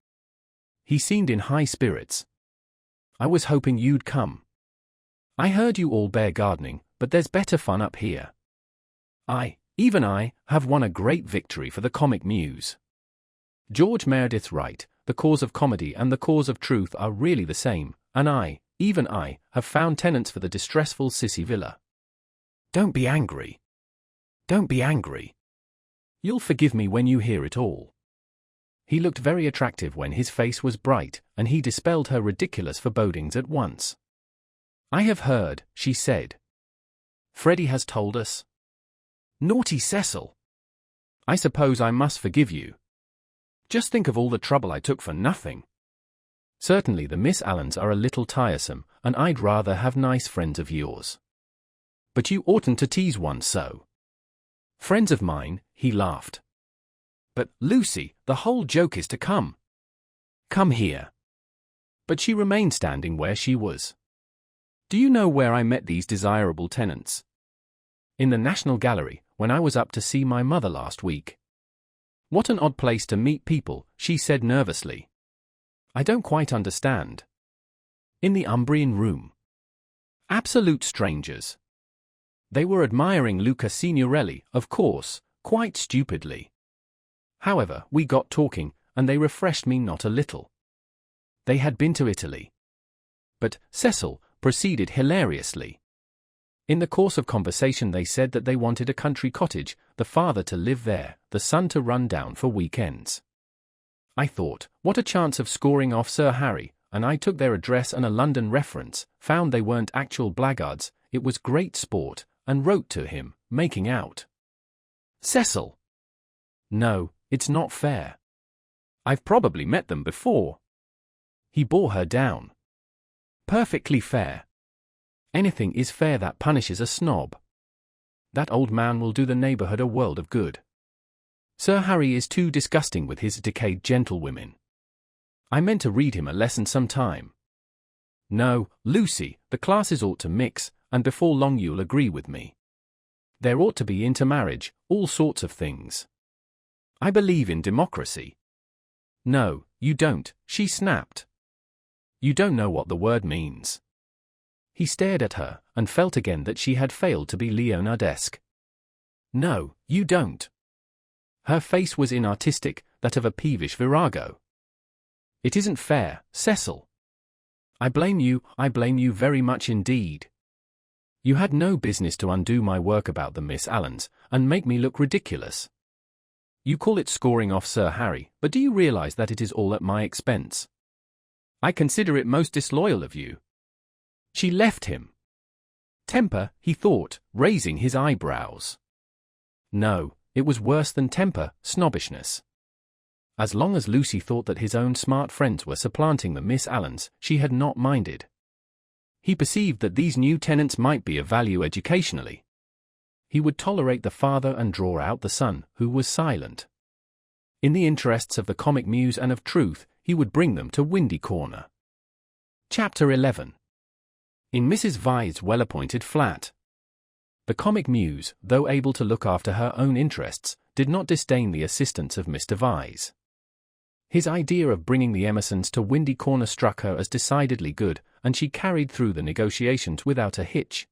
He seemed in high spirits. I was hoping you'd come. I heard you all bear gardening, but there's better fun up here. Even I, have won a great victory for the comic muse. George Meredith's right, the cause of comedy and the cause of truth are really the same, and even I, have found tenants for the distressful Sissy Villa. Don't be angry. Don't be angry. You'll forgive me when you hear it all. He looked very attractive when his face was bright, and he dispelled her ridiculous forebodings at once. I have heard, she said. Freddie has told us. Naughty Cecil. I suppose I must forgive you. Just think of all the trouble I took for nothing. Certainly the Miss Allens are a little tiresome, and I'd rather have nice friends of yours. But you oughtn't to tease one so. Friends of mine, he laughed. But, Lucy, the whole joke is to come. Come here. But she remained standing where she was. Do you know where I met these desirable tenants? In the National Gallery, when I was up to see my mother last week. What an odd place to meet people, she said nervously. I don't quite understand. In the Umbrian room. Absolute strangers. They were admiring Luca Signorelli, of course, quite stupidly. However, we got talking, and they refreshed me not a little. They had been to Italy. But, Cecil proceeded hilariously. In the course of conversation they said that they wanted a country cottage, the father to live there, the son to run down for weekends. I thought, what a chance of scoring off Sir Harry, and I took their address and a London reference, found they weren't actual blackguards, it was great sport, and wrote to him, making out. Cecil. No, it's not fair. I've probably met them before. He bore her down. Perfectly fair. Anything is fair that punishes a snob. That old man will do the neighborhood a world of good. Sir Harry is too disgusting with his decayed gentlewomen. I meant to read him a lesson some time. No, Lucy, the classes ought to mix, and before long you'll agree with me. There ought to be intermarriage, all sorts of things. I believe in democracy. No, you don't, she snapped. You don't know what the word means. He stared at her, and felt again that she had failed to be Leonardesque. No, you don't. Her face was inartistic, that of a peevish virago. It isn't fair, Cecil. I blame you very much indeed. You had no business to undo my work about the Miss Allens, and make me look ridiculous. You call it scoring off Sir Harry, but do you realize that it is all at my expense? I consider it most disloyal of you. She left him. Temper, he thought, raising his eyebrows. No, it was worse than temper, snobbishness. As long as Lucy thought that his own smart friends were supplanting the Miss Allens, she had not minded. He perceived that these new tenants might be of value educationally. He would tolerate the father and draw out the son, who was silent. In the interests of the comic muse and of truth, he would bring them to Windy Corner. Chapter 11. In Mrs. Vyse's well-appointed flat. The comic muse, though able to look after her own interests, did not disdain the assistance of Mr. Vyse. His idea of bringing the Emersons to Windy Corner struck her as decidedly good, and she carried through the negotiations without a hitch.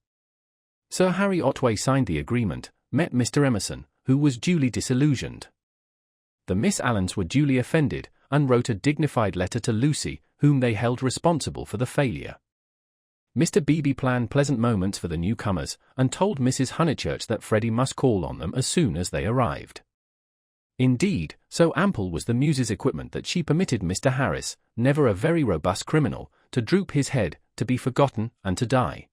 Sir Harry Otway signed the agreement, met Mr. Emerson, who was duly disillusioned. The Miss Allens were duly offended, and wrote a dignified letter to Lucy, whom they held responsible for the failure. Mr. Beebe planned pleasant moments for the newcomers, and told Mrs. Honeychurch that Freddie must call on them as soon as they arrived. Indeed, so ample was the muse's equipment that she permitted Mr. Harris, never a very robust criminal, to droop his head, to be forgotten, and to die.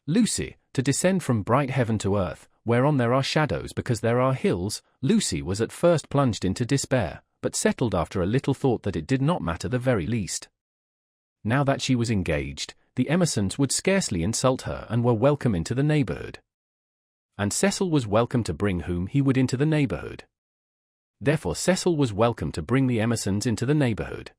Lucy, to descend from bright heaven to earth, whereon there are shadows because there are hills. Lucy was at first plunged into despair, but settled after a little thought that it did not matter the very least. Now that she was engaged, the Emersons would scarcely insult her and were welcome into the neighborhood. And Cecil was welcome to bring whom he would into the neighborhood. Therefore Cecil was welcome to bring the Emersons into the neighborhood.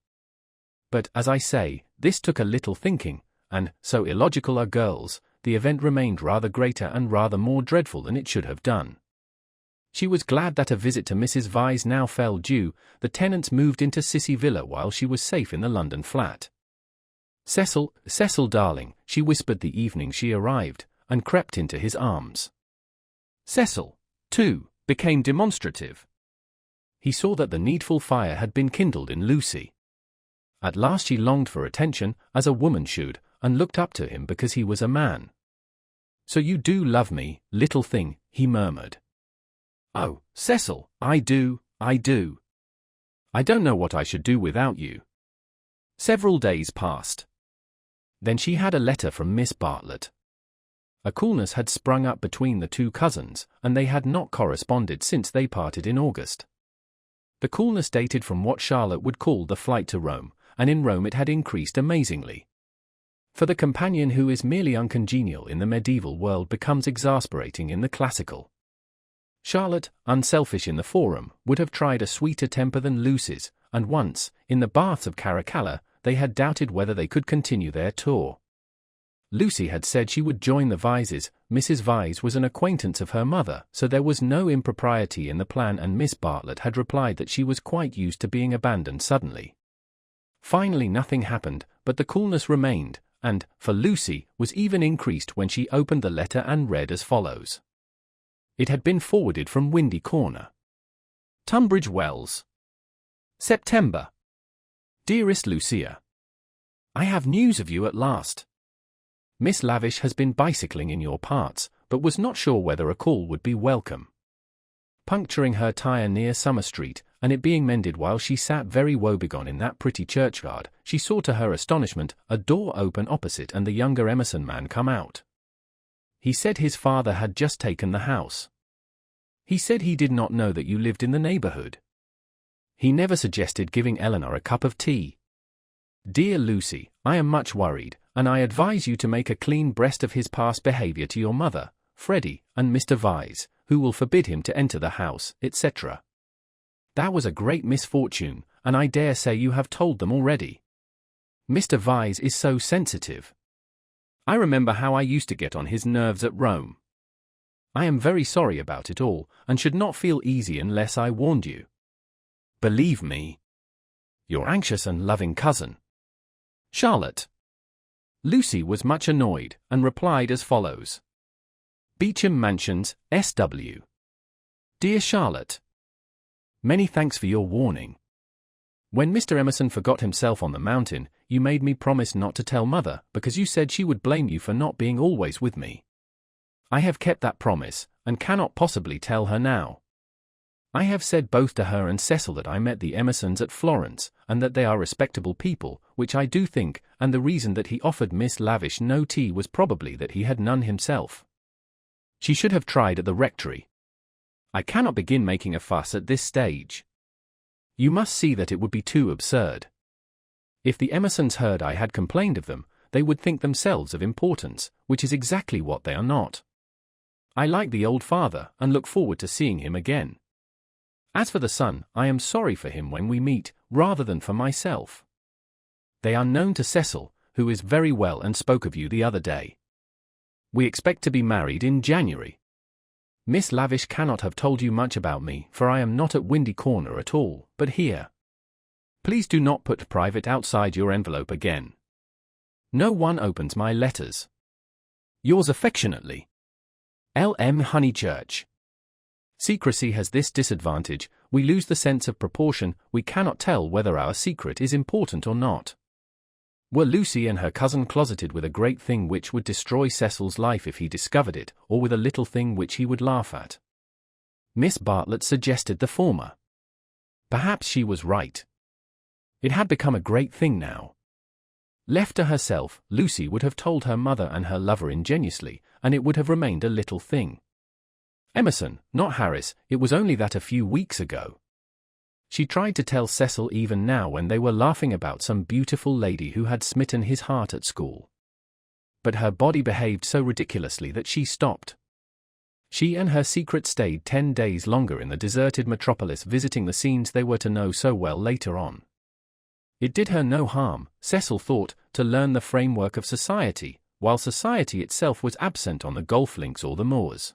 But, as I say, this took a little thinking, and, so illogical are girls, the event remained rather greater and rather more dreadful than it should have done. She was glad that a visit to Mrs. Vyse now fell due. The tenants moved into Sissy Villa while she was safe in the London flat. Cecil, darling, she whispered the evening she arrived, and crept into his arms. Cecil, too, became demonstrative. He saw that the needful fire had been kindled in Lucy. At last she longed for attention, as a woman should, and looked up to him because he was a man. So you do love me, little thing, he murmured. Oh, Cecil, I do. I don't know what I should do without you. Several days passed. Then she had a letter from Miss Bartlett. A coolness had sprung up between the two cousins, and they had not corresponded since they parted in August. The coolness dated from what Charlotte would call the flight to Rome, and in Rome it had increased amazingly. For the companion who is merely uncongenial in the medieval world becomes exasperating in the classical. Charlotte, unselfish in the forum, would have tried a sweeter temper than Lucy's, and once, in the baths of Caracalla, they had doubted whether they could continue their tour. Lucy had said she would join the Vyses. Mrs. Vyse was an acquaintance of her mother, so there was no impropriety in the plan, and Miss Bartlett had replied that she was quite used to being abandoned suddenly. Finally nothing happened, but the coolness remained, and, for Lucy, was even increased when she opened the letter and read as follows. It had been forwarded from Windy Corner. Tunbridge Wells. September. Dearest Lucia, I have news of you at last. Miss Lavish has been bicycling in your parts, but was not sure whether a call would be welcome. Puncturing her tyre near Summer Street, and it being mended while she sat very woebegone in that pretty churchyard, she saw to her astonishment a door open opposite and the younger Emerson man come out. He said his father had just taken the house. He said he did not know that you lived in the neighborhood. He never suggested giving Eleanor a cup of tea. Dear Lucy, I am much worried, and I advise you to make a clean breast of his past behavior to your mother, Freddie, and Mr. Vyse, who will forbid him to enter the house, etc. That was a great misfortune, and I dare say you have told them already. Mr. Vyse is so sensitive. I remember how I used to get on his nerves at Rome. I am very sorry about it all, and should not feel easy unless I warned you. Believe me, your anxious and loving cousin, Charlotte. Lucy was much annoyed, and replied as follows. Beecham Mansions, SW. Dear Charlotte, many thanks for your warning. When Mr. Emerson forgot himself on the mountain, you made me promise not to tell Mother, because you said she would blame you for not being always with me. I have kept that promise, and cannot possibly tell her now. I have said both to her and Cecil that I met the Emersons at Florence, and that they are respectable people, which I do think, and the reason that he offered Miss Lavish no tea was probably that he had none himself. She should have tried at the rectory. I cannot begin making a fuss at this stage. You must see that it would be too absurd. If the Emersons heard I had complained of them, they would think themselves of importance, which is exactly what they are not. I like the old father, and look forward to seeing him again. As for the son, I am sorry for him when we meet, rather than for myself. They are known to Cecil, who is very well and spoke of you the other day. We expect to be married in January. Miss Lavish cannot have told you much about me, for I am not at Windy Corner at all, but here. Please do not put private outside your envelope again. No one opens my letters. Yours affectionately, L.M. Honeychurch. Secrecy has this disadvantage: we lose the sense of proportion, we cannot tell whether our secret is important or not. Were Lucy and her cousin closeted with a great thing which would destroy Cecil's life if he discovered it, or with a little thing which he would laugh at? Miss Bartlett suggested the former. Perhaps she was right. It had become a great thing now. Left to herself, Lucy would have told her mother and her lover ingenuously, and it would have remained a little thing. Emerson, not Harris, it was only that a few weeks ago. She tried to tell Cecil even now when they were laughing about some beautiful lady who had smitten his heart at school. But her body behaved so ridiculously that she stopped. She and her secret stayed 10 days longer in the deserted metropolis, visiting the scenes they were to know so well later on. It did her no harm, Cecil thought, to learn the framework of society, while society itself was absent on the golf links or the moors.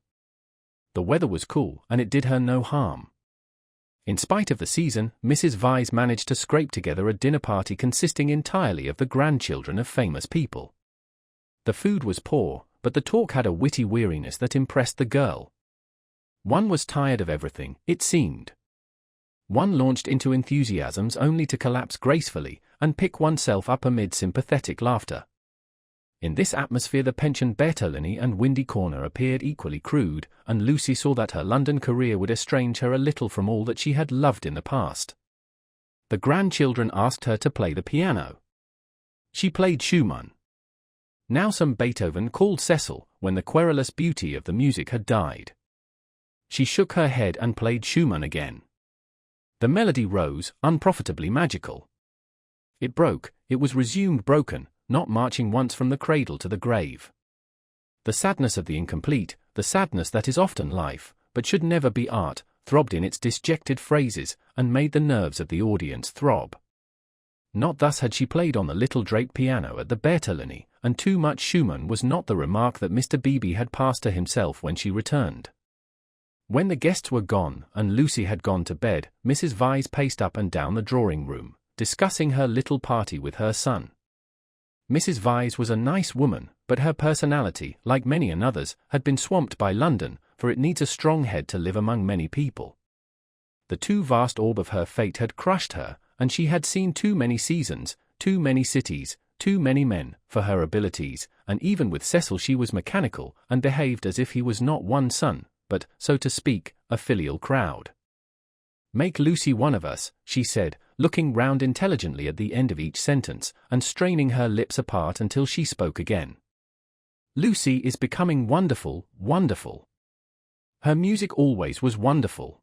The weather was cool, and it did her no harm. In spite of the season, Mrs. Vyse managed to scrape together a dinner party consisting entirely of the grandchildren of famous people. The food was poor, but the talk had a witty weariness that impressed the girl. One was tired of everything, it seemed. One launched into enthusiasms only to collapse gracefully, and pick oneself up amid sympathetic laughter. In this atmosphere the pension Bertolini and Windy Corner appeared equally crude, and Lucy saw that her London career would estrange her a little from all that she had loved in the past. The grandchildren asked her to play the piano. She played Schumann. Now some Beethoven, called Cecil, when the querulous beauty of the music had died. She shook her head and played Schumann again. The melody rose, unprofitably magical. It broke, it was resumed broken, not marching once from the cradle to the grave. The sadness of the incomplete, the sadness that is often life, but should never be art, throbbed in its disjected phrases, and made the nerves of the audience throb. Not thus had she played on the little draped piano at the Bertolini, and too much Schumann was not the remark that Mr. Beebe had passed to himself when she returned. When the guests were gone, and Lucy had gone to bed, Mrs. Vyse paced up and down the drawing-room, discussing her little party with her son. Mrs. Vyse was a nice woman, but her personality, like many another's, had been swamped by London, for it needs a strong head to live among many people. The too vast orb of her fate had crushed her, and she had seen too many seasons, too many cities, too many men, for her abilities, and even with Cecil she was mechanical, and behaved as if he was not one son, but, so to speak, a filial crowd. "Make Lucy one of us," she said, looking round intelligently at the end of each sentence, and straining her lips apart until she spoke again. "Lucy is becoming wonderful, wonderful. Her music always was wonderful.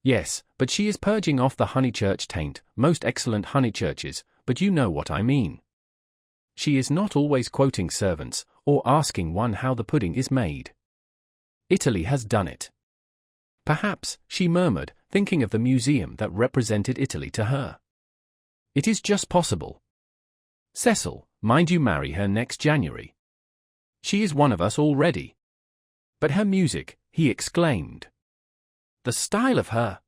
Yes, but she is purging off the Honeychurch taint, most excellent Honeychurches, but you know what I mean. She is not always quoting servants, or asking one how the pudding is made. Italy has done it." "Perhaps," she murmured, thinking of the museum that represented Italy to her. "It is just possible. Cecil, mind you marry her next January. She is one of us already." But her music, he exclaimed. The style of her!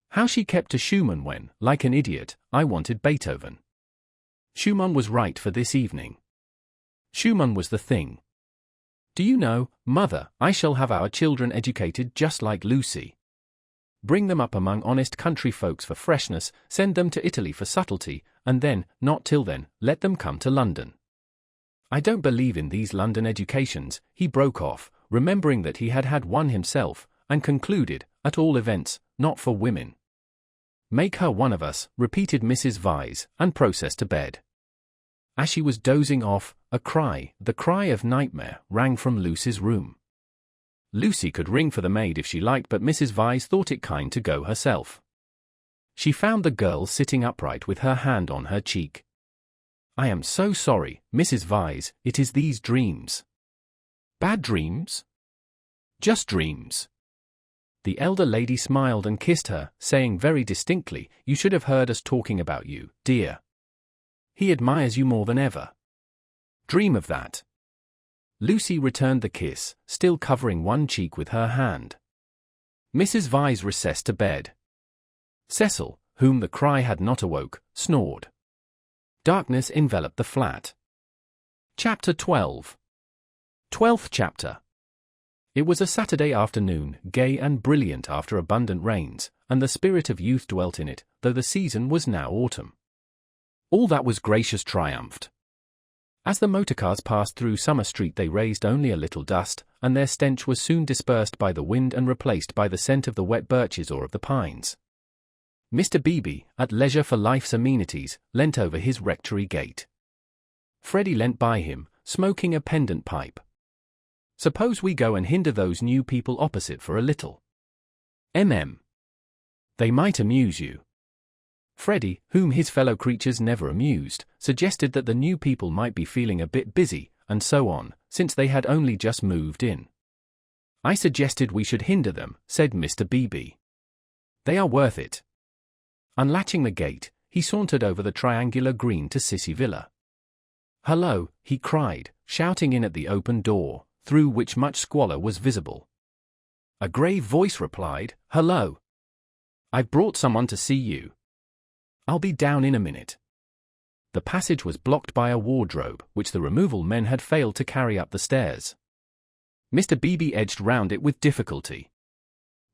How she kept to Schumann when, like an idiot, I wanted Beethoven. Schumann was right for this evening. Schumann was the thing. Do you know, Mother, I shall have our children educated just like Lucy. Bring them up among honest country folks for freshness, send them to Italy for subtlety, and then, not till then, let them come to London. I don't believe in these London educations, he broke off, remembering that he had had one himself, and concluded, at all events, not for women. Make her one of us, repeated Mrs. Vyse, and process to bed. As she was dozing off, a cry, the cry of nightmare, rang from Lucy's room. Lucy could ring for the maid if she liked, but Mrs. Vyse thought it kind to go herself. She found the girl sitting upright with her hand on her cheek. I am so sorry, Mrs. Vyse, it is these dreams. Bad dreams? Just dreams. The elder lady smiled and kissed her, saying very distinctly, you should have heard us talking about you, dear. He admires you more than ever. Dream of that. Lucy returned the kiss, still covering one cheek with her hand. Mrs. Vyse recessed to bed. Cecil, whom the cry had not awoke, snored. Darkness enveloped the flat. Chapter 12. 12th chapter. It was a Saturday afternoon, gay and brilliant after abundant rains, and the spirit of youth dwelt in it, though the season was now autumn. All that was gracious triumphed. As the motorcars passed through Summer Street they raised only a little dust, and their stench was soon dispersed by the wind and replaced by the scent of the wet birches or of the pines. Mr. Beebe, at leisure for life's amenities, leant over his rectory gate. Freddie leant by him, smoking a pendant pipe. Suppose we go and hinder those new people opposite for a little. They might amuse you. Freddie, whom his fellow creatures never amused, suggested that the new people might be feeling a bit busy, and so on, since they had only just moved in. I suggested we should hinder them, said Mr. Beebe. They are worth it. Unlatching the gate, he sauntered over the triangular green to Sissy Villa. Hello, he cried, shouting in at the open door, through which much squalor was visible. A grave voice replied, Hello. I've brought someone to see you. I'll be down in a minute. The passage was blocked by a wardrobe, which the removal men had failed to carry up the stairs. Mr. Beebe edged round it with difficulty.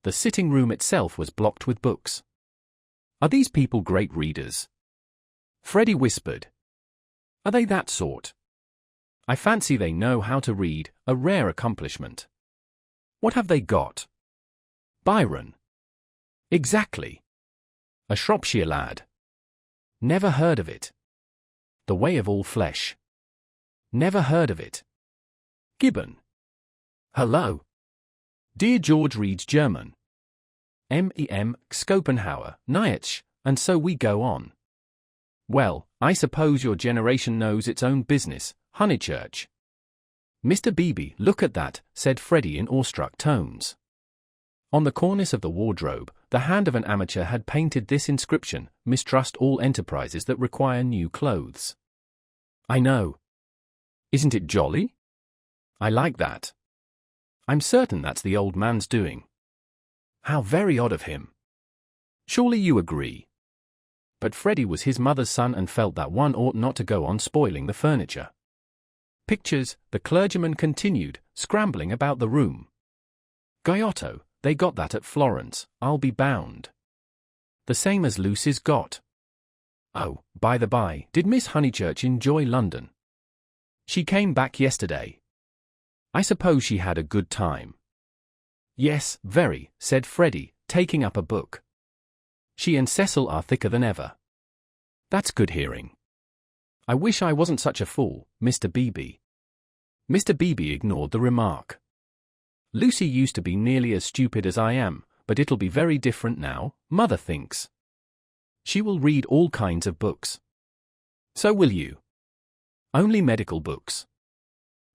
The sitting room itself was blocked with books. Are these people great readers? Freddie whispered. Are they that sort? I fancy they know how to read, a rare accomplishment. What have they got? Byron. Exactly. A Shropshire lad. Never heard of it. The Way of All Flesh. Never heard of it. Gibbon. Hello. Dear George reads German. Schopenhauer, Nietzsche, and so we go on. Well, I suppose your generation knows its own business, Honeychurch. Mr. Beebe, look at that, said Freddie in awestruck tones. On the cornice of the wardrobe, the hand of an amateur had painted this inscription, Mistrust all enterprises that require new clothes. I know. Isn't it jolly? I like that. I'm certain that's the old man's doing. How very odd of him. Surely you agree. But Freddie was his mother's son and felt that one ought not to go on spoiling the furniture. Pictures, the clergyman continued, scrambling about the room. Giotto, they got that at Florence, I'll be bound. The same as Lucy's got. Oh, by the by, did Miss Honeychurch enjoy London? She came back yesterday. I suppose she had a good time. Yes, very, said Freddie, taking up a book. She and Cecil are thicker than ever. That's good hearing. I wish I wasn't such a fool, Mr. Beebe. Mr. Beebe ignored the remark. Lucy used to be nearly as stupid as I am, but it'll be very different now, Mother thinks. She will read all kinds of books. So will you. Only medical books.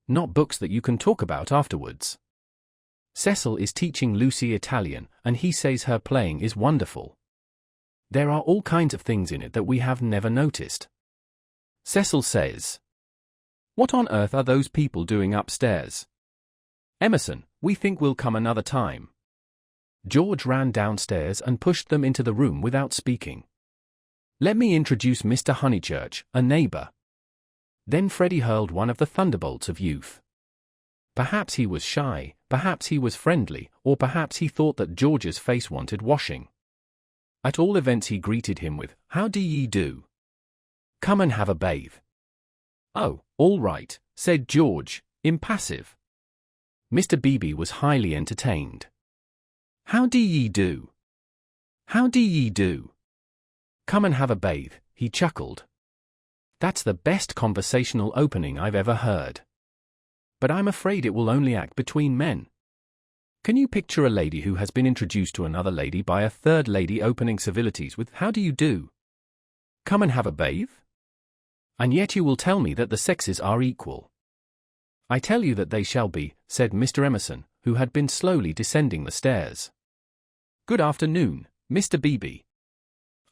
Not books that you can talk about afterwards. Cecil is teaching Lucy Italian, and he says her playing is wonderful. There are all kinds of things in it that we have never noticed. Cecil says, What on earth are those people doing upstairs? Emerson, we think we'll come another time. George ran downstairs and pushed them into the room without speaking. Let me introduce Mr. Honeychurch, a neighbor. Then Freddie hurled one of the thunderbolts of youth. Perhaps he was shy, perhaps he was friendly, or perhaps he thought that George's face wanted washing. At all events he greeted him with, "How do ye do? Come and have a bathe." "Oh, all right," said George, impassive. Mr. Beebe was highly entertained. "How do ye do? How do ye do? Come and have a bathe," he chuckled. "That's the best conversational opening I've ever heard. But I'm afraid it will only act between men. Can you picture a lady who has been introduced to another lady by a third lady opening civilities with, 'How do you do? Come and have a bathe?' And yet you will tell me that the sexes are equal." "I tell you that they shall be," said Mr. Emerson, who had been slowly descending the stairs. "Good afternoon, Mr. Beebe.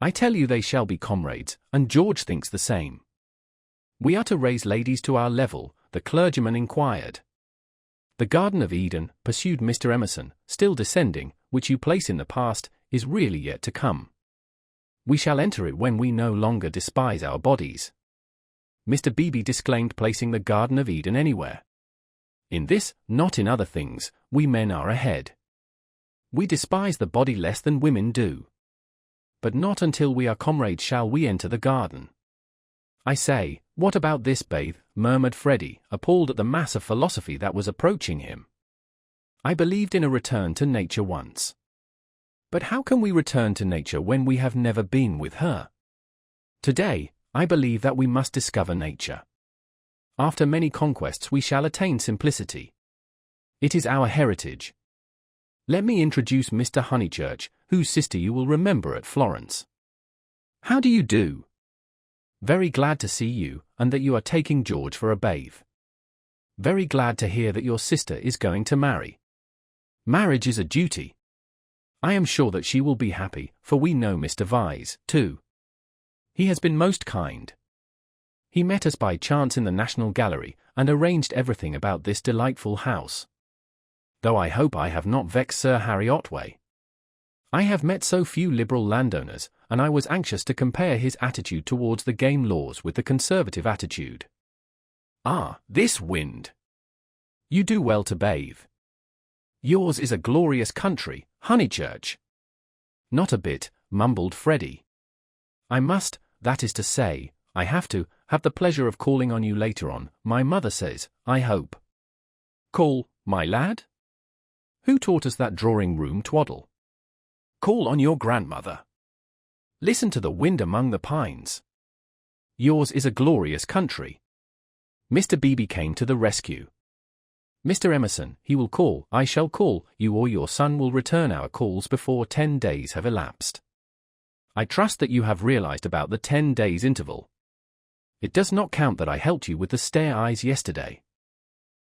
I tell you they shall be comrades, and George thinks the same." "We are to raise ladies to our level?" the clergyman inquired. "The Garden of Eden," pursued Mr. Emerson, still descending, "which you place in the past, is really yet to come. We shall enter it when we no longer despise our bodies." Mr. Beebe disclaimed placing the Garden of Eden anywhere. "In this, not in other things, we men are ahead. We despise the body less than women do. But not until we are comrades shall we enter the garden." "I say, what about this bathe?" murmured Freddie, appalled at the mass of philosophy that was approaching him. "I believed in a return to nature once. But how can we return to nature when we have never been with her? Today, I believe that we must discover nature. After many conquests we shall attain simplicity. It is our heritage. Let me introduce Mr. Honeychurch, whose sister you will remember at Florence. How do you do? Very glad to see you, and that you are taking George for a bathe. Very glad to hear that your sister is going to marry. Marriage is a duty. I am sure that she will be happy, for we know Mr. Vyse, too. He has been most kind. He met us by chance in the National Gallery, and arranged everything about this delightful house. Though I hope I have not vexed Sir Harry Otway. I have met so few liberal landowners, and I was anxious to compare his attitude towards the game laws with the conservative attitude. Ah, this wind! You do well to bathe. Yours is a glorious country, Honeychurch." "Not a bit," mumbled Freddie. "I must, that is to say, I have to, have the pleasure of calling on you later on, my mother says, I hope." "Call, my lad? Who taught us that drawing-room twaddle? Call on your grandmother. Listen to the wind among the pines. Yours is a glorious country." Mr. Beebe came to the rescue. "Mr. Emerson, he will call, I shall call, you or your son will return our calls before 10 days have elapsed. I trust that you have realized about the 10 days interval. It does not count that I helped you with the stare eyes yesterday.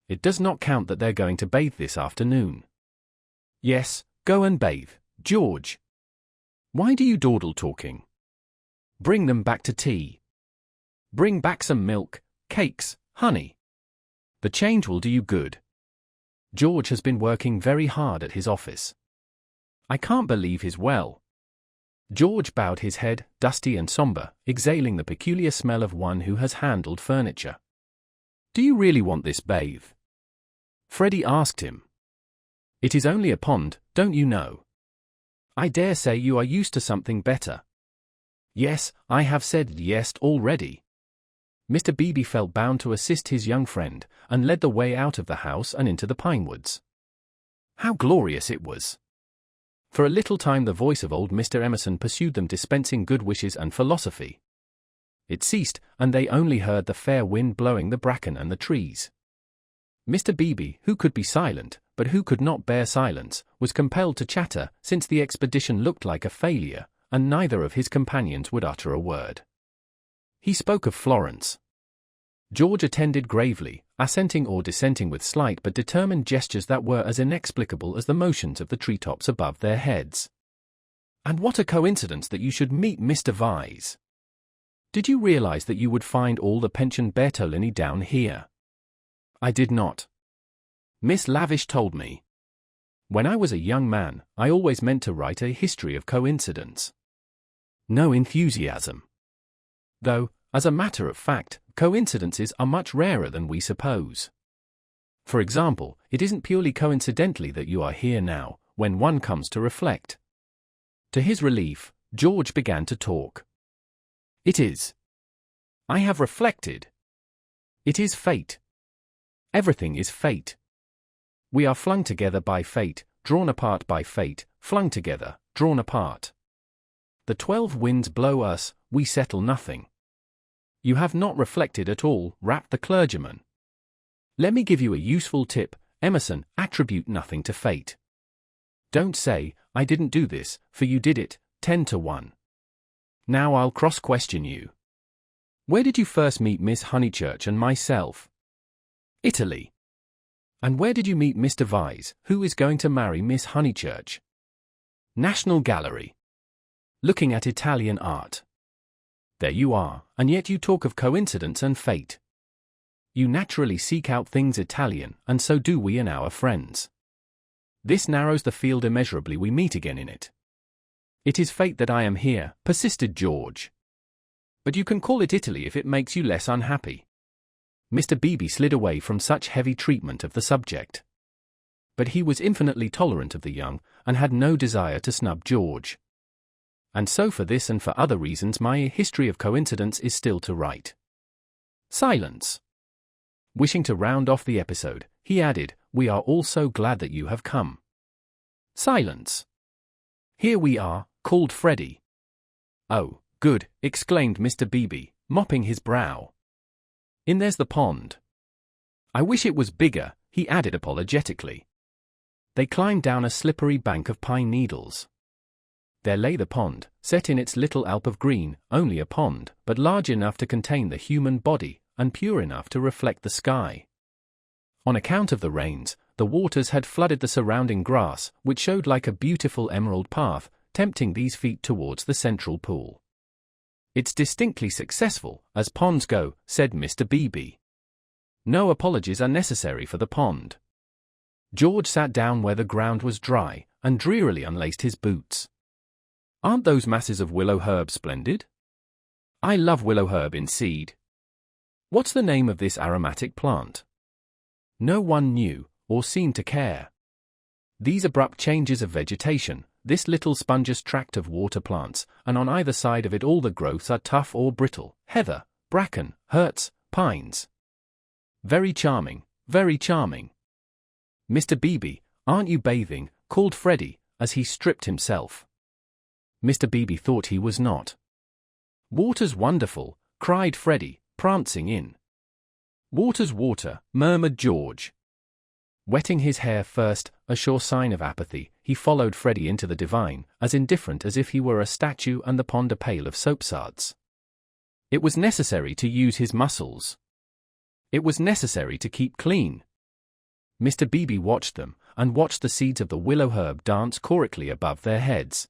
It does not count that they're going to bathe this afternoon. Yes, go and bathe, George. Why do you dawdle talking? Bring them back to tea. Bring back some milk, cakes, honey. The change will do you good. George has been working very hard at his office. I can't believe he's well." George bowed his head, dusty and somber, exhaling the peculiar smell of one who has handled furniture. "Do you really want this bathe?" Freddie asked him. "It is only a pond, don't you know? I dare say you are used to something better." "Yes, I have said yes already." Mr. Beebe felt bound to assist his young friend, and led the way out of the house and into the pinewoods. How glorious it was! For a little time the voice of old Mr. Emerson pursued them, dispensing good wishes and philosophy. It ceased, and they only heard the fair wind blowing the bracken and the trees. Mr. Beebe, who could be silent, but who could not bear silence, was compelled to chatter, since the expedition looked like a failure, and neither of his companions would utter a word. He spoke of Florence. George attended gravely, assenting or dissenting with slight but determined gestures that were as inexplicable as the motions of the treetops above their heads. "And what a coincidence that you should meet Mr. Vyse! Did you realize that you would find all the pension Bertolini down here?" "I did not. Miss Lavish told me." When I was a young man, I always meant to write a history of coincidence. No enthusiasm. Though, as a matter of fact, coincidences are much rarer than we suppose. For example, it isn't purely coincidentally that you are here now, when one comes to reflect. To his relief, George began to talk. It is. I have reflected. It is fate. Everything is fate. We are flung together by fate, drawn apart by fate, flung together, drawn apart. The 12 winds blow us, we settle nothing. You have not reflected at all, rapped the clergyman. Let me give you a useful tip, Emerson, attribute nothing to fate. Don't say, I didn't do this, for you did it, 10 to 1. Now I'll cross-question you. Where did you first meet Miss Honeychurch and myself? Italy. And where did you meet Mr. Vyse, who is going to marry Miss Honeychurch? National Gallery. Looking at Italian art. There you are, and yet you talk of coincidence and fate. You naturally seek out things Italian, and so do we and our friends. This narrows the field immeasurably we meet again in it. It is fate that I am here, persisted George. But you can call it Italy if it makes you less unhappy. Mr. Beebe slid away from such heavy treatment of the subject. But he was infinitely tolerant of the young, and had no desire to snub George. And so for this and for other reasons my history of coincidence is still to write. Silence. Wishing to round off the episode, he added, we are all so glad that you have come. Silence. Here we are, called Freddie. Oh, good, exclaimed Mr. Beebe, mopping his brow. In there's the pond. I wish it was bigger, he added apologetically. They climbed down a slippery bank of pine needles. There lay the pond, set in its little alp of green, only a pond, but large enough to contain the human body, and pure enough to reflect the sky. On account of the rains, the waters had flooded the surrounding grass, which showed like a beautiful emerald path, tempting these feet towards the central pool. It's distinctly successful, as ponds go, said Mr. Beebe. No apologies are necessary for the pond. George sat down where the ground was dry, and drearily unlaced his boots. Aren't those masses of willow herb splendid? I love willow herb in seed. What's the name of this aromatic plant? No one knew, or seemed to care. These abrupt changes of vegetation, this little spongeous tract of water plants, and on either side of it all the growths are tough or brittle, heather, bracken, hurts, pines. Very charming, very charming. Mr. Beebe, aren't you bathing? Called Freddie, as he stripped himself. Mr. Beebe thought he was not. Water's wonderful, cried Freddie, prancing in. Water's water, murmured George. Wetting his hair first, a sure sign of apathy, he followed Freddie into the divine, as indifferent as if he were a statue and the pond a pail of soapsuds. It was necessary to use his muscles. It was necessary to keep clean. Mr. Beebe watched them, and watched the seeds of the willow herb dance chorically above their heads.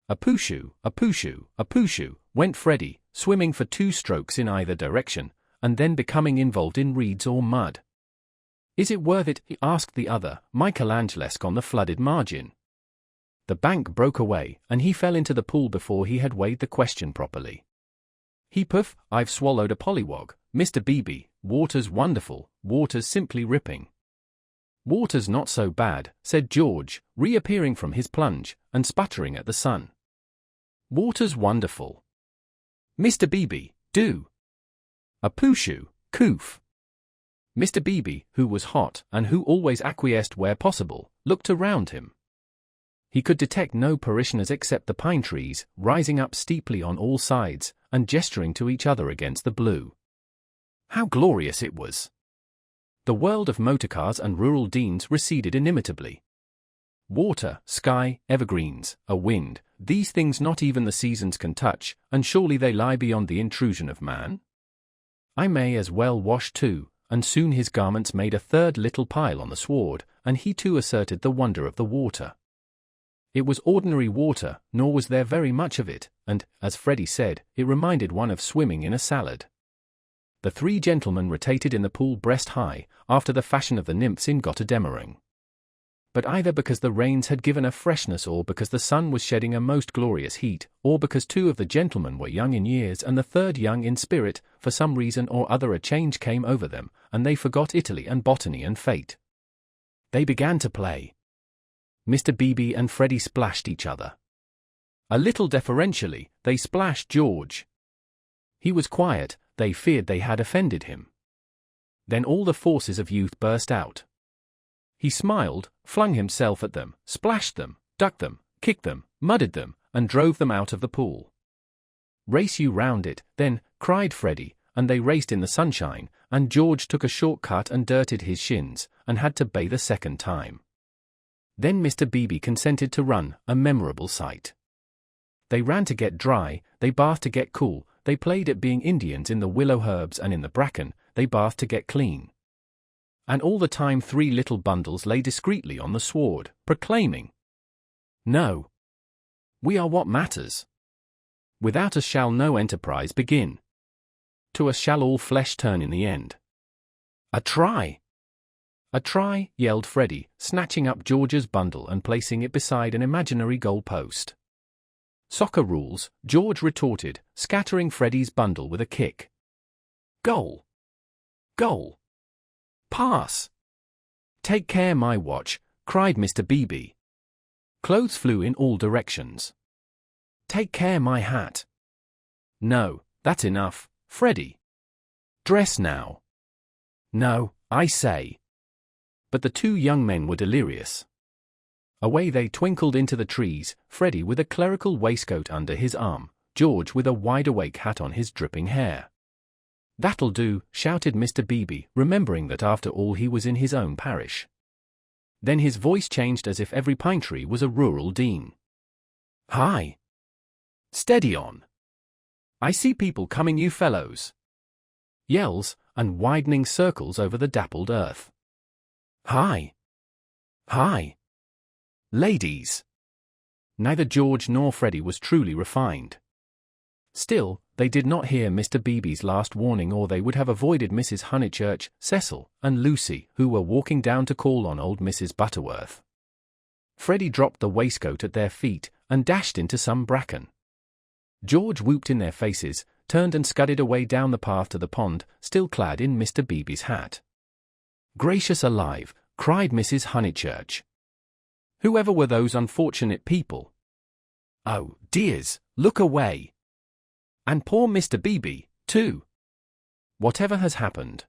A pooshu, a pooshu, a pooshu, went Freddie, swimming for 2 strokes in either direction, and then becoming involved in reeds or mud. Is it worth it? He asked the other, Michelangelesque on the flooded margin. The bank broke away, and he fell into the pool before he had weighed the question properly. He puff, I've swallowed a pollywog, Mr. Beebe, water's wonderful, water's simply ripping. Water's not so bad, said George, reappearing from his plunge, and sputtering at the sun. Water's wonderful. Mr. Beebe, do. A pooshu, coof. Mr. Beebe, who was hot, and who always acquiesced where possible, looked around him. He could detect no parishioners except the pine trees, rising up steeply on all sides, and gesturing to each other against the blue. How glorious it was! The world of motorcars and rural deans receded inimitably. Water, sky, evergreens, a wind, these things not even the seasons can touch, and surely they lie beyond the intrusion of man? I may as well wash too, and soon his garments made a third little pile on the sward, and he too asserted the wonder of the water. It was ordinary water, nor was there very much of it, and, as Freddie said, it reminded one of swimming in a salad. The 3 gentlemen rotated in the pool breast high, after the fashion of the nymphs in Götterdämmerung. but either because the rains had given a freshness, or because the sun was shedding a most glorious heat, or because two of the gentlemen were young in years and the third young in spirit, for some reason or other a change came over them, and they forgot Italy and botany and fate. They began to play. Mr. Beebe and Freddie splashed each other. A little deferentially, they splashed George. He was quiet, they feared they had offended him. Then all the forces of youth burst out. He smiled, flung himself at them, splashed them, ducked them, kicked them, mudded them, and drove them out of the pool. "Race you round it, then," cried Freddie, and they raced in the sunshine, and George took a short cut and dirted his shins, and had to bathe a second time. Then Mr. Beebe consented to run, a memorable sight. They ran to get dry, they bathed to get cool, they played at being Indians in the willow herbs and in the bracken, they bathed to get clean. And all the time 3 little bundles lay discreetly on the sward, proclaiming, "No. We are what matters. Without us shall no enterprise begin. To us shall all flesh turn in the end. A try!" "A try," yelled Freddie, snatching up George's bundle and placing it beside an imaginary goal post. "Soccer rules," George retorted, scattering Freddie's bundle with a kick. "Goal! Goal! Pass! Take care, my watch," cried Mr. Beebe. Clothes flew in all directions. "Take care, my hat." "No, that's enough, Freddie. Dress now." "No, I say." But the 2 young men were delirious. Away they twinkled into the trees, Freddie with a clerical waistcoat under his arm, George with a wide-awake hat on his dripping hair. "That'll do," shouted Mr. Beebe, remembering that after all he was in his own parish. Then his voice changed as if every pine tree was a rural dean. "Hi! Steady on! I see people coming, you fellows!" Yells, and widening circles over the dappled earth. "Hi! Hi! Ladies!" Neither George nor Freddie was truly refined. Still, they did not hear Mr. Beebe's last warning, or they would have avoided Mrs. Honeychurch, Cecil, and Lucy, who were walking down to call on old Mrs. Butterworth. Freddie dropped the waistcoat at their feet, and dashed into some bracken. George whooped in their faces, turned and scudded away down the path to the pond, still clad in Mr. Beebe's hat. "Gracious alive!" cried Mrs. Honeychurch. "Whoever were those unfortunate people? Oh, dears, look away! And poor Mr. Beebe, too! Whatever has happened?"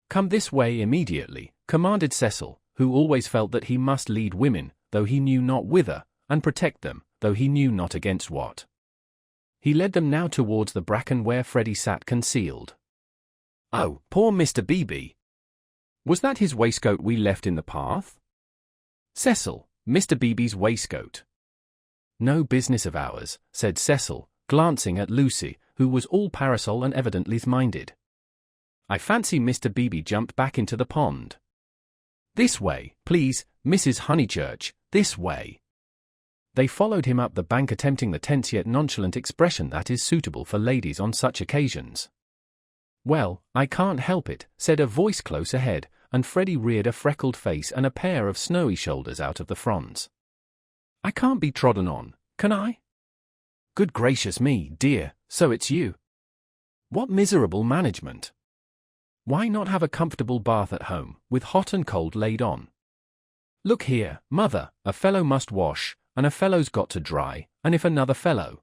"Come this way immediately," commanded Cecil, who always felt that he must lead women, though he knew not whither, and protect them, though he knew not against what. He led them now towards the bracken where Freddie sat concealed. "Oh, poor Mr. Beebe! Was that his waistcoat we left in the path?" "Cecil, Mr. Beebe's waistcoat." "No business of ours," said Cecil, glancing at Lucy, who was all parasol and evidently minded. "I fancy Mr. Beebe jumped back into the pond." "This way, please, Mrs. Honeychurch, this way." They followed him up the bank, attempting the tense yet nonchalant expression that is suitable for ladies on such occasions. "Well, I can't help it," said a voice close ahead, and Freddie reared a freckled face and a pair of snowy shoulders out of the fronds. "I can't be trodden on, can I? Good gracious me, dear, so it's you. What miserable management! Why not have a comfortable bath at home, with hot and cold laid on? Look here, mother, a fellow must wash, and a fellow's got to dry, and if another fellow.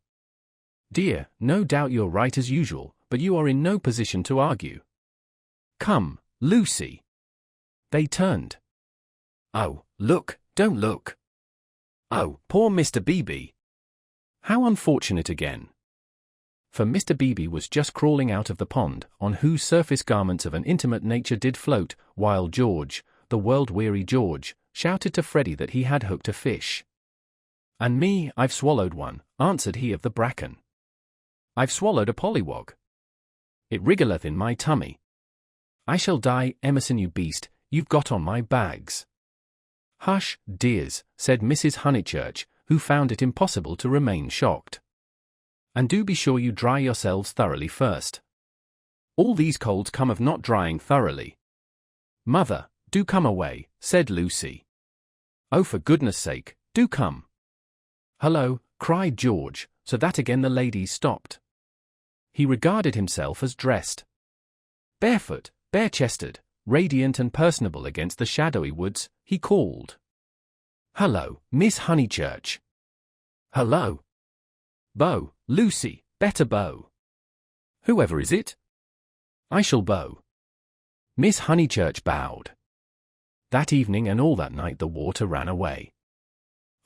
Dear, no doubt you're right as usual, but you are in no position to argue. Come, Lucy." They turned. "Oh, look, don't look. Oh, poor Mr. Beebe. How unfortunate again." For Mr. Beebe was just crawling out of the pond, on whose surface garments of an intimate nature did float, while George, the world-weary George, shouted to Freddie that he had hooked a fish. "And me, I've swallowed one," answered he of the bracken. "I've swallowed a pollywog. It wriggleth in my tummy. I shall die, Emerson, you beast, you've got on my bags." "Hush, dears," said Mrs. Honeychurch, who found it impossible to remain shocked. "And do be sure you dry yourselves thoroughly first. All these colds come of not drying thoroughly." "Mother, do come away," said Lucy. Oh, for goodness sake, do come. Hello, cried George, so that again the ladies stopped. He regarded himself as dressed. Barefoot, bare-chested, radiant and personable against the shadowy woods, he called. Hello, Miss Honeychurch. Hello. Bow, Lucy, better bow. Whoever is it? I shall bow. Miss Honeychurch bowed. That evening and all that night the water ran away.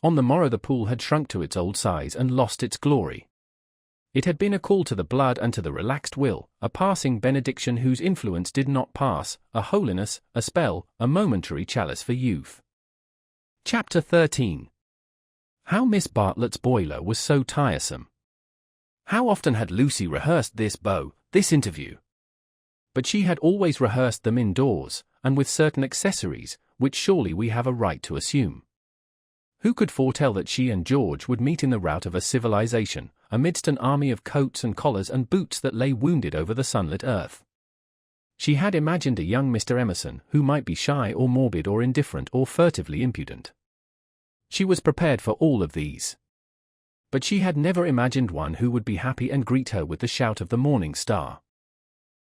On the morrow the pool had shrunk to its old size and lost its glory. It had been a call to the blood and to the relaxed will, a passing benediction whose influence did not pass, a holiness, a spell, a momentary chalice for youth. Chapter 13. How Miss Bartlett's boiler was so tiresome. How often had Lucy rehearsed this bow, this interview? But she had always rehearsed them indoors, and with certain accessories, which surely we have a right to assume. Who could foretell that she and George would meet in the rout of a civilization, amidst an army of coats and collars and boots that lay wounded over the sunlit earth? She had imagined a young Mr. Emerson who might be shy or morbid or indifferent or furtively impudent. She was prepared for all of these. But she had never imagined one who would be happy and greet her with the shout of the morning star.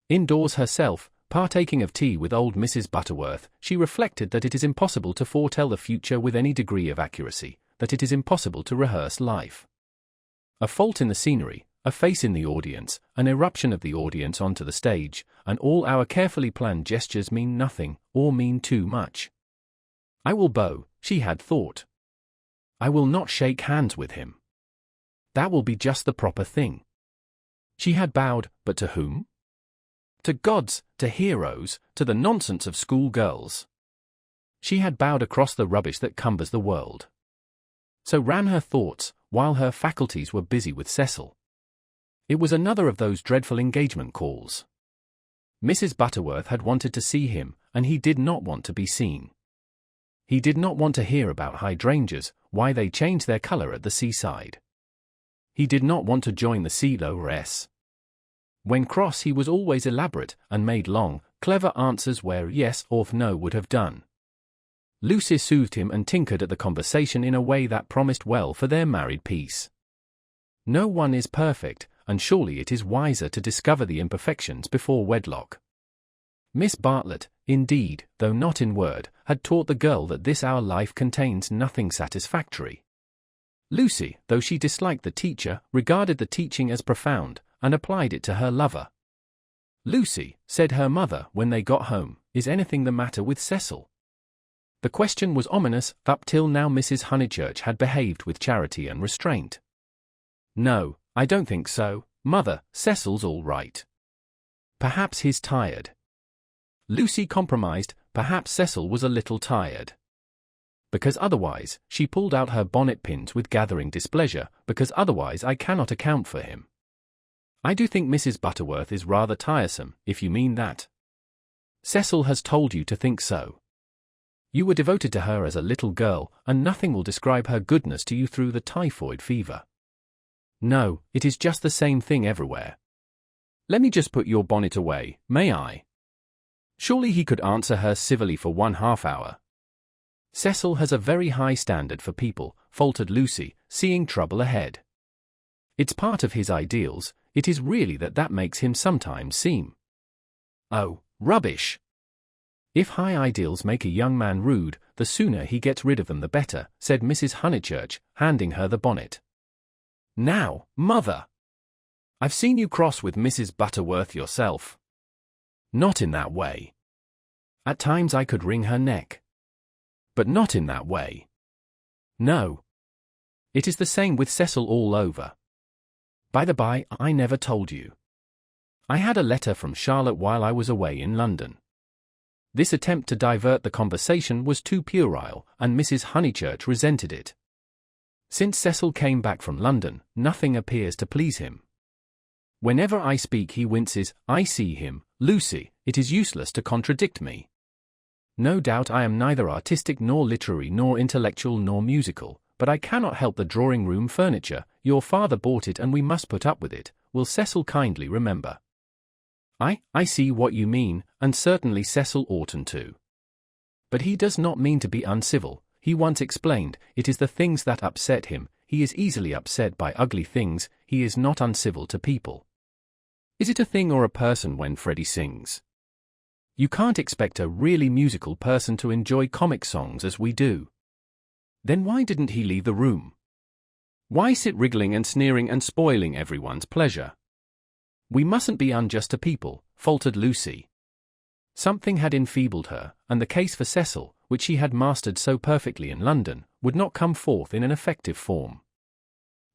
Indoors herself, partaking of tea with old Mrs. Butterworth, she reflected that it is impossible to foretell the future with any degree of accuracy, that it is impossible to rehearse life. A fault in the scenery, a face in the audience, an eruption of the audience onto the stage, and all our carefully planned gestures mean nothing, or mean too much. I will bow, she had thought. I will not shake hands with him. That will be just the proper thing. She had bowed, but to whom? To gods, to heroes, to the nonsense of schoolgirls. She had bowed across the rubbish that cumbers the world. So ran her thoughts, while her faculties were busy with Cecil. It was another of those dreadful engagement calls. Mrs. Butterworth had wanted to see him, and he did not want to be seen. He did not want to hear about hydrangeas, why they change their color at the seaside. He did not want to join the CLOS. When cross he was always elaborate, and made long, clever answers where yes or no would have done. Lucy soothed him and tinkered at the conversation in a way that promised well for their married peace. No one is perfect, and surely it is wiser to discover the imperfections before wedlock. Miss Bartlett, indeed, though not in word, had taught the girl that this our life contains nothing satisfactory. Lucy, though she disliked the teacher, regarded the teaching as profound, and applied it to her lover. Lucy, said her mother when they got home, is anything the matter with Cecil? The question was ominous. Up till now Mrs. Honeychurch had behaved with charity and restraint. No, I don't think so, mother, Cecil's all right. Perhaps he's tired. Lucy compromised, perhaps Cecil was a little tired. Because otherwise, she pulled out her bonnet pins with gathering displeasure, because otherwise I cannot account for him. I do think Mrs. Butterworth is rather tiresome, if you mean that. Cecil has told you to think so. You were devoted to her as a little girl, and nothing will describe her goodness to you through the typhoid fever. No, it is just the same thing everywhere. Let me just put your bonnet away, may I? Surely he could answer her civilly for 1/2 hour. Cecil has a very high standard for people, faltered Lucy, seeing trouble ahead. It's part of his ideals, it is really that makes him sometimes seem. Oh, rubbish! If high ideals make a young man rude, the sooner he gets rid of them the better, said Mrs. Honeychurch, handing her the bonnet. Now, mother! I've seen you cross with Mrs. Butterworth yourself. Not in that way. At times I could wring her neck. But not in that way. No. It is the same with Cecil all over. By the by, I never told you. I had a letter from Charlotte while I was away in London. This attempt to divert the conversation was too puerile, and Mrs. Honeychurch resented it. Since Cecil came back from London, nothing appears to please him. Whenever I speak he winces. I see him, Lucy, it is useless to contradict me. No doubt I am neither artistic nor literary nor intellectual nor musical, but I cannot help the drawing-room furniture. Your father bought it and we must put up with it, will Cecil kindly remember. I see what you mean, and certainly Cecil oughtn't to. But he does not mean to be uncivil, he once explained, it is the things that upset him. He is easily upset by ugly things, he is not uncivil to people. Is it a thing or a person when Freddie sings? You can't expect a really musical person to enjoy comic songs as we do. Then why didn't he leave the room? Why sit wriggling and sneering and spoiling everyone's pleasure? We mustn't be unjust to people, faltered Lucy. Something had enfeebled her, and the case for Cecil, which she had mastered so perfectly in London, would not come forth in an effective form.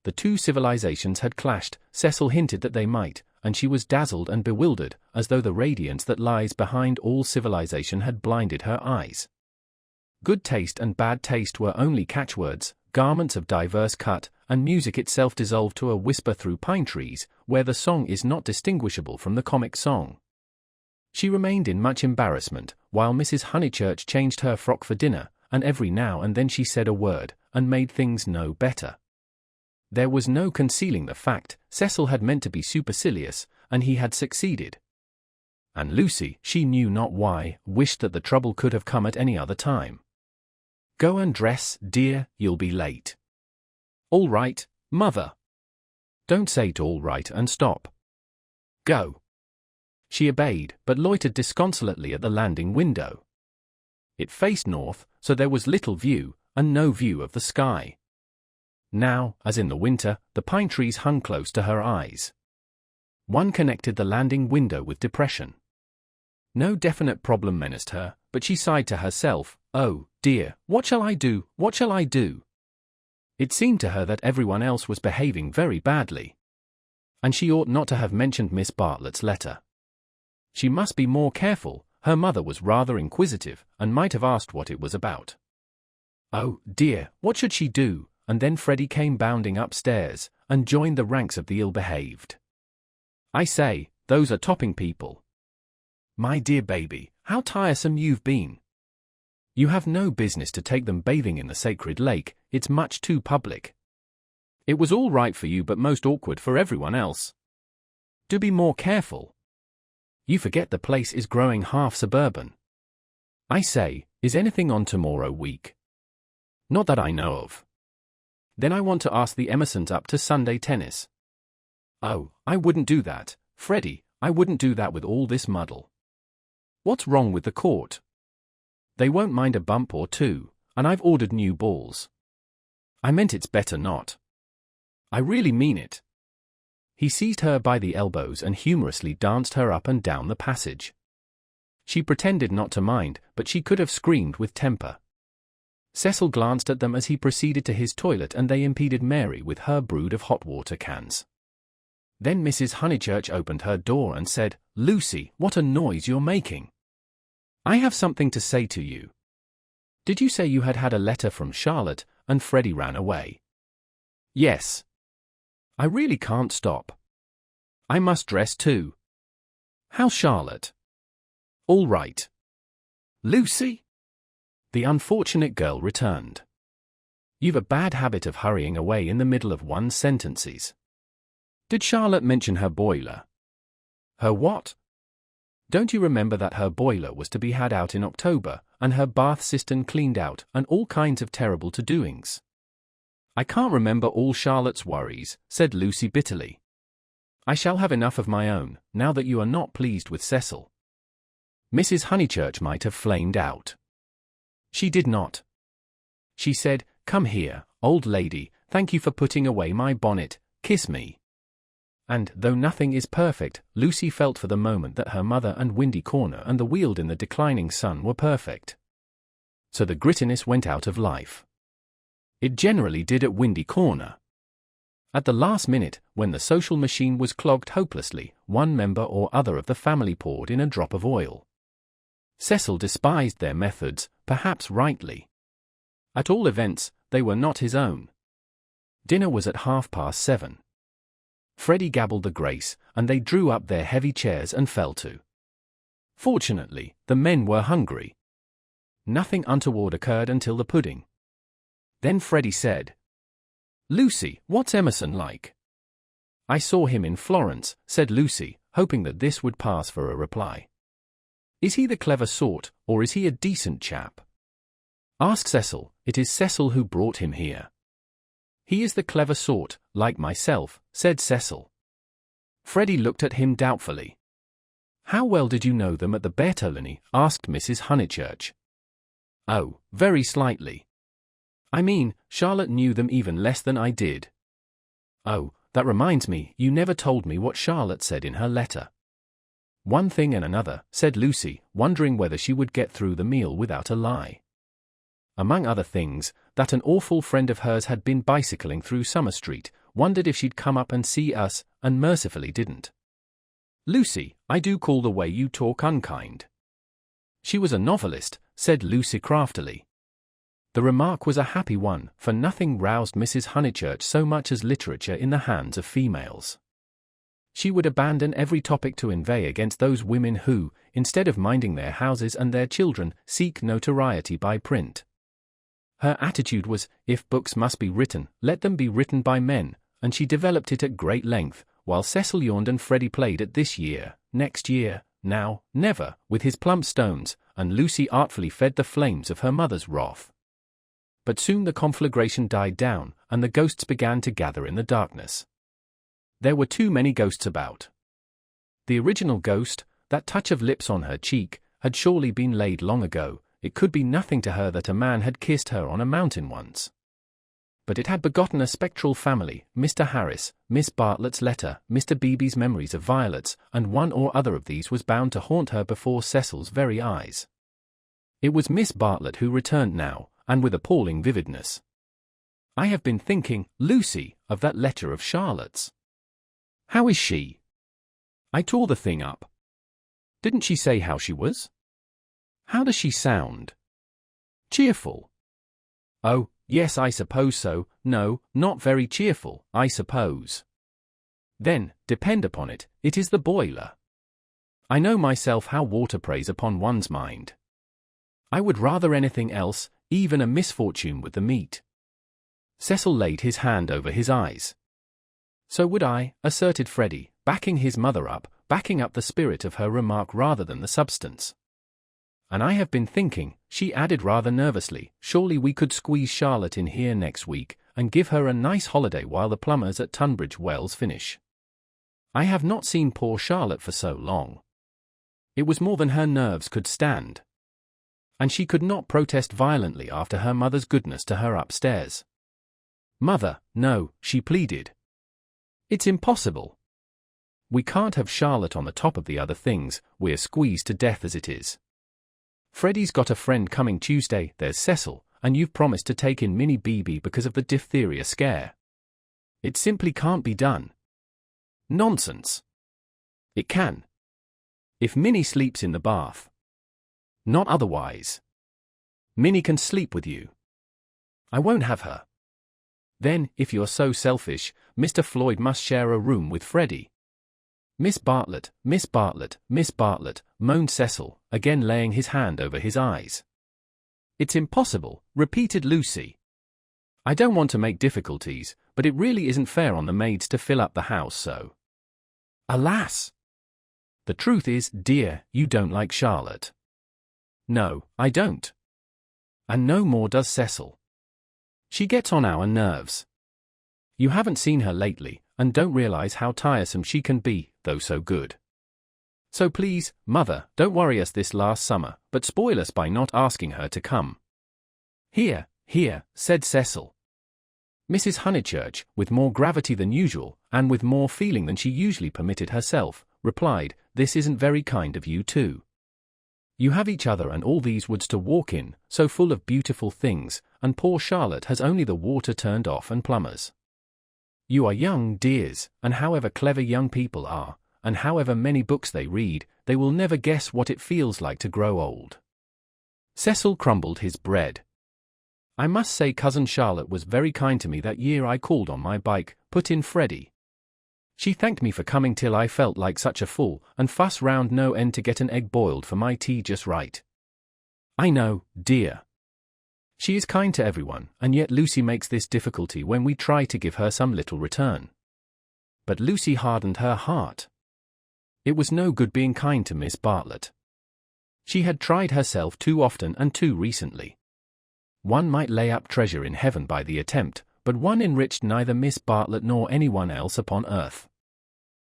The two civilizations had clashed, Cecil hinted that they might, and she was dazzled and bewildered, as though the radiance that lies behind all civilization had blinded her eyes. Good taste and bad taste were only catchwords, garments of diverse cut, and music itself dissolved to a whisper through pine trees, where the song is not distinguishable from the comic song. She remained in much embarrassment, while Mrs. Honeychurch changed her frock for dinner, and every now and then she said a word, and made things no better. There was no concealing the fact, Cecil had meant to be supercilious, and he had succeeded. And Lucy, she knew not why, wished that the trouble could have come at any other time. Go and dress, dear, you'll be late. All right, mother. Don't say it all right and stop. Go. She obeyed, but loitered disconsolately at the landing window. It faced north, so there was little view, and no view of the sky. Now, as in the winter, the pine trees hung close to her eyes. One connected the landing window with depression. No definite problem menaced her, but she sighed to herself, oh, dear, what shall I do, what shall I do? It seemed to her that everyone else was behaving very badly. And she ought not to have mentioned Miss Bartlett's letter. She must be more careful, her mother was rather inquisitive, and might have asked what it was about. Oh, dear, what should she do? And then Freddie came bounding upstairs, and joined the ranks of the ill-behaved. I say, those are topping people. My dear baby, how tiresome you've been. You have no business to take them bathing in the sacred lake, it's much too public. It was all right for you but most awkward for everyone else. Do be more careful. You forget the place is growing half suburban. I say, is anything on tomorrow week? Not that I know of. Then I want to ask the Emersons up to Sunday tennis. Oh, I wouldn't do that, Freddie, I wouldn't do that with all this muddle. What's wrong with the court? They won't mind a bump or two, and I've ordered new balls. I meant it's better not. I really mean it. He seized her by the elbows and humorously danced her up and down the passage. She pretended not to mind, but she could have screamed with temper. Cecil glanced at them as he proceeded to his toilet and they impeded Mary with her brood of hot water cans. Then Mrs. Honeychurch opened her door and said, Lucy, what a noise you're making. I have something to say to you. Did you say you had had a letter from Charlotte, and Freddie ran away? Yes. I really can't stop. I must dress too. How's Charlotte? All right. Lucy? The unfortunate girl returned. You've a bad habit of hurrying away in the middle of one's sentences. Did Charlotte mention her boiler? Her what? Don't you remember that her boiler was to be had out in October, and her bath cistern cleaned out, and all kinds of terrible to-doings? I can't remember all Charlotte's worries, said Lucy bitterly. I shall have enough of my own, now that you are not pleased with Cecil. Mrs. Honeychurch might have flamed out. She did not. She said, Come here, old lady, thank you for putting away my bonnet, kiss me. And, though nothing is perfect, Lucy felt for the moment that her mother and Windy Corner and the Weald in the declining sun were perfect. So the grittiness went out of life. It generally did at Windy Corner. At the last minute, when the social machine was clogged hopelessly, one member or other of the family poured in a drop of oil. Cecil despised their methods, perhaps rightly. At all events, they were not his own. Dinner was at 7:30. Freddie gabbled the grace, and they drew up their heavy chairs and fell to. Fortunately, the men were hungry. Nothing untoward occurred until the pudding. Then Freddie said, Lucy, what's Emerson like? I saw him in Florence, said Lucy, hoping that this would pass for a reply. Is he the clever sort, or is he a decent chap? Ask Cecil, it is Cecil who brought him here. He is the clever sort, like myself, said Cecil. Freddie looked at him doubtfully. How well did you know them at the Bertolini? Asked Mrs. Honeychurch. Oh, very slightly. I mean, Charlotte knew them even less than I did. Oh, that reminds me, you never told me what Charlotte said in her letter. One thing and another, said Lucy, wondering whether she would get through the meal without a lie. Among other things, that an awful friend of hers had been bicycling through Summer Street, wondered if she'd come up and see us, and mercifully didn't. Lucy, I do call the way you talk unkind. She was a novelist, said Lucy craftily. The remark was a happy one, for nothing roused Mrs. Honeychurch so much as literature in the hands of females. She would abandon every topic to inveigh against those women who, instead of minding their houses and their children, seek notoriety by print. Her attitude was, if books must be written, let them be written by men, and she developed it at great length, while Cecil yawned and Freddie played at this year, next year, now, never, with his plump stones, and Lucy artfully fed the flames of her mother's wrath. But soon the conflagration died down, and the ghosts began to gather in the darkness. There were too many ghosts about. The original ghost, that touch of lips on her cheek, had surely been laid long ago. It could be nothing to her that a man had kissed her on a mountain once. But it had begotten a spectral family, Mr. Harris, Miss Bartlett's letter, Mr. Beebe's memories of violets, and one or other of these was bound to haunt her before Cecil's very eyes. It was Miss Bartlett who returned now, and with appalling vividness. I have been thinking, Lucy, of that letter of Charlotte's. How is she? I tore the thing up. Didn't she say how she was? How does she sound? Cheerful. Oh, yes, I suppose so. No, not very cheerful, I suppose. Then, depend upon it, it is the boiler. I know myself how water preys upon one's mind. I would rather anything else, even a misfortune with the meat. Cecil laid his hand over his eyes. So would I, asserted Freddie, backing his mother up, backing up the spirit of her remark rather than the substance. And I have been thinking, she added rather nervously, surely we could squeeze Charlotte in here next week, and give her a nice holiday while the plumbers at Tunbridge Wells finish. I have not seen poor Charlotte for so long. It was more than her nerves could stand. And she could not protest violently after her mother's goodness to her upstairs. Mother, no, she pleaded. It's impossible. We can't have Charlotte on the top of the other things, we're squeezed to death as it is. Freddie's got a friend coming Tuesday, there's Cecil, and you've promised to take in Minnie Beebe because of the diphtheria scare. It simply can't be done. Nonsense. It can. If Minnie sleeps in the bath. Not otherwise. Minnie can sleep with you. I won't have her. Then, if you're so selfish, Mr. Floyd must share a room with Freddie. Miss Bartlett, Miss Bartlett, Miss Bartlett, moaned Cecil, again laying his hand over his eyes. It's impossible, repeated Lucy. I don't want to make difficulties, but it really isn't fair on the maids to fill up the house so. Alas! The truth is, dear, you don't like Charlotte. No, I don't. And no more does Cecil. She gets on our nerves. You haven't seen her lately, and don't realize how tiresome she can be, though so good. So please, Mother, don't worry us this last summer, but spoil us by not asking her to come. Here, here, said Cecil. Mrs. Honeychurch, with more gravity than usual, and with more feeling than she usually permitted herself, replied, this isn't very kind of you too. You have each other and all these woods to walk in, so full of beautiful things, and poor Charlotte has only the water turned off and plumbers. You are young, dears, and however clever young people are, and however many books they read, they will never guess what it feels like to grow old. Cecil crumbled his bread. I must say Cousin Charlotte was very kind to me that year I called on my bike, put in Freddie. She thanked me for coming till I felt like such a fool, and fuss round no end to get an egg boiled for my tea just right. I know, dear. She is kind to everyone, and yet Lucy makes this difficulty when we try to give her some little return. But Lucy hardened her heart. It was no good being kind to Miss Bartlett. She had tried herself too often and too recently. One might lay up treasure in heaven by the attempt, but one enriched neither Miss Bartlett nor anyone else upon earth.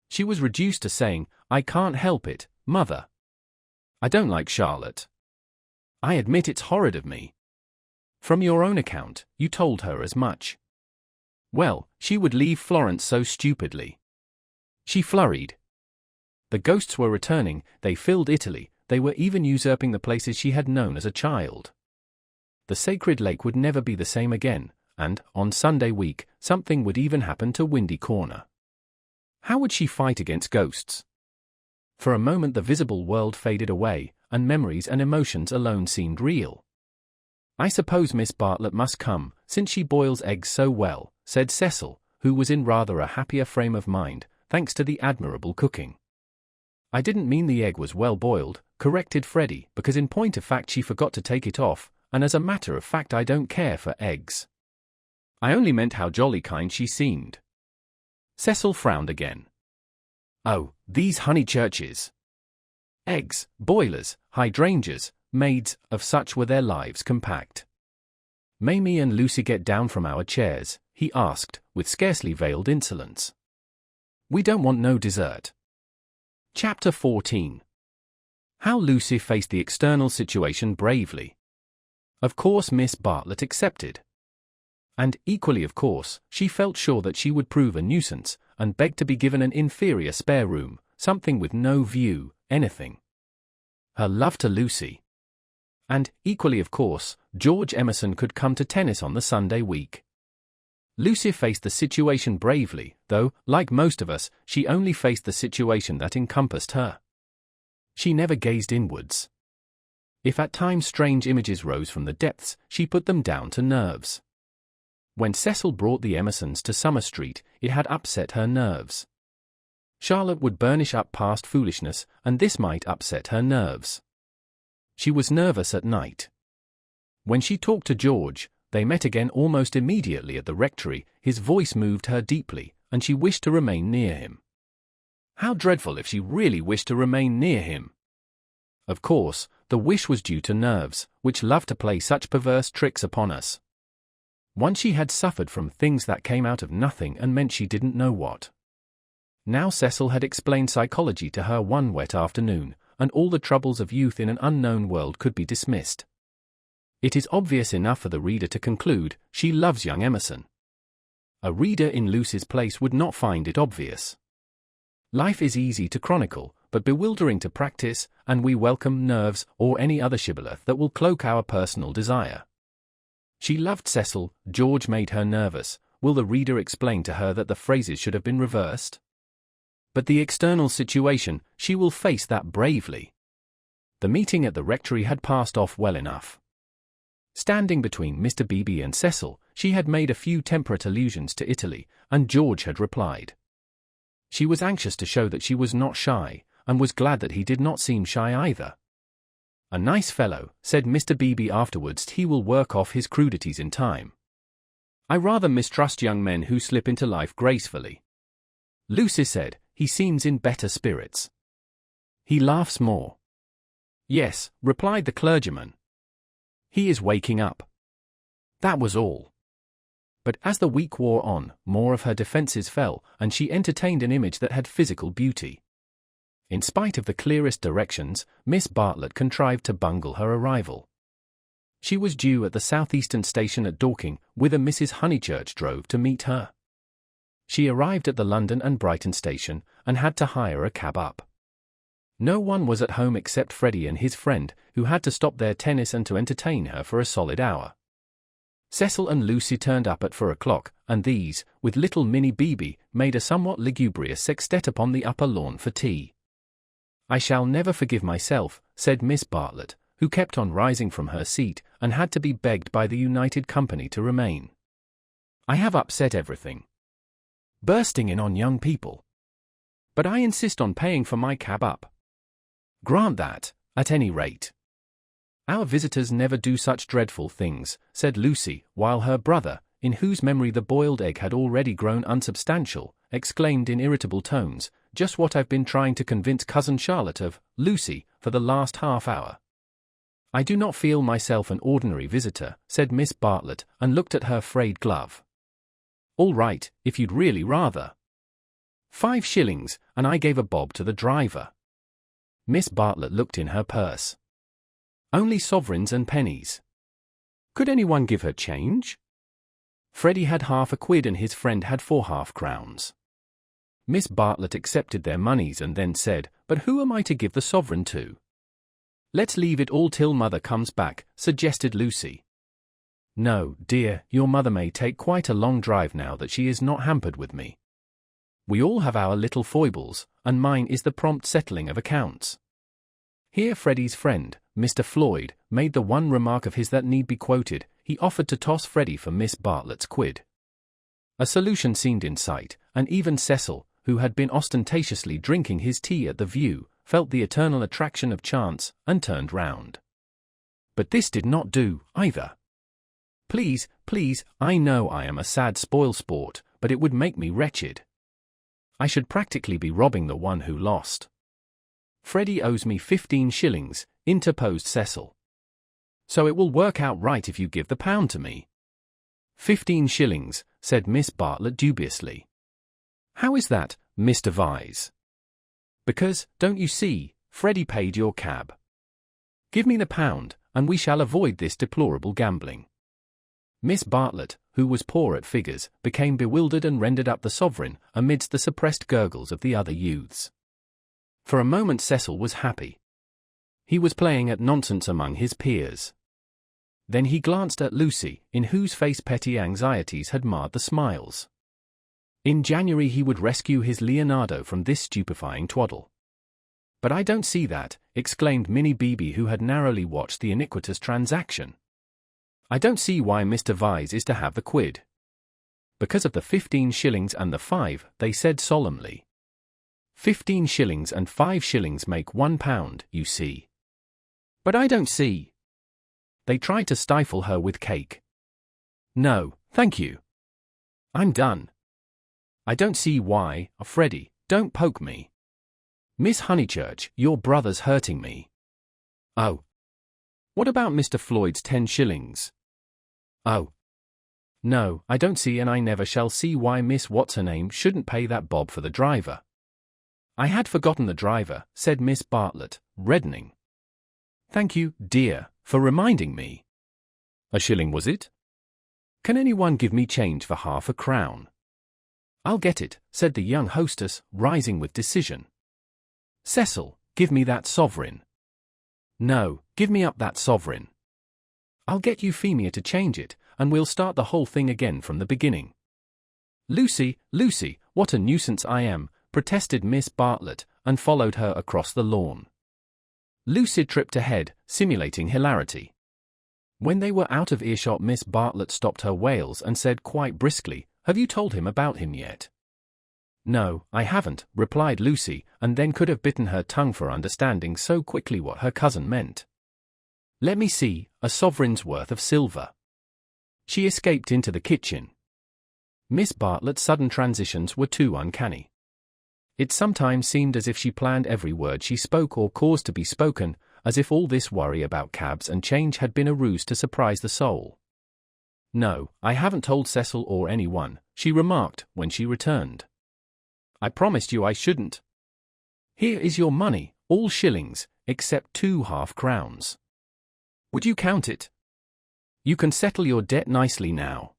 She was reduced to saying, "I can't help it, Mother. I don't like Charlotte. I admit it's horrid of me. From your own account, you told her as much. Well, she would leave Florence so stupidly." She flurried. The ghosts were returning, they filled Italy, they were even usurping the places she had known as a child. The sacred lake would never be the same again, and, on Sunday week, something would even happen to Windy Corner. How would she fight against ghosts? For a moment the visible world faded away, and memories and emotions alone seemed real. "I suppose Miss Bartlett must come, since she boils eggs so well," said Cecil, who was in rather a happier frame of mind, thanks to the admirable cooking. "I didn't mean the egg was well boiled," corrected Freddie, because in point of fact she forgot to take it off, and as a matter of fact I don't care for eggs. "I only meant how jolly kind she seemed." Cecil frowned again. "Oh, these Honeychurches! Eggs, boilers, hydrangeas, maids, of such were their lives compact." "May me and Lucy get down from our chairs?" he asked, with scarcely veiled insolence. "We don't want no dessert." Chapter 14. How Lucy faced the external situation bravely. Of course Miss Bartlett accepted. And, equally of course, she felt sure that she would prove a nuisance, and begged to be given an inferior spare room, something with no view, anything. Her love to Lucy. And, equally of course, George Emerson could come to tennis on the Sunday week. Lucy faced the situation bravely, though, like most of us, she only faced the situation that encompassed her. She never gazed inwards. If at times strange images rose from the depths, she put them down to nerves. When Cecil brought the Emersons to Summer Street, it had upset her nerves. Charlotte would burnish up past foolishness, and this might upset her nerves. She was nervous at night. When she talked to George, they met again almost immediately at the rectory. His voice moved her deeply, and she wished to remain near him. How dreadful if she really wished to remain near him! Of course, the wish was due to nerves, which love to play such perverse tricks upon us. Once she had suffered from things that came out of nothing and meant she didn't know what. Now Cecil had explained psychology to her one wet afternoon, and all the troubles of youth in an unknown world could be dismissed. It is obvious enough for the reader to conclude, she loves young Emerson. A reader in Lucy's place would not find it obvious. Life is easy to chronicle, but bewildering to practice, and we welcome nerves or any other shibboleth that will cloak our personal desire. She loved Cecil, George made her nervous. Will the reader explain to her that the phrases should have been reversed? But the external situation, she will face that bravely. The meeting at the rectory had passed off well enough. Standing between Mr. Beebe and Cecil, she had made a few temperate allusions to Italy, and George had replied. She was anxious to show that she was not shy, and was glad that he did not seem shy either. "A nice fellow," said Mr. Beebe afterwards. "He will work off his crudities in time. I rather mistrust young men who slip into life gracefully." Lucy said, "He seems in better spirits. He laughs more." "Yes," replied the clergyman. "He is waking up." That was all. But as the week wore on, more of her defenses fell, and she entertained an image that had physical beauty. In spite of the clearest directions, Miss Bartlett contrived to bungle her arrival. She was due at the southeastern station at Dorking, whither Mrs. Honeychurch drove to meet her. She arrived at the London and Brighton station, and had to hire a cab up. No one was at home except Freddie and his friend, who had to stop their tennis and to entertain her for a solid hour. Cecil and Lucy turned up at 4 o'clock, and these, with little Minnie Beebe, made a somewhat lugubrious sextet upon the upper lawn for tea. "I shall never forgive myself," said Miss Bartlett, who kept on rising from her seat, and had to be begged by the united company to remain. "I have upset everything. Bursting in on young people. But I insist on paying for my cab up. Grant that, at any rate." "Our visitors never do such dreadful things," said Lucy, while her brother, in whose memory the boiled egg had already grown unsubstantial, exclaimed in irritable tones, "Just what I've been trying to convince Cousin Charlotte of, Lucy, for the last half hour. I do not feel myself an ordinary visitor, said Miss Bartlett, and looked at her frayed glove. All right, if you'd really rather. 5 shillings, and I gave a bob to the driver. Miss Bartlett looked in her purse. Only sovereigns and pennies. Could anyone give her change? Freddie had half a quid and his friend had 4 half-crowns. Miss Bartlett accepted their moneys and then said, "But who am I to give the sovereign to?" "Let's leave it all till Mother comes back," suggested Lucy. "No, dear, your mother may take quite a long drive now that she is not hampered with me. We all have our little foibles, and mine is the prompt settling of accounts." Here Freddie's friend, Mr. Floyd, made the one remark of his that need be quoted. He offered to toss Freddie for Miss Bartlett's quid. A solution seemed in sight, and even Cecil, who had been ostentatiously drinking his tea at the View, felt the eternal attraction of chance, and turned round. But this did not do, either. Please, please, I know I am a sad spoil-sport, but it would make me wretched. I should practically be robbing the one who lost." "Freddie owes me 15 shillings, interposed Cecil. "So it will work out right if you give the pound to me." 15 shillings, said Miss Bartlett dubiously. "How is that, Mr. Vyse?" "Because, don't you see, Freddie paid your cab. Give me the pound, and we shall avoid this deplorable gambling." Miss Bartlett, who was poor at figures, became bewildered and rendered up the sovereign, amidst the suppressed gurgles of the other youths. For a moment Cecil was happy. He was playing at nonsense among his peers. Then he glanced at Lucy, in whose face petty anxieties had marred the smiles. In January he would rescue his Leonardo from this stupefying twaddle. "But I don't see that," exclaimed Minnie Beebe, who had narrowly watched the iniquitous transaction. "I don't see why Mr. Vyse is to have the quid." "Because of the 15 shillings and the 5, they said solemnly. 15 shillings and 5 shillings make £1, you see." "But I don't see." "They tried to stifle her with cake." "No, thank you. I'm done. I don't see why. Freddie, don't poke me. Miss Honeychurch, your brother's hurting me." "Oh. What about Mr. Floyd's 10 shillings? "Oh. No, I don't see, and I never shall see why Miss What's-her-name shouldn't pay that bob for the driver." "I had forgotten the driver," said Miss Bartlett, reddening. "Thank you, dear, for reminding me. A shilling, was it? Can anyone give me change for half a crown?" "I'll get it," said the young hostess, rising with decision. "Cecil, give me that sovereign." "No, give me up that sovereign. I'll get Euphemia to change it, and we'll start the whole thing again from the beginning." "Lucy, Lucy, what a nuisance I am," protested Miss Bartlett, and followed her across the lawn. Lucy tripped ahead, simulating hilarity. When they were out of earshot, Miss Bartlett stopped her wails and said quite briskly, "Have you told him about him yet?" "No, I haven't," replied Lucy, and then could have bitten her tongue for understanding so quickly what her cousin meant. "Let me see, a sovereign's worth of silver." She escaped into the kitchen. Miss Bartlett's sudden transitions were too uncanny. It sometimes seemed as if she planned every word she spoke or caused to be spoken, as if all this worry about cabs and change had been a ruse to surprise the soul. "No, I haven't told Cecil or anyone," she remarked when she returned. "I promised you I shouldn't. Here is your money, all shillings, except 2 half-crowns. Would you count it? You can settle your debt nicely now."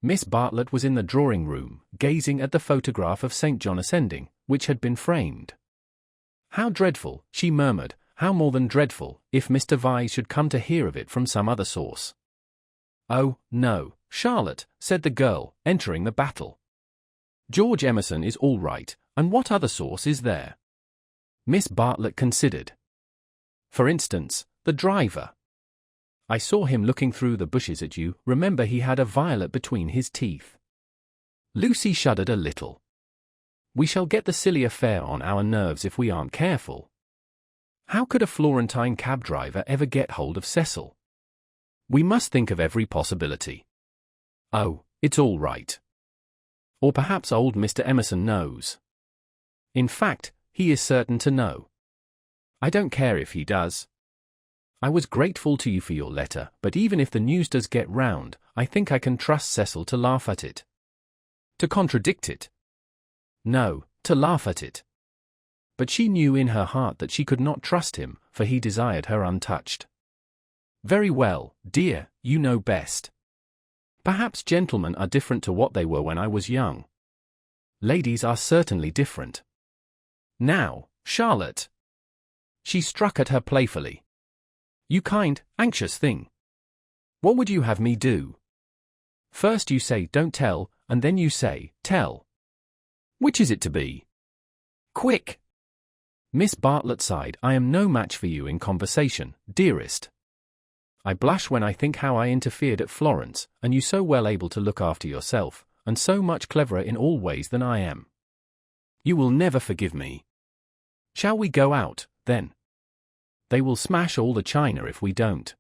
Miss Bartlett was in the drawing-room, gazing at the photograph of St. John ascending, which had been framed. "How dreadful," she murmured, "how more than dreadful, if Mr. Vyse should come to hear of it from some other source." "Oh, no, Charlotte," said the girl, entering the battle. "George Emerson is all right, and what other source is there?" Miss Bartlett considered. "For instance, the driver. I saw him looking through the bushes at you. Remember, he had a violet between his teeth." Lucy shuddered a little. "We shall get the silly affair on our nerves if we aren't careful. How could a Florentine cab driver ever get hold of Cecil? We must think of every possibility. Oh, it's all right. Or perhaps old Mr. Emerson knows. In fact, he is certain to know. I don't care if he does. I was grateful to you for your letter, but even if the news does get round, I think I can trust Cecil to laugh at it. To contradict it? No, to laugh at it. But she knew in her heart that she could not trust him, for he desired her untouched. Very well, dear, you know best. Perhaps gentlemen are different to what they were when I was young. Ladies are certainly different. Now, Charlotte. She struck at her playfully. You kind, anxious thing. What would you have me do? First you say don't tell, and then you say tell. Which is it to be? Quick! Miss Bartlett sighed. I am no match for you in conversation, dearest. I blush when I think how I interfered at Florence, and you so well able to look after yourself, and so much cleverer in all ways than I am. You will never forgive me. Shall we go out, then? They will smash all the china if we don't.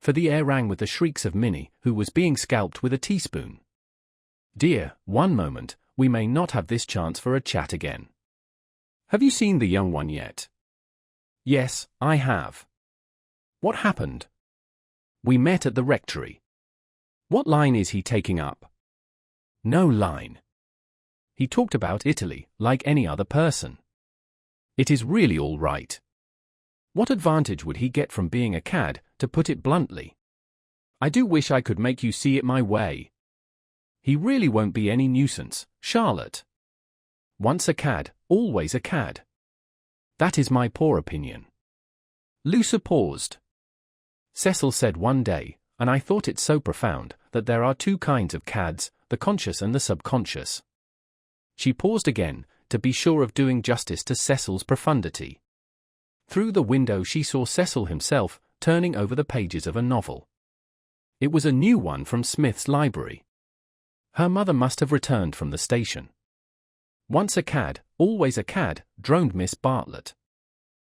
For the air rang with the shrieks of Minnie, who was being scalped with a teaspoon. Dear, one moment, we may not have this chance for a chat again. Have you seen the young one yet? Yes, I have. What happened? We met at the rectory. What line is he taking up? No line. He talked about Italy, like any other person. It is really all right. What advantage would he get from being a cad, to put it bluntly? I do wish I could make you see it my way. He really won't be any nuisance, Charlotte. Once a cad, always a cad. That is my poor opinion. Lucy paused. Cecil said one day, and I thought it so profound, that there are two kinds of cads, the conscious and the subconscious. She paused again, to be sure of doing justice to Cecil's profundity. Through the window she saw Cecil himself, turning over the pages of a novel. It was a new one from Smith's library. Her mother must have returned from the station. Once a cad, always a cad, droned Miss Bartlett.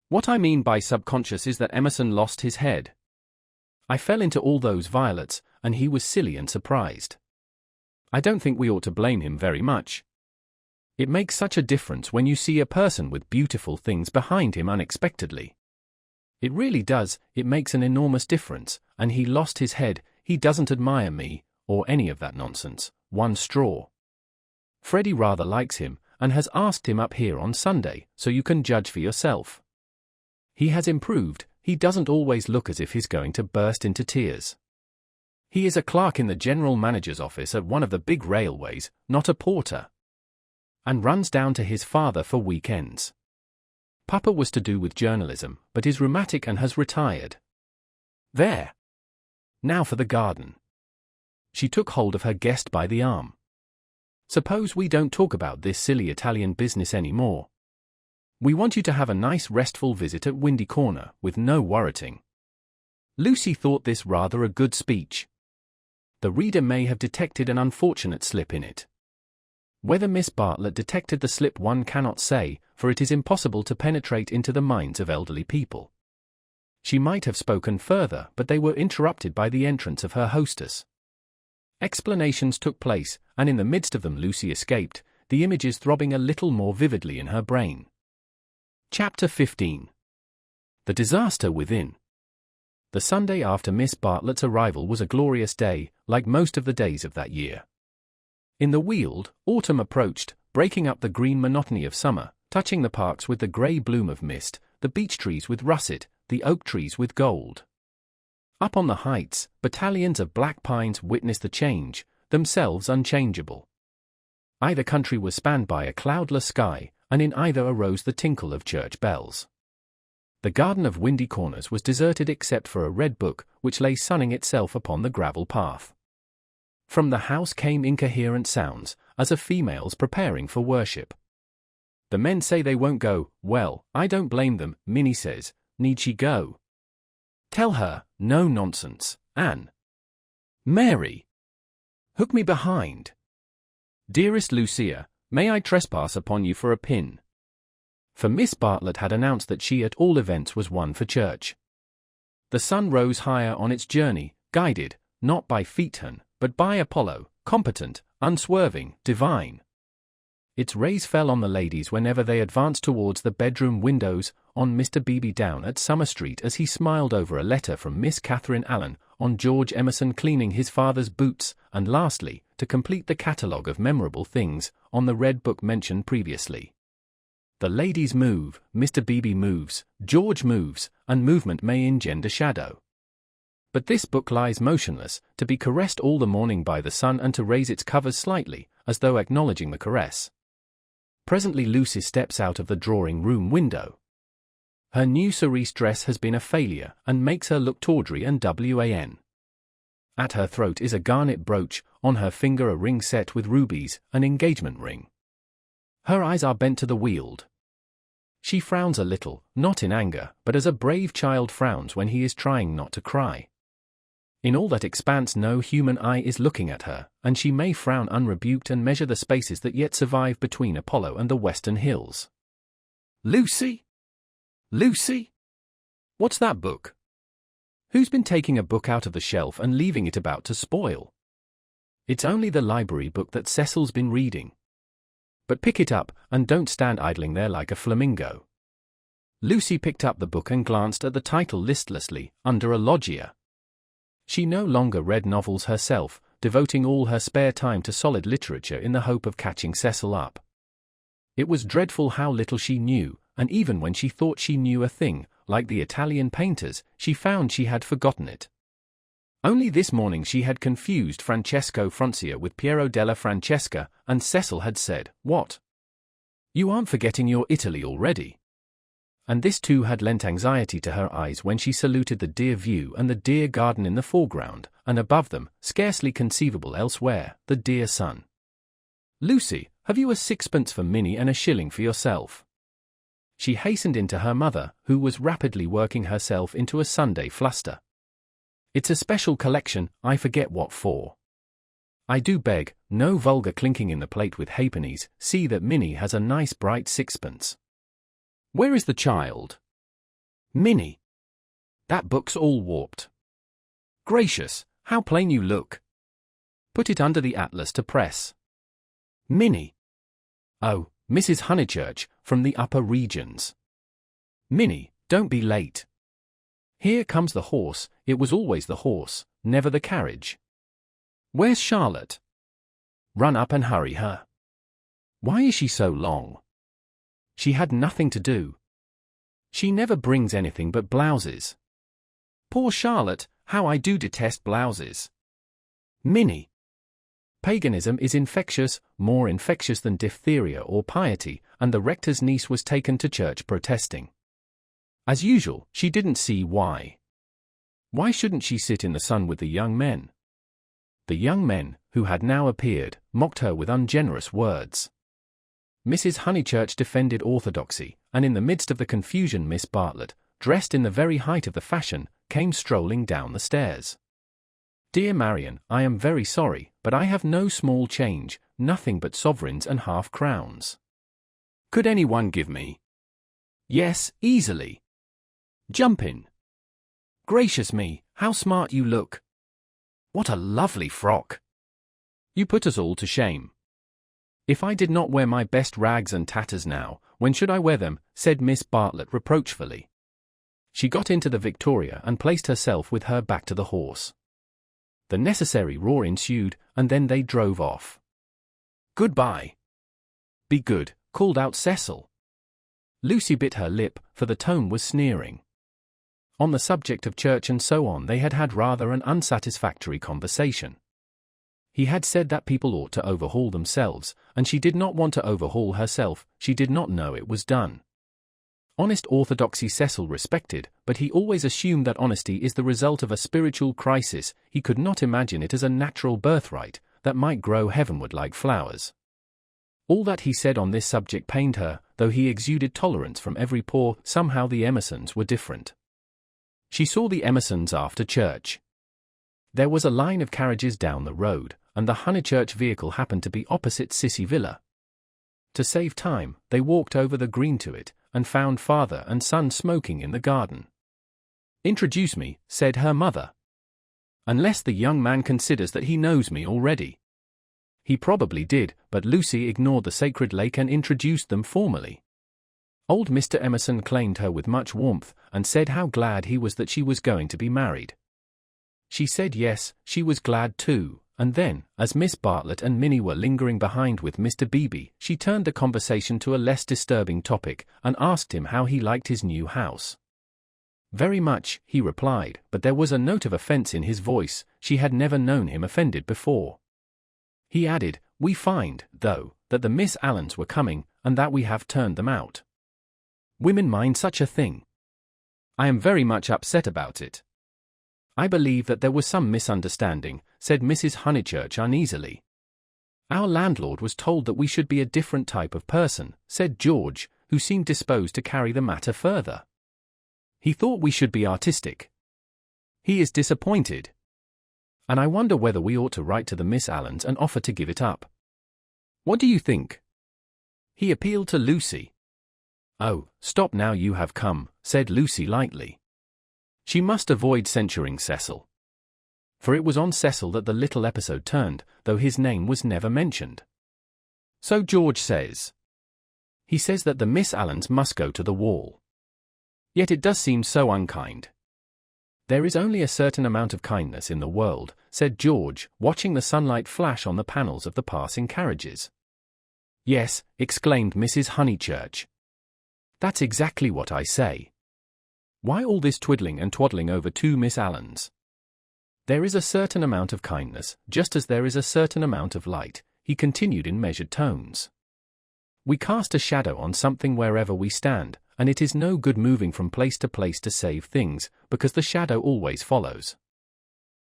What I mean by subconscious is that Emerson lost his head. I fell into all those violets, and he was silly and surprised. I don't think we ought to blame him very much. It makes such a difference when you see a person with beautiful things behind him unexpectedly. It really does, it makes an enormous difference, and he lost his head. He doesn't admire me, or any of that nonsense, one straw. Freddie rather likes him, and has asked him up here on Sunday, so you can judge for yourself. He has improved, he doesn't always look as if he's going to burst into tears. He is a clerk in the general manager's office at one of the big railways, not a porter. And runs down to his father for weekends. Papa was to do with journalism, but is rheumatic and has retired. There. Now for the garden. She took hold of her guest by the arm. Suppose we don't talk about this silly Italian business any more. We want you to have a nice restful visit at Windy Corner, with no worriting. Lucy thought this rather a good speech. The reader may have detected an unfortunate slip in it. Whether Miss Bartlett detected the slip one cannot say, for it is impossible to penetrate into the minds of elderly people. She might have spoken further, but they were interrupted by the entrance of her hostess. Explanations took place, and in the midst of them Lucy escaped, the images throbbing a little more vividly in her brain. Chapter 15. The Disaster Within. The Sunday after Miss Bartlett's arrival was a glorious day, like most of the days of that year. In the Weald, autumn approached, breaking up the green monotony of summer, touching the parks with the grey bloom of mist, the beech trees with russet, the oak trees with gold. Up on the heights, battalions of black pines witnessed the change, themselves unchangeable. Either country was spanned by a cloudless sky, and in either arose the tinkle of church bells. The garden of Windy Corners was deserted except for a red book, which lay sunning itself upon the gravel path. From the house came incoherent sounds, as of females preparing for worship. The men say they won't go. Well, I don't blame them. Minnie says, need she go? Tell her, no nonsense, Anne. Mary. Hook me behind. Dearest Lucia, may I trespass upon you for a pin? For Miss Bartlett had announced that she at all events was one for church. The sun rose higher on its journey, guided, not by Phaeton, but by Apollo, competent, unswerving, divine. Its rays fell on the ladies whenever they advanced towards the bedroom windows, on Mr. Beebe down at Summer Street as he smiled over a letter from Miss Catherine Allen, on George Emerson cleaning his father's boots, and lastly, to complete the catalogue of memorable things, on the red book mentioned previously. The ladies move, Mr. Beebe moves, George moves, and movement may engender shadow. But this book lies motionless, to be caressed all the morning by the sun and to raise its covers slightly, as though acknowledging the caress. Presently Lucy steps out of the drawing-room window. Her new cerise dress has been a failure and makes her look tawdry and wan. At her throat is a garnet brooch, on her finger a ring set with rubies, an engagement ring. Her eyes are bent to the Weald. She frowns a little, not in anger, but as a brave child frowns when he is trying not to cry. In all that expanse no human eye is looking at her, and she may frown unrebuked and measure the spaces that yet survive between Apollo and the western hills. Lucy? Lucy? What's that book? Who's been taking a book out of the shelf and leaving it about to spoil? It's only the library book that Cecil's been reading. But pick it up, and don't stand idling there like a flamingo. Lucy picked up the book and glanced at the title listlessly, under a loggia. She no longer read novels herself, devoting all her spare time to solid literature in the hope of catching Cecil up. It was dreadful how little she knew, and even when she thought she knew a thing, like the Italian painters, she found she had forgotten it. Only this morning she had confused Francesco Francia with Piero della Francesca, and Cecil had said, "What? You aren't forgetting your Italy already?" And this too had lent anxiety to her eyes when she saluted the dear view and the dear garden in the foreground, and above them, scarcely conceivable elsewhere, the dear sun. "Lucy, have you a sixpence for Minnie and a shilling for yourself?" She hastened into her mother, who was rapidly working herself into a Sunday fluster. "It's a special collection, I forget what for. I do beg, no vulgar clinking in the plate with halfpennies, see that Minnie has a nice bright sixpence." "Where is the child?" "Minnie. That book's all warped." "Gracious, how plain you look." "Put it under the atlas to press." "Minnie." "Oh, Mrs. Honeychurch, from the upper regions." "Minnie, don't be late." "Here comes the horse, it was always the horse, never the carriage." "Where's Charlotte?" "Run up and hurry her." "Why is she so long?" "She had nothing to do. She never brings anything but blouses." "Poor Charlotte, how I do detest blouses." "Minnie." Paganism is infectious, more infectious than diphtheria or piety, and the rector's niece was taken to church protesting. As usual, she didn't see why. Why shouldn't she sit in the sun with the young men? The young men, who had now appeared, mocked her with ungenerous words. Mrs. Honeychurch defended orthodoxy, and in the midst of the confusion Miss Bartlett, dressed in the very height of the fashion, came strolling down the stairs. "Dear Marian, I am very sorry, but I have no small change, nothing but sovereigns and half-crowns." "Could anyone give me?" "Yes, easily." "Jump in." "Gracious me, how smart you look." "What a lovely frock." "You put us all to shame." "If I did not wear my best rags and tatters now, when should I wear them?" said Miss Bartlett reproachfully. She got into the Victoria and placed herself with her back to the horse. The necessary roar ensued, and then they drove off. "Goodbye." "Be good," called out Cecil. Lucy bit her lip, for the tone was sneering. On the subject of church and so on they had had rather an unsatisfactory conversation. He had said that people ought to overhaul themselves, and she did not want to overhaul herself, she did not know it was done. Honest orthodoxy Cecil respected, but he always assumed that honesty is the result of a spiritual crisis, he could not imagine it as a natural birthright, that might grow heavenward like flowers. All that he said on this subject pained her, though he exuded tolerance from every pore, somehow the Emersons were different. She saw the Emersons after church. There was a line of carriages down the road, and the Honeychurch vehicle happened to be opposite Sissy Villa. To save time, they walked over the green to it, and found father and son smoking in the garden. "Introduce me," said her mother. "Unless the young man considers that he knows me already." He probably did, but Lucy ignored the sacred lake and introduced them formally. Old Mr. Emerson claimed her with much warmth, and said how glad he was that she was going to be married. She said yes, she was glad too, and then, as Miss Bartlett and Minnie were lingering behind with Mr. Beebe, she turned the conversation to a less disturbing topic, and asked him how he liked his new house. Very much, he replied, but there was a note of offense in his voice. She had never known him offended before. He added, "We find, though, that the Miss Allens were coming, and that we have turned them out. Women mind such a thing. I am very much upset about it." "I believe that there was some misunderstanding," said Mrs. Honeychurch uneasily. "Our landlord was told that we should be a different type of person," said George, who seemed disposed to carry the matter further. "He thought we should be artistic. He is disappointed. And I wonder whether we ought to write to the Miss Allens and offer to give it up. What do you think?" He appealed to Lucy. "Oh, stop now, you have come," said Lucy lightly. She must avoid censuring Cecil. For it was on Cecil that the little episode turned, though his name was never mentioned. "So George says. He says that the Miss Allens must go to the wall. Yet it does seem so unkind." "There is only a certain amount of kindness in the world," said George, watching the sunlight flash on the panels of the passing carriages. "Yes," exclaimed Mrs. Honeychurch. "That's exactly what I say. Why all this twiddling and twaddling over two Miss Allens? There is a certain amount of kindness, just as there is a certain amount of light," he continued in measured tones. "We cast a shadow on something wherever we stand, and it is no good moving from place to place to save things, because the shadow always follows.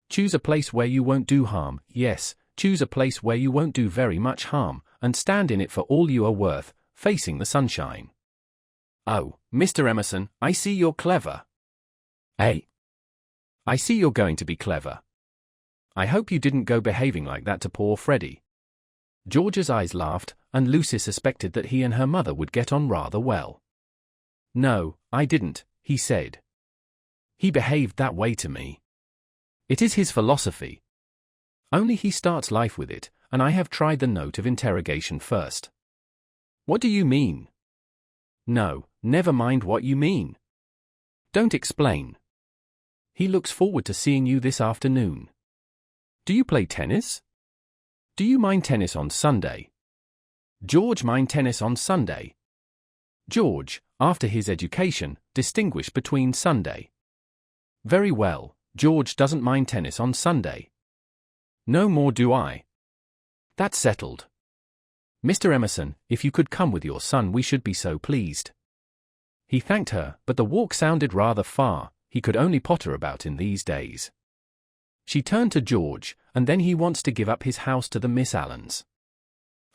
Choose a place where you won't do harm, yes, choose a place where you won't do very much harm, and stand in it for all you are worth, facing the sunshine." "Oh, Mr. Emerson, I see you're clever." "Eh? I see you're going to be clever. I hope you didn't go behaving like that to poor Freddie." George's eyes laughed, and Lucy suspected that he and her mother would get on rather well. "No, I didn't," he said. "He behaved that way to me. It is his philosophy. Only he starts life with it, and I have tried the note of interrogation first." "What do you mean?" "No, never mind what you mean. Don't explain. He looks forward to seeing you this afternoon. Do you play tennis? Do you mind tennis on Sunday?" "George mind tennis on Sunday?" George, after his education, distinguished between Sunday. "Very well, George doesn't mind tennis on Sunday." "No more do I." "That's settled. Mr. Emerson, if you could come with your son we should be so pleased." He thanked her, but the walk sounded rather far. He could only potter about in these days. She turned to George, "And then he wants to give up his house to the Miss Allens."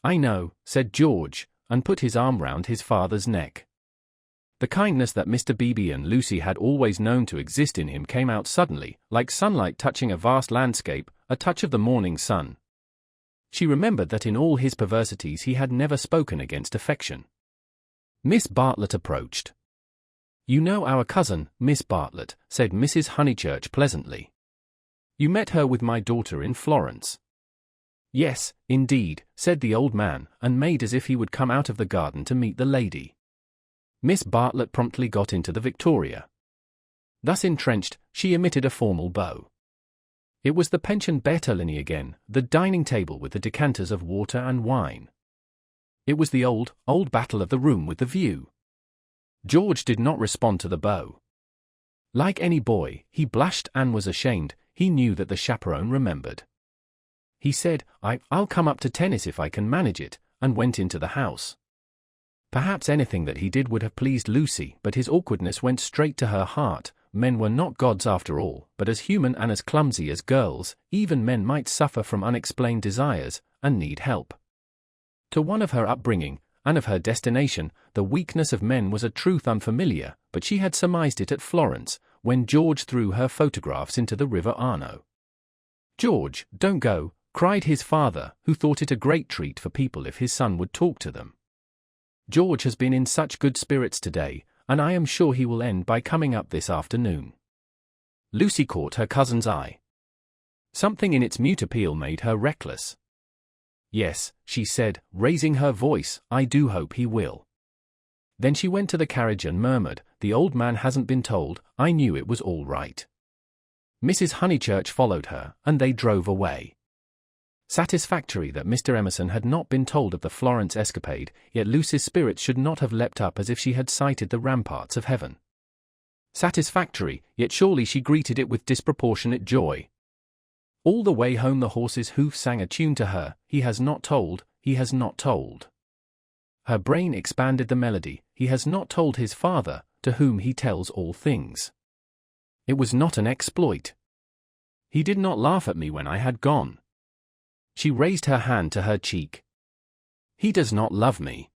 "I know," said George, and put his arm round his father's neck. The kindness that Mr. Beebe and Lucy had always known to exist in him came out suddenly, like sunlight touching a vast landscape, a touch of the morning sun. She remembered that in all his perversities he had never spoken against affection. Miss Bartlett approached. "You know our cousin, Miss Bartlett," said Mrs. Honeychurch pleasantly. "You met her with my daughter in Florence." "Yes, indeed," said the old man, and made as if he would come out of the garden to meet the lady. Miss Bartlett promptly got into the Victoria. Thus entrenched, she emitted a formal bow. It was the pension Bertolini again, the dining table with the decanters of water and wine. It was the old battle of the room with the view. George did not respond to the bow. Like any boy, he blushed and was ashamed. He knew that the chaperone remembered. He said, I'll come up to tennis if I can manage it, and went into the house. Perhaps anything that he did would have pleased Lucy, but his awkwardness went straight to her heart. Men were not gods after all, but as human and as clumsy as girls. Even men might suffer from unexplained desires, and need help. To one of her upbringing, and of her destination, the weakness of men was a truth unfamiliar, but she had surmised it at Florence, when George threw her photographs into the River Arno. "George, don't go," cried his father, who thought it a great treat for people if his son would talk to them. "George has been in such good spirits today, and I am sure he will end by coming up this afternoon." Lucy caught her cousin's eye. Something in its mute appeal made her reckless. Yes, she said, raising her voice, I do hope he will. Then she went to the carriage and murmured, the old man hasn't been told, I knew it was all right. Mrs. Honeychurch followed her, and they drove away. Satisfactory that Mr. Emerson had not been told of the Florence escapade, yet Lucy's spirits should not have leapt up as if she had sighted the ramparts of heaven. Satisfactory, yet surely she greeted it with disproportionate joy. All the way home the horse's hoofs sang a tune to her, he has not told, he has not told. Her brain expanded the melody, he has not told his Father, to whom he tells all things. It was not an exploit. He did not laugh at me when I had gone. She raised her hand to her cheek. He does not love me.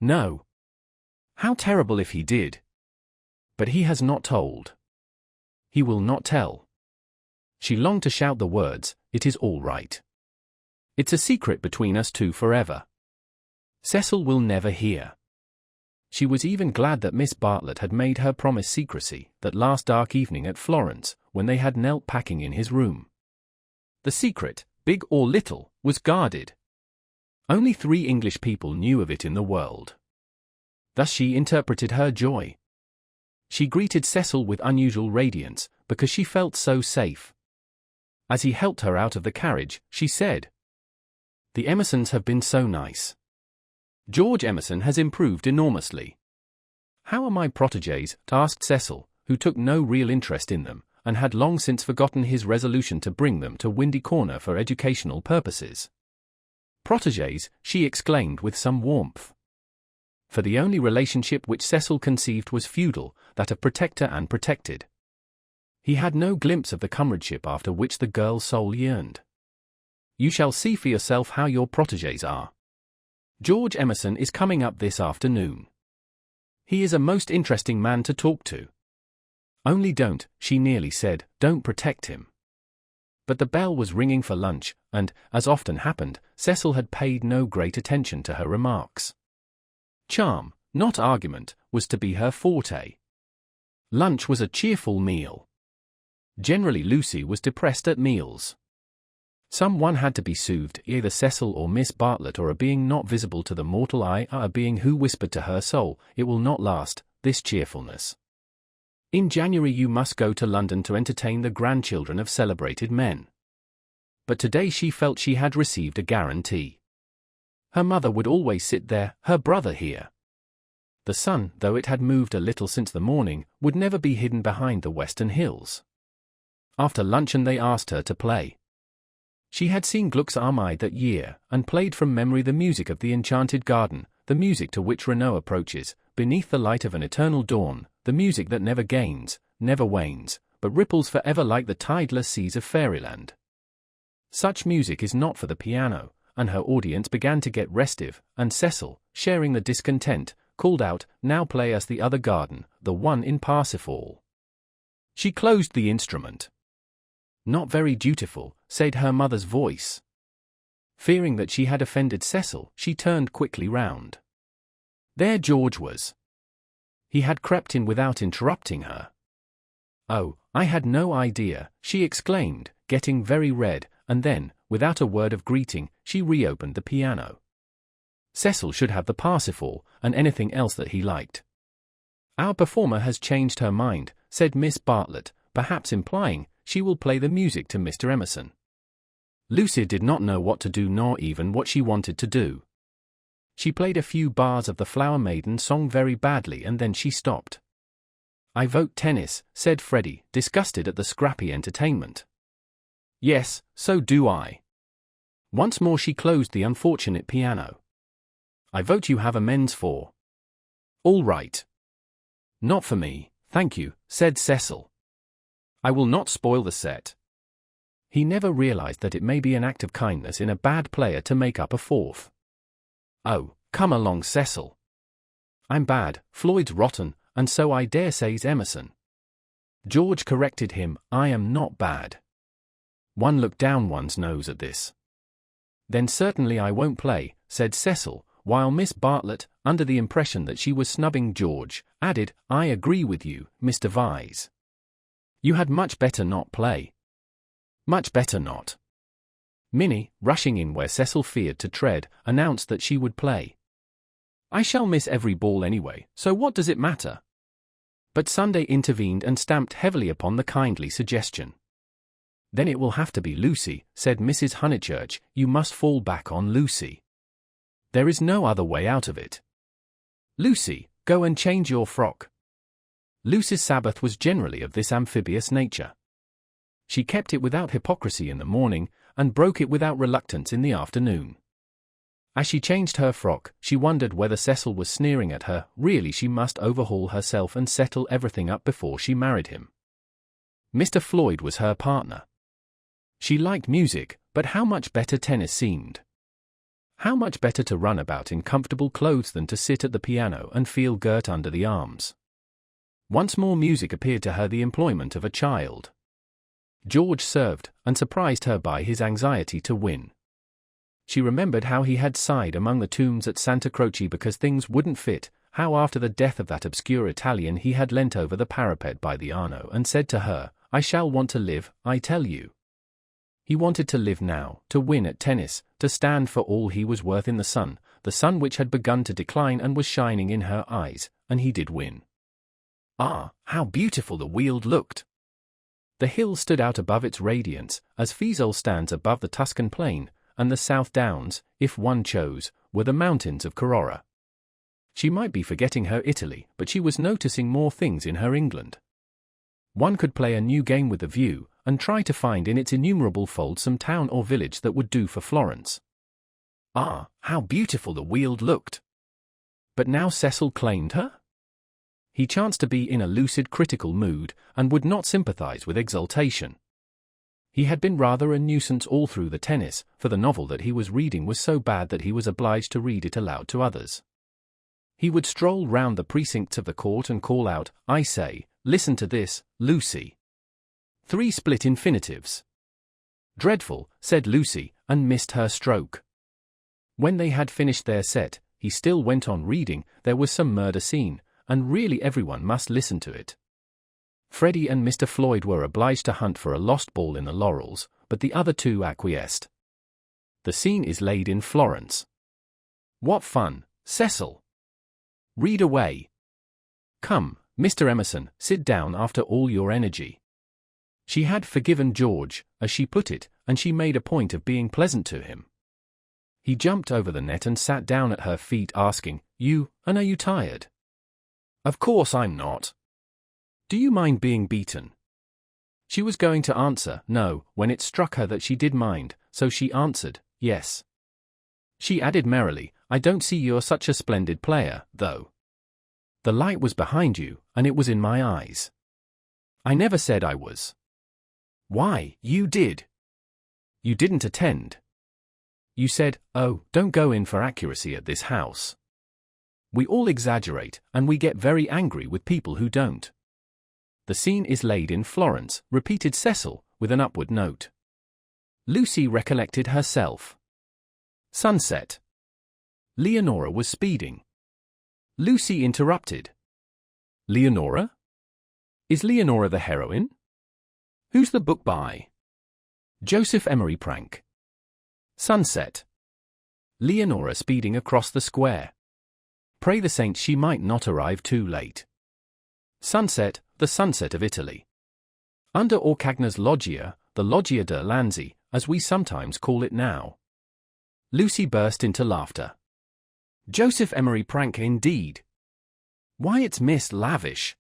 No. How terrible if he did. But he has not told. He will not tell. She longed to shout the words, it is all right. It's a secret between us two forever. Cecil will never hear. She was even glad that Miss Bartlett had made her promise secrecy that last dark evening at Florence, when they had knelt packing in his room. The secret, big or little, was guarded. Only 3 English people knew of it in the world. Thus she interpreted her joy. She greeted Cecil with unusual radiance, because she felt so safe. As he helped her out of the carriage, she said, the Emersons have been so nice. George Emerson has improved enormously. How are my protégés? Asked Cecil, who took no real interest in them, and had long since forgotten his resolution to bring them to Windy Corner for educational purposes. Protégés, she exclaimed with some warmth. For the only relationship which Cecil conceived was feudal, that of protector and protected. He had no glimpse of the comradeship after which the girl's soul yearned. You shall see for yourself how your protégés are. George Emerson is coming up this afternoon. He is a most interesting man to talk to. Only don't, she nearly said, don't protect him. But the bell was ringing for lunch, and, as often happened, Cecil had paid no great attention to her remarks. Charm, not argument, was to be her forte. Lunch was a cheerful meal. Generally Lucy was depressed at meals. Someone had to be soothed, either Cecil or Miss Bartlett, or a being not visible to the mortal eye, a being who whispered to her soul, it will not last, this cheerfulness. In January you must go to London to entertain the grandchildren of celebrated men. But today she felt she had received a guarantee. Her mother would always sit there, her brother here. The sun, though it had moved a little since the morning, would never be hidden behind the western hills. After luncheon they asked her to play. She had seen Gluck's Armide that year, and played from memory the music of the Enchanted Garden, the music to which Renaud approaches, beneath the light of an eternal dawn, the music that never gains, never wanes, but ripples forever like the tideless seas of fairyland. Such music is not for the piano, and her audience began to get restive, and Cecil, sharing the discontent, called out, now play us the other garden, the one in Parsifal. She closed the instrument. Not very dutiful, said her mother's voice. Fearing that she had offended Cecil, she turned quickly round. There George was. He had crept in without interrupting her. Oh, I had no idea, she exclaimed, getting very red, and then, without a word of greeting, she reopened the piano. Cecil should have the Parsifal, and anything else that he liked. Our performer has changed her mind, said Miss Bartlett, perhaps implying, she will play the music to Mr. Emerson. Lucy did not know what to do nor even what she wanted to do. She played a few bars of the Flower Maiden song very badly and then she stopped. I vote tennis, said Freddie, disgusted at the scrappy entertainment. Yes, so do I. Once more she closed the unfortunate piano. I vote you have amends for. All right. Not for me, thank you, said Cecil. I will not spoil the set. He never realized that it may be an act of kindness in a bad player to make up a fourth. Oh, come along, Cecil. I'm bad, Floyd's rotten, and so I dare say's Emerson. George corrected him, I am not bad. One looked down one's nose at this. Then certainly I won't play, said Cecil, while Miss Bartlett, under the impression that she was snubbing George, added, I agree with you, Mr. Vyse. You had much better not play. Much better not. Minnie, rushing in where Cecil feared to tread, announced that she would play. "I shall miss every ball anyway, so what does it matter?" But Sunday intervened and stamped heavily upon the kindly suggestion. "Then it will have to be Lucy," said Mrs. Honeychurch. "You must fall back on Lucy. There is no other way out of it. Lucy, go and change your frock." Lucy's Sabbath was generally of this amphibious nature. She kept it without hypocrisy in the morning, and broke it without reluctance in the afternoon. As she changed her frock, she wondered whether Cecil was sneering at her. Really, she must overhaul herself and settle everything up before she married him. Mr. Floyd was her partner. She liked music, but how much better tennis seemed. How much better to run about in comfortable clothes than to sit at the piano and feel girt under the arms. Once more music appeared to her the employment of a child. George served, and surprised her by his anxiety to win. She remembered how he had sighed among the tombs at Santa Croce because things wouldn't fit, how after the death of that obscure Italian he had leant over the parapet by the Arno and said to her, "I shall want to live, I tell you." He wanted to live now, to win at tennis, to stand for all he was worth in the sun which had begun to decline and was shining in her eyes, and he did win. Ah, how beautiful the Weald looked! The hill stood out above its radiance, as Fiesole stands above the Tuscan plain, and the South Downs, if one chose, were the mountains of Carrara. She might be forgetting her Italy, but she was noticing more things in her England. One could play a new game with the view, and try to find in its innumerable folds some town or village that would do for Florence. Ah, how beautiful the Weald looked! But now Cecil claimed her? He chanced to be in a lucid critical mood, and would not sympathize with exultation. He had been rather a nuisance all through the tennis, for the novel that he was reading was so bad that he was obliged to read it aloud to others. He would stroll round the precincts of the court and call out, "I say, listen to this, Lucy." 3 split infinitives. "Dreadful," said Lucy, and missed her stroke. When they had finished their set, he still went on reading. There was some murder scene, and really everyone must listen to it. Freddie and Mr. Floyd were obliged to hunt for a lost ball in the laurels, but the other two acquiesced. The scene is laid in Florence. What fun, Cecil! Read away. Come, Mr. Emerson, sit down after all your energy. She had forgiven George, as she put it, and she made a point of being pleasant to him. He jumped over the net and sat down at her feet asking, and are you tired?" "Of course I'm not." "Do you mind being beaten?" She was going to answer no, when it struck her that she did mind, so she answered, yes. She added merrily, "I don't see you're such a splendid player, though. The light was behind you, and it was in my eyes." "I never said I was." "Why, you did. You didn't attend. You said, 'Oh, don't go in for accuracy at this house.' We all exaggerate, and we get very angry with people who don't." "The scene is laid in Florence," repeated Cecil, with an upward note. Lucy recollected herself. Sunset. Leonora was speeding. Lucy interrupted. "Leonora? Is Leonora the heroine? Who's the book by?" "Joseph Emery Prank." Sunset. Leonora speeding across the square. Pray the saints she might not arrive too late. Sunset, the sunset of Italy. Under Orcagna's loggia, the Loggia de Lanzi, as we sometimes call it now. Lucy burst into laughter. "Joseph Emery Prank indeed. Why, it's Miss Lavish.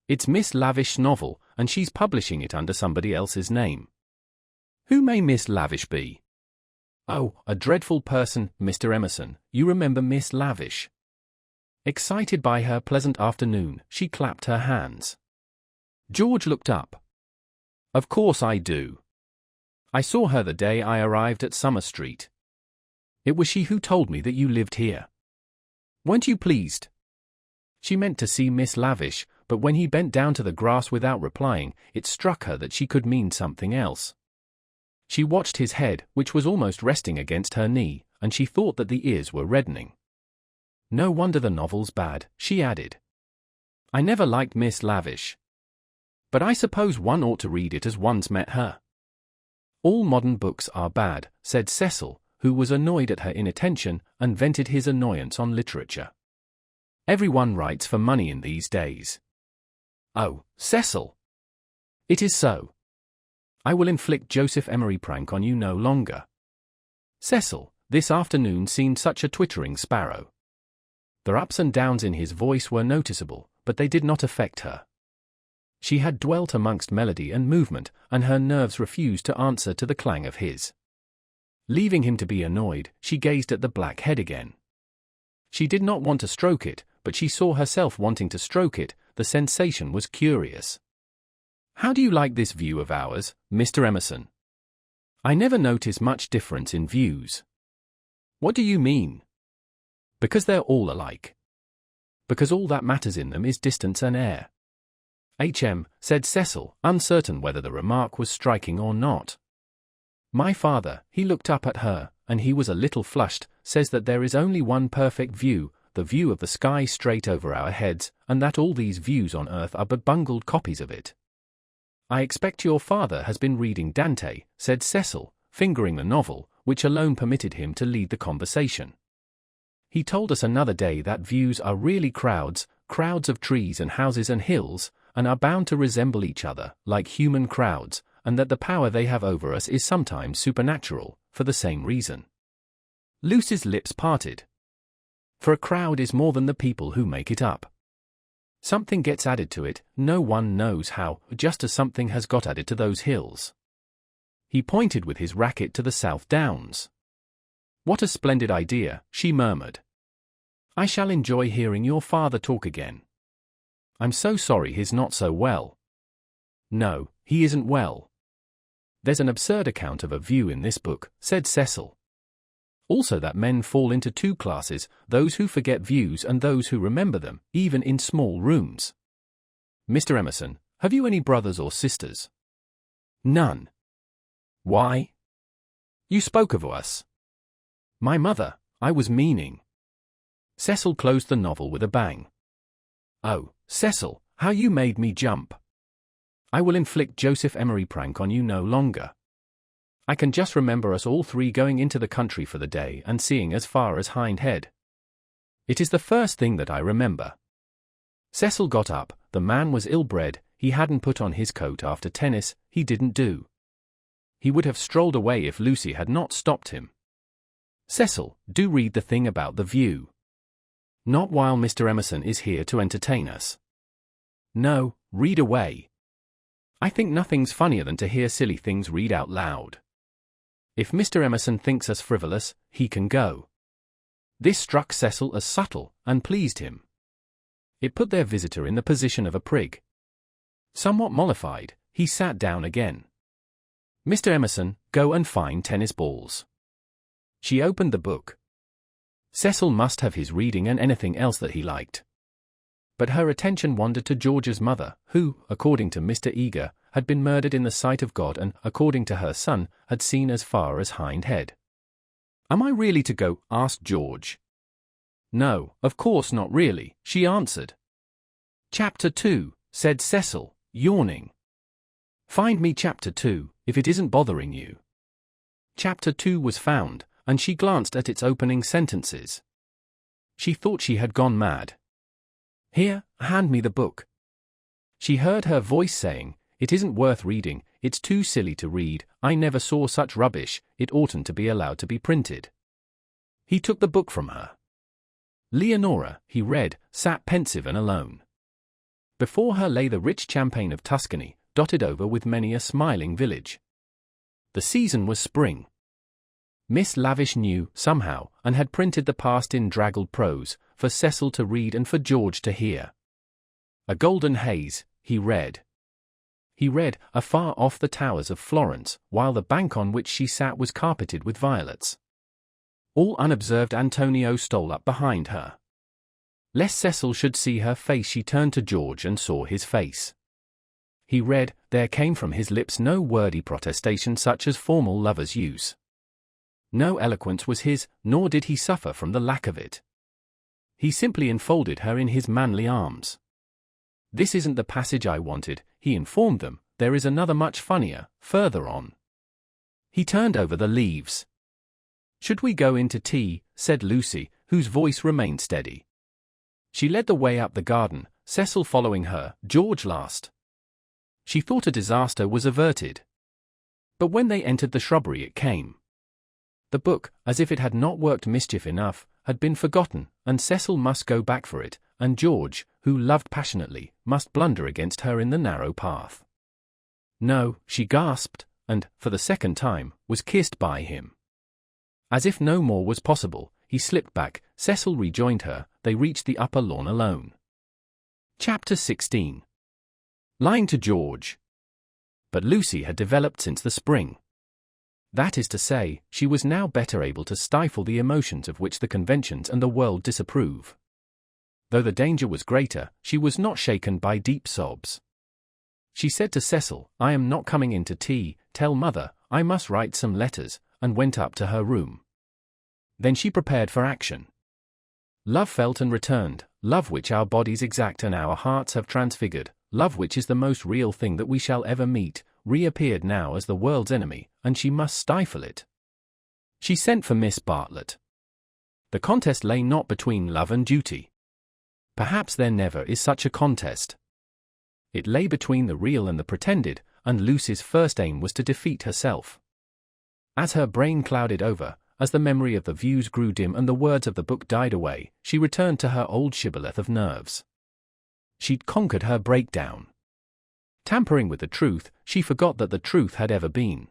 It's Miss Lavish's novel, and she's publishing it under somebody else's name. Who may Miss Lavish be?" "Oh, a dreadful person, Mr. Emerson. You remember Miss Lavish." Excited by her pleasant afternoon, she clapped her hands. George looked up. "Of course I do. I saw her the day I arrived at Summer Street. It was she who told me that you lived here. Weren't you pleased?" She meant to see Miss Lavish, but when he bent down to the grass without replying, it struck her that she could mean something else. She watched his head, which was almost resting against her knee, and she thought that the ears were reddening. "No wonder the novel's bad," she added. "I never liked Miss Lavish. But I suppose one ought to read it as one's met her." All modern books are bad, said Cecil, who was annoyed at her inattention and vented his annoyance on literature. Everyone writes for money in these days. Oh, Cecil! It is so. I will inflict Joseph Emery prank on you no longer. Cecil, this afternoon seemed such a twittering sparrow. The ups and downs in his voice were noticeable, but they did not affect her. She had dwelt amongst melody and movement, and her nerves refused to answer to the clang of his. Leaving him to be annoyed, she gazed at the black head again. She did not want to stroke it, but she saw herself wanting to stroke it. The sensation was curious. How do you like this view of ours, Mr. Emerson? I never notice much difference in views. What do you mean? Because they're all alike. Because all that matters in them is distance and air. Said Cecil, uncertain whether the remark was striking or not. My father, he looked up at her, and he was a little flushed, says that there is only one perfect view, the view of the sky straight over our heads, and that all these views on earth are but bungled copies of it. I expect your father has been reading Dante, said Cecil, fingering the novel, which alone permitted him to lead the conversation. He told us another day that views are really crowds of trees and houses and hills, and are bound to resemble each other, like human crowds, and that the power they have over us is sometimes supernatural, for the same reason. Lucy's lips parted. For a crowd is more than the people who make it up. Something gets added to it, no one knows how, just as something has got added to those hills. He pointed with his racket to the South Downs. What a splendid idea, she murmured. I shall enjoy hearing your father talk again. I'm so sorry he's not so well. No, he isn't well. There's an absurd account of a view in this book, said Cecil. Also that men fall into two classes, those who forget views and those who remember them, even in small rooms. Mr. Emerson, have you any brothers or sisters? None. Why? You spoke of us. My mother, I was meaning. Cecil closed the novel with a bang. Oh, Cecil, how you made me jump. I will inflict Joseph Emery prank on you no longer. I can just remember us all three going into the country for the day and seeing as far as Hind Head. It is the first thing that I remember. Cecil got up, the man was ill-bred, he hadn't put on his coat after tennis, he didn't do. He would have strolled away if Lucy had not stopped him. Cecil, do read the thing about the view. Not while Mr. Emerson is here to entertain us. No, read away. I think nothing's funnier than to hear silly things read out loud. If Mr. Emerson thinks us frivolous, he can go. This struck Cecil as subtle, and pleased him. It put their visitor in the position of a prig. Somewhat mollified, he sat down again. Mr. Emerson, go and find tennis balls. She opened the book. Cecil must have his reading and anything else that he liked. But her attention wandered to George's mother, who, according to Mr. Eager, had been murdered in the sight of God and, according to her son, had seen as far as Hind Head. Am I really to go? Asked George. No, of course not really, she answered. Chapter 2, said Cecil, yawning. Find me Chapter 2, if it isn't bothering you. Chapter 2 was found, and she glanced at its opening sentences. She thought she had gone mad. Here, hand me the book. She heard her voice saying, it isn't worth reading, it's too silly to read, I never saw such rubbish, it oughtn't to be allowed to be printed. He took the book from her. Leonora, he read, sat pensive and alone. Before her lay the rich champaign of Tuscany, dotted over with many a smiling village. The season was spring. Miss Lavish knew, somehow, and had printed the past in draggled prose, for Cecil to read and for George to hear. A golden haze, he read. He read, afar off the towers of Florence, while the bank on which she sat was carpeted with violets. All unobserved Antonio stole up behind her. Lest Cecil should see her face she turned to George and saw his face. He read, there came from his lips no wordy protestation such as formal lovers use. No eloquence was his, nor did he suffer from the lack of it. He simply enfolded her in his manly arms. This isn't the passage I wanted, he informed them, there is another much funnier, further on. He turned over the leaves. "Should we go in to tea?" said Lucy, whose voice remained steady. She led the way up the garden, Cecil following her, George last. She thought a disaster was averted. But when they entered the shrubbery it came. The book, as if it had not worked mischief enough, had been forgotten, and Cecil must go back for it, and George, who loved passionately, must blunder against her in the narrow path. "No," she gasped, and, for the second time, was kissed by him. As if no more was possible, he slipped back, Cecil rejoined her, they reached the upper lawn alone. Chapter 16. Lying to George. But Lucy had developed since the spring. That is to say, she was now better able to stifle the emotions of which the conventions and the world disapprove. Though the danger was greater, she was not shaken by deep sobs. She said to Cecil, "I am not coming in to tea, tell mother, I must write some letters," and went up to her room. Then she prepared for action. Love felt and returned, love which our bodies exact and our hearts have transfigured, love which is the most real thing that we shall ever meet, reappeared now as the world's enemy, and she must stifle it. She sent for Miss Bartlett. The contest lay not between love and duty. Perhaps there never is such a contest. It lay between the real and the pretended, and Lucy's first aim was to defeat herself. As her brain clouded over, as the memory of the views grew dim and the words of the book died away, she returned to her old shibboleth of nerves. She'd conquered her breakdown. Tampering with the truth, she forgot that the truth had ever been.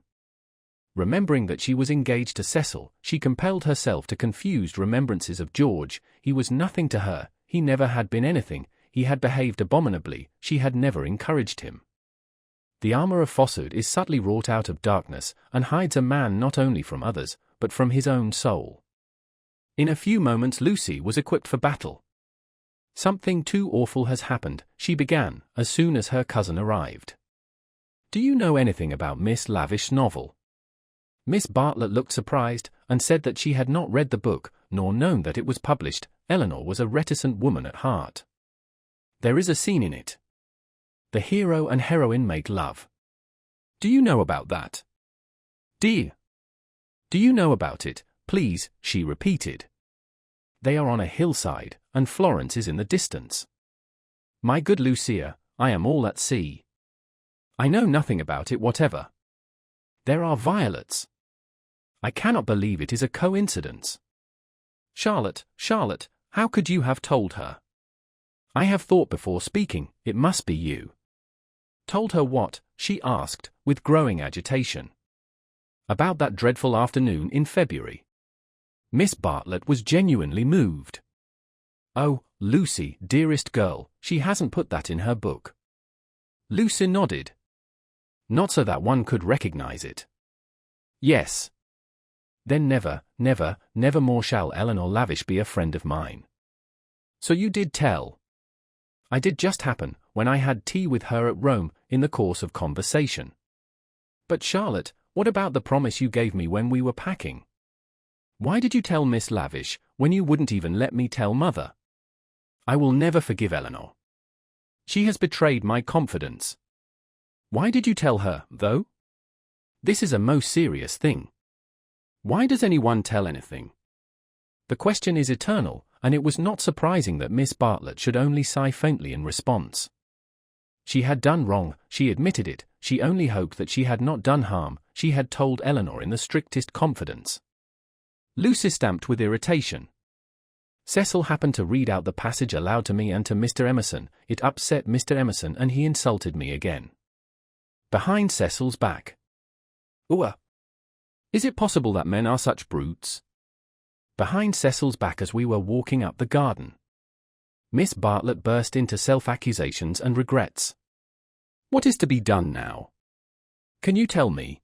Remembering that she was engaged to Cecil, she compelled herself to confused remembrances of George. He was nothing to her, he never had been anything, he had behaved abominably, she had never encouraged him. The armor of falsehood is subtly wrought out of darkness, and hides a man not only from others, but from his own soul. In a few moments Lucy was equipped for battle. "Something too awful has happened," she began, as soon as her cousin arrived. "Do you know anything about Miss Lavish's novel?" Miss Bartlett looked surprised, and said that she had not read the book, nor known that it was published. Eleanor was a reticent woman at heart. "There is a scene in it. The hero and heroine make love. Do you know about that?" "Dear, do you know about it, please?" she repeated. "They are on a hillside, and Florence is in the distance. My good Lucia, I am all at sea. I know nothing about it whatever. There are violets. I cannot believe it is a coincidence. Charlotte, Charlotte, how could you have told her? I have thought before speaking, it must be you." "Told her what?" she asked, with growing agitation. "About that dreadful afternoon in February." Miss Bartlett was genuinely moved. "Oh, Lucy, dearest girl, she hasn't put that in her book." Lucy nodded. "Not so that one could recognize it." "Yes." "Then never, never, never more shall Eleanor Lavish be a friend of mine." "So you did tell?" "I did just happen, when I had tea with her at Rome, in the course of conversation." "But Charlotte, what about the promise you gave me when we were packing? Why did you tell Miss Lavish, when you wouldn't even let me tell Mother? I will never forgive Eleanor. She has betrayed my confidence. Why did you tell her, though? This is a most serious thing. Why does anyone tell anything?" The question is eternal, and it was not surprising that Miss Bartlett should only sigh faintly in response. She had done wrong, she admitted it, she only hoped that she had not done harm, she had told Eleanor in the strictest confidence. Lucy stamped with irritation. "Cecil happened to read out the passage aloud to me and to Mr. Emerson. It upset Mr. Emerson and he insulted me again." Behind Cecil's back. "Ooh! Is it possible that men are such brutes?" Behind Cecil's back as we were walking up the garden. Miss Bartlett burst into self-accusations and regrets. "What is to be done now? Can you tell me?"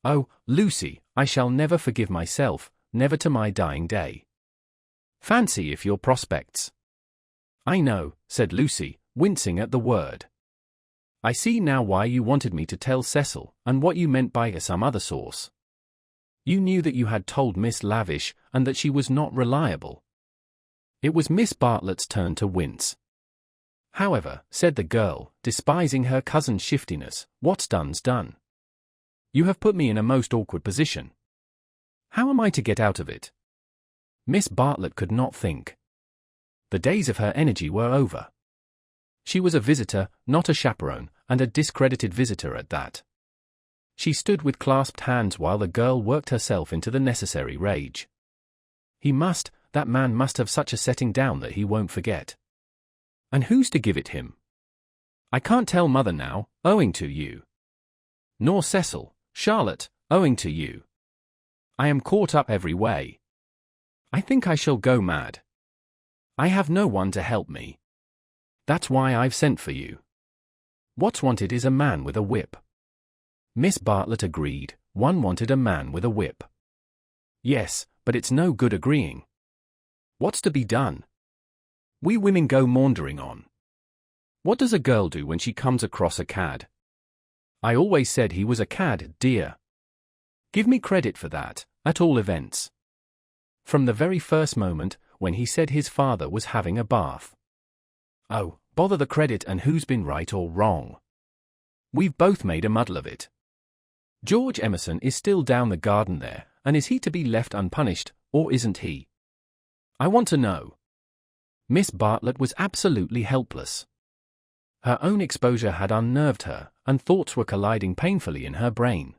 "Oh, Lucy, I shall never forgive myself, never to my dying day. Fancy if your prospects—" "I know," said Lucy, wincing at the word. "I see now why you wanted me to tell Cecil, and what you meant by some other source. You knew that you had told Miss Lavish, and that she was not reliable." It was Miss Bartlett's turn to wince. "However," said the girl, despising her cousin's shiftiness, "what's done's done. You have put me in a most awkward position. How am I to get out of it? Miss Bartlett could not think. The days of her energy were over. She was a visitor, not a chaperone, and a discredited visitor at that. She stood with clasped hands while the girl worked herself into the necessary rage. That man must have such a setting down that he won't forget. And who's to give it him? I can't tell Mother now, owing to you. Nor Cecil, Charlotte, owing to you. I am caught up every way. I think I shall go mad. I have no one to help me. That's why I've sent for you. What's wanted is a man with a whip. Miss Bartlett agreed. One wanted a man with a whip. Yes, but it's no good agreeing. What's to be done? We women go maundering on. What does a girl do when she comes across a cad? I always said he was a cad, dear. Give me credit for that, at all events. From the very first moment, when he said his father was having a bath. Oh, bother the credit and who's been right or wrong. We've both made a muddle of it. George Emerson is still down the garden there, and is he to be left unpunished, or isn't he? I want to know. Miss Bartlett was absolutely helpless. Her own exposure had unnerved her, and thoughts were colliding painfully in her brain.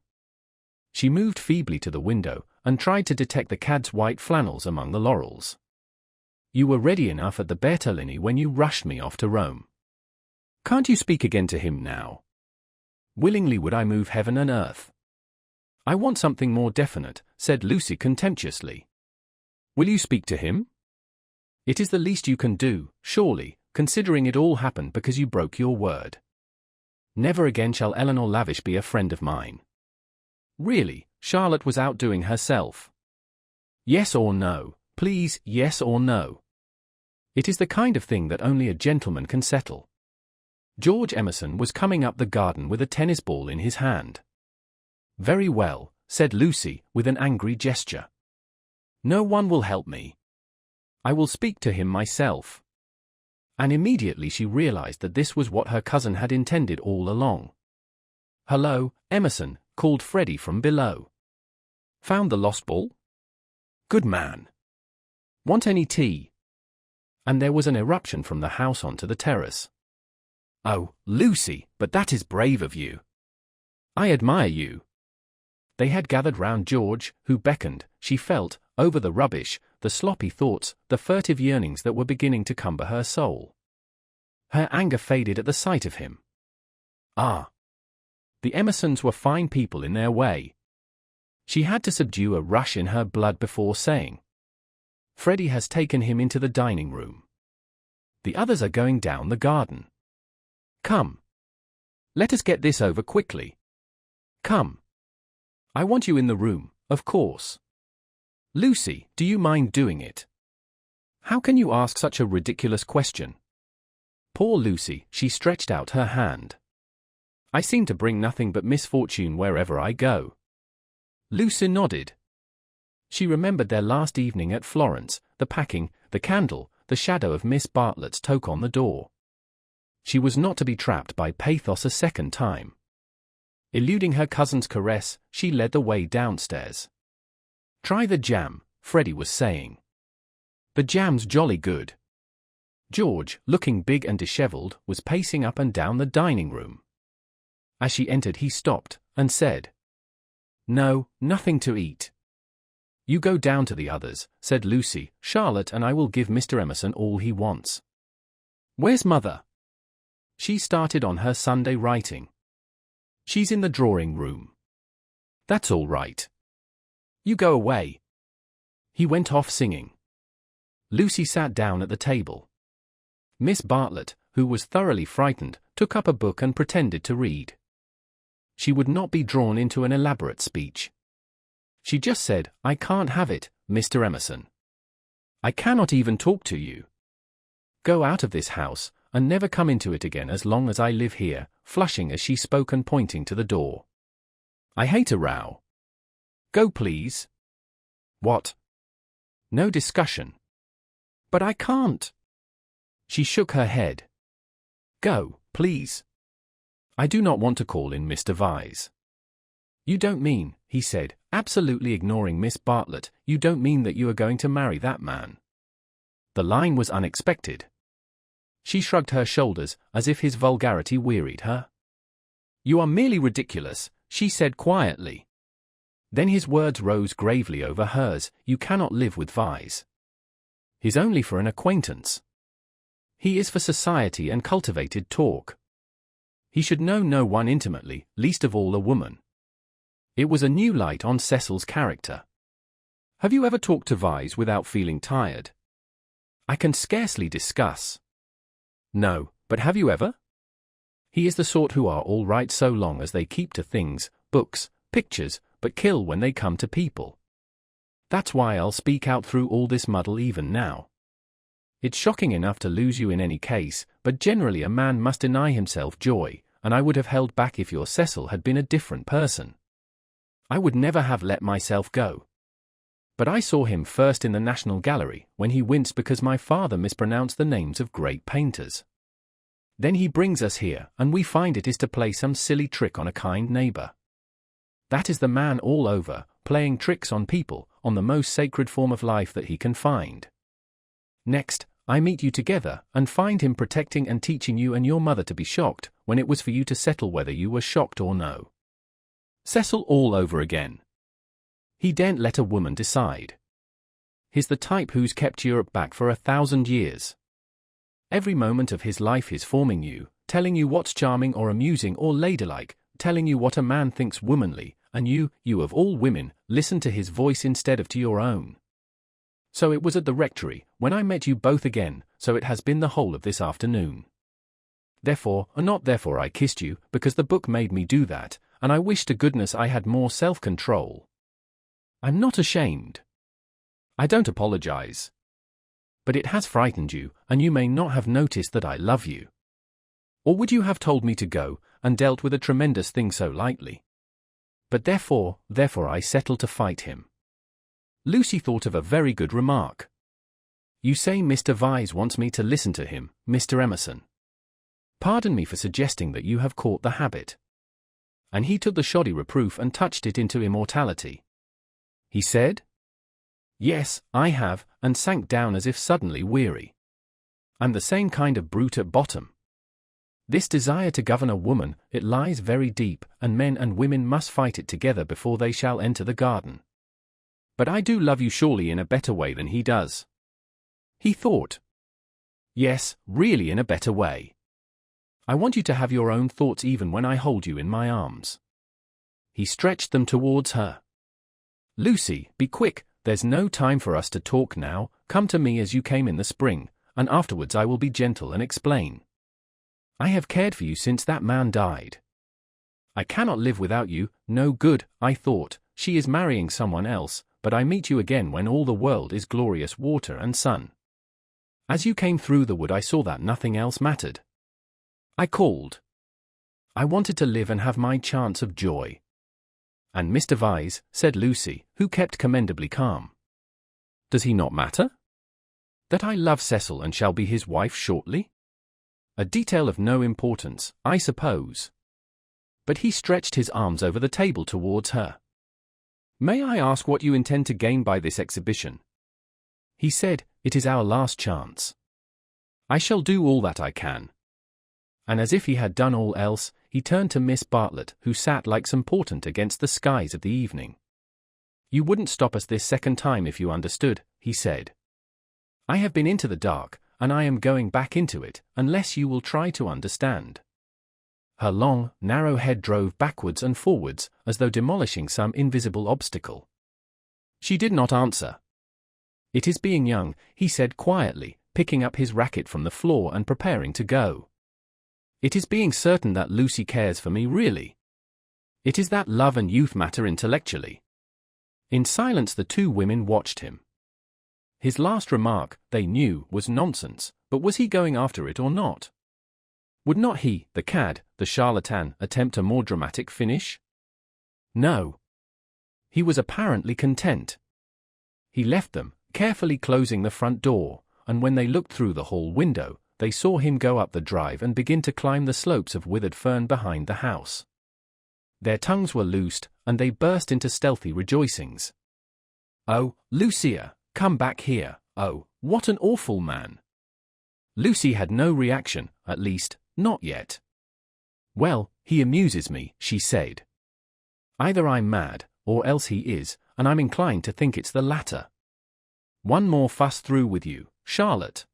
She moved feebly to the window, and tried to detect the cad's white flannels among the laurels. You were ready enough at the Bertolini when you rushed me off to Rome. Can't you speak again to him now? Willingly would I move heaven and earth. I want something more definite, said Lucy contemptuously. Will you speak to him? It is the least you can do, surely, considering it all happened because you broke your word. Never again shall Eleanor Lavish be a friend of mine. Really, Charlotte was outdoing herself. Yes or no, please, yes or no. It is the kind of thing that only a gentleman can settle. George Emerson was coming up the garden with a tennis ball in his hand. Very well, said Lucy, with an angry gesture. No one will help me. I will speak to him myself. And immediately she realized that this was what her cousin had intended all along. Hello, Emerson, called Freddie from below. Found the lost ball? Good man. Want any tea? And there was an eruption from the house onto the terrace. Oh, Lucy, but that is brave of you. I admire you. They had gathered round George, who beckoned, she felt, over the rubbish, the sloppy thoughts, the furtive yearnings that were beginning to cumber her soul. Her anger faded at the sight of him. Ah! The Emersons were fine people in their way. She had to subdue a rush in her blood before saying, Freddie has taken him into the dining room. The others are going down the garden. Come. Let us get this over quickly. Come. I want you in the room, of course. Lucy, do you mind doing it? How can you ask such a ridiculous question? Poor Lucy, she stretched out her hand. I seem to bring nothing but misfortune wherever I go. Lucy nodded. She remembered their last evening at Florence, the packing, the candle, the shadow of Miss Bartlett's toque on the door. She was not to be trapped by pathos a second time. Eluding her cousin's caress, she led the way downstairs. Try the jam, Freddie was saying. The jam's jolly good. George, looking big and dishevelled, was pacing up and down the dining room. As she entered he stopped, and said, No, nothing to eat. You go down to the others, said Lucy, Charlotte and I will give Mr. Emerson all he wants. Where's Mother? She started on her Sunday writing. She's in the drawing room. That's all right. You go away. He went off singing. Lucy sat down at the table. Miss Bartlett, who was thoroughly frightened, took up a book and pretended to read. She would not be drawn into an elaborate speech. She just said, I can't have it, Mr. Emerson. I cannot even talk to you. Go out of this house, and never come into it again as long as I live here, flushing as she spoke and pointing to the door. I hate a row. Go please. What? No discussion. But I can't. She shook her head. Go, please. I do not want to call in Mr. Vyse. "You don't mean," he said, absolutely ignoring Miss Bartlett, "you don't mean that you are going to marry that man?" The line was unexpected. She shrugged her shoulders, as if his vulgarity wearied her. "You are merely ridiculous," she said quietly. Then his words rose gravely over hers. "You cannot live with Vyse. He's only for an acquaintance. He is for society and cultivated talk. He should know no one intimately, least of all a woman." It was a new light on Cecil's character. "Have you ever talked to Vyse without feeling tired?" "I can scarcely discuss." "No, but have you ever?" "He is the sort who are all right so long as they keep to things, books, pictures, but kill when they come to people. That's why I'll speak out through all this muddle even now. It's shocking enough to lose you in any case, but generally a man must deny himself joy, and I would have held back if your Cecil had been a different person. I would never have let myself go. But I saw him first in the National Gallery, when he winced because my father mispronounced the names of great painters. Then he brings us here, and we find it is to play some silly trick on a kind neighbor. That is the man all over, playing tricks on people, on the most sacred form of life that he can find. Next, I meet you together, and find him protecting and teaching you and your mother to be shocked, when it was for you to settle whether you were shocked or no. Cecil all over again. He daren't let a woman decide. He's the type who's kept Europe back for 1,000 years. Every moment of his life is forming you, telling you what's charming or amusing or ladylike, telling you what a man thinks womanly, and you of all women, listen to his voice instead of to your own. So it was at the rectory, when I met you both again, so it has been the whole of this afternoon. Therefore, or not therefore I kissed you, because the book made me do that, and I wish to goodness I had more self-control. I'm not ashamed. I don't apologize. But it has frightened you, and you may not have noticed that I love you. Or would you have told me to go, and dealt with a tremendous thing so lightly? But therefore I settled to fight him." Lucy thought of a very good remark. "You say Mr. Vyse wants me to listen to him, Mr. Emerson. Pardon me for suggesting that you have caught the habit." And he took the shoddy reproof and touched it into immortality. He said, "Yes, I have," and sank down as if suddenly weary. "I'm the same kind of brute at bottom. This desire to govern a woman, it lies very deep, and men and women must fight it together before they shall enter the garden. But I do love you surely in a better way than he does." He thought. "Yes, really in a better way. I want you to have your own thoughts even when I hold you in my arms." He stretched them towards her. "Lucy, be quick, there's no time for us to talk now, come to me as you came in the spring, and afterwards I will be gentle and explain. I have cared for you since that man died. I cannot live without you, no good, I thought, she is marrying someone else, but I meet you again when all the world is glorious water and sun. As you came through the wood I saw that nothing else mattered. I called. I wanted to live and have my chance of joy." "And Mr. Vyse," said Lucy, who kept commendably calm. "Does he not matter?" "That I love Cecil and shall be his wife shortly? A detail of no importance, I suppose." But he stretched his arms over the table towards her. "May I ask what you intend to gain by this exhibition?" He said, "It is our last chance. I shall do all that I can." And as if he had done all else, he turned to Miss Bartlett, who sat like some portent against the skies of the evening. "You wouldn't stop us this second time if you understood," he said. "I have been into the dark, and I am going back into it, unless you will try to understand." Her long, narrow head drove backwards and forwards, as though demolishing some invisible obstacle. She did not answer. "It is being young," he said quietly, picking up his racket from the floor and preparing to go. "It is being certain that Lucy cares for me really. It is that love and youth matter intellectually." In silence the two women watched him. His last remark, they knew, was nonsense, but was he going after it or not? Would not he, the cad, the charlatan, attempt a more dramatic finish? No. He was apparently content. He left them, carefully closing the front door, and when they looked through the hall window, they saw him go up the drive and begin to climb the slopes of withered fern behind the house. Their tongues were loosed, and they burst into stealthy rejoicings. "Oh, Lucia, come back here. Oh, what an awful man." Lucy had no reaction, at least, not yet. "Well, he amuses me," she said. "Either I'm mad, or else he is, and I'm inclined to think it's the latter. One more fuss through with you, Charlotte."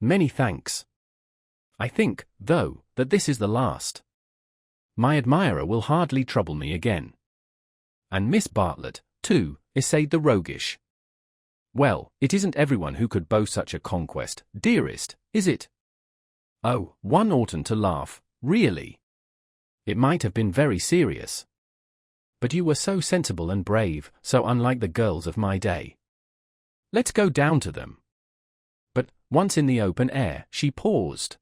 "Many thanks. I think, though, that this is the last. My admirer will hardly trouble me again." "And Miss Bartlett, too," essayed the roguish. "Well, it isn't everyone who could boast such a conquest, dearest, is it?" "Oh, one oughtn't to laugh, really. It might have been very serious. But you were so sensible and brave, so unlike the girls of my day. Let's go down to them." But, once in the open air, she paused.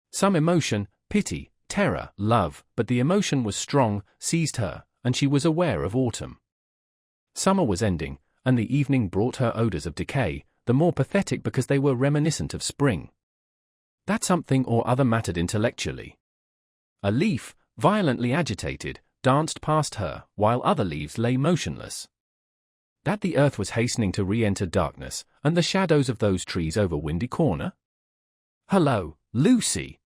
Some emotion, pity, terror, love, but the emotion was strong, seized her, and she was aware of autumn. Summer was ending, and the evening brought her odors of decay, the more pathetic because they were reminiscent of spring. That something or other mattered intellectually. A leaf, violently agitated, danced past her, while other leaves lay motionless. That the earth was hastening to re-enter darkness, and the shadows of those trees over Windy Corner? "Hello, Lucy.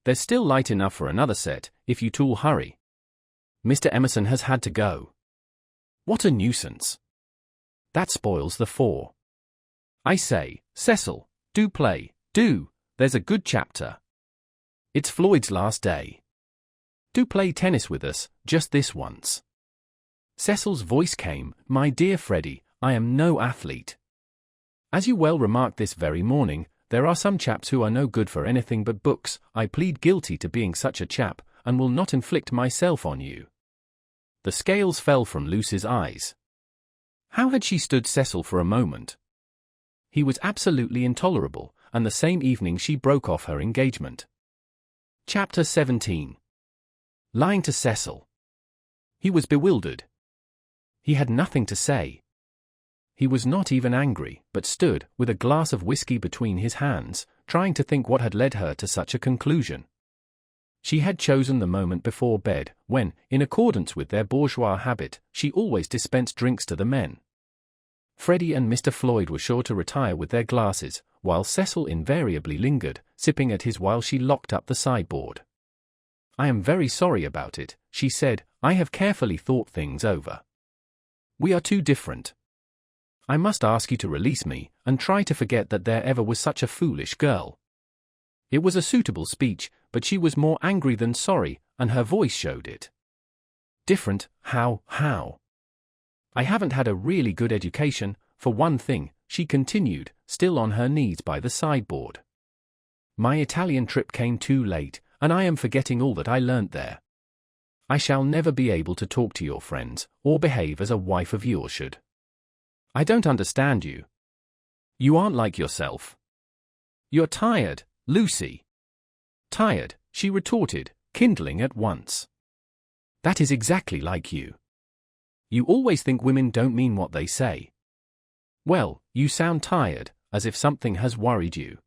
There's still light enough for another set, if you two'll hurry. Mr. Emerson has had to go." "What a nuisance. That spoils the four. I say, Cecil, do play, do, there's a good chapter. It's Floyd's last day. Do play tennis with us, just this once." Cecil's voice came, "My dear Freddie, I am no athlete. As you well remarked this very morning, there are some chaps who are no good for anything but books. I plead guilty to being such a chap, and will not inflict myself on you." The scales fell from Lucy's eyes. How had she stood Cecil for a moment? He was absolutely intolerable, and the same evening she broke off her engagement. Chapter 17. Lying to Cecil. He was bewildered. He had nothing to say. He was not even angry, but stood, with a glass of whiskey between his hands, trying to think what had led her to such a conclusion. She had chosen the moment before bed, when, in accordance with their bourgeois habit, she always dispensed drinks to the men. Freddie and Mr. Floyd were sure to retire with their glasses, while Cecil invariably lingered, sipping at his while she locked up the sideboard. "I am very sorry about it," she said. "I have carefully thought things over. We are too different. I must ask you to release me, and try to forget that there ever was such a foolish girl." It was a suitable speech, but she was more angry than sorry, and her voice showed it. "Different, how? I haven't had a really good education, for one thing," she continued, still on her knees by the sideboard. "My Italian trip came too late, and I am forgetting all that I learnt there. I shall never be able to talk to your friends, or behave as a wife of yours should. I don't understand you. You aren't like yourself. You're tired, Lucy." "Tired," she retorted, kindling at once. "That is exactly like you. You always think women don't mean what they say. Well, you sound tired, as if something has worried you.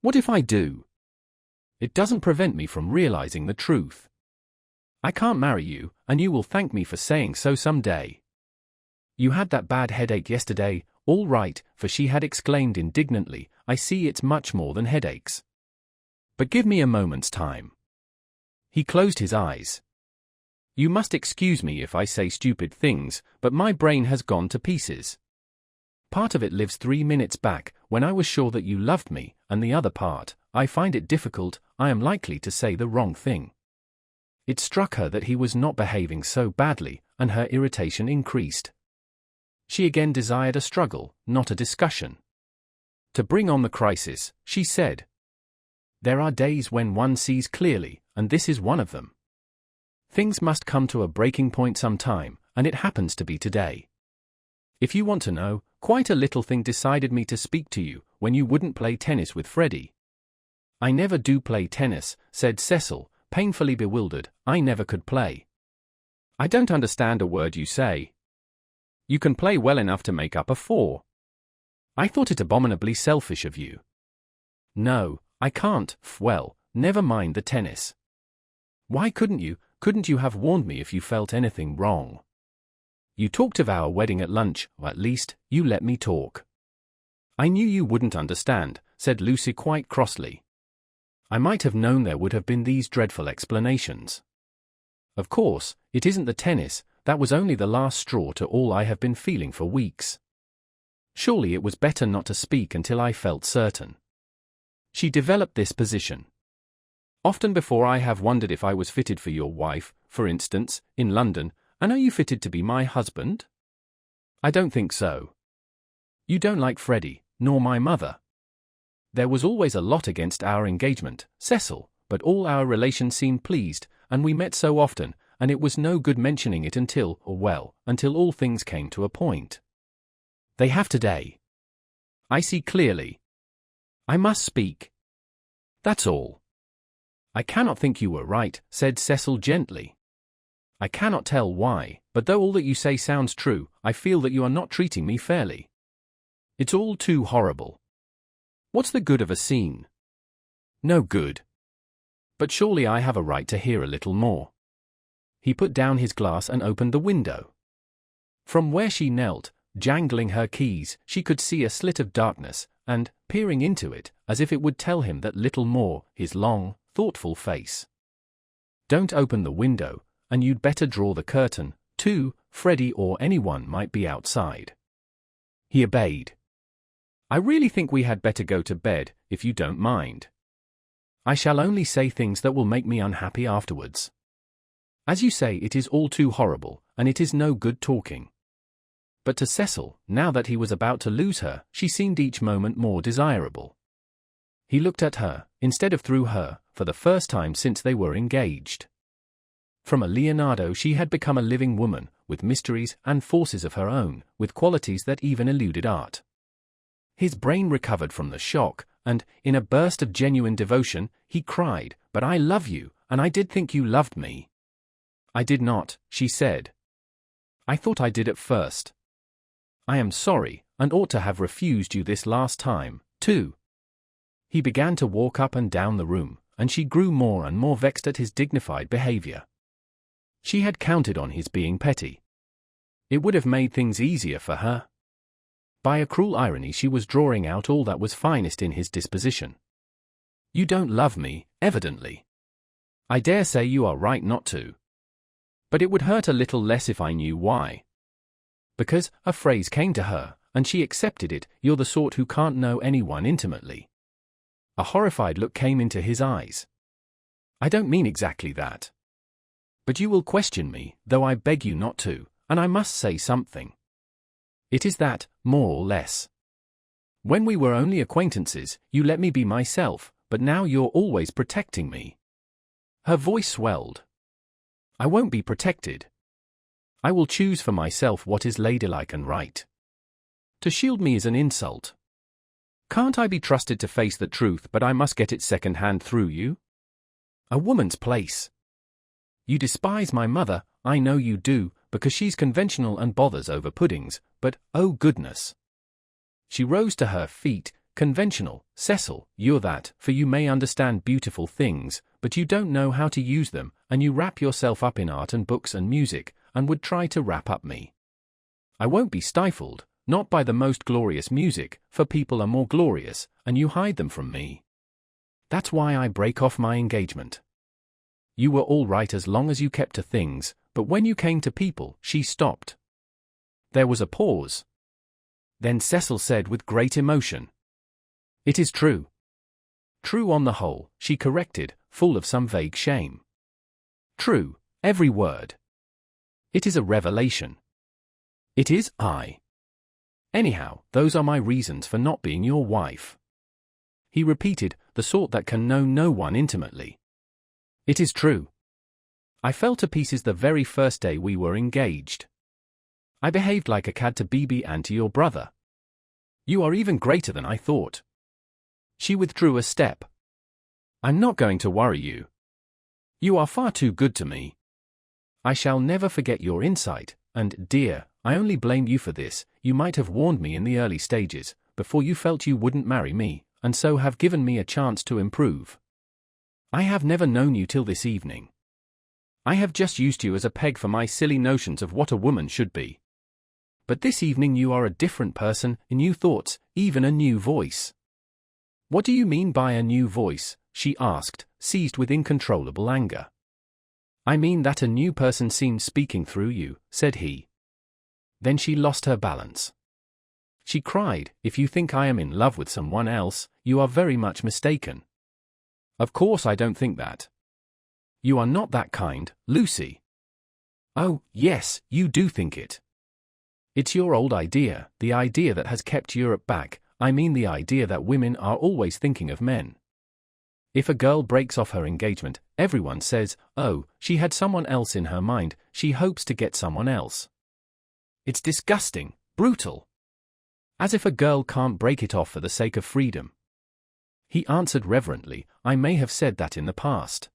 What if I do? It doesn't prevent me from realizing the truth. I can't marry you, and you will thank me for saying so some day. You had that bad headache yesterday, all right," for she had exclaimed indignantly, "I see it's much more than headaches. But give me a moment's time." He closed his eyes. "You must excuse me if I say stupid things, but my brain has gone to pieces. Part of it lives 3 minutes back, when I was sure that you loved me, and the other part, I find it difficult, I am likely to say the wrong thing." It struck her that he was not behaving so badly, and her irritation increased. She again desired a struggle, not a discussion. To bring on the crisis, she said, "There are days when one sees clearly, and this is one of them. Things must come to a breaking point sometime, and it happens to be today. If you want to know, quite a little thing decided me to speak to you, when you wouldn't play tennis with Freddie." "I never do play tennis," said Cecil, painfully bewildered. "I never could play." "I don't understand a word you say. You can play well enough to make up a 4. I thought it abominably selfish of you." "No, I can't. Well, never mind the tennis. Why couldn't you, couldn't you have warned me if you felt anything wrong? You talked of our wedding at lunch, or at least, you let me talk. I knew you wouldn't understand, said Lucy quite crossly. I might have known there would have been these dreadful explanations. Of course, it isn't the tennis, that was only the last straw to all I have been feeling for weeks. Surely it was better not to speak until I felt certain. She developed this position. Often before I have wondered if I was fitted for your wife, for instance, in London, and are you fitted to be my husband? I don't think so. You don't like Freddie, nor my mother. There was always a lot against our engagement, Cecil, but all our relations seemed pleased, and we met so often, and it was no good mentioning it until all things came to a point. They have today. I see clearly. I must speak. That's all. I cannot think you were right, said Cecil gently. I cannot tell why, but though all that you say sounds true, I feel that you are not treating me fairly. It's all too horrible. What's the good of a scene? No good. But surely I have a right to hear a little more. He put down his glass and opened the window. From where she knelt, jangling her keys, she could see a slit of darkness, and, peering into it, as if it would tell him that little more, his long, thoughtful face. Don't open the window, and you'd better draw the curtain, too, Freddie or anyone might be outside. He obeyed. I really think we had better go to bed, if you don't mind. I shall only say things that will make me unhappy afterwards. As you say, it is all too horrible, and it is no good talking. But to Cecil, now that he was about to lose her, she seemed each moment more desirable. He looked at her, instead of through her, for the first time since they were engaged. From a Leonardo she had become a living woman, with mysteries and forces of her own, with qualities that even eluded art. His brain recovered from the shock, and, in a burst of genuine devotion, he cried, "But I love you, and I did think you loved me." "I did not," she said. "I thought I did at first. I am sorry, and ought to have refused you this last time, too." He began to walk up and down the room, and she grew more and more vexed at his dignified behavior. She had counted on his being petty. It would have made things easier for her. By a cruel irony she was drawing out all that was finest in his disposition. "You don't love me, evidently. I dare say you are right not to. But it would hurt a little less if I knew why." Because a phrase came to her, and she accepted it, "You're the sort who can't know anyone intimately." A horrified look came into his eyes. "I don't mean exactly that. But you will question me, though I beg you not to, and I must say something. It is that, more or less. When we were only acquaintances, you let me be myself, but now you're always protecting me." Her voice swelled. "I won't be protected. I will choose for myself what is ladylike and right. To shield me is an insult. Can't I be trusted to face the truth, but I must get it second-hand through you? A woman's place. You despise my mother, I know you do, because she's conventional and bothers over puddings, but, oh goodness." She rose to her feet. "Conventional, Cecil, you're that, for you may understand beautiful things, but you don't know how to use them, and you wrap yourself up in art and books and music, and would try to wrap up me. I won't be stifled, not by the most glorious music, for people are more glorious, and you hide them from me. That's why I break off my engagement. You were all right as long as you kept to things, but when you came to people," she stopped. There was a pause. Then Cecil said with great emotion, "It is true." "True on the whole," she corrected, full of some vague shame. "True, every word. It is a revelation." "It is, Anyhow, those are my reasons for not being your wife." He repeated, "The sort that can know no one intimately." "It is true. I fell to pieces the very first day we were engaged. I behaved like a cad to Bibi and to your brother. You are even greater than I thought." She withdrew a step. "I'm not going to worry you. You are far too good to me. I shall never forget your insight, and, dear, I only blame you for this. You might have warned me in the early stages, before you felt you wouldn't marry me, and so have given me a chance to improve. I have never known you till this evening. I have just used you as a peg for my silly notions of what a woman should be. But this evening you are a different person, new thoughts, even a new voice." "What do you mean by a new voice?" she asked, seized with uncontrollable anger. "I mean that a new person seems speaking through you," said he. Then she lost her balance. She cried, "If you think I am in love with someone else, you are very much mistaken. Of course I don't think that. You are not that kind, Lucy." "Oh, yes, you do think it. It's your old idea, the idea that has kept Europe back. I mean the idea that women are always thinking of men. If a girl breaks off her engagement, everyone says, 'Oh, she had someone else in her mind, she hopes to get someone else.' It's disgusting, brutal. As if a girl can't break it off for the sake of freedom." He answered reverently, "I may have said that in the past.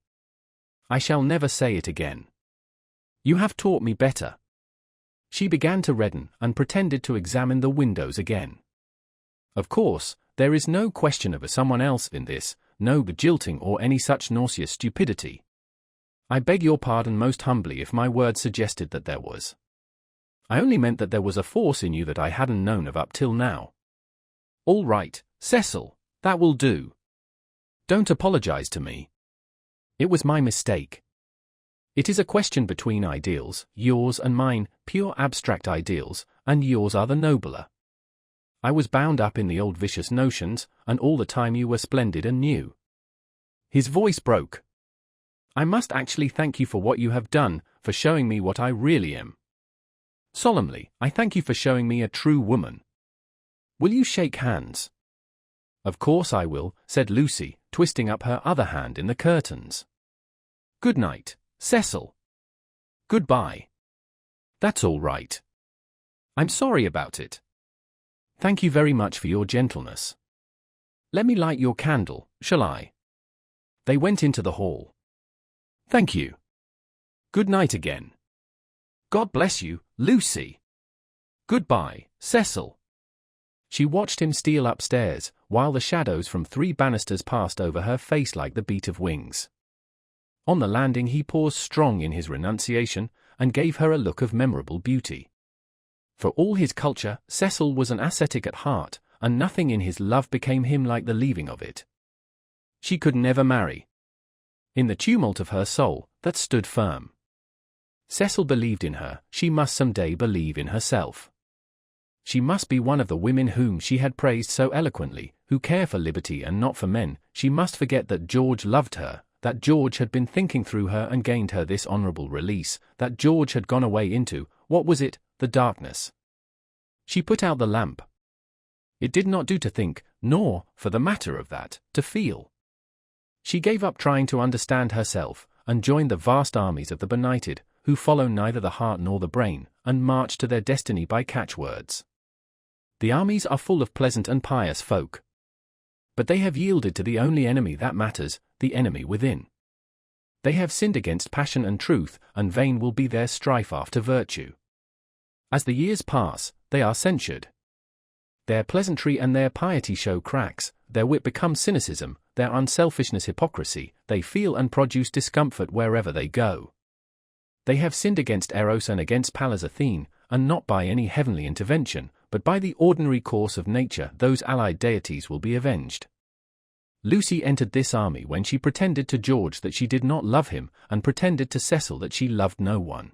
I shall never say it again. You have taught me better." She began to redden and pretended to examine the windows again. "Of course, there is no question of a someone else in this, no jilting or any such nauseous stupidity. I beg your pardon most humbly if my words suggested that there was. I only meant that there was a force in you that I hadn't known of up till now." "All right, Cecil, that will do. Don't apologize to me. It was my mistake. It is a question between ideals, yours and mine, pure abstract ideals, and yours are the nobler. I was bound up in the old vicious notions, and all the time you were splendid and new." His voice broke. "I must actually thank you for what you have done, for showing me what I really am. Solemnly, I thank you for showing me a true woman. Will you shake hands?" "Of course I will," said Lucy, twisting up her other hand in the curtains. "Good night, Cecil." "Goodbye." "That's all right. I'm sorry about it. Thank you very much for your gentleness. Let me light your candle, shall I?" They went into the hall. "Thank you. Good night again. God bless you, Lucy. Goodbye, Cecil." She watched him steal upstairs, while the shadows from 3 banisters passed over her face like the beat of wings. On the landing he paused strong in his renunciation, and gave her a look of memorable beauty. For all his culture, Cecil was an ascetic at heart, and nothing in his love became him like the leaving of it. She could never marry. In the tumult of her soul, that stood firm. Cecil believed in her, she must some day believe in herself. She must be one of the women whom she had praised so eloquently, who care for liberty and not for men. She must forget that George loved her, that George had been thinking through her and gained her this honorable release, that George had gone away into, what was it, the darkness. She put out the lamp. It did not do to think, nor, for the matter of that, to feel. She gave up trying to understand herself, and joined the vast armies of the benighted, who follow neither the heart nor the brain, and march to their destiny by catchwords. The armies are full of pleasant and pious folk. But they have yielded to the only enemy that matters, the enemy within. They have sinned against passion and truth, and vain will be their strife after virtue. As the years pass, they are censured. Their pleasantry and their piety show cracks, their wit becomes cynicism, their unselfishness hypocrisy, they feel and produce discomfort wherever they go. They have sinned against Eros and against Pallas Athene, and not by any heavenly intervention, but by the ordinary course of nature those allied deities will be avenged. Lucy entered this army when she pretended to George that she did not love him, and pretended to Cecil that she loved no one.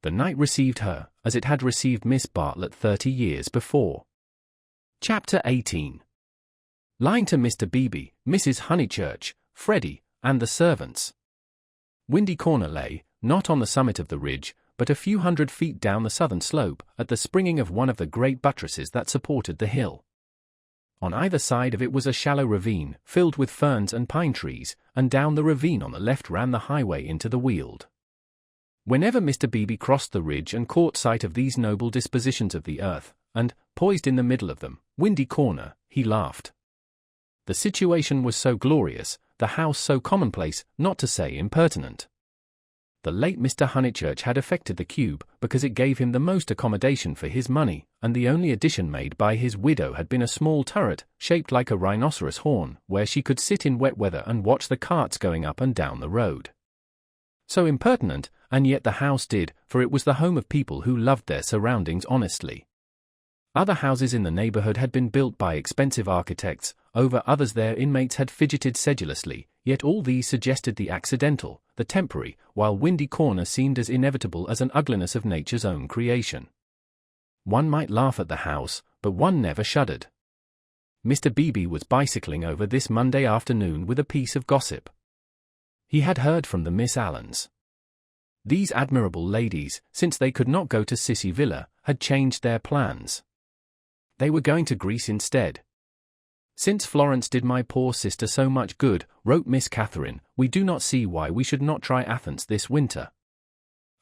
The night received her, as it had received Miss Bartlett 30 years before. Chapter 18. Lying to Mr. Beebe, Mrs. Honeychurch, Freddie, and the servants. Windy Corner lay, not on the summit of the ridge, but a few hundred feet down the southern slope, at the springing of one of the great buttresses that supported the hill. On either side of it was a shallow ravine, filled with ferns and pine trees, and down the ravine on the left ran the highway into the Weald. Whenever Mr. Beebe crossed the ridge and caught sight of these noble dispositions of the earth, and, poised in the middle of them, Windy Corner, he laughed. The situation was so glorious, the house so commonplace, not to say impertinent. The late Mr. Honeychurch had effected the cube because it gave him the most accommodation for his money, and the only addition made by his widow had been a small turret, shaped like a rhinoceros horn, where she could sit in wet weather and watch the carts going up and down the road. So impertinent, and yet the house did, for it was the home of people who loved their surroundings honestly. Other houses in the neighborhood had been built by expensive architects, over others their inmates had fidgeted sedulously, yet all these suggested the accidental, the temporary, while Windy Corner seemed as inevitable as an ugliness of nature's own creation. One might laugh at the house, but one never shuddered. Mr. Beebe was bicycling over this Monday afternoon with a piece of gossip. He had heard from the Miss Allens. These admirable ladies, since they could not go to Sissy Villa, had changed their plans. They were going to Greece instead. Since Florence did my poor sister so much good, wrote Miss Catherine, we do not see why we should not try Athens this winter.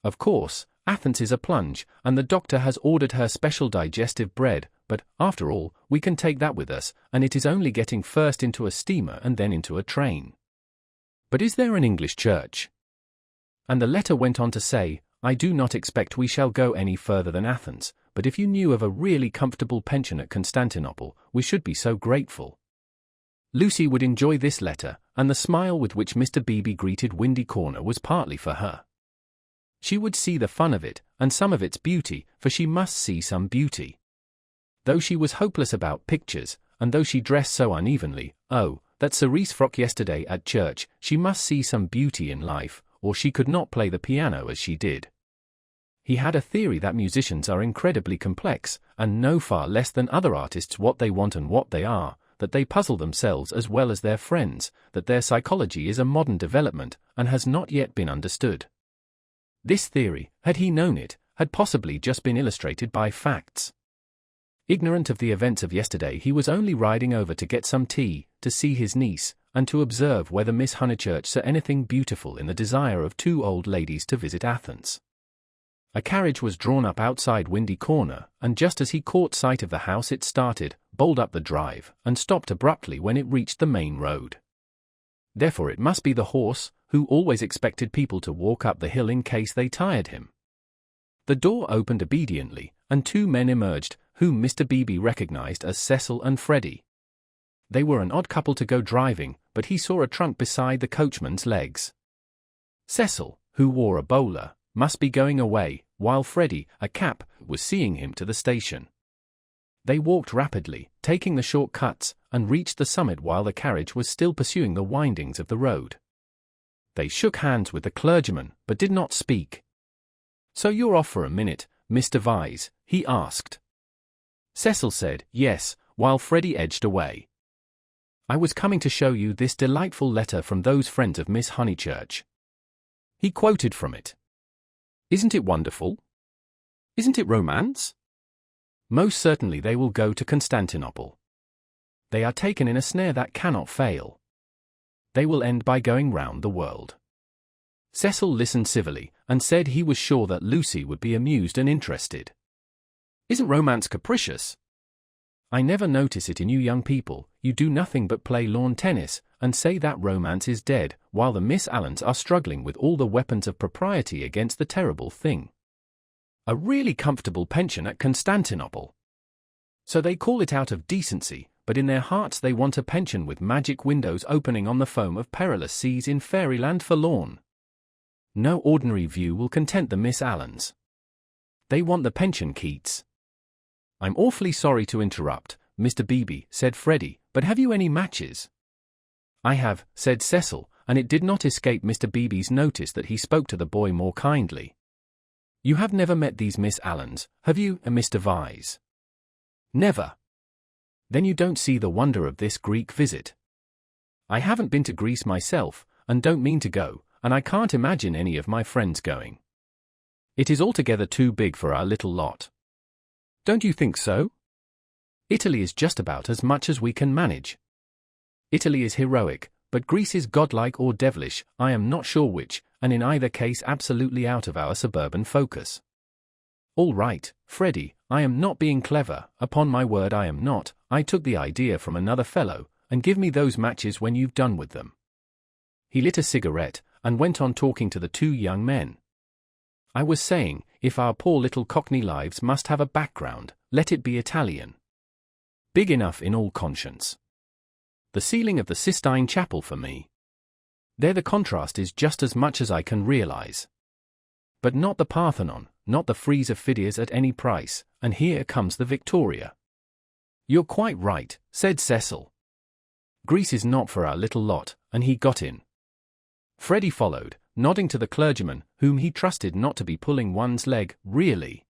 Of course, Athens is a plunge, and the doctor has ordered her special digestive bread, but, after all, we can take that with us, and it is only getting first into a steamer and then into a train. But is there an English church? And the letter went on to say, I do not expect we shall go any further than Athens, but if you knew of a really comfortable pension at Constantinople, we should be so grateful. Lucy would enjoy this letter, and the smile with which Mr. Beebe greeted Windy Corner was partly for her. She would see the fun of it, and some of its beauty, for she must see some beauty. Though she was hopeless about pictures, and though she dressed so unevenly, oh, that cerise frock yesterday at church, she must see some beauty in life, or she could not play the piano as she did. He had a theory that musicians are incredibly complex, and know far less than other artists what they want and what they are, that they puzzle themselves as well as their friends, that their psychology is a modern development, and has not yet been understood. This theory, had he known it, had possibly just been illustrated by facts. Ignorant of the events of yesterday, he was only riding over to get some tea, to see his niece, and to observe whether Miss Honeychurch saw anything beautiful in the desire of two old ladies to visit Athens. A carriage was drawn up outside Windy Corner, and just as he caught sight of the house it started, bowled up the drive, and stopped abruptly when it reached the main road. Therefore it must be the horse, who always expected people to walk up the hill in case they tired him. The door opened obediently, and two men emerged, whom Mr. Beebe recognized as Cecil and Freddie. They were an odd couple to go driving, but he saw a trunk beside the coachman's legs. Cecil, who wore a bowler, must be going away, while Freddie, a cap, was seeing him to the station. They walked rapidly, taking the short cuts, and reached the summit while the carriage was still pursuing the windings of the road. They shook hands with the clergyman, but did not speak. "So you're off for a minute, Mr. Vyse?" he asked. Cecil said, "Yes," while Freddie edged away. "I was coming to show you this delightful letter from those friends of Miss Honeychurch." He quoted from it. "Isn't it wonderful? Isn't it romance? Most certainly they will go to Constantinople. They are taken in a snare that cannot fail. They will end by going round the world." Cecil listened civilly, and said he was sure that Lucy would be amused and interested. "Isn't romance capricious? I never notice it in you young people. You do nothing but play lawn tennis, and say that romance is dead, while the Miss Allens are struggling with all the weapons of propriety against the terrible thing. A really comfortable pension at Constantinople. So they call it out of decency, but in their hearts they want a pension with magic windows opening on the foam of perilous seas in fairyland forlorn. No ordinary view will content the Miss Allens. They want the pension, Keats." "I'm awfully sorry to interrupt, Mr. Beebe," said Freddie, "but have you any matches?" "I have," said Cecil, and it did not escape Mr. Beebe's notice that he spoke to the boy more kindly. "You have never met these Miss Allens, have you, Mr. Vyse?" "Never." "Then you don't see the wonder of this Greek visit. I haven't been to Greece myself, and don't mean to go, and I can't imagine any of my friends going. It is altogether too big for our little lot. Don't you think so? Italy is just about as much as we can manage. Italy is heroic, but Greece is godlike or devilish, I am not sure which, and in either case absolutely out of our suburban focus." "All right, Freddie, I am not being clever, upon my word I am not. I took the idea from another fellow, and give me those matches when you've done with them." He lit a cigarette, and went on talking to the two young men. "I was saying, if our poor little Cockney lives must have a background, let it be Italian. Big enough in all conscience. The ceiling of the Sistine Chapel for me. There the contrast is just as much as I can realize. But not the Parthenon, not the frieze of Phidias at any price, and here comes the Victoria. You're quite right, said Cecil. Greece is not for our little lot, and he got in. Freddie followed, nodding to the clergyman, whom he trusted not to be pulling one's leg, really.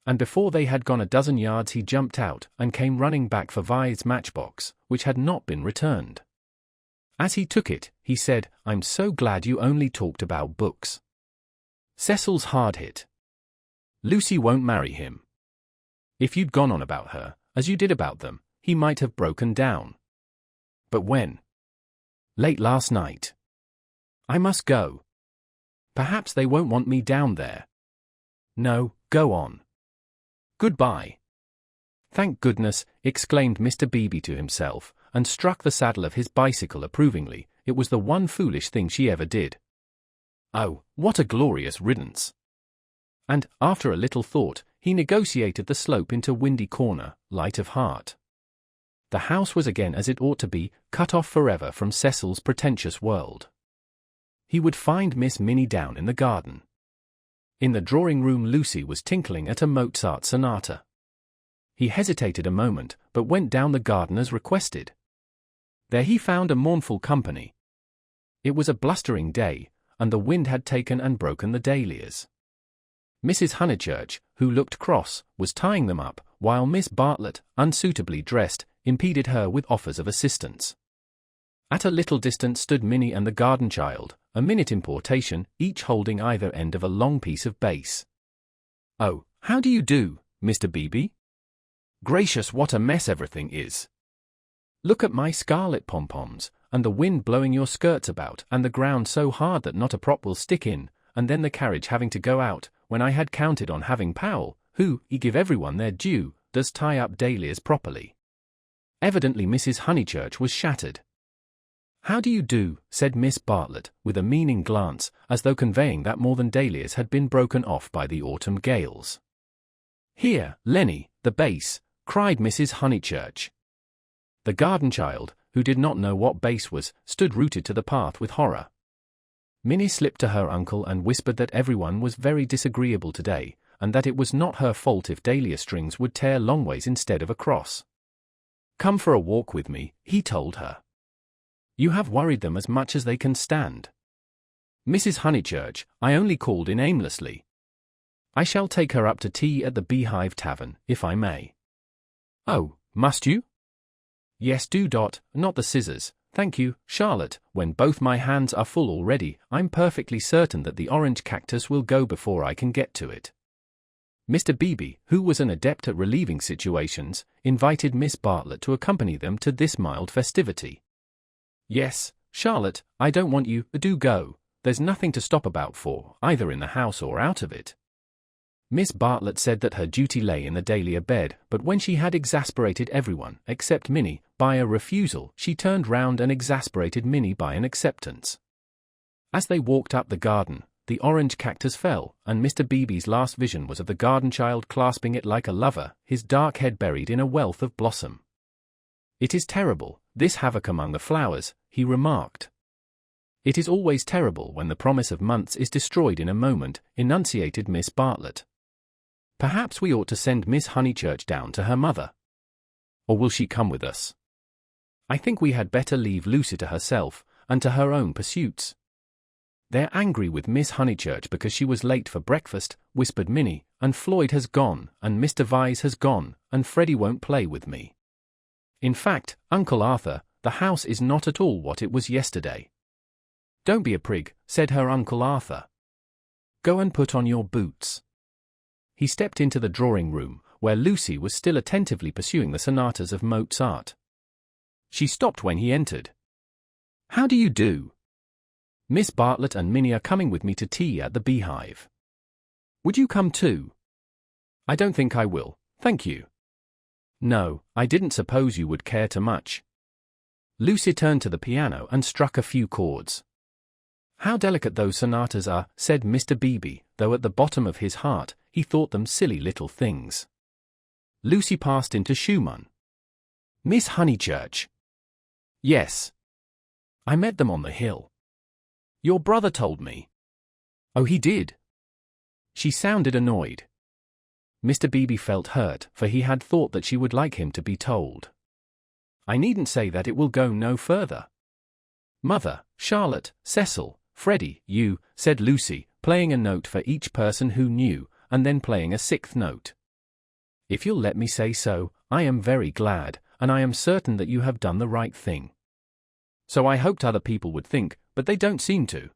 And before they had gone a dozen yards he jumped out and came running back for Vi's matchbox, which had not been returned. As he took it, he said, "I'm so glad you only talked about books." Cecil's hard hit. Lucy won't marry him. If you'd gone on about her, as you did about them, he might have broken down. But when? Late last night. I must go. Perhaps they won't want me down there. No, go on. Goodbye. Thank goodness, exclaimed Mr. Beebe to himself, and struck the saddle of his bicycle approvingly. It was the one foolish thing she ever did. Oh, what a glorious riddance. And, after a little thought, he negotiated the slope into Windy Corner, light of heart. The house was again as it ought to be, cut off forever from Cecil's pretentious world. He would find Miss Minnie down in the garden. In the drawing-room Lucy was tinkling at a Mozart sonata. He hesitated a moment, but went down the garden as requested. There he found a mournful company. It was a blustering day, and the wind had taken and broken the dahlias. Mrs. Honeychurch, who looked cross, was tying them up, while Miss Bartlett, unsuitably dressed, impeded her with offers of assistance. At a little distance stood Minnie and the garden child, a minute importation, each holding either end of a long piece of base. "Oh, how do you do, Mr. Beebe? Gracious, what a mess everything is. Look at my scarlet pom-poms, and the wind blowing your skirts about, and the ground so hard that not a prop will stick in, and then the carriage having to go out, when I had counted on having Powell, who, give everyone their due, does tie up dahlias properly." Evidently Mrs. Honeychurch was shattered. "How do you do?" said Miss Bartlett, with a meaning glance, as though conveying that more than dahlias had been broken off by the autumn gales. "Here, Lenny, the bass," cried Mrs. Honeychurch. The garden child, who did not know what bass was, stood rooted to the path with horror. Minnie slipped to her uncle and whispered that everyone was very disagreeable today, and that it was not her fault if dahlia strings would tear longways instead of across. "Come for a walk with me," he told her. "You have worried them as much as they can stand." "Mrs. Honeychurch, I only called in aimlessly. I shall take her up to tea at the Beehive Tavern, if I may." "Oh, must you?" "Yes, do. Not the scissors, thank you, Charlotte. When both my hands are full already, I'm perfectly certain that the orange cactus will go before I can get to it." Mr. Beebe, who was an adept at relieving situations, invited Miss Bartlett to accompany them to this mild festivity. "Yes, Charlotte, I don't want you, do go. There's nothing to stop about for, either in the house or out of it." Miss Bartlett said that her duty lay in the dahlia bed, but when she had exasperated everyone, except Minnie, by a refusal, she turned round and exasperated Minnie by an acceptance. As they walked up the garden, the orange cactus fell, and Mr. Beebe's last vision was of the garden child clasping it like a lover, his dark head buried in a wealth of blossom. "It is terrible, this havoc among the flowers," he remarked. "It is always terrible when the promise of months is destroyed in a moment," enunciated Miss Bartlett. "Perhaps we ought to send Miss Honeychurch down to her mother. Or will she come with us? I think we had better leave Lucy to herself, and to her own pursuits." "They're angry with Miss Honeychurch because she was late for breakfast," whispered Minnie, "and Floyd has gone, and Mr. Vyse has gone, and Freddie won't play with me. In fact, Uncle Arthur, the house is not at all what it was yesterday." "Don't be a prig," said her Uncle Arthur. "Go and put on your boots." He stepped into the drawing-room, where Lucy was still attentively pursuing the sonatas of Mozart. She stopped when he entered. "How do you do? Miss Bartlett and Minnie are coming with me to tea at the Beehive. Would you come too?" "I don't think I will, thank you." "No, I didn't suppose you would care too much." Lucy turned to the piano and struck a few chords. "How delicate those sonatas are," said Mr. Beebe, though at the bottom of his heart, he thought them silly little things. Lucy passed into Schumann. "Miss Honeychurch." "Yes. I met them on the hill. Your brother told me. Oh, he did? She sounded annoyed. Mr. Beebe felt hurt, for he had thought that she would like him to be told. I needn't say that, it will go no further. Mother, Charlotte, Cecil, Freddie, you, said Lucy, playing a note for each person who knew, and then playing a sixth note. If you'll let me say so, I am very glad, and I am certain that you have done the right thing. So I hoped other people would think, but they don't seem to.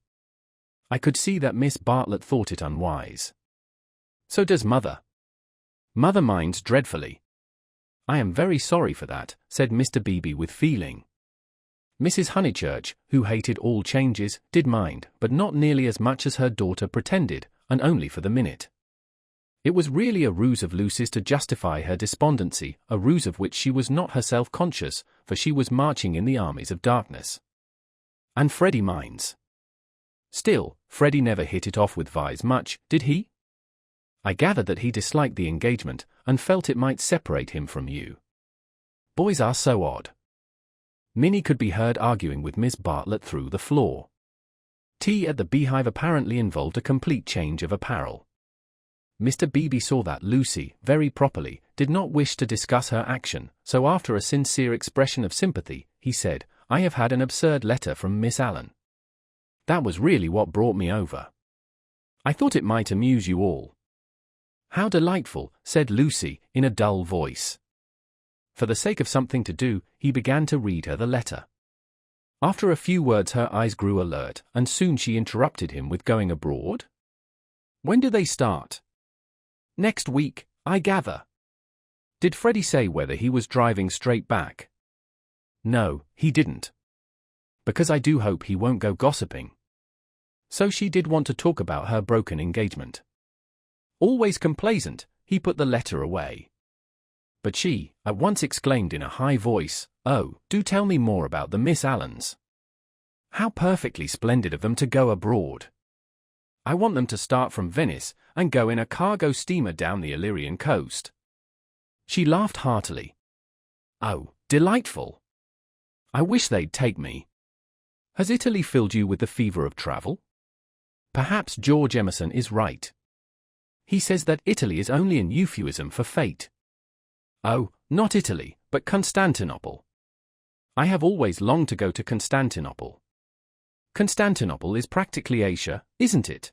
I could see that Miss Bartlett thought it unwise. So does Mother. Mother minds dreadfully. I am very sorry for that, said Mr. Beebe with feeling. Mrs. Honeychurch, who hated all changes, did mind, but not nearly as much as her daughter pretended, and only for the minute. It was really a ruse of Lucy's to justify her despondency, a ruse of which she was not herself conscious, for she was marching in the armies of darkness. And Freddie minds. Still, Freddie never hit it off with Vyse much, did he? I gathered that he disliked the engagement, and felt it might separate him from you. Boys are so odd. Minnie could be heard arguing with Miss Bartlett through the floor. Tea at the Beehive apparently involved a complete change of apparel. Mr. Beebe saw that Lucy, very properly, did not wish to discuss her action, so after a sincere expression of sympathy, he said, I have had an absurd letter from Miss Allen. That was really what brought me over. I thought it might amuse you all. How delightful, said Lucy, in a dull voice. For the sake of something to do, he began to read her the letter. After a few words her eyes grew alert, and soon she interrupted him with going abroad? When do they start? Next week, I gather. Did Freddie say whether he was driving straight back? No, he didn't. Because I do hope he won't go gossiping. So she did want to talk about her broken engagement. Always complaisant, he put the letter away. But she, at once exclaimed in a high voice, Oh, do tell me more about the Miss Allens. How perfectly splendid of them to go abroad. I want them to start from Venice and go in a cargo steamer down the Illyrian coast. She laughed heartily. Oh, delightful. I wish they'd take me. Has Italy filled you with the fever of travel? Perhaps George Emerson is right. He says that Italy is only an euphuism for fate. Oh, not Italy, but Constantinople. I have always longed to go to Constantinople. Constantinople is practically Asia, isn't it?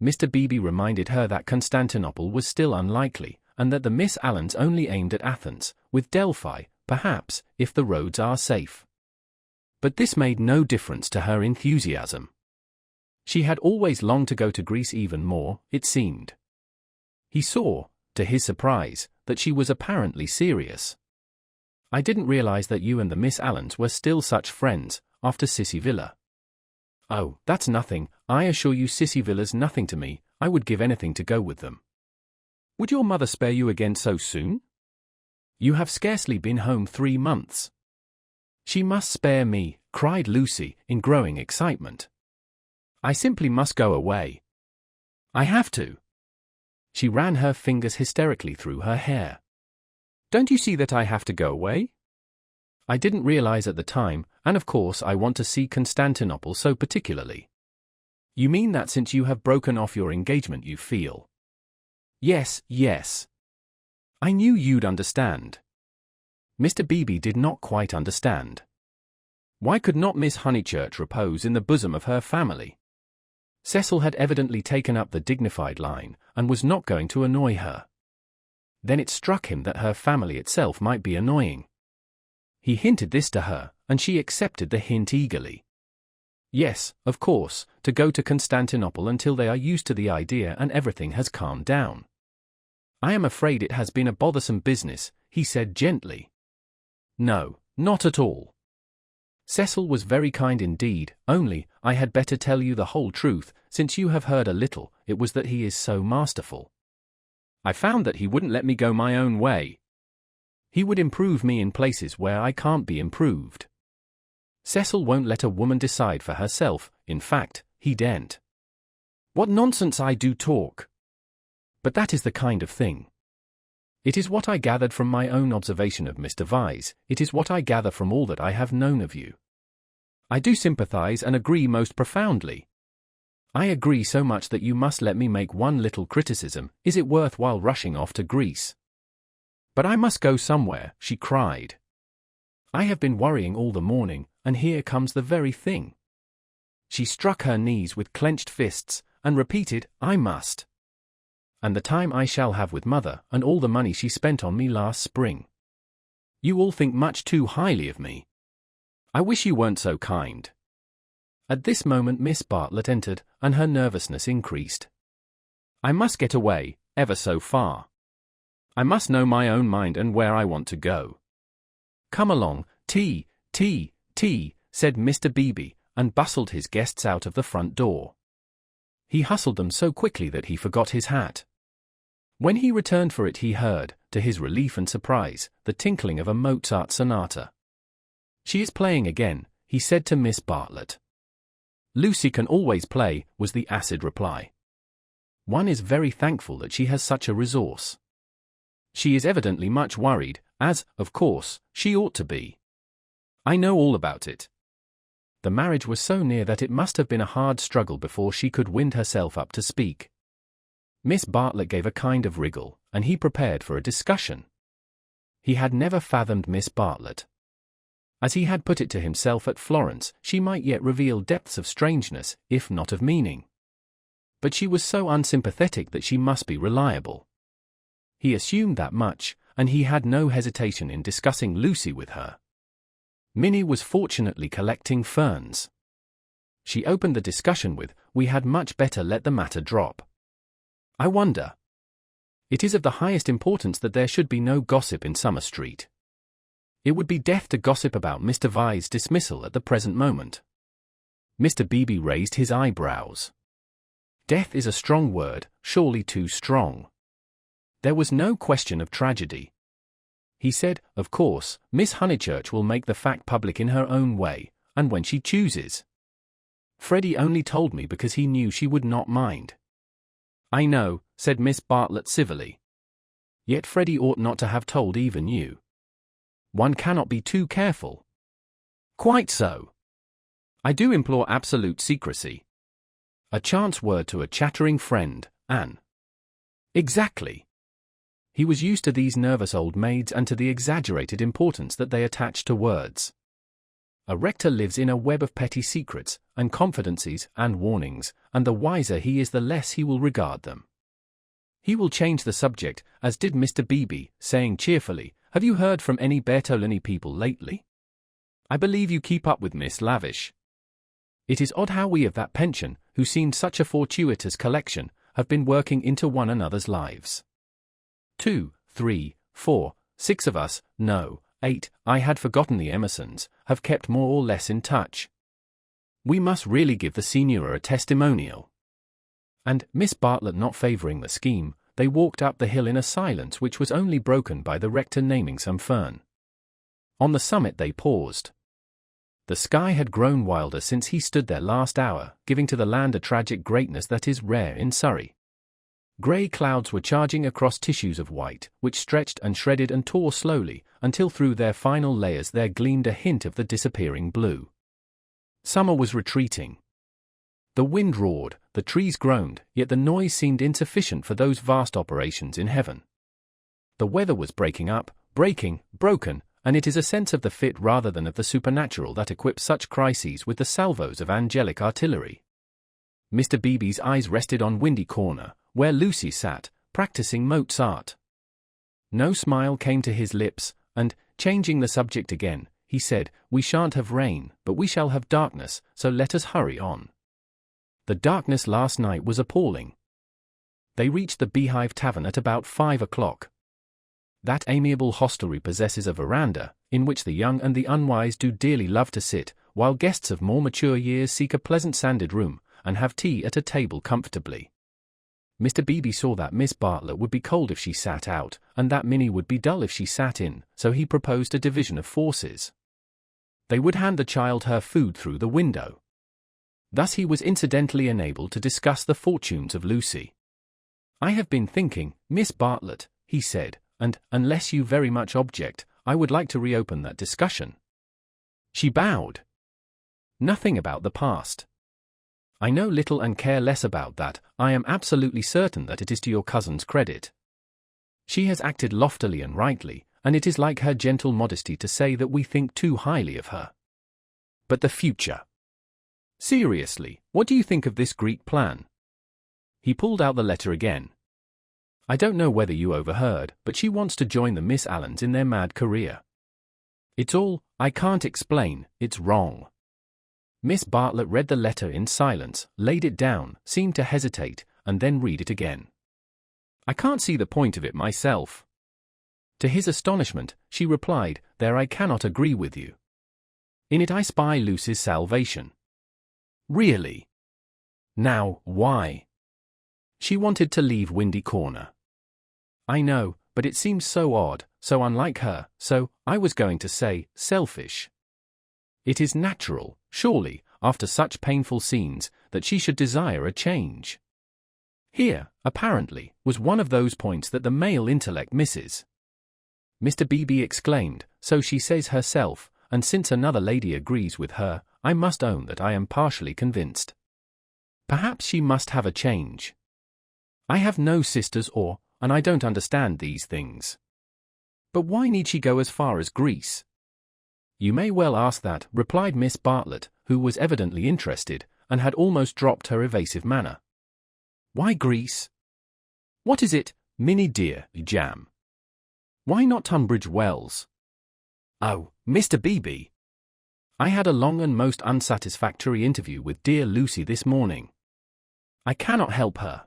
Mr. Beebe reminded her that Constantinople was still unlikely, and that the Miss Allens only aimed at Athens, with Delphi, perhaps, if the roads are safe. But this made no difference to her enthusiasm. She had always longed to go to Greece even more, it seemed. He saw, to his surprise, that she was apparently serious. I didn't realize that you and the Miss Allens were still such friends, after Sissy Villa. Oh, that's nothing, I assure you Sissy Villa's nothing to me, I would give anything to go with them. Would your mother spare you again so soon? You have scarcely been home 3 months. She must spare me, cried Lucy, in growing excitement. I simply must go away. I have to. She ran her fingers hysterically through her hair. Don't you see that I have to go away? I didn't realize at the time, and of course I want to see Constantinople so particularly. You mean that since you have broken off your engagement you feel? Yes, yes. I knew you'd understand. Mr. Beebe did not quite understand. Why could not Miss Honeychurch repose in the bosom of her family? Cecil had evidently taken up the dignified line, and was not going to annoy her. Then it struck him that her family itself might be annoying. He hinted this to her, and she accepted the hint eagerly. Yes, of course, to go to Constantinople until they are used to the idea and everything has calmed down. I am afraid it has been a bothersome business, he said gently. No, not at all. Cecil was very kind indeed, only, I had better tell you the whole truth, since you have heard a little, it was that he is so masterful. I found that he wouldn't let me go my own way. He would improve me in places where I can't be improved. Cecil won't let a woman decide for herself, in fact, he daren't. What nonsense I do talk! But that is the kind of thing. It is what I gathered from my own observation of Mr. Vyse, it is what I gather from all that I have known of you. I do sympathize and agree most profoundly. I agree so much that you must let me make one little criticism. Is it worthwhile rushing off to Greece? But I must go somewhere, she cried. I have been worrying all the morning, and here comes the very thing. She struck her knees with clenched fists, and repeated, I must. And the time I shall have with mother, and all the money she spent on me last spring. You all think much too highly of me. I wish you weren't so kind. At this moment Miss Bartlett entered, and her nervousness increased. I must get away, ever so far. I must know my own mind and where I want to go. Come along, tea, said Mr. Beebe, and bustled his guests out of the front door. He hustled them so quickly that he forgot his hat. When he returned for it he heard, to his relief and surprise, the tinkling of a Mozart sonata. She is playing again, he said to Miss Bartlett. Lucy can always play, was the acid reply. One is very thankful that she has such a resource. She is evidently much worried, as, of course, she ought to be. I know all about it. The marriage was so near that it must have been a hard struggle before she could wind herself up to speak. Miss Bartlett gave a kind of wriggle, and he prepared for a discussion. He had never fathomed Miss Bartlett. As he had put it to himself at Florence, she might yet reveal depths of strangeness, if not of meaning. But she was so unsympathetic that she must be reliable. He assumed that much, and he had no hesitation in discussing Lucy with her. Minnie was fortunately collecting ferns. She opened the discussion with, we had much better let the matter drop. I wonder. It is of the highest importance that there should be no gossip in Summer Street. It would be death to gossip about Mr. Vy's dismissal at the present moment. Mr. Beebe raised his eyebrows. Death is a strong word, surely too strong. There was no question of tragedy. He said, of course, Miss Honeychurch will make the fact public in her own way, and when she chooses. Freddie only told me because he knew she would not mind. I know, said Miss Bartlett civilly. Yet Freddie ought not to have told even you. One cannot be too careful. Quite so. I do implore absolute secrecy. A chance word to a chattering friend, Anne. Exactly. He was used to these nervous old maids and to the exaggerated importance that they attach to words. A rector lives in a web of petty secrets, and confidences, and warnings, and the wiser he is the less he will regard them. He will change the subject, as did Mr. Beebe, saying cheerfully, have you heard from any Bertolini people lately? I believe you keep up with Miss Lavish. It is odd how we of that pension, who seemed such a fortuitous collection, have been working into one another's lives. 2, 3, 4, 6 of us, no, 8, I had forgotten the Emersons, have kept more or less in touch. We must really give the Signora a testimonial. And, Miss Bartlett not favouring the scheme, they walked up the hill in a silence which was only broken by the rector naming some fern. On the summit they paused. The sky had grown wilder since he stood there last hour, giving to the land a tragic greatness that is rare in Surrey. Grey clouds were charging across tissues of white, which stretched and shredded and tore slowly, until through their final layers there gleamed a hint of the disappearing blue. Summer was retreating. The wind roared, the trees groaned, yet the noise seemed insufficient for those vast operations in heaven. The weather was breaking up, broken, and it is a sense of the fit rather than of the supernatural that equips such crises with the salvos of angelic artillery. Mr. Beebe's eyes rested on Windy Corner, where Lucy sat, practicing Mozart. No smile came to his lips, and, changing the subject again, he said, we shan't have rain, but we shall have darkness, so let us hurry on. The darkness last night was appalling. They reached the Beehive Tavern at about 5 o'clock. That amiable hostelry possesses a veranda, in which the young and the unwise do dearly love to sit, while guests of more mature years seek a pleasant sanded room, and have tea at a table comfortably. Mr. Beebe saw that Miss Bartlett would be cold if she sat out, and that Minnie would be dull if she sat in, so he proposed a division of forces. They would hand the child her food through the window. Thus he was incidentally enabled to discuss the fortunes of Lucy. I have been thinking, Miss Bartlett, he said, and, unless you very much object, I would like to reopen that discussion. She bowed. Nothing about the past. I know little and care less about that. I am absolutely certain that it is to your cousin's credit. She has acted loftily and rightly, and it is like her gentle modesty to say that we think too highly of her. But the future. Seriously, what do you think of this Greek plan? He pulled out the letter again. I don't know whether you overheard, but she wants to join the Miss Allens in their mad career. It's all, I can't explain, it's wrong. Miss Bartlett read the letter in silence, laid it down, seemed to hesitate, and then read it again. I can't see the point of it myself. To his astonishment, she replied, There I cannot agree with you. In it I spy Lucy's salvation. Really? Now, why? She wanted to leave Windy Corner. I know, but it seems so odd, so unlike her, so, I was going to say, selfish. It is natural, surely, after such painful scenes, that she should desire a change. Here, apparently, was one of those points that the male intellect misses. Mr. Beebe exclaimed, So she says herself, and since another lady agrees with her, I must own that I am partially convinced. Perhaps she must have a change. I have no sisters and I don't understand these things. But why need she go as far as Greece? You may well ask that, replied Miss Bartlett, who was evidently interested, and had almost dropped her evasive manner. Why Greece? What is it, Minnie dear, jam? Why not Tunbridge Wells? Oh, Mr. Beebe. I had a long and most unsatisfactory interview with dear Lucy this morning. I cannot help her.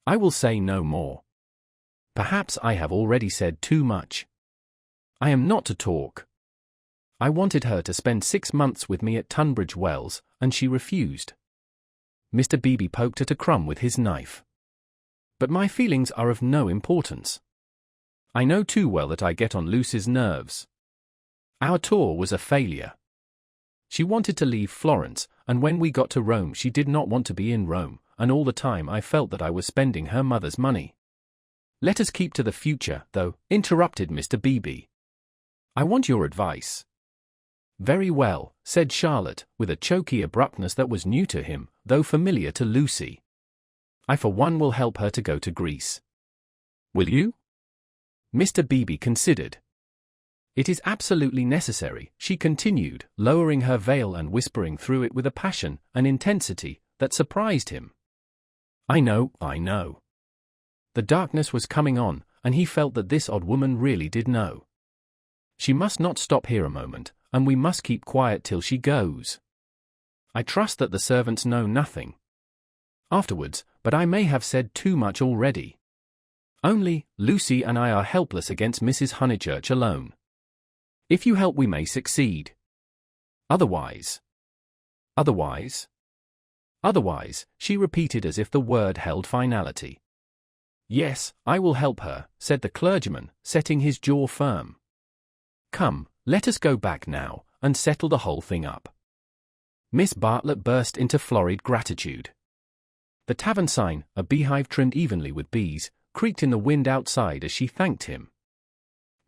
I will say no more. Perhaps I have already said too much. I am not to talk. I wanted her to spend 6 months with me at Tunbridge Wells, and she refused. Mr. Beebe poked at a crumb with his knife. But my feelings are of no importance. I know too well that I get on Lucy's nerves. Our tour was a failure. She wanted to leave Florence, and when we got to Rome she did not want to be in Rome, and all the time I felt that I was spending her mother's money. Let us keep to the future, though, interrupted Mr. Beebe. I want your advice. Very well, said Charlotte, with a choky abruptness that was new to him, though familiar to Lucy. I for one will help her to go to Greece. Will you? Mr. Beebe considered. It is absolutely necessary, she continued, lowering her veil and whispering through it with a passion, an intensity, that surprised him. I know. The darkness was coming on, and he felt that this odd woman really did know. She must not stop here a moment, and we must keep quiet till she goes. I trust that the servants know nothing. Afterwards, but I may have said too much already. Only, Lucy and I are helpless against Mrs. Honeychurch alone. If you help we may succeed. Otherwise, she repeated as if the word held finality. Yes, I will help her, said the clergyman, setting his jaw firm. Come, let us go back now, and settle the whole thing up. Miss Bartlett burst into florid gratitude. The tavern sign, a beehive trimmed evenly with bees, creaked in the wind outside as she thanked him.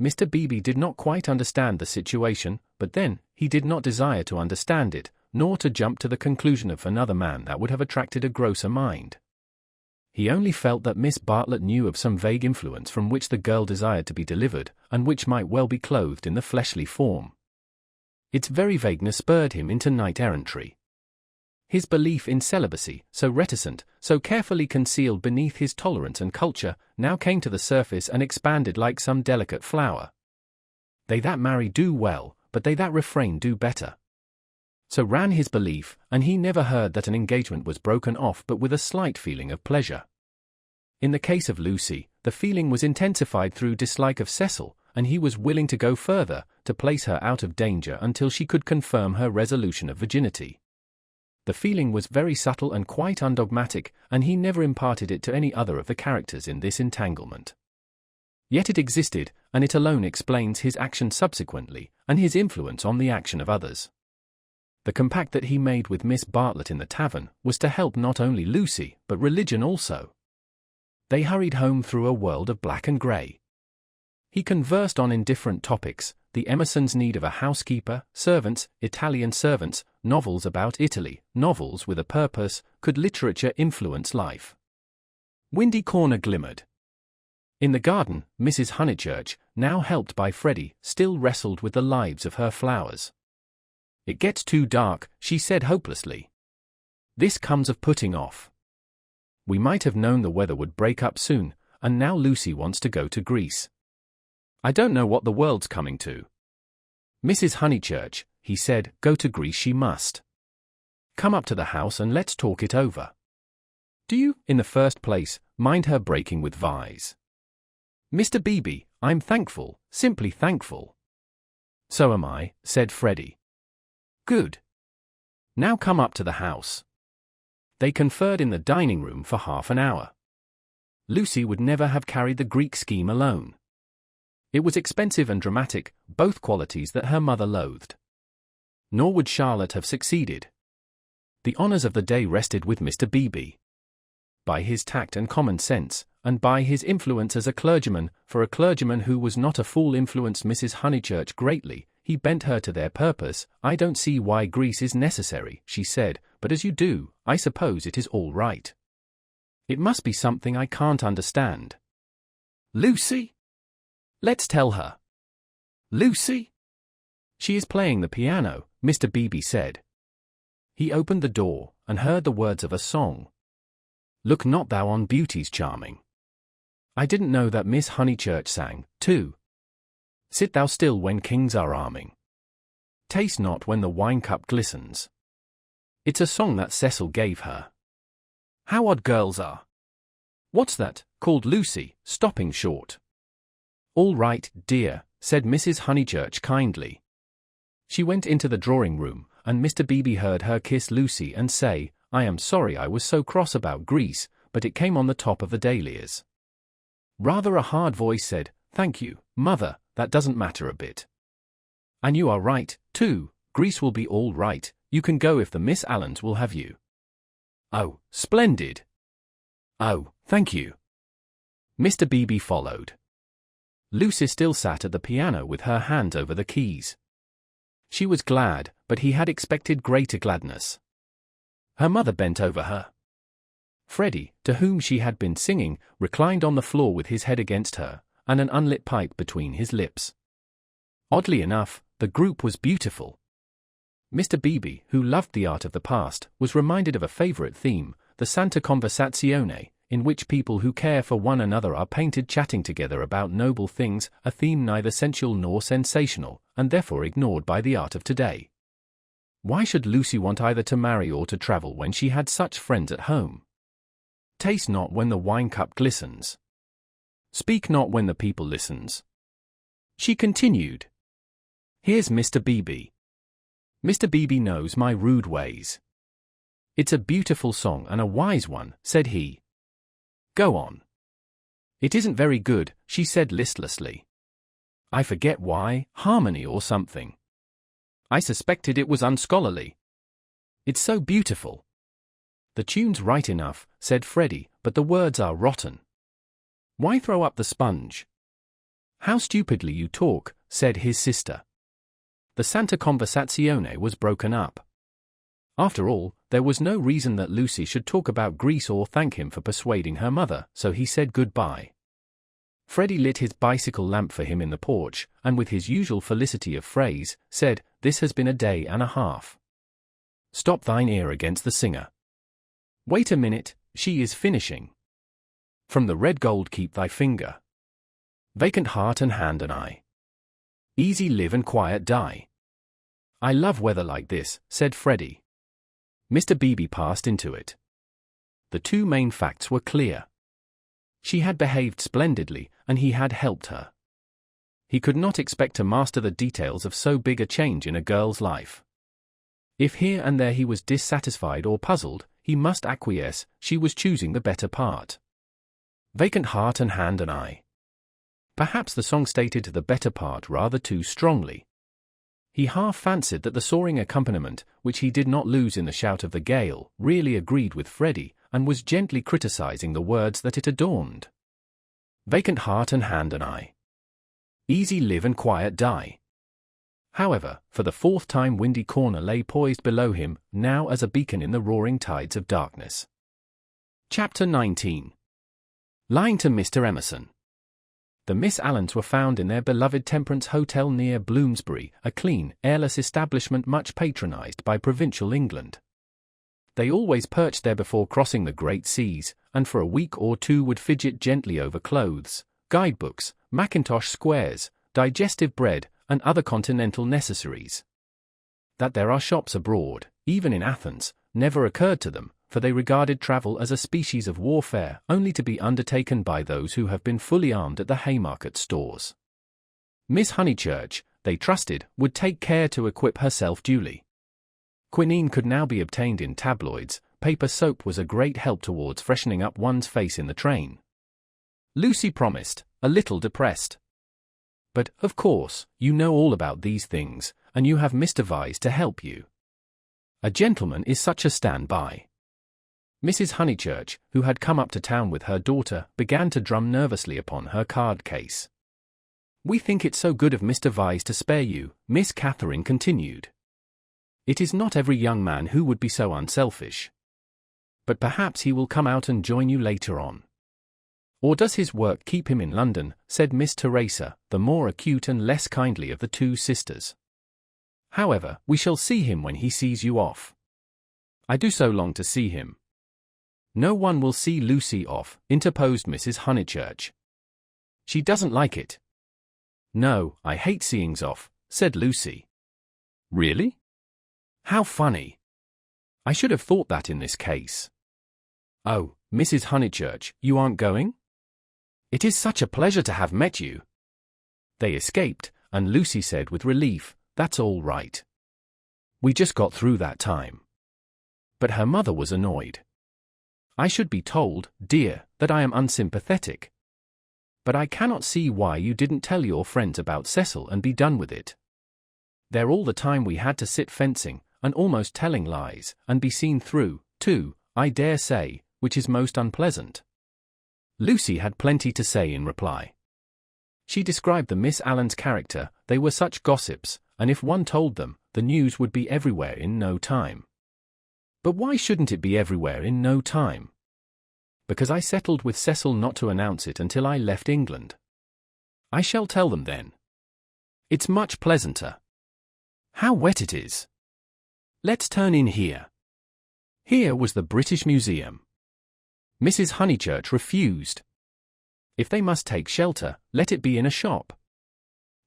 Mr. Beebe did not quite understand the situation, but then, he did not desire to understand it, nor to jump to the conclusion of another man that would have attracted a grosser mind. He only felt that Miss Bartlett knew of some vague influence from which the girl desired to be delivered, and which might well be clothed in the fleshly form. Its very vagueness spurred him into knight-errantry. His belief in celibacy, so reticent, so carefully concealed beneath his tolerance and culture, now came to the surface and expanded like some delicate flower. They that marry do well, but they that refrain do better. So ran his belief, and he never heard that an engagement was broken off but with a slight feeling of pleasure. In the case of Lucy, the feeling was intensified through dislike of Cecil, and he was willing to go further, to place her out of danger until she could confirm her resolution of virginity. The feeling was very subtle and quite undogmatic, and he never imparted it to any other of the characters in this entanglement. Yet it existed, and it alone explains his action subsequently, and his influence on the action of others. The compact that he made with Miss Bartlett in the tavern was to help not only Lucy, but religion also. They hurried home through a world of black and grey. He conversed on indifferent topics, the Emersons' need of a housekeeper, servants, Italian servants, novels about Italy, novels with a purpose. Could literature influence life? Windy Corner glimmered. In the garden, Mrs. Honeychurch, now helped by Freddie, still wrestled with the lives of her flowers. "It gets too dark," she said hopelessly. "This comes of putting off. We might have known the weather would break up soon, and now Lucy wants to go to Greece. I don't know what the world's coming to." "Mrs. Honeychurch," he said, "go to Greece she must. Come up to the house and let's talk it over. Do you, in the first place, mind her breaking with Vi's?" "Mr. Beebe, I'm thankful, simply thankful." "So am I," said Freddie. "Good. Now come up to the house." They conferred in the dining room for half an hour. Lucy would never have carried the Greek scheme alone. It was expensive and dramatic, both qualities that her mother loathed. Nor would Charlotte have succeeded. The honors of the day rested with Mr. Beebe. By his tact and common sense, and by his influence as a clergyman, for a clergyman who was not a fool influenced Mrs. Honeychurch greatly, he bent her to their purpose. "I don't see why Greece is necessary," she said, "but as you do, I suppose it is all right. It must be something I can't understand." "Lucy? Let's tell her." "Lucy?" "She is playing the piano," Mr. Beebe said. He opened the door, and heard the words of a song. "Look not thou on beauty's charming." I didn't know that Miss Honeychurch sang, too. "Sit thou still when kings are arming. Taste not when the wine cup glistens." It's a song that Cecil gave her. "How odd girls are." "What's that?" called Lucy, stopping short. "All right, dear," said Mrs. Honeychurch kindly. She went into the drawing room, and Mr. Beebe heard her kiss Lucy and say, "I am sorry I was so cross about Greece, but it came on the top of the dahlias." Rather a hard voice said, "Thank you, Mother, that doesn't matter a bit. And you are right, too, Greece will be all right, you can go if the Miss Allens will have you." "Oh, splendid." "Oh, thank you." Mr. Beebe followed. Lucy still sat at the piano with her hands over the keys. She was glad, but he had expected greater gladness. Her mother bent over her. Freddie, to whom she had been singing, reclined on the floor with his head against her, and an unlit pipe between his lips. Oddly enough, the group was beautiful. Mr. Beebe, who loved the art of the past, was reminded of a favorite theme, the Santa Conversazione, in which people who care for one another are painted chatting together about noble things, a theme neither sensual nor sensational, and therefore ignored by the art of today. Why should Lucy want either to marry or to travel when she had such friends at home? Taste not when the wine cup glistens. Speak not when the people listens. She continued. Here's Mr. Beebe. Mr. Beebe knows my rude ways. It's a beautiful song and a wise one, said he. Go on. It isn't very good, she said listlessly. I forget why, harmony or something. I suspected it was unscholarly. It's so beautiful. The tune's right enough, said Freddie, but the words are rotten. Why throw up the sponge? How stupidly you talk, said his sister. The Santa Conversazione was broken up. After all, there was no reason that Lucy should talk about Greece or thank him for persuading her mother, so he said goodbye. Freddie lit his bicycle lamp for him in the porch, and with his usual felicity of phrase, said, This has been a day and a half. Stop thine ear against the singer. Wait a minute, she is finishing. From the red gold keep thy finger. Vacant heart and hand and eye. Easy live and quiet die. I love weather like this, said Freddie. Mr. Beebe passed into it. The two main facts were clear. She had behaved splendidly, and he had helped her. He could not expect to master the details of so big a change in a girl's life. If here and there he was dissatisfied or puzzled, he must acquiesce, she was choosing the better part. Vacant heart and hand and eye. Perhaps the song stated the better part rather too strongly. He half fancied that the soaring accompaniment, which he did not lose in the shout of the gale, really agreed with Freddie, and was gently criticizing the words that it adorned. Vacant heart and hand and eye. Easy live and quiet die. However, for the fourth time Windy Corner lay poised below him, now as a beacon in the roaring tides of darkness. Chapter 19. Lying to Mr. Emerson. The Miss Allens were found in their beloved Temperance Hotel near Bloomsbury, a clean, airless establishment much patronized by provincial England. They always perched there before crossing the great seas, and for a week or two would fidget gently over clothes, guidebooks, Mackintosh squares, digestive bread, and other continental necessaries. That there are shops abroad, even in Athens, never occurred to them, for they regarded travel as a species of warfare only to be undertaken by those who have been fully armed at the Haymarket stores. Miss Honeychurch, they trusted, would take care to equip herself duly. Quinine could now be obtained in tabloids, paper soap was a great help towards freshening up one's face in the train. Lucy promised, a little depressed. But, of course, you know all about these things, and you have Mr. Vyse to help you. A gentleman is such a stand-by. Mrs. Honeychurch, who had come up to town with her daughter, began to drum nervously upon her card case. "We think it so good of Mr. Vyse to spare you," Miss Catherine continued. "It is not every young man who would be so unselfish. But perhaps he will come out and join you later on." "Or does his work keep him in London?" said Miss Teresa, the more acute and less kindly of the two sisters. "However, we shall see him when he sees you off." "I do so long to see him." "No one will see Lucy off," interposed Mrs. Honeychurch. "She doesn't like it." "No, I hate seeings off," said Lucy. "Really? How funny. I should have thought that in this case." "Oh, Mrs. Honeychurch, you aren't going? It is such a pleasure to have met you." They escaped, and Lucy said with relief, "That's all right. We just got through that time." But her mother was annoyed. "I should be told, dear, that I am unsympathetic. But I cannot see why you didn't tell your friends about Cecil and be done with it. There all the time we had to sit fencing, and almost telling lies, and be seen through, too, I dare say, which is most unpleasant." Lucy had plenty to say in reply. She described the Miss Allens' character, they were such gossips, and if one told them, the news would be everywhere in no time. "But why shouldn't it be everywhere in no time?" "Because I settled with Cecil not to announce it until I left England." "I shall tell them then. It's much pleasanter. How wet it is. Let's turn in here." Here was the British Museum. Mrs. Honeychurch refused. If they must take shelter, let it be in a shop.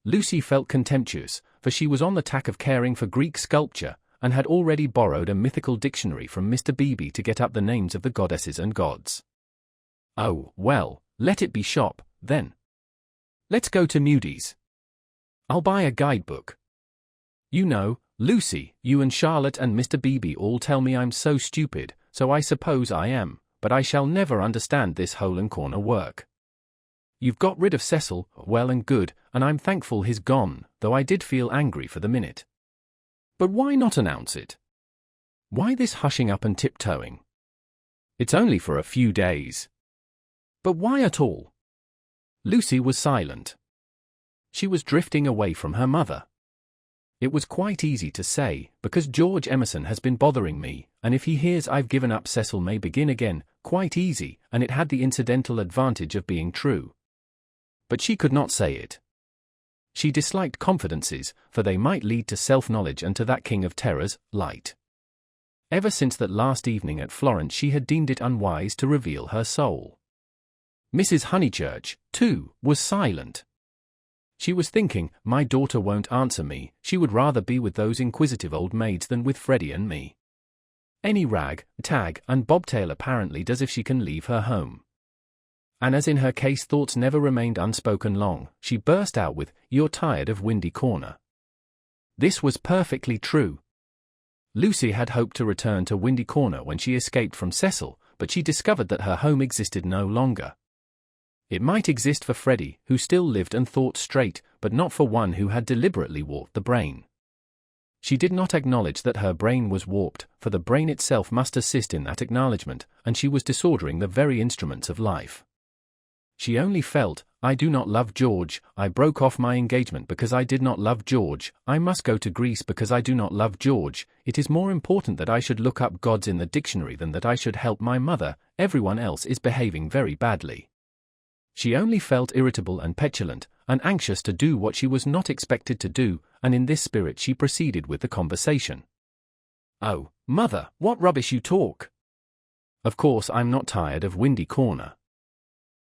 Lucy felt contemptuous, for she was on the tack of caring for Greek sculpture, and had already borrowed a mythical dictionary from Mr. Beebe to get up the names of the goddesses and gods. "Oh, well, let it be shop, then. Let's go to Mudie's. I'll buy a guidebook. You know, Lucy, you and Charlotte and Mr. Beebe all tell me I'm so stupid, so I suppose I am, but I shall never understand this hole and corner work. You've got rid of Cecil, well and good, and I'm thankful he's gone, though I did feel angry for the minute. But why not announce it? Why this hushing up and tiptoeing? It's only for a few days. But why at all?" Lucy was silent. She was drifting away from her mother. "It was quite easy to say, because George Emerson has been bothering me, and if he hears I've given up Cecil may begin again, quite easy, and it had the incidental advantage of being true." But she could not say it. She disliked confidences, for they might lead to self-knowledge and to that king of terrors, light. Ever since that last evening at Florence she had deemed it unwise to reveal her soul. Mrs. Honeychurch, too, was silent. She was thinking, my daughter won't answer me, she would rather be with those inquisitive old maids than with Freddie and me. Any rag, tag, and bobtail apparently does if she can leave her home. And as in her case thoughts never remained unspoken long, she burst out with, "You're tired of Windy Corner." This was perfectly true. Lucy had hoped to return to Windy Corner when she escaped from Cecil, but she discovered that her home existed no longer. It might exist for Freddie, who still lived and thought straight, but not for one who had deliberately warped the brain. She did not acknowledge that her brain was warped, for the brain itself must assist in that acknowledgement, and she was disordering the very instruments of life. She only felt, I do not love George. I broke off my engagement because I did not love George. I must go to Greece because I do not love George. It is more important that I should look up gods in the dictionary than that I should help my mother. Everyone else is behaving very badly. She only felt irritable and petulant, and anxious to do what she was not expected to do, and in this spirit she proceeded with the conversation. "Oh, mother, what rubbish you talk! Of course I'm not tired of Windy Corner."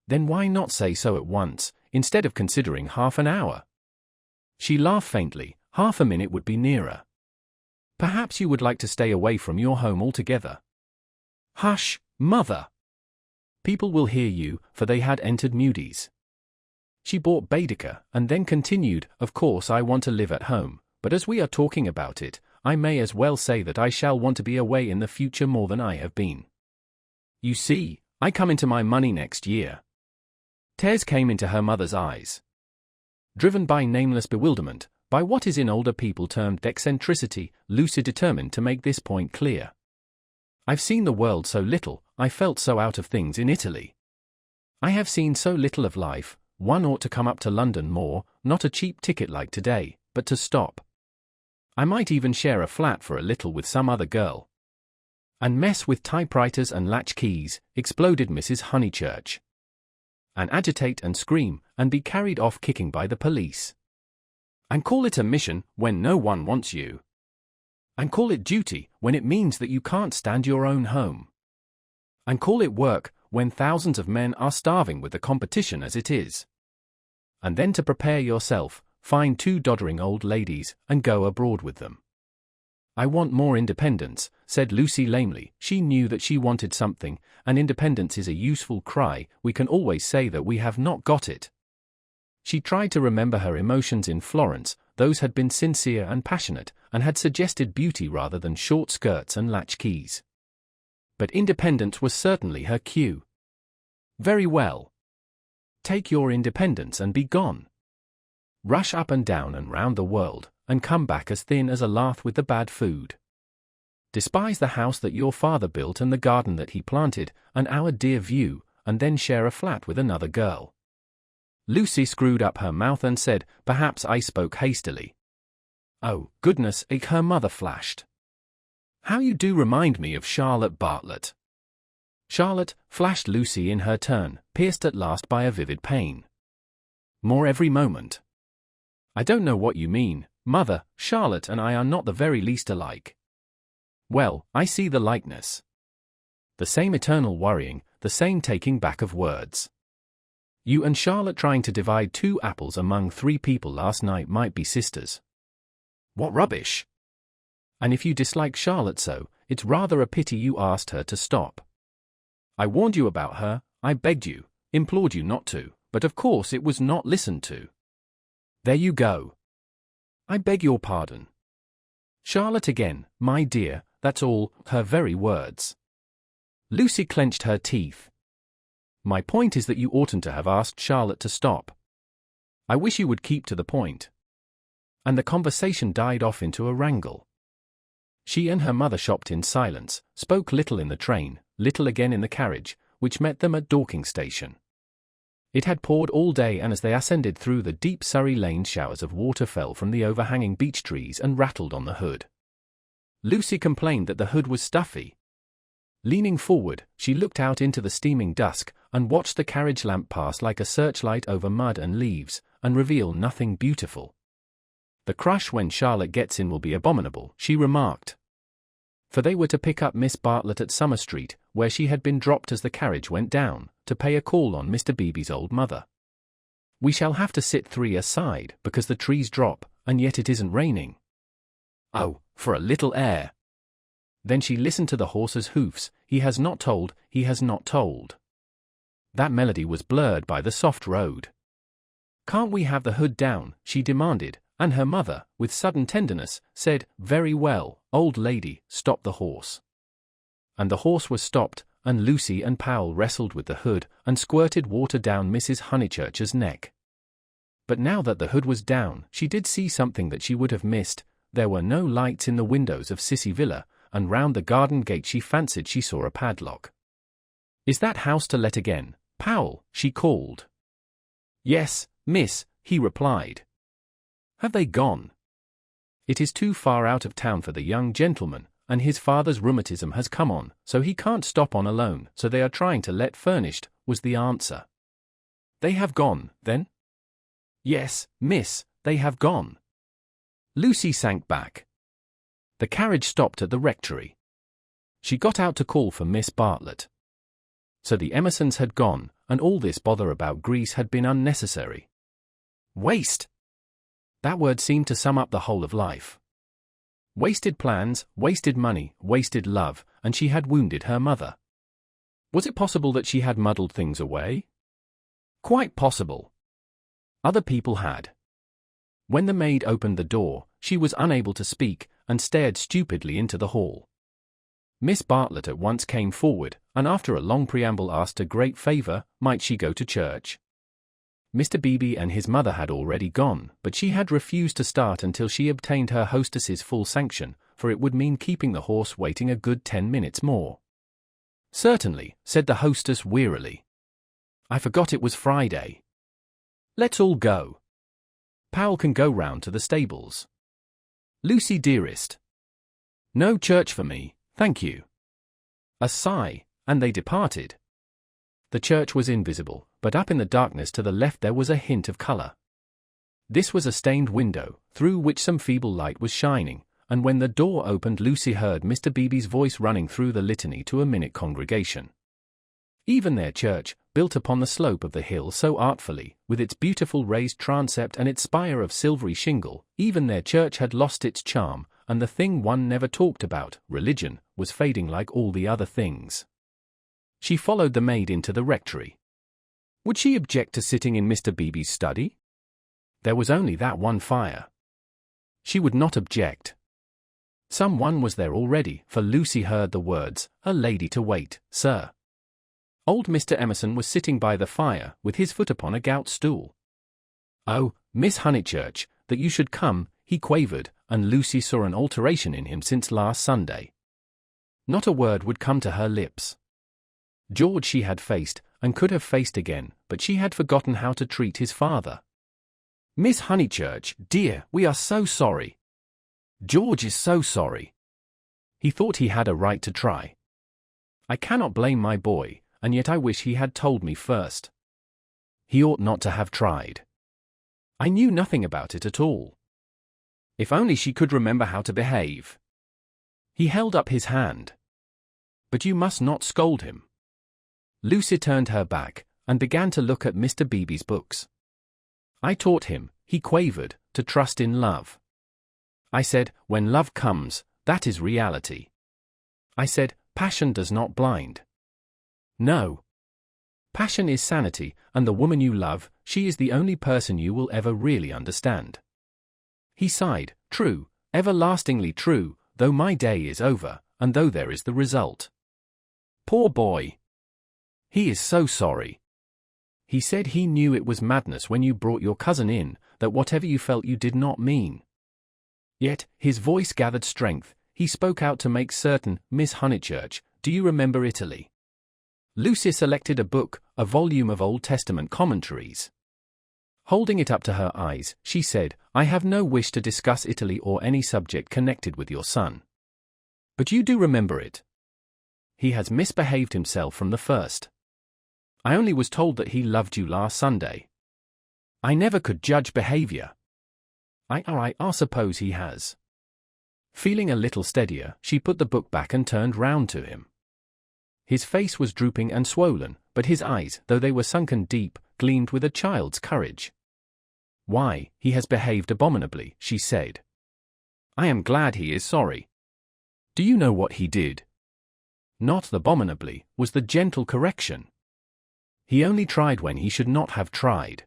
"Then why not say so at once, instead of considering half an hour?" She laughed faintly. "Half a minute would be nearer. Perhaps you would like to stay away from your home altogether." "Hush, mother! People will hear you," for they had entered Moody's. She bought Baedeker, and then continued, "Of course I want to live at home, but as we are talking about it, I may as well say that I shall want to be away in the future more than I have been. You see, I come into my money next year." Tears came into her mother's eyes. Driven by nameless bewilderment, by what is in older people termed eccentricity, Lucy determined to make this point clear. "I've seen the world so little, I felt so out of things in Italy. I have seen so little of life, one ought to come up to London more, not a cheap ticket like today, but to stop. I might even share a flat for a little with some other girl." "And mess with typewriters and latch keys," exploded Mrs. Honeychurch. "And agitate and scream, and be carried off kicking by the police. And call it a mission, when no one wants you. And call it duty, when it means that you can't stand your own home. And call it work, when thousands of men are starving with the competition as it is. And then to prepare yourself, find 2 doddering old ladies, and go abroad with them." "I want more independence," said Lucy lamely. She knew that she wanted something, and independence is a useful cry. We can always say that we have not got it. She tried to remember her emotions in Florence. Those had been sincere and passionate, and had suggested beauty rather than short skirts and latch keys. But independence was certainly her cue. "Very well. Take your independence and be gone. Rush up and down and round the world, and come back as thin as a lath with the bad food. Despise the house that your father built and the garden that he planted, and our dear view, and then share a flat with another girl." Lucy screwed up her mouth and said, "Perhaps I spoke hastily." "Oh, goodness," her mother flashed. "How you do remind me of Charlotte Bartlett." "Charlotte," flashed Lucy in her turn, pierced at last by a vivid pain. "More every moment." "I don't know what you mean, mother. Charlotte and I are not the very least alike." "Well, I see the likeness. The same eternal worrying, the same taking back of words. You and Charlotte trying to divide 2 apples among 3 people last night might be sisters." "What rubbish! And if you dislike Charlotte so, it's rather a pity you asked her to stop. I warned you about her, I begged you, implored you not to, but of course it was not listened to. There you go. I beg your pardon. Charlotte again, my dear, that's all," her very words. Lucy clenched her teeth. "My point is that you oughtn't to have asked Charlotte to stop. I wish you would keep to the point." And the conversation died off into a wrangle. She and her mother shopped in silence, spoke little in the train, little again in the carriage, which met them at Dorking station. It had poured all day, and as they ascended through the deep Surrey lanes showers of water fell from the overhanging beech trees and rattled on the hood. Lucy complained that the hood was stuffy. Leaning forward, she looked out into the steaming dusk, and watched the carriage lamp pass like a searchlight over mud and leaves, and reveal nothing beautiful. "The crush when Charlotte gets in will be abominable," she remarked. For they were to pick up Miss Bartlett at Summer Street, where she had been dropped as the carriage went down, to pay a call on Mr. Beebe's old mother. "We shall have to sit 3 aside, because the trees drop, and yet it isn't raining. Oh, for a little air." Then she listened to the horse's hoofs. "He has not told, he has not told." That melody was blurred by the soft road. "Can't we have the hood down?" she demanded, and her mother, with sudden tenderness, said, "Very well, old lady, stop the horse." And the horse was stopped, and Lucy and Powell wrestled with the hood, and squirted water down Mrs. Honeychurch's neck. But now that the hood was down, she did see something that she would have missed. There were no lights in the windows of Cissy Villa, and round the garden gate she fancied she saw a padlock. "Is that house to let again, Powell?" she called. Yes, miss, he replied. Have they gone? It is too far out of town for the young gentleman, and his father's rheumatism has come on, so he can't stop on alone, so they are trying to let furnished, was the answer. They have gone, then? Yes, miss, they have gone. Lucy sank back. The carriage stopped at the rectory. She got out to call for Miss Bartlett. So the Emersons had gone, and all this bother about Greece had been unnecessary. Waste! That word seemed to sum up the whole of life. Wasted plans, wasted money, wasted love, and she had wounded her mother. Was it possible that she had muddled things away? Quite possible. Other people had. When the maid opened the door, she was unable to speak, and stared stupidly into the hall. Miss Bartlett at once came forward, and after a long preamble asked a great favour, might she go to church? Mr. Beebe and his mother had already gone, but she had refused to start until she obtained her hostess's full sanction, for it would mean keeping the horse waiting a good 10 minutes more. Certainly, said the hostess wearily. I forgot it was Friday. Let's all go. Powell can go round to the stables. Lucy dearest. No church for me, thank you. A sigh, and they departed. The church was invisible, but up in the darkness to the left there was a hint of colour. This was a stained window, through which some feeble light was shining, and when the door opened Lucy heard Mr. Beebe's voice running through the litany to a minute congregation. Even their church, built upon the slope of the hill so artfully, with its beautiful raised transept and its spire of silvery shingle, even their church had lost its charm, and the thing one never talked about, religion, was fading like all the other things. She followed the maid into the rectory. Would she object to sitting in Mr. Beebe's study? There was only that one fire. She would not object. Some one was there already, for Lucy heard the words, "A lady to wait, sir." Old Mr. Emerson was sitting by the fire, with his foot upon a gout stool. "Oh, Miss Honeychurch, that you should come," he quavered, and Lucy saw an alteration in him since last Sunday. Not a word would come to her lips. George she had faced, and could have faced again, but she had forgotten how to treat his father. "Miss Honeychurch, dear, we are so sorry. George is so sorry." He thought he had a right to try. "I cannot blame my boy, and yet I wish he had told me first. He ought not to have tried. I knew nothing about it at all. If only she could remember how to behave." He held up his hand. "But you must not scold him." Lucy turned her back, and began to look at Mr. Beebe's books. "I taught him," he quavered, "to trust in love. I said, when love comes, that is reality. I said, passion does not blind. No. Passion is sanity, and the woman you love, she is the only person you will ever really understand." He sighed, "True, everlastingly true, though my day is over, and though there is the result. Poor boy. He is so sorry. He said he knew it was madness when you brought your cousin in, that whatever you felt you did not mean. Yet, his voice gathered strength, he spoke out to make certain, Miss Honeychurch, do you remember Italy?" Lucy selected a book, a volume of Old Testament commentaries. Holding it up to her eyes, she said, "I have no wish to discuss Italy or any subject connected with your son. But you do remember it. He has misbehaved himself from the first. I only was told that he loved you last Sunday. I never could judge behavior. I suppose he has." Feeling a little steadier, she put the book back and turned round to him. His face was drooping and swollen, but his eyes, though they were sunken deep, gleamed with a child's courage. "Why, he has behaved abominably," she said. "I am glad he is sorry. Do you know what he did?" "Not abominably," was the gentle correction. "He only tried when he should not have tried.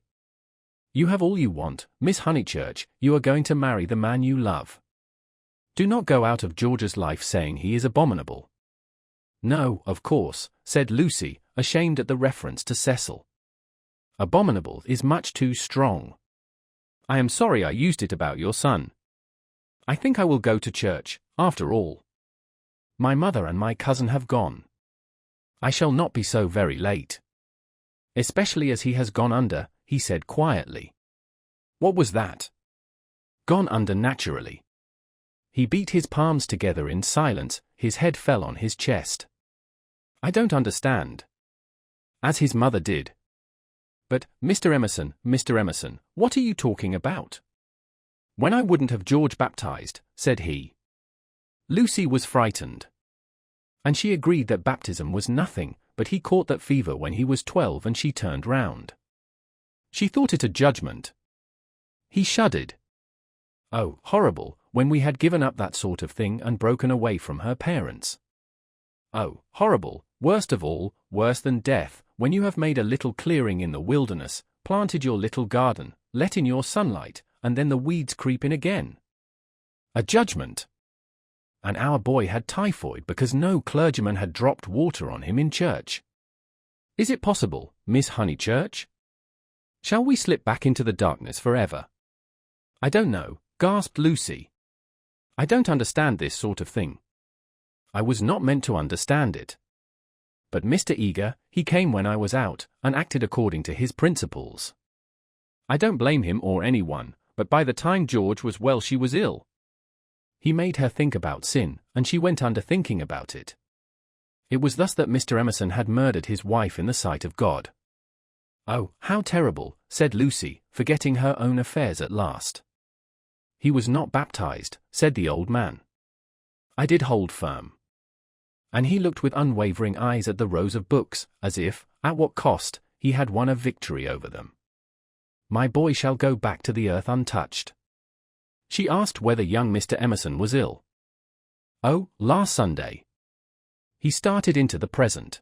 You have all you want, Miss Honeychurch, you are going to marry the man you love. Do not go out of George's life saying he is abominable." "No, of course," said Lucy, ashamed at the reference to Cecil. "Abominable is much too strong. I am sorry I used it about your son. I think I will go to church, after all. My mother and my cousin have gone. I shall not be so very late. Especially as he has gone under, he said quietly. What was that? Gone under naturally. He beat his palms together in silence, his head fell on his chest. I don't understand. As his mother did. But, Mr. Emerson, what are you talking about? When I wouldn't have George baptized, said he. Lucy was frightened. And she agreed that baptism was nothing, but he caught that fever when he was 12 and she turned round. She thought it a judgment. He shuddered. Oh, horrible, when we had given up that sort of thing and broken away from her parents. Oh, horrible, worst of all, worse than death, when you have made a little clearing in the wilderness, planted your little garden, let in your sunlight, and then the weeds creep in again. A judgment. And our boy had typhoid because no clergyman had dropped water on him in church. Is it possible, Miss Honeychurch? Shall we slip back into the darkness forever? I don't know, gasped Lucy. I don't understand this sort of thing. I was not meant to understand it. But Mr. Eager, he came when I was out, and acted according to his principles. I don't blame him or anyone, but by the time George was well she was ill. He made her think about sin, and she went under thinking about it. It was thus that Mr. Emerson had murdered his wife in the sight of God. Oh, how terrible, said Lucy, forgetting her own affairs at last. He was not baptized, said the old man. I did hold firm. And he looked with unwavering eyes at the rows of books, as if, at what cost, he had won a victory over them. My boy shall go back to the earth untouched. She asked whether young Mr. Emerson was ill. Oh, last Sunday. He started into the present.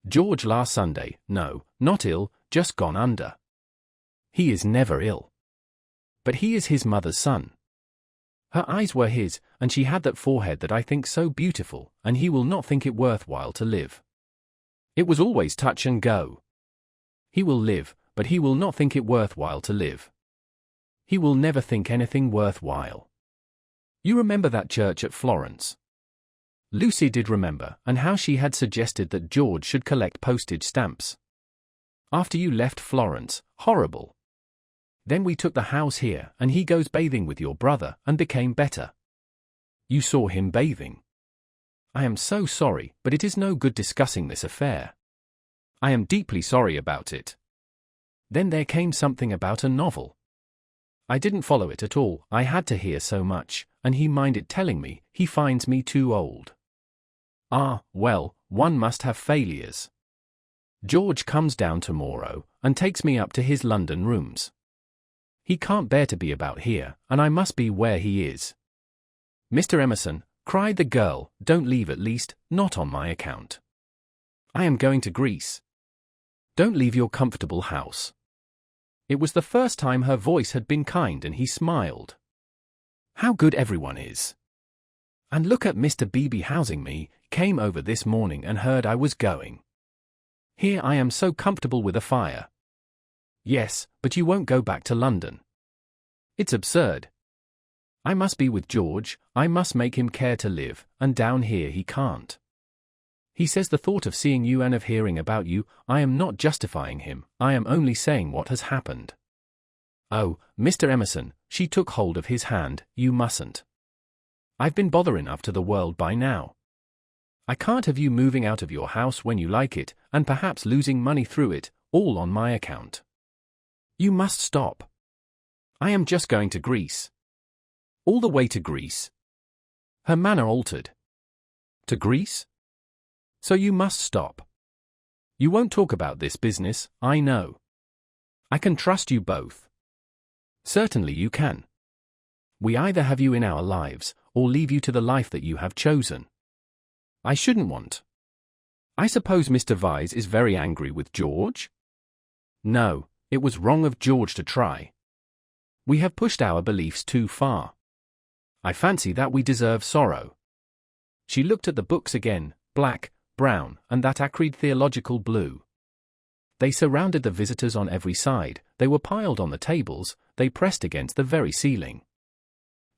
George last Sunday, no, not ill, just gone under. He is never ill. But he is his mother's son. Her eyes were his, and she had that forehead that I think so beautiful, and he will not think it worthwhile to live. It was always touch and go. He will live, but he will not think it worthwhile to live. He will never think anything worthwhile. You remember that church at Florence? Lucy did remember, and how she had suggested that George should collect postage stamps. After you left Florence, horrible. Then we took the house here, and he goes bathing with your brother, and became better. You saw him bathing. I am so sorry, but it is no good discussing this affair. I am deeply sorry about it. Then there came something about a novel. I didn't follow it at all, I had to hear so much, and he minded telling me, he finds me too old. Ah, well, one must have failures. George comes down tomorrow, and takes me up to his London rooms. He can't bear to be about here, and I must be where he is. Mr. Emerson, cried the girl, don't leave at least, not on my account. I am going to Greece. Don't leave your comfortable house. It was the first time her voice had been kind and he smiled. How good everyone is. And look at Mr. Beebe housing me, came over this morning and heard I was going. Here I am so comfortable with a fire. Yes, but you won't go back to London. It's absurd. I must be with George, I must make him care to live, and down here he can't. He says the thought of seeing you and of hearing about you, I am not justifying him, I am only saying what has happened. Oh, Mr. Emerson, she took hold of his hand, you mustn't. I've been bother enough to the world by now. I can't have you moving out of your house when you like it, and perhaps losing money through it, all on my account. You must stop. I am just going to Greece. All the way to Greece? Her manner altered. To Greece? So you must stop. You won't talk about this business, I know. I can trust you both. Certainly you can. We either have you in our lives, or leave you to the life that you have chosen. I shouldn't want. I suppose Mr. Vyse is very angry with George? No, it was wrong of George to try. We have pushed our beliefs too far. I fancy that we deserve sorrow. She looked at the books again, black, brown, and that acrid theological blue. They surrounded the visitors on every side, they were piled on the tables, they pressed against the very ceiling.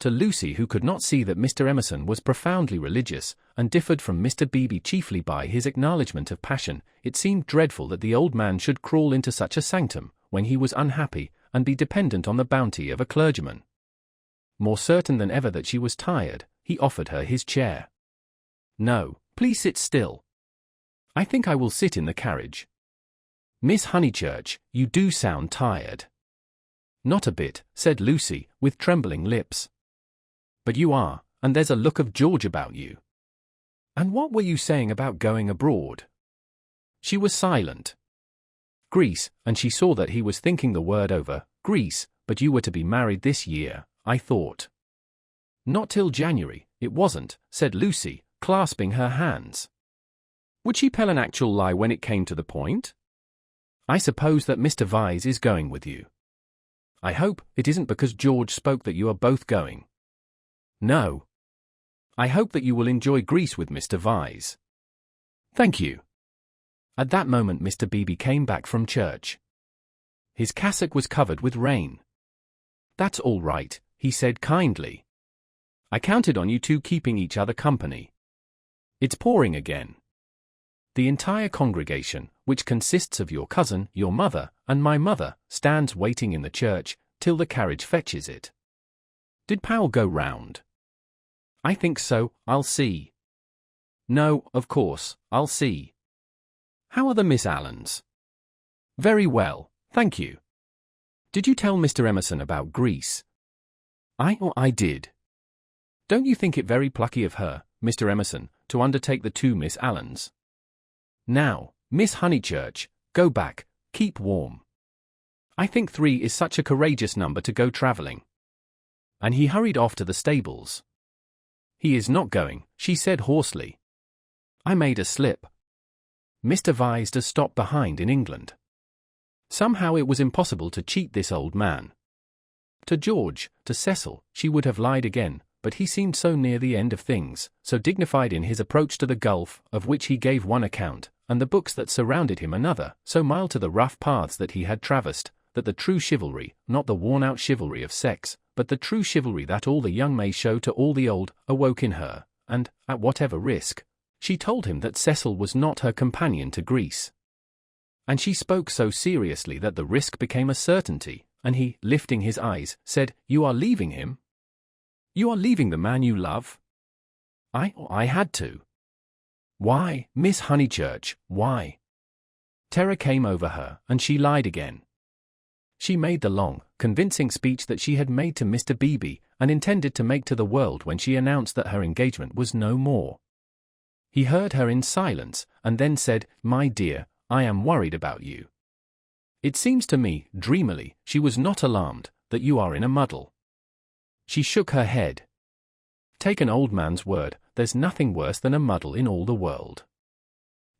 To Lucy, who could not see that Mr. Emerson was profoundly religious, and differed from Mr. Beebe chiefly by his acknowledgement of passion, it seemed dreadful that the old man should crawl into such a sanctum, when he was unhappy, and be dependent on the bounty of a clergyman. More certain than ever that she was tired, he offered her his chair. "No, please sit still. I think I will sit in the carriage. Miss Honeychurch, you do sound tired." "Not a bit," said Lucy, with trembling lips. "But you are, and there's a look of George about you. And what were you saying about going abroad?" She was silent. "Greece," and she saw that he was thinking the word over. "Greece, but you were to be married this year, I thought." "Not till January, it wasn't," said Lucy, clasping her hands. Would she tell an actual lie when it came to the point? "I suppose that Mr. Vyse is going with you. I hope it isn't because George spoke that you are both going." "No. I hope that you will enjoy Greece with Mr. Vyse." "Thank you." At that moment Mr. Beebe came back from church. His cassock was covered with rain. "That's all right," he said kindly. "I counted on you two keeping each other company. It's pouring again. The entire congregation, which consists of your cousin, your mother, and my mother, stands waiting in the church, till the carriage fetches it. Did Powell go round?" "I think so, I'll see." "No, of course, I'll see. How are the Miss Allens?" "Very well, thank you. Did you tell Mr. Emerson about Greece?" I did." "Don't you think it very plucky of her, Mr. Emerson, to undertake the two Miss Allens? Now, Miss Honeychurch, go back, keep warm. I think 3 is such a courageous number to go travelling." And he hurried off to the stables. "He is not going," she said hoarsely. "I made a slip. Mr. Vyse does stop behind in England. Somehow it was impossible to cheat this old man." To George, to Cecil, she would have lied again, but he seemed so near the end of things, so dignified in his approach to the gulf, of which he gave one account, and the books that surrounded him another, so mild to the rough paths that he had traversed, that the true chivalry, not the worn-out chivalry of sex, but the true chivalry that all the young may show to all the old, awoke in her, and, at whatever risk, she told him that Cecil was not her companion to Greece. And she spoke so seriously that the risk became a certainty, and he, lifting his eyes, said, "You are leaving him? You are leaving the man you love?" I had to." "Why, Miss Honeychurch, why?" Terror came over her, and she lied again. She made the long, convincing speech that she had made to Mr. Beebe, and intended to make to the world when she announced that her engagement was no more. He heard her in silence, and then said, "My dear, I am worried about you. It seems to me," dreamily, she was not alarmed, "that you are in a muddle." She shook her head. "Take an old man's word, there's nothing worse than a muddle in all the world.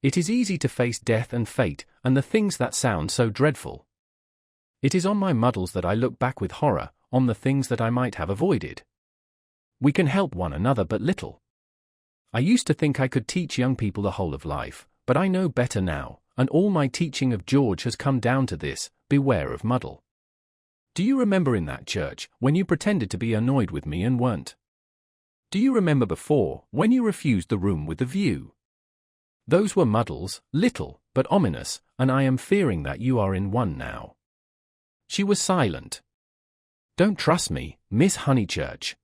It is easy to face death and fate, and the things that sound so dreadful. It is on my muddles that I look back with horror, on the things that I might have avoided. We can help one another but little. I used to think I could teach young people the whole of life, but I know better now, and all my teaching of George has come down to this: beware of muddle. Do you remember in that church, when you pretended to be annoyed with me and weren't? Do you remember before, when you refused the room with the view? Those were muddles, little, but ominous, and I am fearing that you are in one now." She was silent. "Don't trust me, Miss Honeychurch.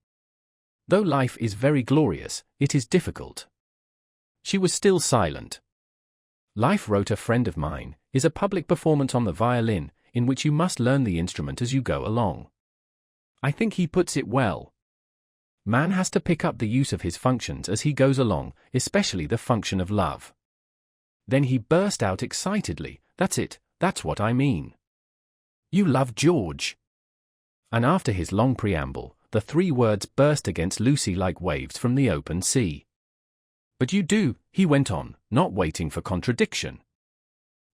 Though life is very glorious, it is difficult." She was still silent. "Life," wrote a friend of mine, "is a public performance on the violin, in which you must learn the instrument as you go along." I think he puts it well. Man has to pick up the use of his functions as he goes along, especially the function of love. Then he burst out excitedly, "That's it, that's what I mean. You love George." And after his long preamble, the 3 words burst against Lucy like waves from the open sea. "But you do," he went on, not waiting for contradiction.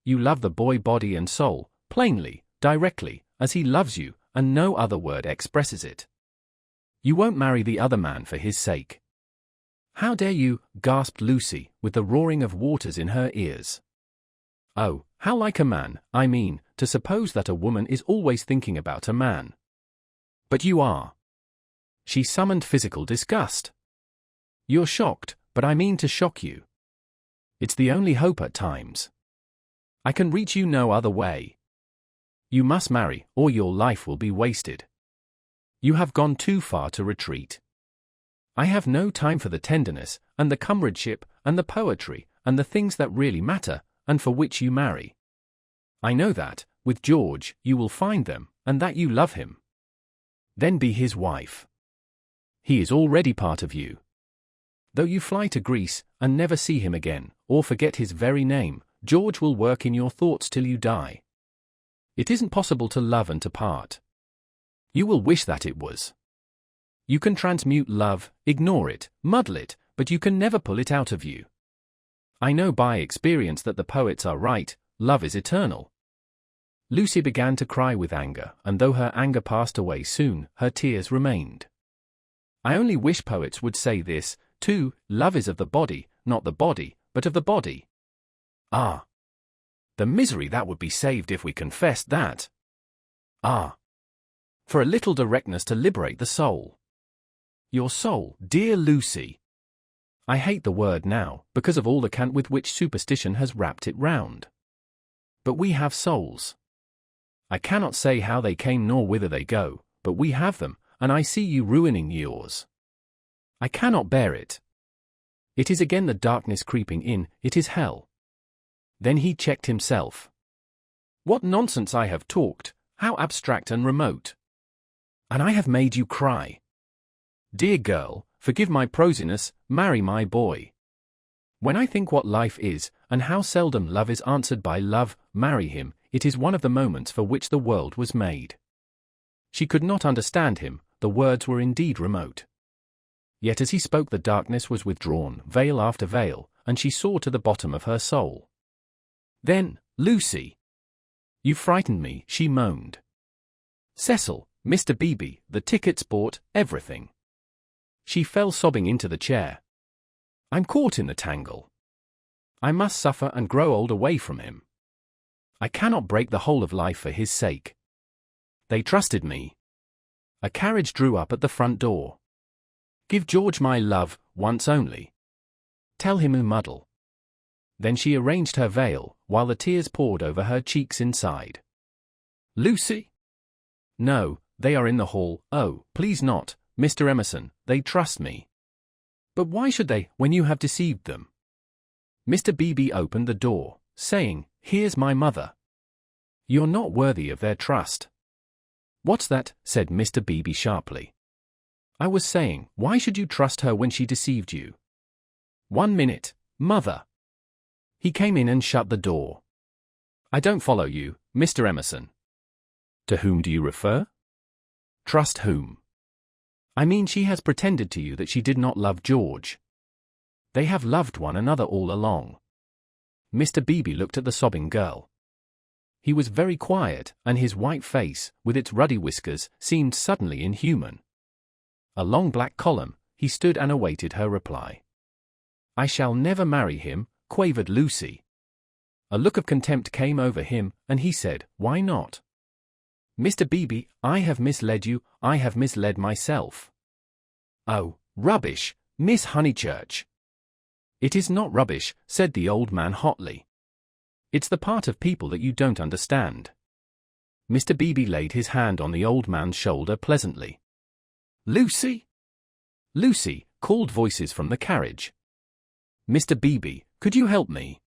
"You love the boy body and soul, plainly, directly, as he loves you, and no other word expresses it. You won't marry the other man for his sake." "How dare you?" gasped Lucy, with the roaring of waters in her ears. "Oh, how like a man, I mean, to suppose that a woman is always thinking about a man." "But you are." She summoned physical disgust. "You're shocked, but I mean to shock you. It's the only hope at times. I can reach you no other way. You must marry, or your life will be wasted. You have gone too far to retreat. I have no time for the tenderness, and the comradeship, and the poetry, and the things that really matter, and for which you marry. I know that, with George, you will find them, and that you love him. Then be his wife. He is already part of you. Though you fly to Greece, and never see him again, or forget his very name, George will work in your thoughts till you die. It isn't possible to love and to part. You will wish that it was. You can transmute love, ignore it, muddle it, but you can never pull it out of you. I know by experience that the poets are right, love is eternal. Lucy began to cry with anger, and though her anger passed away soon, her tears remained. I only wish poets would say this, too, love is of the body, not the body, but of the body. Ah! The misery that would be saved if we confessed that. Ah! For a little directness to liberate the soul. Your soul, dear Lucy. I hate the word now, because of all the cant with which superstition has wrapped it round. But we have souls. I cannot say how they came nor whither they go, but we have them, and I see you ruining yours. I cannot bear it. It is again the darkness creeping in, it is hell. Then he checked himself. What nonsense I have talked, how abstract and remote. And I have made you cry. Dear girl, forgive my prosiness, marry my boy. When I think what life is, and how seldom love is answered by love, marry him, it is one of the moments for which the world was made. She could not understand him, the words were indeed remote. Yet as he spoke the darkness was withdrawn, veil after veil, and she saw to the bottom of her soul. Then, Lucy. You frightened me, she moaned. Cecil, Mr. Beebe, the tickets bought, everything. She fell sobbing into the chair. I'm caught in the tangle. I must suffer and grow old away from him. I cannot break the whole of life for his sake. They trusted me. A carriage drew up at the front door. Give George my love, once only. Tell him to muddle. Then she arranged her veil, while the tears poured over her cheeks inside. Lucy? No, they are in the hall. Oh, please not, Mr. Emerson, they trust me. But why should they, when you have deceived them? Mr. Beebe opened the door, saying, Here's my mother. You're not worthy of their trust. What's that? Said Mr. Beebe sharply. I was saying, why should you trust her when she deceived you? 1 minute, mother. He came in and shut the door. I don't follow you, Mr. Emerson. To whom do you refer? Trust whom? I mean she has pretended to you that she did not love George. They have loved one another all along. Mr. Beebe looked at the sobbing girl. He was very quiet, and his white face, with its ruddy whiskers, seemed suddenly inhuman. A long black column, he stood and awaited her reply. I shall never marry him, quavered Lucy. A look of contempt came over him, and he said, Why not? Mr. Beebe, I have misled you, I have misled myself. Oh, rubbish, Miss Honeychurch. It is not rubbish, said the old man hotly. It's the part of people that you don't understand. Mr. Beebe laid his hand on the old man's shoulder pleasantly. Lucy? Lucy, called voices from the carriage. Mr. Beebe, could you help me?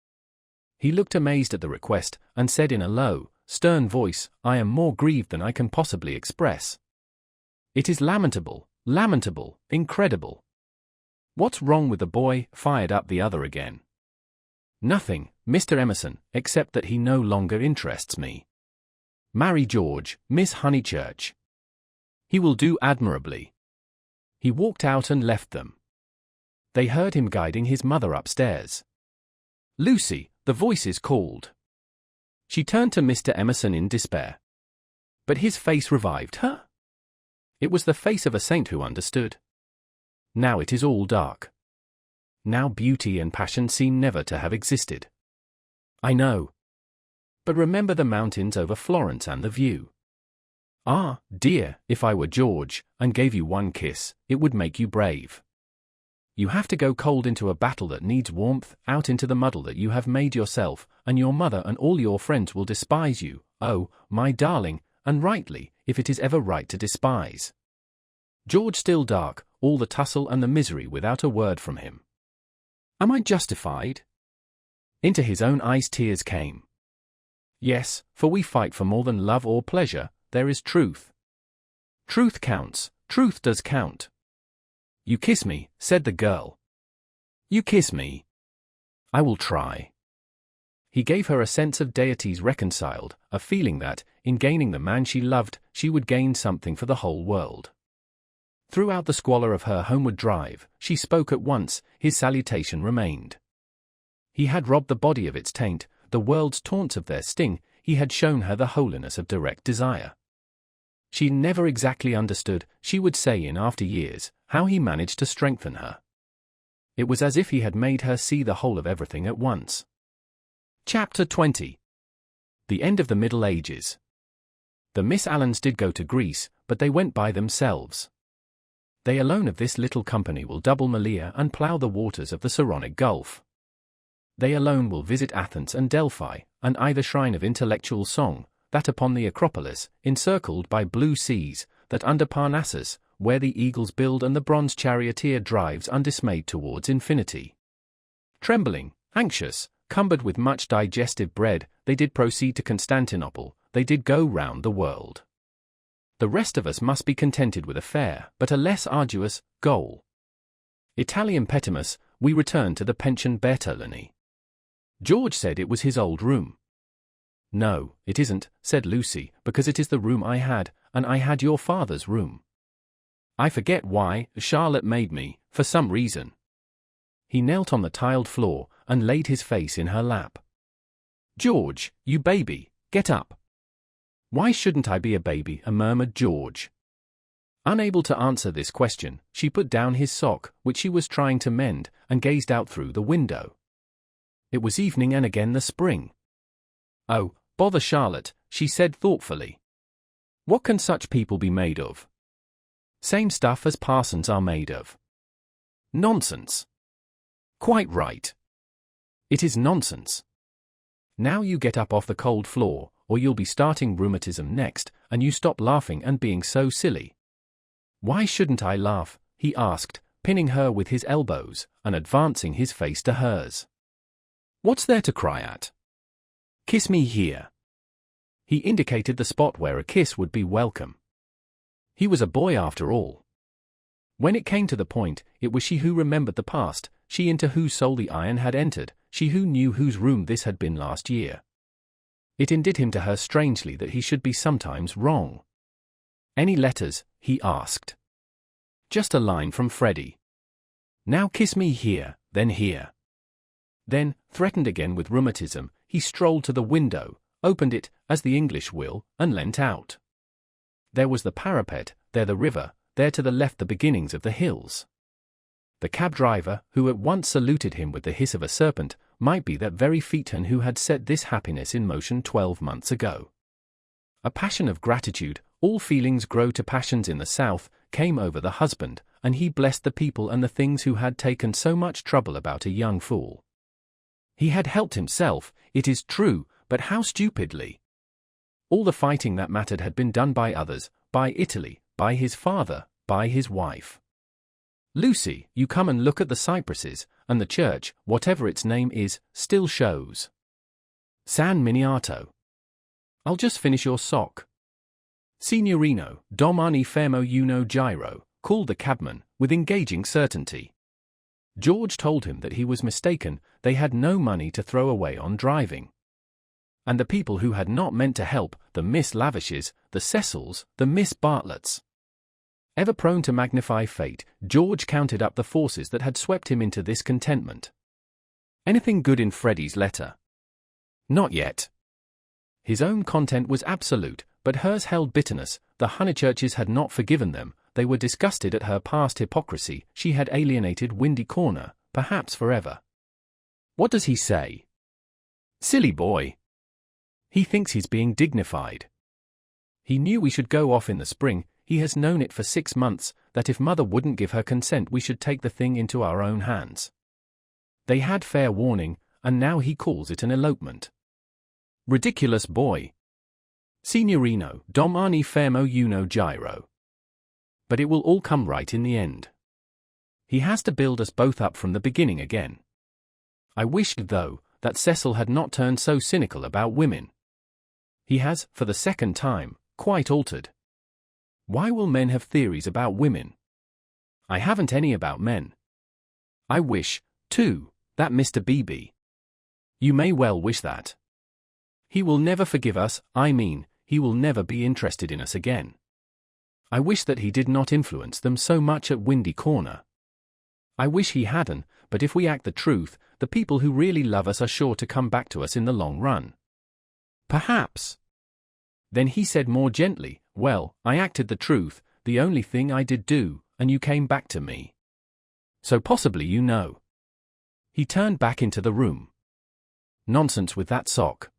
He looked amazed at the request, and said in a low, stern voice, I am more grieved than I can possibly express. It is lamentable, lamentable, incredible. What's wrong with the boy? Fired up the other again. Nothing, Mr. Emerson, except that he no longer interests me. Marry George, Miss Honeychurch. He will do admirably. He walked out and left them. They heard him guiding his mother upstairs. Lucy, the voices called. She turned to Mr. Emerson in despair. But his face revived her. It was the face of a saint who understood. Now it is all dark. Now beauty and passion seem never to have existed. I know. But remember the mountains over Florence and the view. Ah, dear, if I were George, and gave you one kiss, it would make you brave. You have to go cold into a battle that needs warmth, out into the muddle that you have made yourself, and your mother and all your friends will despise you, oh, my darling, and rightly, if it is ever right to despise. George still dark, all the tussle and the misery without a word from him. Am I justified? Into his own eyes tears came. Yes, for we fight for more than love or pleasure, there is truth. Truth counts, truth does count. You kiss me, said the girl. You kiss me. I will try. He gave her a sense of deities reconciled, a feeling that, in gaining the man she loved, she would gain something for the whole world. Throughout the squalor of her homeward drive, she spoke at once, his salutation remained. He had robbed the body of its taint, the world's taunts of their sting, he had shown her the holiness of direct desire. She never exactly understood, she would say in after years, how he managed to strengthen her. It was as if he had made her see the whole of everything at once. Chapter 20. The End of the Middle Ages. The Miss Allens did go to Greece, but they went by themselves. They alone of this little company will double Malea and plough the waters of the Saronic Gulf. They alone will visit Athens and Delphi, and either shrine of intellectual song, that upon the Acropolis, encircled by blue seas, that under Parnassus, where the eagles build and the bronze charioteer drives undismayed towards infinity. Trembling, anxious, cumbered with much digestive bread, they did proceed to Constantinople, they did go round the world. The rest of us must be contented with a fair, but a less arduous, goal. Italian petimus, we return to the pension Bertolini. George said it was his old room. No, it isn't, said Lucy, because it is the room I had, and I had your father's room. I forget why, Charlotte made me, for some reason. He knelt on the tiled floor, and laid his face in her lap. George, you baby, get up. Why shouldn't I be a baby? Murmured George. Unable to answer this question, she put down his sock, which she was trying to mend, and gazed out through the window. It was evening and again the spring. Oh, bother Charlotte, she said thoughtfully. What can such people be made of? Same stuff as parsons are made of. Nonsense. Quite right. It is nonsense. Now you get up off the cold floor, or you'll be starting rheumatism next, and you stop laughing and being so silly. Why shouldn't I laugh? He asked, pinning her with his elbows, and advancing his face to hers. What's there to cry at? Kiss me here. He indicated the spot where a kiss would be welcome. He was a boy after all. When it came to the point, it was she who remembered the past, she into whose soul the iron had entered, she who knew whose room this had been last year. It indid him to her strangely that he should be sometimes wrong. Any letters? He asked. Just a line from Freddie. Now kiss me here, then here. Then, threatened again with rheumatism, he strolled to the window, opened it, as the English will, and leant out. There was the parapet, there the river, there to the left the beginnings of the hills. The cab driver, who at once saluted him with the hiss of a serpent, might be that very Phaeton who had set this happiness in motion 12 months ago. A passion of gratitude, all feelings grow to passions in the South, came over the husband, and he blessed the people and the things who had taken so much trouble about a young fool. He had helped himself, it is true, but how stupidly. All the fighting that mattered had been done by others, by Italy, by his father, by his wife. Lucy, you come and look at the cypresses, and the church, whatever its name is, still shows. San Miniato. I'll just finish your sock. Signorino, domani fermo uno giro, called the cabman, with engaging certainty. George told him that he was mistaken, they had no money to throw away on driving. And the people who had not meant to help, the Miss Lavishes, the Cecils, the Miss Bartletts. Ever prone to magnify fate, George counted up the forces that had swept him into this contentment. Anything good in Freddie's letter? Not yet. His own content was absolute, but hers held bitterness. The Honeychurches had not forgiven them, they were disgusted at her past hypocrisy, she had alienated Windy Corner, perhaps forever. What does he say? Silly boy. He thinks he's being dignified. He knew we should go off in the spring, he has known it for 6 months, that if Mother wouldn't give her consent we should take the thing into our own hands. They had fair warning, and now he calls it an elopement. Ridiculous boy. Signorino, domani fermo uno giro. But it will all come right in the end. He has to build us both up from the beginning again. I wished, though, that Cecil had not turned so cynical about women. He has, for the second time, quite altered. Why will men have theories about women? I haven't any about men. I wish, too, that Mr. Beebe. You may well wish that. He will never forgive us, he will never be interested in us again. I wish that he did not influence them so much at Windy Corner. I wish he hadn't, but if we act the truth, the people who really love us are sure to come back to us in the long run. Perhaps. Then he said more gently, well, I acted the truth, the only thing I did do, and you came back to me. So possibly you know. He turned back into the room. Nonsense with that sock.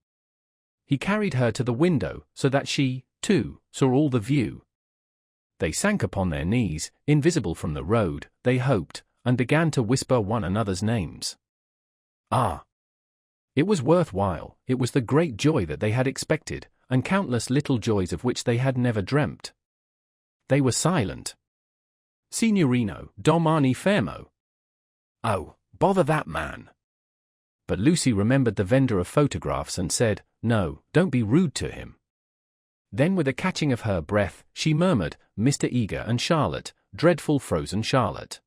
He carried her to the window, so that she, too, saw all the view. They sank upon their knees, invisible from the road, they hoped, and began to whisper one another's names. Ah! It was worthwhile, it was the great joy that they had expected, and countless little joys of which they had never dreamt. They were silent. Signorino, domani fermo. Oh, bother that man. But Lucy remembered the vendor of photographs and said, no, don't be rude to him. Then with a catching of her breath, she murmured, Mr. Eager and Charlotte, dreadful frozen Charlotte.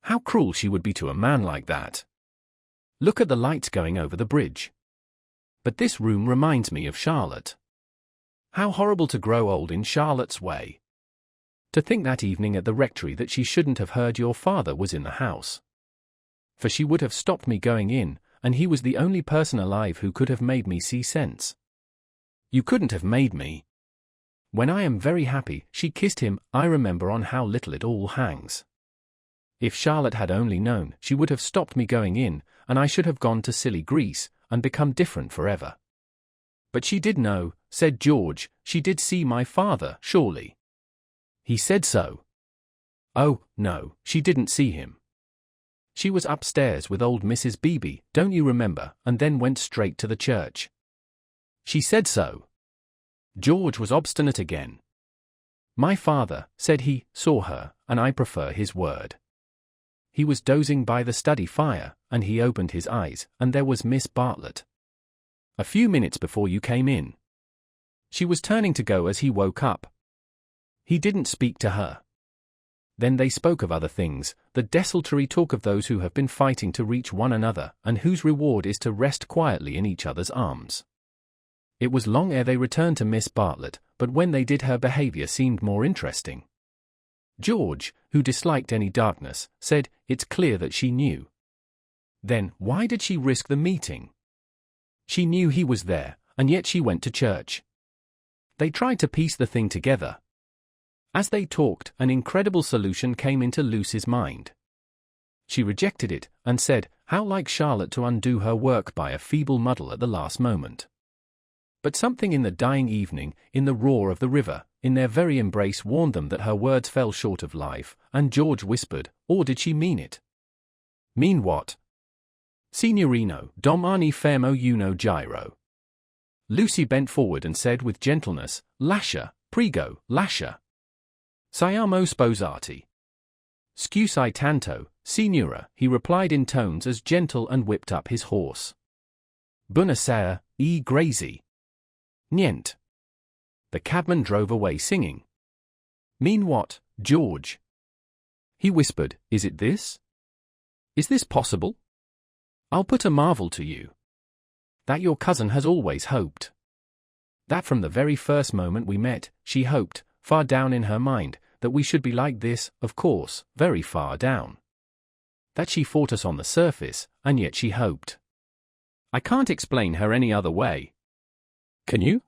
How cruel she would be to a man like that. Look at the lights going over the bridge. But this room reminds me of Charlotte. How horrible to grow old in Charlotte's way. To think that evening at the rectory that she shouldn't have heard your father was in the house. For she would have stopped me going in, and he was the only person alive who could have made me see sense. You couldn't have made me. When I am very happy, she kissed him, I remember on how little it all hangs. If Charlotte had only known, she would have stopped me going in, and I should have gone to silly Greece, and become different forever. But she did know, said George, she did see my father, surely. He said so. Oh, no, she didn't see him. She was upstairs with old Mrs. Beebe, don't you remember, and then went straight to the church. She said so. George was obstinate again. My father, said he, saw her, and I prefer his word. He was dozing by the study fire, and he opened his eyes, and there was Miss Bartlett. A few minutes before you came in. She was turning to go as he woke up. He didn't speak to her. Then they spoke of other things, the desultory talk of those who have been fighting to reach one another, and whose reward is to rest quietly in each other's arms. It was long ere they returned to Miss Bartlett, but when they did her behavior seemed more interesting. George, who disliked any darkness, said, it's clear that she knew. Then, why did she risk the meeting? She knew he was there, and yet she went to church. They tried to piece the thing together. As they talked, an incredible solution came into Lucy's mind. She rejected it, and said, how like Charlotte to undo her work by a feeble muddle at the last moment. But something in the dying evening, in the roar of the river, in their very embrace warned them that her words fell short of life, and George whispered, or did she mean it? Mean what? Signorino, domani fermo uno giro. Lucy bent forward and said with gentleness, lascia, prego, lascia. Siamo sposati. Scusai tanto, signora, he replied in tones as gentle and whipped up his horse. Buonasera, grazie. Niente. The cabman drove away singing. Mean what, George? He whispered, is it this? Is this possible? I'll put a marvel to you. That your cousin has always hoped. That from the very first moment we met, she hoped, far down in her mind, that we should be like this, of course, very far down. That she fought us on the surface, and yet she hoped. I can't explain her any other way. Can you?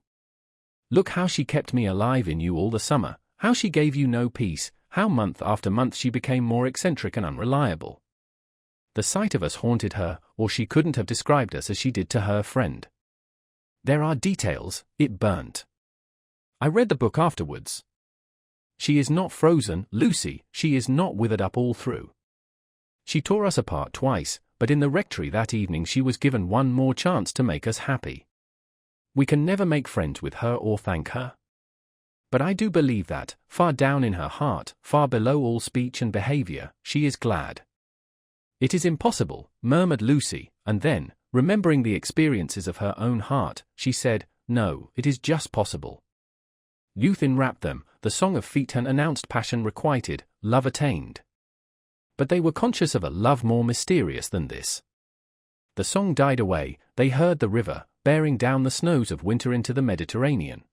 Look how she kept me alive in you all the summer, how she gave you no peace, how month after month she became more eccentric and unreliable. The sight of us haunted her, or she couldn't have described us as she did to her friend. There are details, it burnt. I read the book afterwards. she is not frozen, Lucy, she is not withered up all through. She tore us apart twice, but in the rectory that evening she was given one more chance to make us happy. We can never make friends with her or thank her. But I do believe that, far down in her heart, far below all speech and behavior, she is glad. It is impossible, murmured Lucy, and then, remembering the experiences of her own heart, she said, no, it is just possible. Youth enwrapped them, the song of Phaeton announced passion requited, love attained. But they were conscious of a love more mysterious than this. The song died away, they heard the river, bearing down the snows of winter into the Mediterranean.